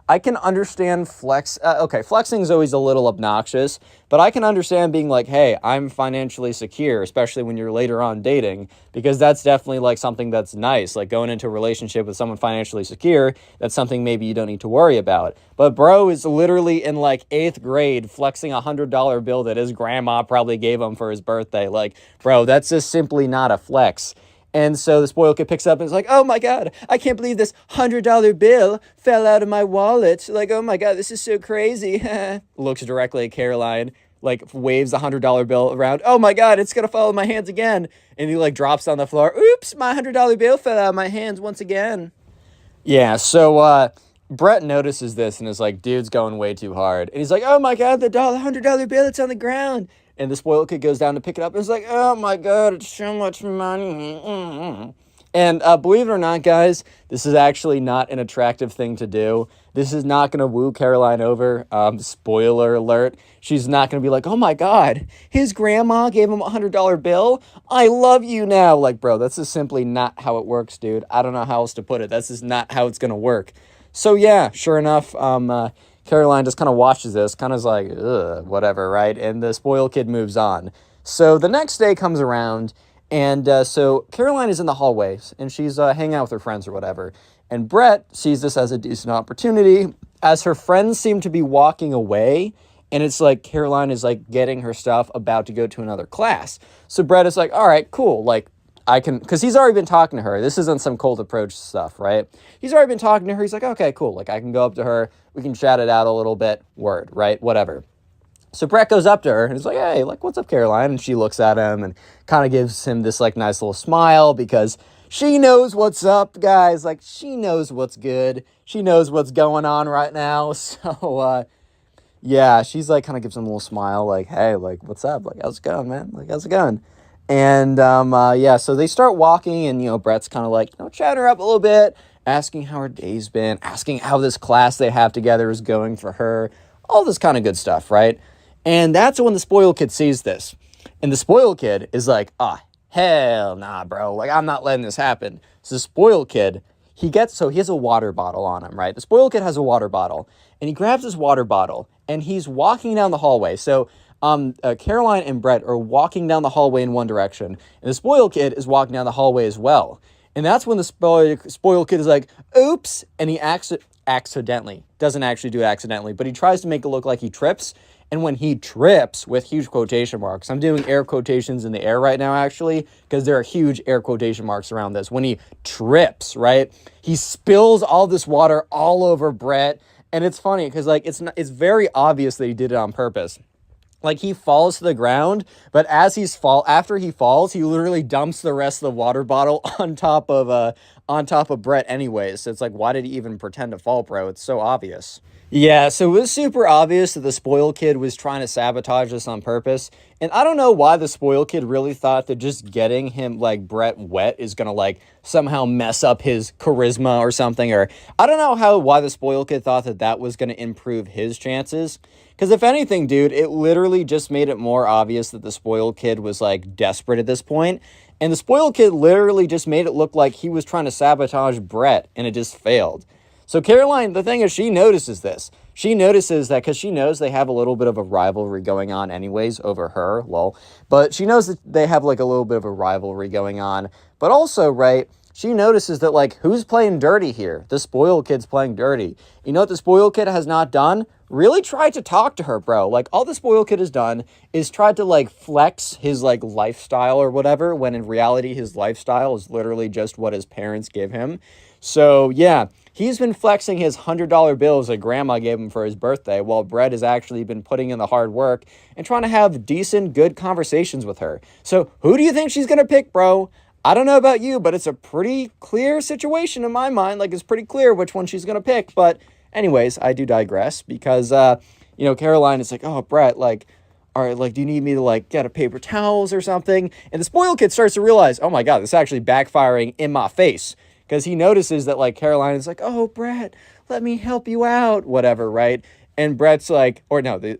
I can understand flexing is always a little obnoxious, but I can understand being like, hey, I'm financially secure, especially when you're later on dating, because that's definitely like something that's nice. Like going into a relationship with someone financially secure, that's something maybe you don't need to worry about. But bro is literally in like 8th grade flexing a $100 bill that his grandma probably gave him for his birthday. Like, bro, that's just simply not a flex. And so the spoiled kid picks up and is like, oh my God, I can't believe this $100 bill fell out of my wallet. Like, oh my God, this is so crazy. Looks directly at Caroline, like waves the $100 bill around. Oh my God, it's going to fall in my hands again. And he like drops on the floor. Oops, my $100 bill fell out of my hands once again. Yeah, so Brett notices this and is like, dude's going way too hard. And he's like, oh my God, the $100 bill, it's on the ground. And the spoiled kid goes down to pick it up and is like, oh my God, it's so much money. And believe it or not, guys, this is actually not an attractive thing to do. This is not going to woo Caroline over. Spoiler alert. She's not going to be like, oh my God, his grandma gave him a $100 bill. I love you now. Like, bro, that's just simply not how it works, dude. I don't know how else to put it. That's just not how it's going to work. So yeah, sure enough, Caroline just kind of watches this, kind of is like, ugh, whatever, right? And the spoiled kid moves on. So the next day comes around, and so Caroline is in the hallways, and she's hanging out with her friends or whatever. And Brett sees this as a decent opportunity, as her friends seem to be walking away, and it's like Caroline is like getting her stuff, about to go to another class. So Brett is like, all right, cool, like, I can, because he's already been talking to her. This isn't some cold approach stuff, right? He's already been talking to her. He's like, okay, cool. Like, I can go up to her. We can chat it out a little bit. Word, right? Whatever. So Brett goes up to her and is like, hey, like, what's up, Caroline? And she looks at him and kind of gives him this, like, nice little smile because she knows what's up, guys. Like, she knows what's good. She knows what's going on right now. So, yeah, she's, like, kind of gives him a little smile, like, hey, like, what's up? Like, how's it going, man? Like, how's it going? And, yeah, so they start walking and, you know, Brett's kind of like, you know, chatting her up a little bit, asking how her day's been, asking how this class they have together is going for her, all this kind of good stuff, right? And that's when the spoiled kid sees this. And the spoiled kid is like, hell nah, bro. Like, I'm not letting this happen. So the spoiled kid, he has a water bottle on him, right? The spoiled kid has a water bottle, and he grabs his water bottle, and he's walking down the hallway. So Caroline and Brett are walking down the hallway in one direction, and the spoiled kid is walking down the hallway as well. And that's when the spoiled kid is like, oops, and he accidentally, doesn't actually do it accidentally, but he tries to make it look like he trips. And when he trips, with huge quotation marks, I'm doing air quotations in the air right now, actually, because there are huge air quotation marks around this. When he trips, right, he spills all this water all over Brett. And it's funny because, like, it's very obvious that he did it on purpose. Like, he falls to the ground, but after he falls, he literally dumps the rest of the water bottle on top of Brett anyways. So it's like, why did he even pretend to fall, bro? It's so obvious. Yeah, so it was super obvious that the spoiled kid was trying to sabotage this on purpose. And I don't know why the spoiled kid really thought that just getting him, like, Brett wet is going to, like, somehow mess up his charisma or something. Or I don't know why the spoiled kid thought that that was going to improve his chances. Because if anything, dude, it literally just made it more obvious that the spoiled kid was, like, desperate at this point. And the spoiled kid literally just made it look like he was trying to sabotage Brett, and it just failed. So Caroline, the thing is, she notices this. She notices that because she knows they have a little bit of a rivalry going on anyways over her, lol. But she knows that they have, like, a little bit of a rivalry going on. But also, right, she notices that, like, who's playing dirty here? The spoiled kid's playing dirty. You know what the spoiled kid has not done? Really tried to talk to her, bro. Like, all the spoiled kid has done is tried to, like, flex his, like, lifestyle or whatever, when in reality his lifestyle is literally just what his parents give him. So, yeah, he's been flexing his $100 bills that grandma gave him for his birthday, while Brett has actually been putting in the hard work and trying to have decent, good conversations with her. So, who do you think she's gonna pick, bro? I don't know about you, but it's a pretty clear situation in my mind. Like, it's pretty clear which one she's gonna pick. But anyways, I do digress because, you know, Caroline is like, oh, Brett, like, all right, like, do you need me to, like, get a paper towels or something? And the spoiled kid starts to realize, oh my God, this is actually backfiring in my face. Because he notices that, like, Caroline is like, oh, Brett, let me help you out, whatever, right? And Brett's like, the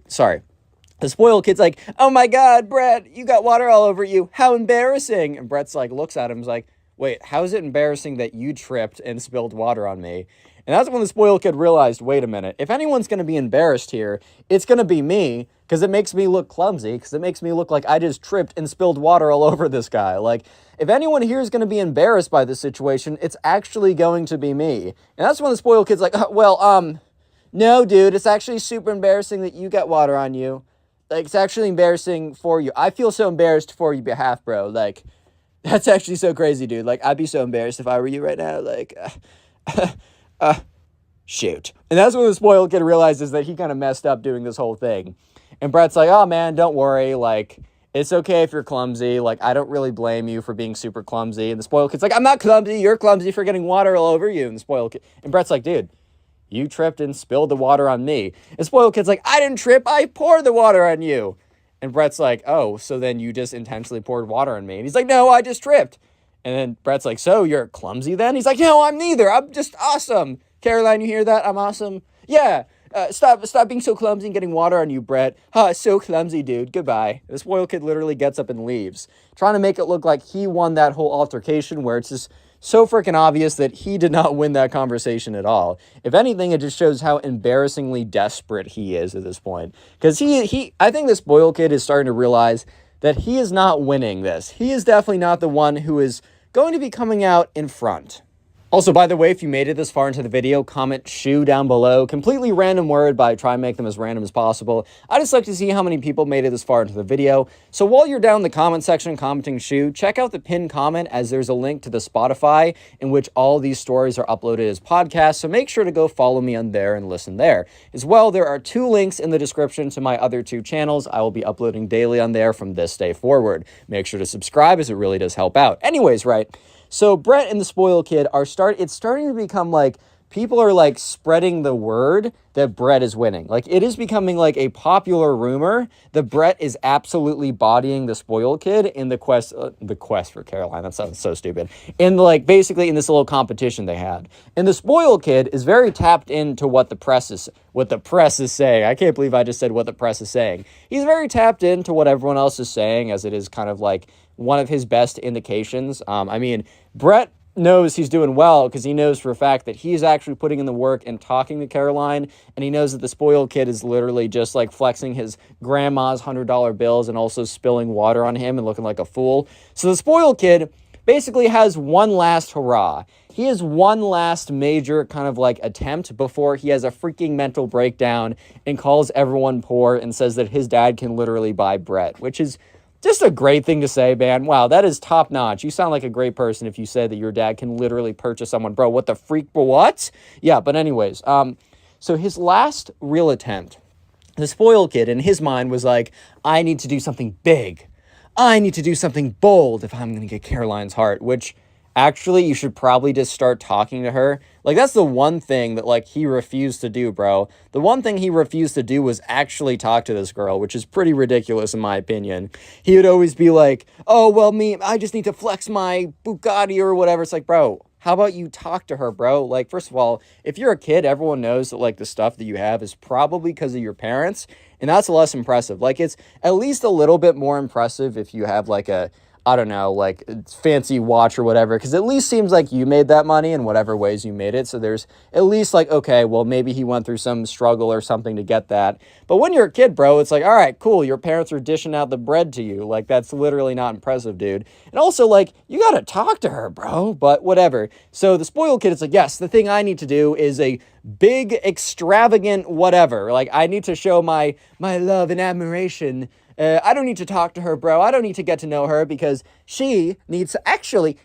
spoiled kid's like, oh my God, Brett, you got water all over you. How embarrassing. And Brett's like, looks at him, is like, wait, how is it embarrassing that you tripped and spilled water on me? And that's when the spoiled kid realized, wait a minute, if anyone's going to be embarrassed here, it's going to be me, because it makes me look clumsy, because it makes me look like I just tripped and spilled water all over this guy. Like, if anyone here is going to be embarrassed by this situation, it's actually going to be me. And that's when the spoiled kid's like, no, dude, it's actually super embarrassing that you got water on you. Like, it's actually embarrassing for you. I feel so embarrassed for your behalf, bro. Like, that's actually so crazy, dude. Like, I'd be so embarrassed if I were you right now. Like, shoot. And that's when the spoiled kid realizes that he kind of messed up doing this whole thing. And Brett's like, oh, man, don't worry. Like, it's okay if you're clumsy. Like, I don't really blame you for being super clumsy. And the spoiled kid's like, I'm not clumsy. You're clumsy for getting water all over you. And the spoiled kid, and Brett's like, dude, you tripped and spilled the water on me. And spoiled kid's like, I didn't trip. I poured the water on you. And Brett's like, oh, so then you just intentionally poured water on me. And he's like, no, I just tripped. And then Brett's like, so you're clumsy then? He's like, no, I'm neither. I'm just awesome. Caroline, you hear that? I'm awesome. Yeah. Stop being so clumsy and getting water on you, Brett. So clumsy, dude. Goodbye. The spoiled kid literally gets up and leaves, trying to make it look like he won that whole altercation, where it's just so freaking obvious that he did not win that conversation at all. If anything, it just shows how embarrassingly desperate he is at this point. Because I think the spoiled kid is starting to realize that he is not winning this. He is definitely not the one who is going to be coming out in front. Also, by the way, if you made it this far into the video, comment shoe down below. Completely random word, but I try and make them as random as possible. I just like to see how many people made it this far into the video. So while you're down in the comment section commenting shoe, check out the pinned comment, as there's a link to the Spotify in which all these stories are uploaded as podcasts. So make sure to go follow me on there and listen there. As well, there are 2 links in the description to my other 2 channels. I will be uploading daily on there from this day forward. Make sure to subscribe, as it really does help out. Anyways, right. So Brett and the spoiled kid it's starting to become like, people are like spreading the word that Brett is winning. Like, it is becoming like a popular rumor that Brett is absolutely bodying the spoiled kid in the quest for Caroline. That sounds so stupid. In like, basically in this little competition they had. And the spoiled kid is very tapped into what the press is saying. I can't believe I just said what the press is saying. He's very tapped into what everyone else is saying, as it is kind of like one of his best indications. I mean, Brett knows he's doing well because he knows for a fact that he's actually putting in the work and talking to Caroline, and he knows that the spoiled kid is literally just like flexing his grandma's $100 bills and also spilling water on him and looking like a fool. So the spoiled kid basically has one last hurrah. He has one last major kind of like attempt before he has a freaking mental breakdown and calls everyone poor and says that his dad can literally buy Brett, which is just a great thing to say, man. Wow, that is top notch. You sound like a great person if you said that your dad can literally purchase someone. Bro, what the freak? What? Yeah, but anyways, so his last real attempt, the spoiled kid in his mind was like, I need to do something big. I need to do something bold if I'm going to get Caroline's heart, which actually you should probably just start talking to her. Like, that's the one thing that, like, he refused to do, bro. The one thing he refused to do was actually talk to this girl, which is pretty ridiculous in my opinion. He would always be like, oh, well, I just need to flex my Bugatti or whatever. It's like, bro, how about you talk to her, bro? Like, first of all, if you're a kid, everyone knows that, like, the stuff that you have is probably because of your parents, and that's less impressive. Like, it's at least a little bit more impressive if you have, like, I don't know, like, fancy watch or whatever, because it at least seems like you made that money in whatever ways you made it. So there's at least like, okay, well, maybe he went through some struggle or something to get that. But when you're a kid, bro, it's like, all right, cool, your parents are dishing out the bread to you. Like, that's literally not impressive, dude. And also, like, you got to talk to her, bro, but whatever. So the spoiled kid is like, yes, the thing I need to do is a big, extravagant whatever. Like, I need to show my love and admiration. I don't need to talk to her, bro. I don't need to get to know her because she needs to actually,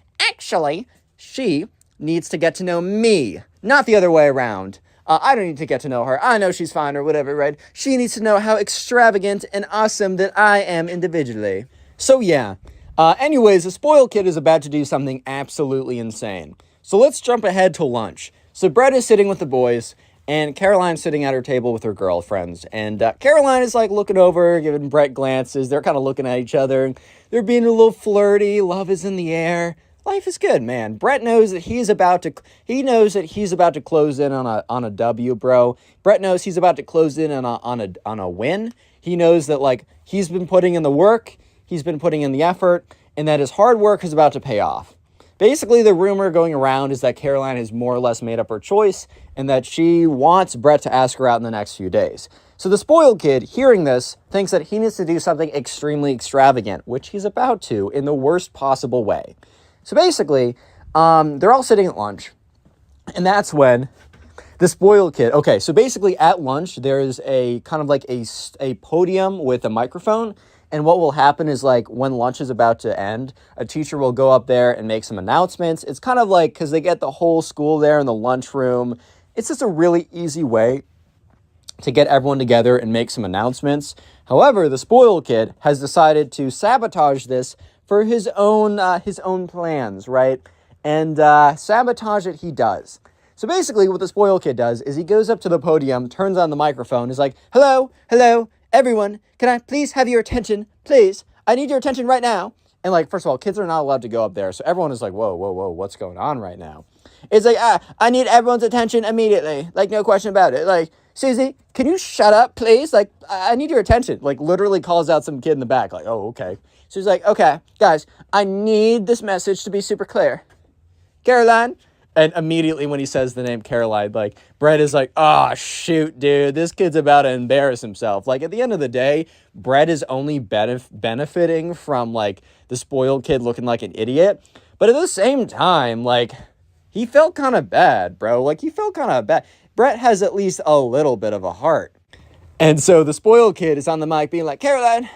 she needs to get to know me, not the other way around. I don't need to get to know her. I know she's fine or whatever, right? She needs to know how extravagant and awesome that I am individually. So yeah. Anyways, the spoiled kid is about to do something absolutely insane. So let's jump ahead to lunch. So Brett is sitting with the boys, and Caroline's sitting at her table with her girlfriends. And Caroline is like looking over, giving Brett glances. They're kind of looking at each other. They're being a little flirty. Love is in the air. Life is good, man. Brett knows that he's about to close in on a W, bro. Brett knows he's about to close in on a win. He knows that, like, he's been putting in the work, he's been putting in the effort, and that his hard work is about to pay off. Basically, the rumor going around is that Caroline has more or less made up her choice and that she wants Brett to ask her out in the next few days. So the spoiled kid, hearing this, thinks that he needs to do something extremely extravagant, which he's about to in the worst possible way. So basically, they're all sitting at lunch, and that's when the spoiled kid... Okay, so basically at lunch, there's a kind of like a podium with a microphone, and what will happen is, like, when lunch is about to end, a teacher will go up there and make some announcements. It's kind of like, because they get the whole school there in the lunchroom. It's just a really easy way to get everyone together and make some announcements. However, the spoiled kid has decided to sabotage this for his own plans, right? And sabotage it he does. So basically what the spoiled kid does is he goes up to the podium, turns on the microphone, is like, hello, everyone, can I please have your attention? Please, I need your attention right now. And, like, first of all, kids are not allowed to go up there. So everyone is like, whoa, what's going on right now? It's like, I need everyone's attention immediately. Like, no question about it. Like, Susie, can you shut up, please? Like, I need your attention. Like, literally calls out some kid in the back. Like, oh, okay. So he's like, okay, guys, I need this message to be super clear. Caroline. And immediately when he says the name Caroline, like, Brett is like, oh, shoot, dude, this kid's about to embarrass himself. Like, at the end of the day, Brett is only benefiting from, like, the spoiled kid looking like an idiot. But at the same time, like, he felt kind of bad, bro. Like, he felt kind of bad. Brett has at least a little bit of a heart. And so the spoiled kid is on the mic being like, Caroline,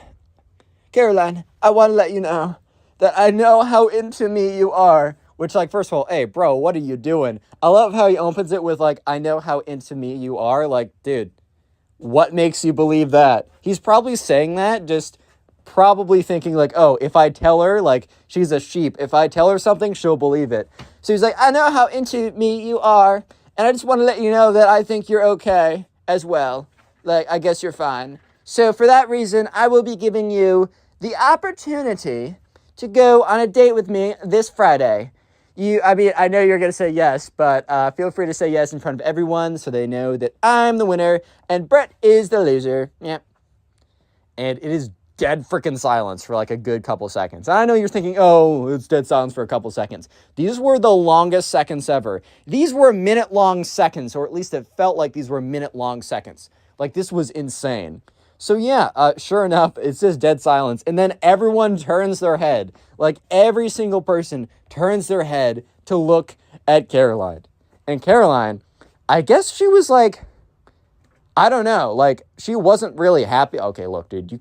I want to let you know that I know how into me you are. Which, like, first of all, hey, bro, what are you doing? I love how he opens it with, like, I know how into me you are. Like, dude, what makes you believe that? He's probably saying that, just probably thinking, like, oh, if I tell her, like, she's a sheep. If I tell her something, she'll believe it. So he's like, I know how into me you are, and I just want to let you know that I think you're okay as well. Like, I guess you're fine. So for that reason, I will be giving you the opportunity to go on a date with me this Friday. I know you're going to say yes, but feel free to say yes in front of everyone so they know that I'm the winner and Brett is the loser. Yeah. And it is dead freaking silence for like a good couple seconds. I know you're thinking, oh, it's dead silence for a couple seconds. These were the longest seconds ever. These were minute-long seconds, or at least it felt like these were minute-long seconds. Like, this was insane. So yeah, sure enough, it's just dead silence. And then everyone turns their head. Like, every single person turns their head to look at Caroline. And Caroline, I guess she was like, I don't know, like, she wasn't really happy. Okay, look, dude,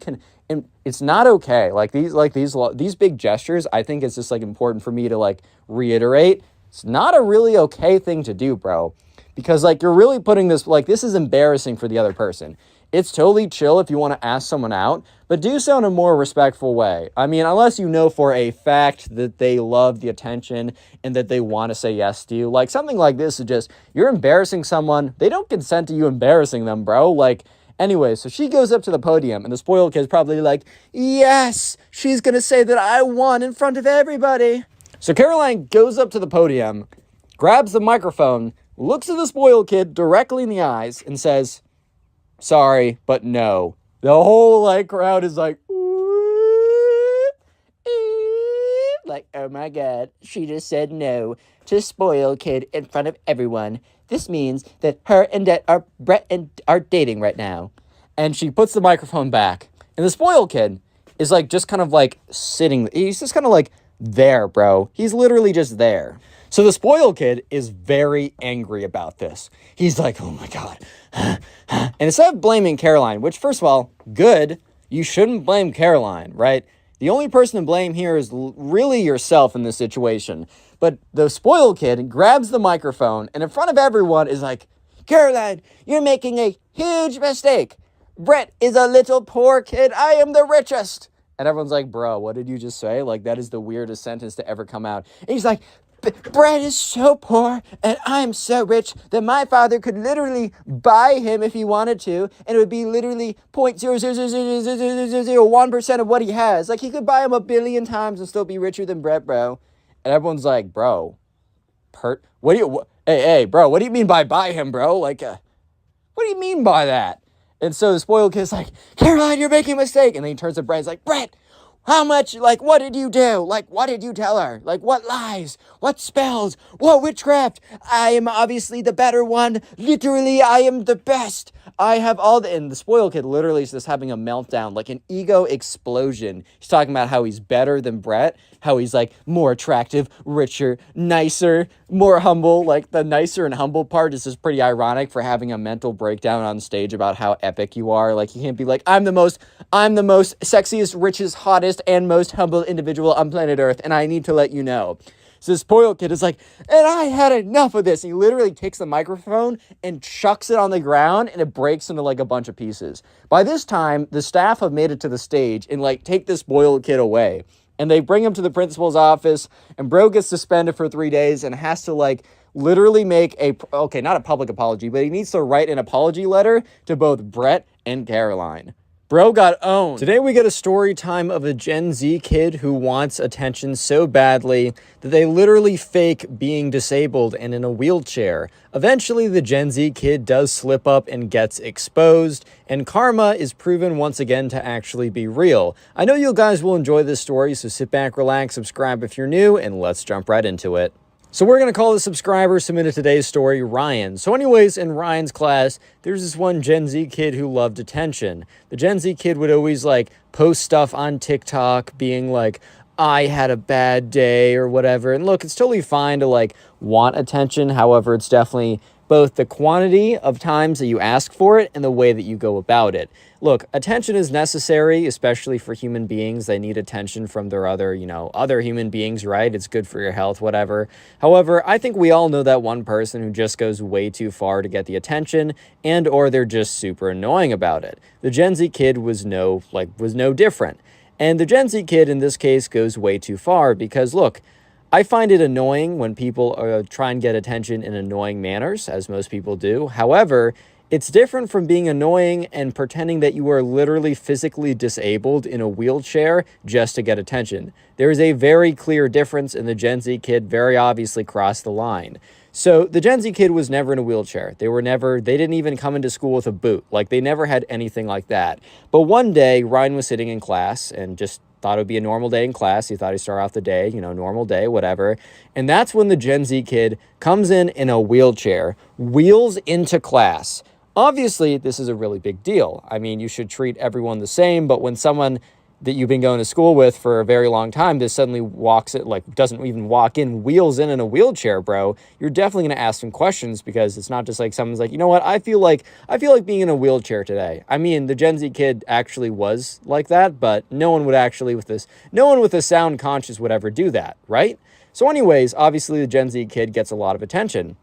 it's not okay. These big gestures, I think it's just, like, important for me to, like, reiterate. It's not a really okay thing to do, bro. Because, like, you're really putting this, like, this is embarrassing for the other person. It's totally chill if you want to ask someone out, but do so in a more respectful way. I mean, unless you know for a fact that they love the attention and that they want to say yes to you. Like, something like this is just, you're embarrassing someone. They don't consent to you embarrassing them, bro. Like, anyway, so she goes up to the podium, and the spoiled kid's probably like, yes, she's going to say that I won in front of everybody. So Caroline goes up to the podium, grabs the microphone, looks at the spoiled kid directly in the eyes, and says, sorry, but no. The whole, like, crowd is like, like, oh my God, she just said no to spoiled kid in front of everyone. This means that her and Brett are dating right now. And she puts the microphone back. And the spoiled kid is, like, just kind of, like, sitting. He's just kind of, like, there, bro. He's literally just there. So the spoiled kid is very angry about this. He's like, oh my God. And instead of blaming Caroline, which, first of all, good, you shouldn't blame Caroline, right? The only person to blame here is really yourself in this situation. But the spoiled kid grabs the microphone and in front of everyone is like, Caroline, you're making a huge mistake. Brett is a little poor kid. I am the richest. And everyone's like, bro, what did you just say? Like, that is the weirdest sentence to ever come out. And he's like, Brett is so poor and I'm so rich that my father could literally buy him if he wanted to, and it would be literally 0.0000001% of what he has. Like, he could buy him 1 billion times and still be richer than Brett, bro. And everyone's like, bro, hey, bro, what do you mean by buy him, bro? Like, what do you mean by that? And so the spoiled kid's like, Caroline, you're making a mistake. And then he turns to Brett, he's like, Brett, How much, like, what did you do? Like, what did you tell her? Like, what lies? What spells? What witchcraft? I am obviously the better one. Literally, I am the best. I have all the... And the spoiled kid literally is just having a meltdown, like an ego explosion. He's talking about how he's better than Brett, how he's, like, more attractive, richer, nicer, more humble. Like, the nicer and humble part is just pretty ironic for having a mental breakdown on stage about how epic you are. Like, you can't be like, I'm the most sexiest, richest, hottest, and most humble individual on planet Earth, and I need to let you know. So this spoiled kid is like, and I had enough of this. And he literally takes the microphone and chucks it on the ground, and it breaks into, like, a bunch of pieces. By this time, the staff have made it to the stage and, like, take this spoiled kid away. And they bring him to the principal's office, and bro gets suspended for 3 days and has to, like, literally make not a public apology, but he needs to write an apology letter to both Brett and Caroline. Bro got owned. Today we get a story time of a Gen Z kid who wants attention so badly that they literally fake being disabled and in a wheelchair. Eventually, the Gen Z kid does slip up and gets exposed, and karma is proven once again to actually be real. I know you guys will enjoy this story, so sit back, relax, subscribe if you're new, and let's jump right into it. So we're going to call the subscriber submitted today's story Ryan. So anyways, in Ryan's class, there's this one Gen Z kid who loved attention. The Gen Z kid would always, like, post stuff on TikTok being like, I had a bad day or whatever. And look, it's totally fine to, like, want attention. However, it's definitely both the quantity of times that you ask for it and the way that you go about it. Look, attention is necessary, especially for human beings. They need attention from their other human beings, right? It's good for your health, whatever. However, I think we all know that one person who just goes way too far to get the attention, and or they're just super annoying about it. The Gen Z kid was no different. And the Gen Z kid in this case goes way too far because, look, I find it annoying when people try and get attention in annoying manners, as most people do. However, it's different from being annoying and pretending that you are literally physically disabled in a wheelchair just to get attention. There is a very clear difference, and the Gen Z kid very obviously crossed the line. So the Gen Z kid was never in a wheelchair. They didn't even come into school with a boot. Like, they never had anything like that. But one day, Ryan was sitting in class and just thought it would be a normal day in class. He thought he'd start off the day, normal day, whatever. And that's when the Gen Z kid comes in a wheelchair, wheels into class. Obviously, this is a really big deal. I mean, you should treat everyone the same, but when someone that you've been going to school with for a very long time just suddenly doesn't even walk in, wheels in a wheelchair, bro, you're definitely going to ask some questions, because it's not just like someone's like, you know what, I feel like being in a wheelchair today. I mean, the Gen Z kid actually was like that, but no one with a sound conscience would ever do that, right? So anyways, obviously the Gen Z kid gets a lot of attention,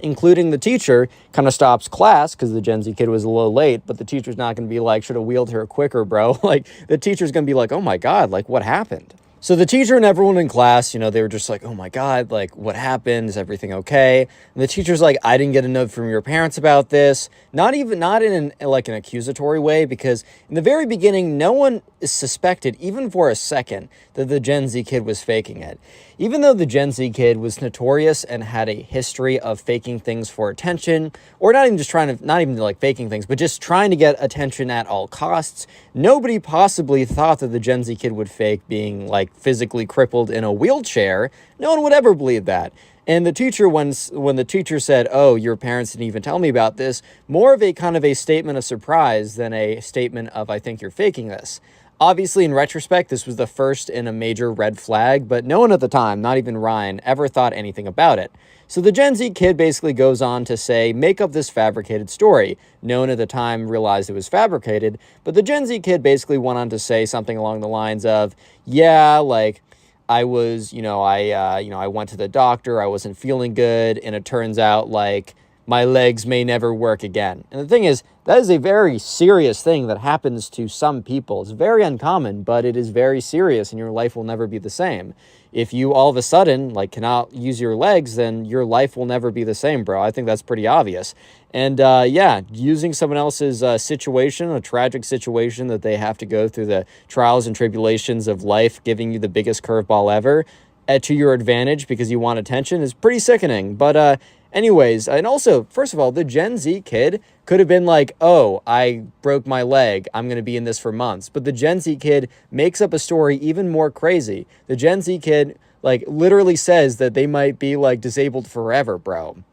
including the teacher. Kind of stops class because the Gen Z kid was a little late, but the teacher's not going to be like, should have wheeled her quicker, bro. Like, the teacher's going to be like, oh my God, like, what happened? So the teacher and everyone in class, they were just like, oh my God, like, what happened? Is everything okay? And the teacher's like, I didn't get a note from your parents about this. Not in an accusatory way, because in the very beginning, no one suspected, even for a second, that the Gen Z kid was faking it. Even though the Gen Z kid was notorious and had a history of faking things for attention, or not even faking things, but just trying to get attention at all costs, nobody possibly thought that the Gen Z kid would fake being, like, physically crippled in a wheelchair. No one would ever believe that. And the teacher, when the teacher said, oh, your parents didn't even tell me about this, more of a kind of a statement of surprise than a statement of, I think you're faking this. Obviously, in retrospect, this was the first in a major red flag, but no one at the time, not even Ryan, ever thought anything about it. So the Gen Z kid basically goes on to say, make up this fabricated story. No one at the time realized it was fabricated, but the Gen Z kid basically went on to say something along the lines of, yeah, like, I was, I went to the doctor, I wasn't feeling good, and it turns out, like, my legs may never work again. And the thing is, that is a very serious thing that happens to some people. It's very uncommon, but it is very serious, and your life will never be the same. If you all of a sudden, like, cannot use your legs, then your life will never be the same, bro. I think that's pretty obvious. And yeah, using someone else's situation, a tragic situation that they have to go through the trials and tribulations of life, giving you the biggest curveball ever, to your advantage because you want attention, is pretty sickening. But Anyways, and also, first of all, the Gen Z kid could have been like, oh, I broke my leg, I'm going to be in this for months. But the Gen Z kid makes up a story even more crazy. The Gen Z kid, like, literally says that they might be, like, disabled forever, bro.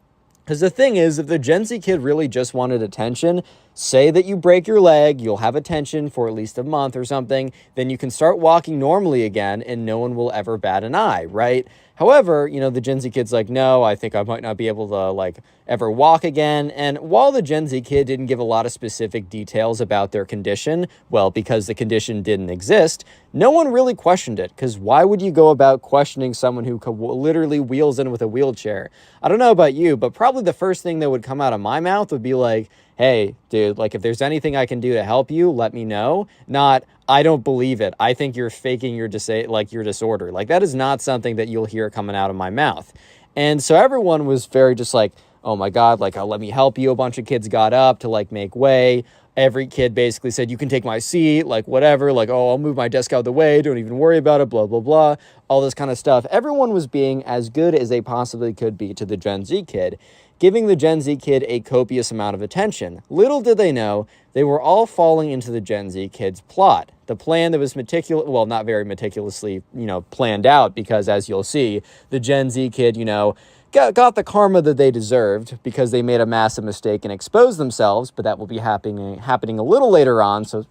Because the thing is, if the Gen Z kid really just wanted attention, say that you break your leg, you'll have attention for at least a month or something, then you can start walking normally again and no one will ever bat an eye, right? However, you know, the Gen Z kid's like, no, I think I might not be able to, like, ever walk again. And while the Gen Z kid didn't give a lot of specific details about their condition, well, because the condition didn't exist, no one really questioned it. Because why would you go about questioning someone who literally wheels in with a wheelchair? I don't know about you, but probably the first thing that would come out of my mouth would be like, hey, dude, like, if there's anything I can do to help you, let me know. Not, I don't believe it. I think you're faking your your disorder. Like, that is not something that you'll hear coming out of my mouth. And so everyone was very just like, oh my God, like, let me help you. A bunch of kids got up to, like, make way. Every kid basically said, you can take my seat, like, whatever, like, oh, I'll move my desk out of the way, don't even worry about it, blah, blah, blah, all this kind of stuff. Everyone was being as good as they possibly could be to the Gen Z kid, giving the Gen Z kid a copious amount of attention. Little did they know, they were all falling into the Gen Z kid's plot. The plan that was well, not very meticulously, planned out, because as you'll see, the Gen Z kid, got the karma that they deserved because they made a massive mistake and exposed themselves, but that will be happening a little later on, so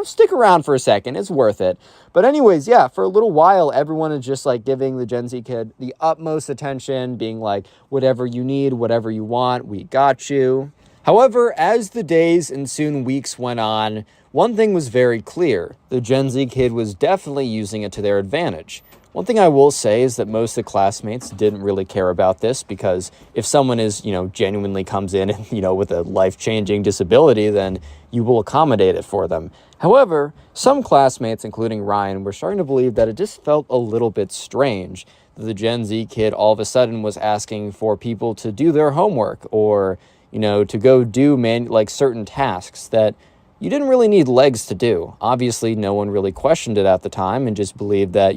stick around for a second, it's worth it. But anyways, yeah, for a little while, everyone is just like giving the Gen Z kid the utmost attention, being like, whatever you need, whatever you want, we got you. However, as the days and soon weeks went on, one thing was very clear. The Gen Z kid was definitely using it to their advantage. One thing I will say is that most of the classmates didn't really care about this, because if someone is, genuinely comes in and, with a life-changing disability, then you will accommodate it for them. However, some classmates, including Ryan, were starting to believe that it just felt a little bit strange that the Gen Z kid all of a sudden was asking for people to do their homework, or, to go do certain tasks that you didn't really need legs to do. Obviously, no one really questioned it at the time and just believed that,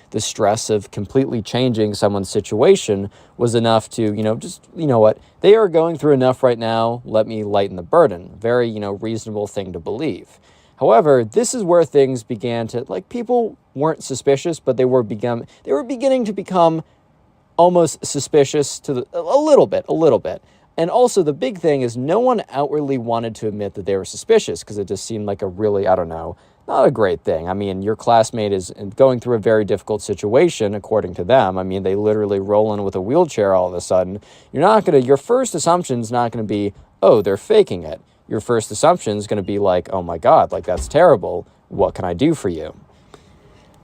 the stress of completely changing someone's situation was enough to, what, they are going through enough right now, let me lighten the burden. Very, reasonable thing to believe. However, this is where things began to, people weren't suspicious, but they were beginning to become almost suspicious a little bit. And also, the big thing is no one outwardly wanted to admit that they were suspicious, because it just seemed like a really, not a great thing. I mean, your classmate is going through a very difficult situation, according to them. I mean, they literally roll in with a wheelchair all of a sudden. Your first assumption is not going to be, oh, they're faking it. Your first assumption is going to be like, oh my God, that's terrible. What can I do for you?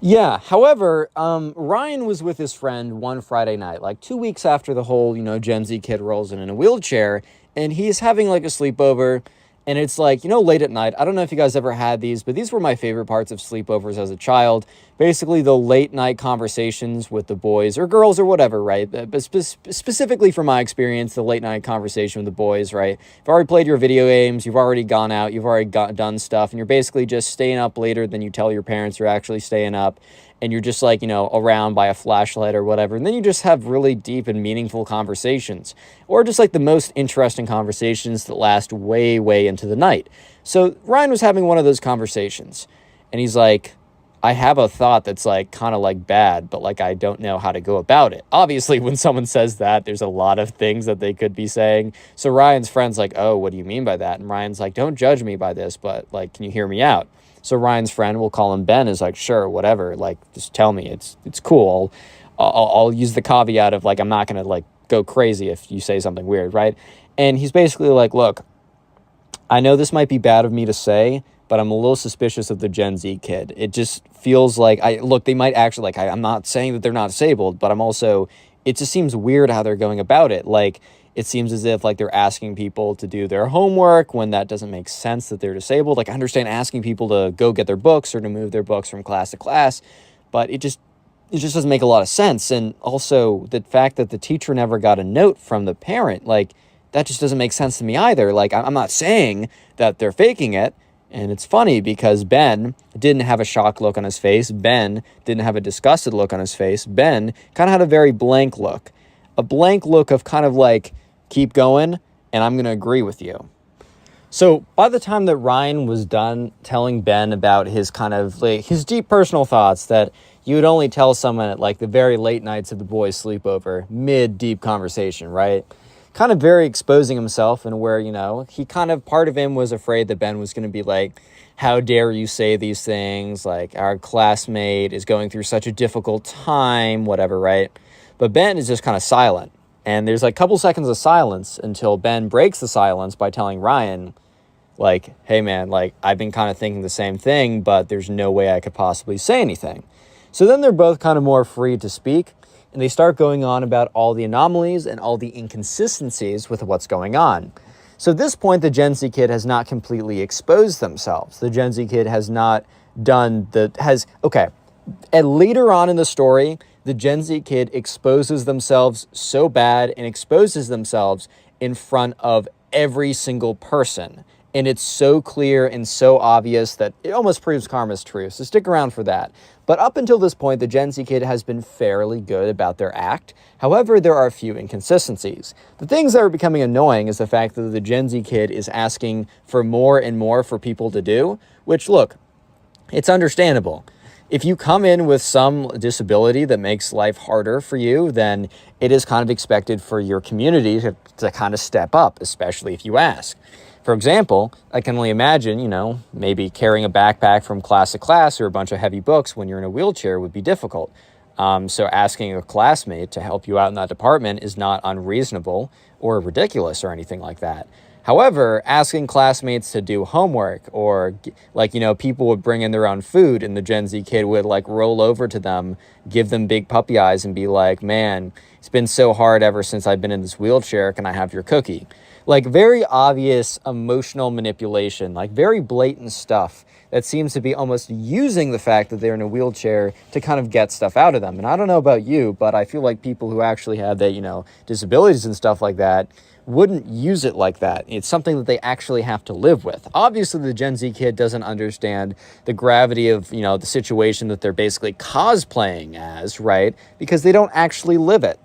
Yeah, however, Ryan was with his friend one Friday night, 2 weeks after the whole, Gen Z kid rolls in a wheelchair, and he's having a sleepover, and it's late at night. I don't know if you guys ever had these, but these were my favorite parts of sleepovers as a child. Basically, the late night conversations with the boys or girls or whatever, right? But specifically from my experience, the late night conversation with the boys, right? You've already played your video games, you've already gone out, you've already done stuff, and you're basically just staying up later than you tell your parents you're actually staying up. And you're just around by a flashlight or whatever. And then you just have really deep and meaningful conversations. Or just the most interesting conversations that last way, way into the night. So Ryan was having one of those conversations. And he's like, I have a thought that's kind of bad, but I don't know how to go about it. Obviously, when someone says that, there's a lot of things that they could be saying. So Ryan's friend's like, oh, what do you mean by that? And Ryan's like, don't judge me by this, but can you hear me out? So Ryan's friend, we'll call him Ben, is like, sure, whatever, just tell me, it's cool. I'll use the caveat of I'm not gonna go crazy if you say something weird, right? And he's basically like, look, I know this might be bad of me to say, but I'm a little suspicious of the Gen Z kid. It just feels they might actually, I'm not saying that they're not disabled, but it just seems weird how they're going about it. It seems as if they're asking people to do their homework when that doesn't make sense that they're disabled. I understand asking people to go get their books or to move their books from class to class, but it just doesn't make a lot of sense. And also the fact that the teacher never got a note from the parent, that just doesn't make sense to me either. I'm not saying that they're faking it. And it's funny because Ben didn't have a shocked look on his face. Ben didn't have a disgusted look on his face. Ben kind of had a very blank look. a blank look of kind of like, keep going, and I'm going to agree with you. So by the time that Ryan was done telling Ben about his kind of like his deep personal thoughts that you would only tell someone at like the very late nights of the boys' sleepover, mid-deep conversation, right? Kind of very exposing himself, and where, you know, he kind of, part of him was afraid that Ben was going to be like, how dare you say these things? Like, our classmate is going through such a difficult time, whatever, right? But Ben is just kind of silent. And there's like a couple seconds of silence until Ben breaks the silence by telling Ryan, like, hey man, like, I've been kind of thinking the same thing, but there's no way I could possibly say anything. So then they're both kind of more free to speak, and they start going on about all the anomalies and all the inconsistencies with what's going on. So at this point, the Gen Z kid has not completely exposed themselves. The Gen Z kid has not done and later on in the story, the Gen Z kid exposes themselves so bad and exposes themselves in front of every single person. And it's so clear and so obvious that it almost proves karma's true. So stick around for that. But up until this point, the Gen Z kid has been fairly good about their act. However, there are a few inconsistencies. The things that are becoming annoying is the fact that the Gen Z kid is asking for more and more for people to do, which, look, it's understandable. If you come in with some disability that makes life harder for you, then it is kind of expected for your community to kind of step up, especially if you ask. For example, I can only imagine, you know, maybe carrying a backpack from class to class or a bunch of heavy books when you're in a wheelchair would be difficult. So asking a classmate to help you out in that department is not unreasonable or ridiculous or anything like that. However, asking classmates to do homework, or like, you know, people would bring in their own food and the Gen Z kid would like roll over to them, give them big puppy eyes and be like, man, it's been so hard ever since I've been in this wheelchair. Can I have your cookie? Like, very obvious emotional manipulation, like very blatant stuff that seems to be almost using the fact that they're in a wheelchair to kind of get stuff out of them. And I don't know about you, but I feel like people who actually have that, you know, disabilities and stuff like that wouldn't use it like that. It's something that they actually have to live with. Obviously, the Gen Z kid doesn't understand the gravity of, you know, the situation that they're basically cosplaying as, right? Because they don't actually live it.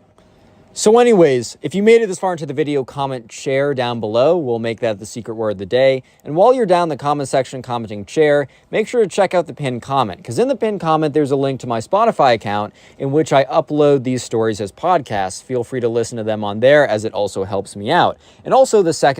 So anyways, if you made it this far into the video, comment share down below. We'll make that the secret word of the day. And while you're down in the comment section commenting share, make sure to check out the pinned comment, because in the pinned comment, there's a link to my Spotify account in which I upload these stories as podcasts. Feel free to listen to them on there, as it also helps me out. And also the second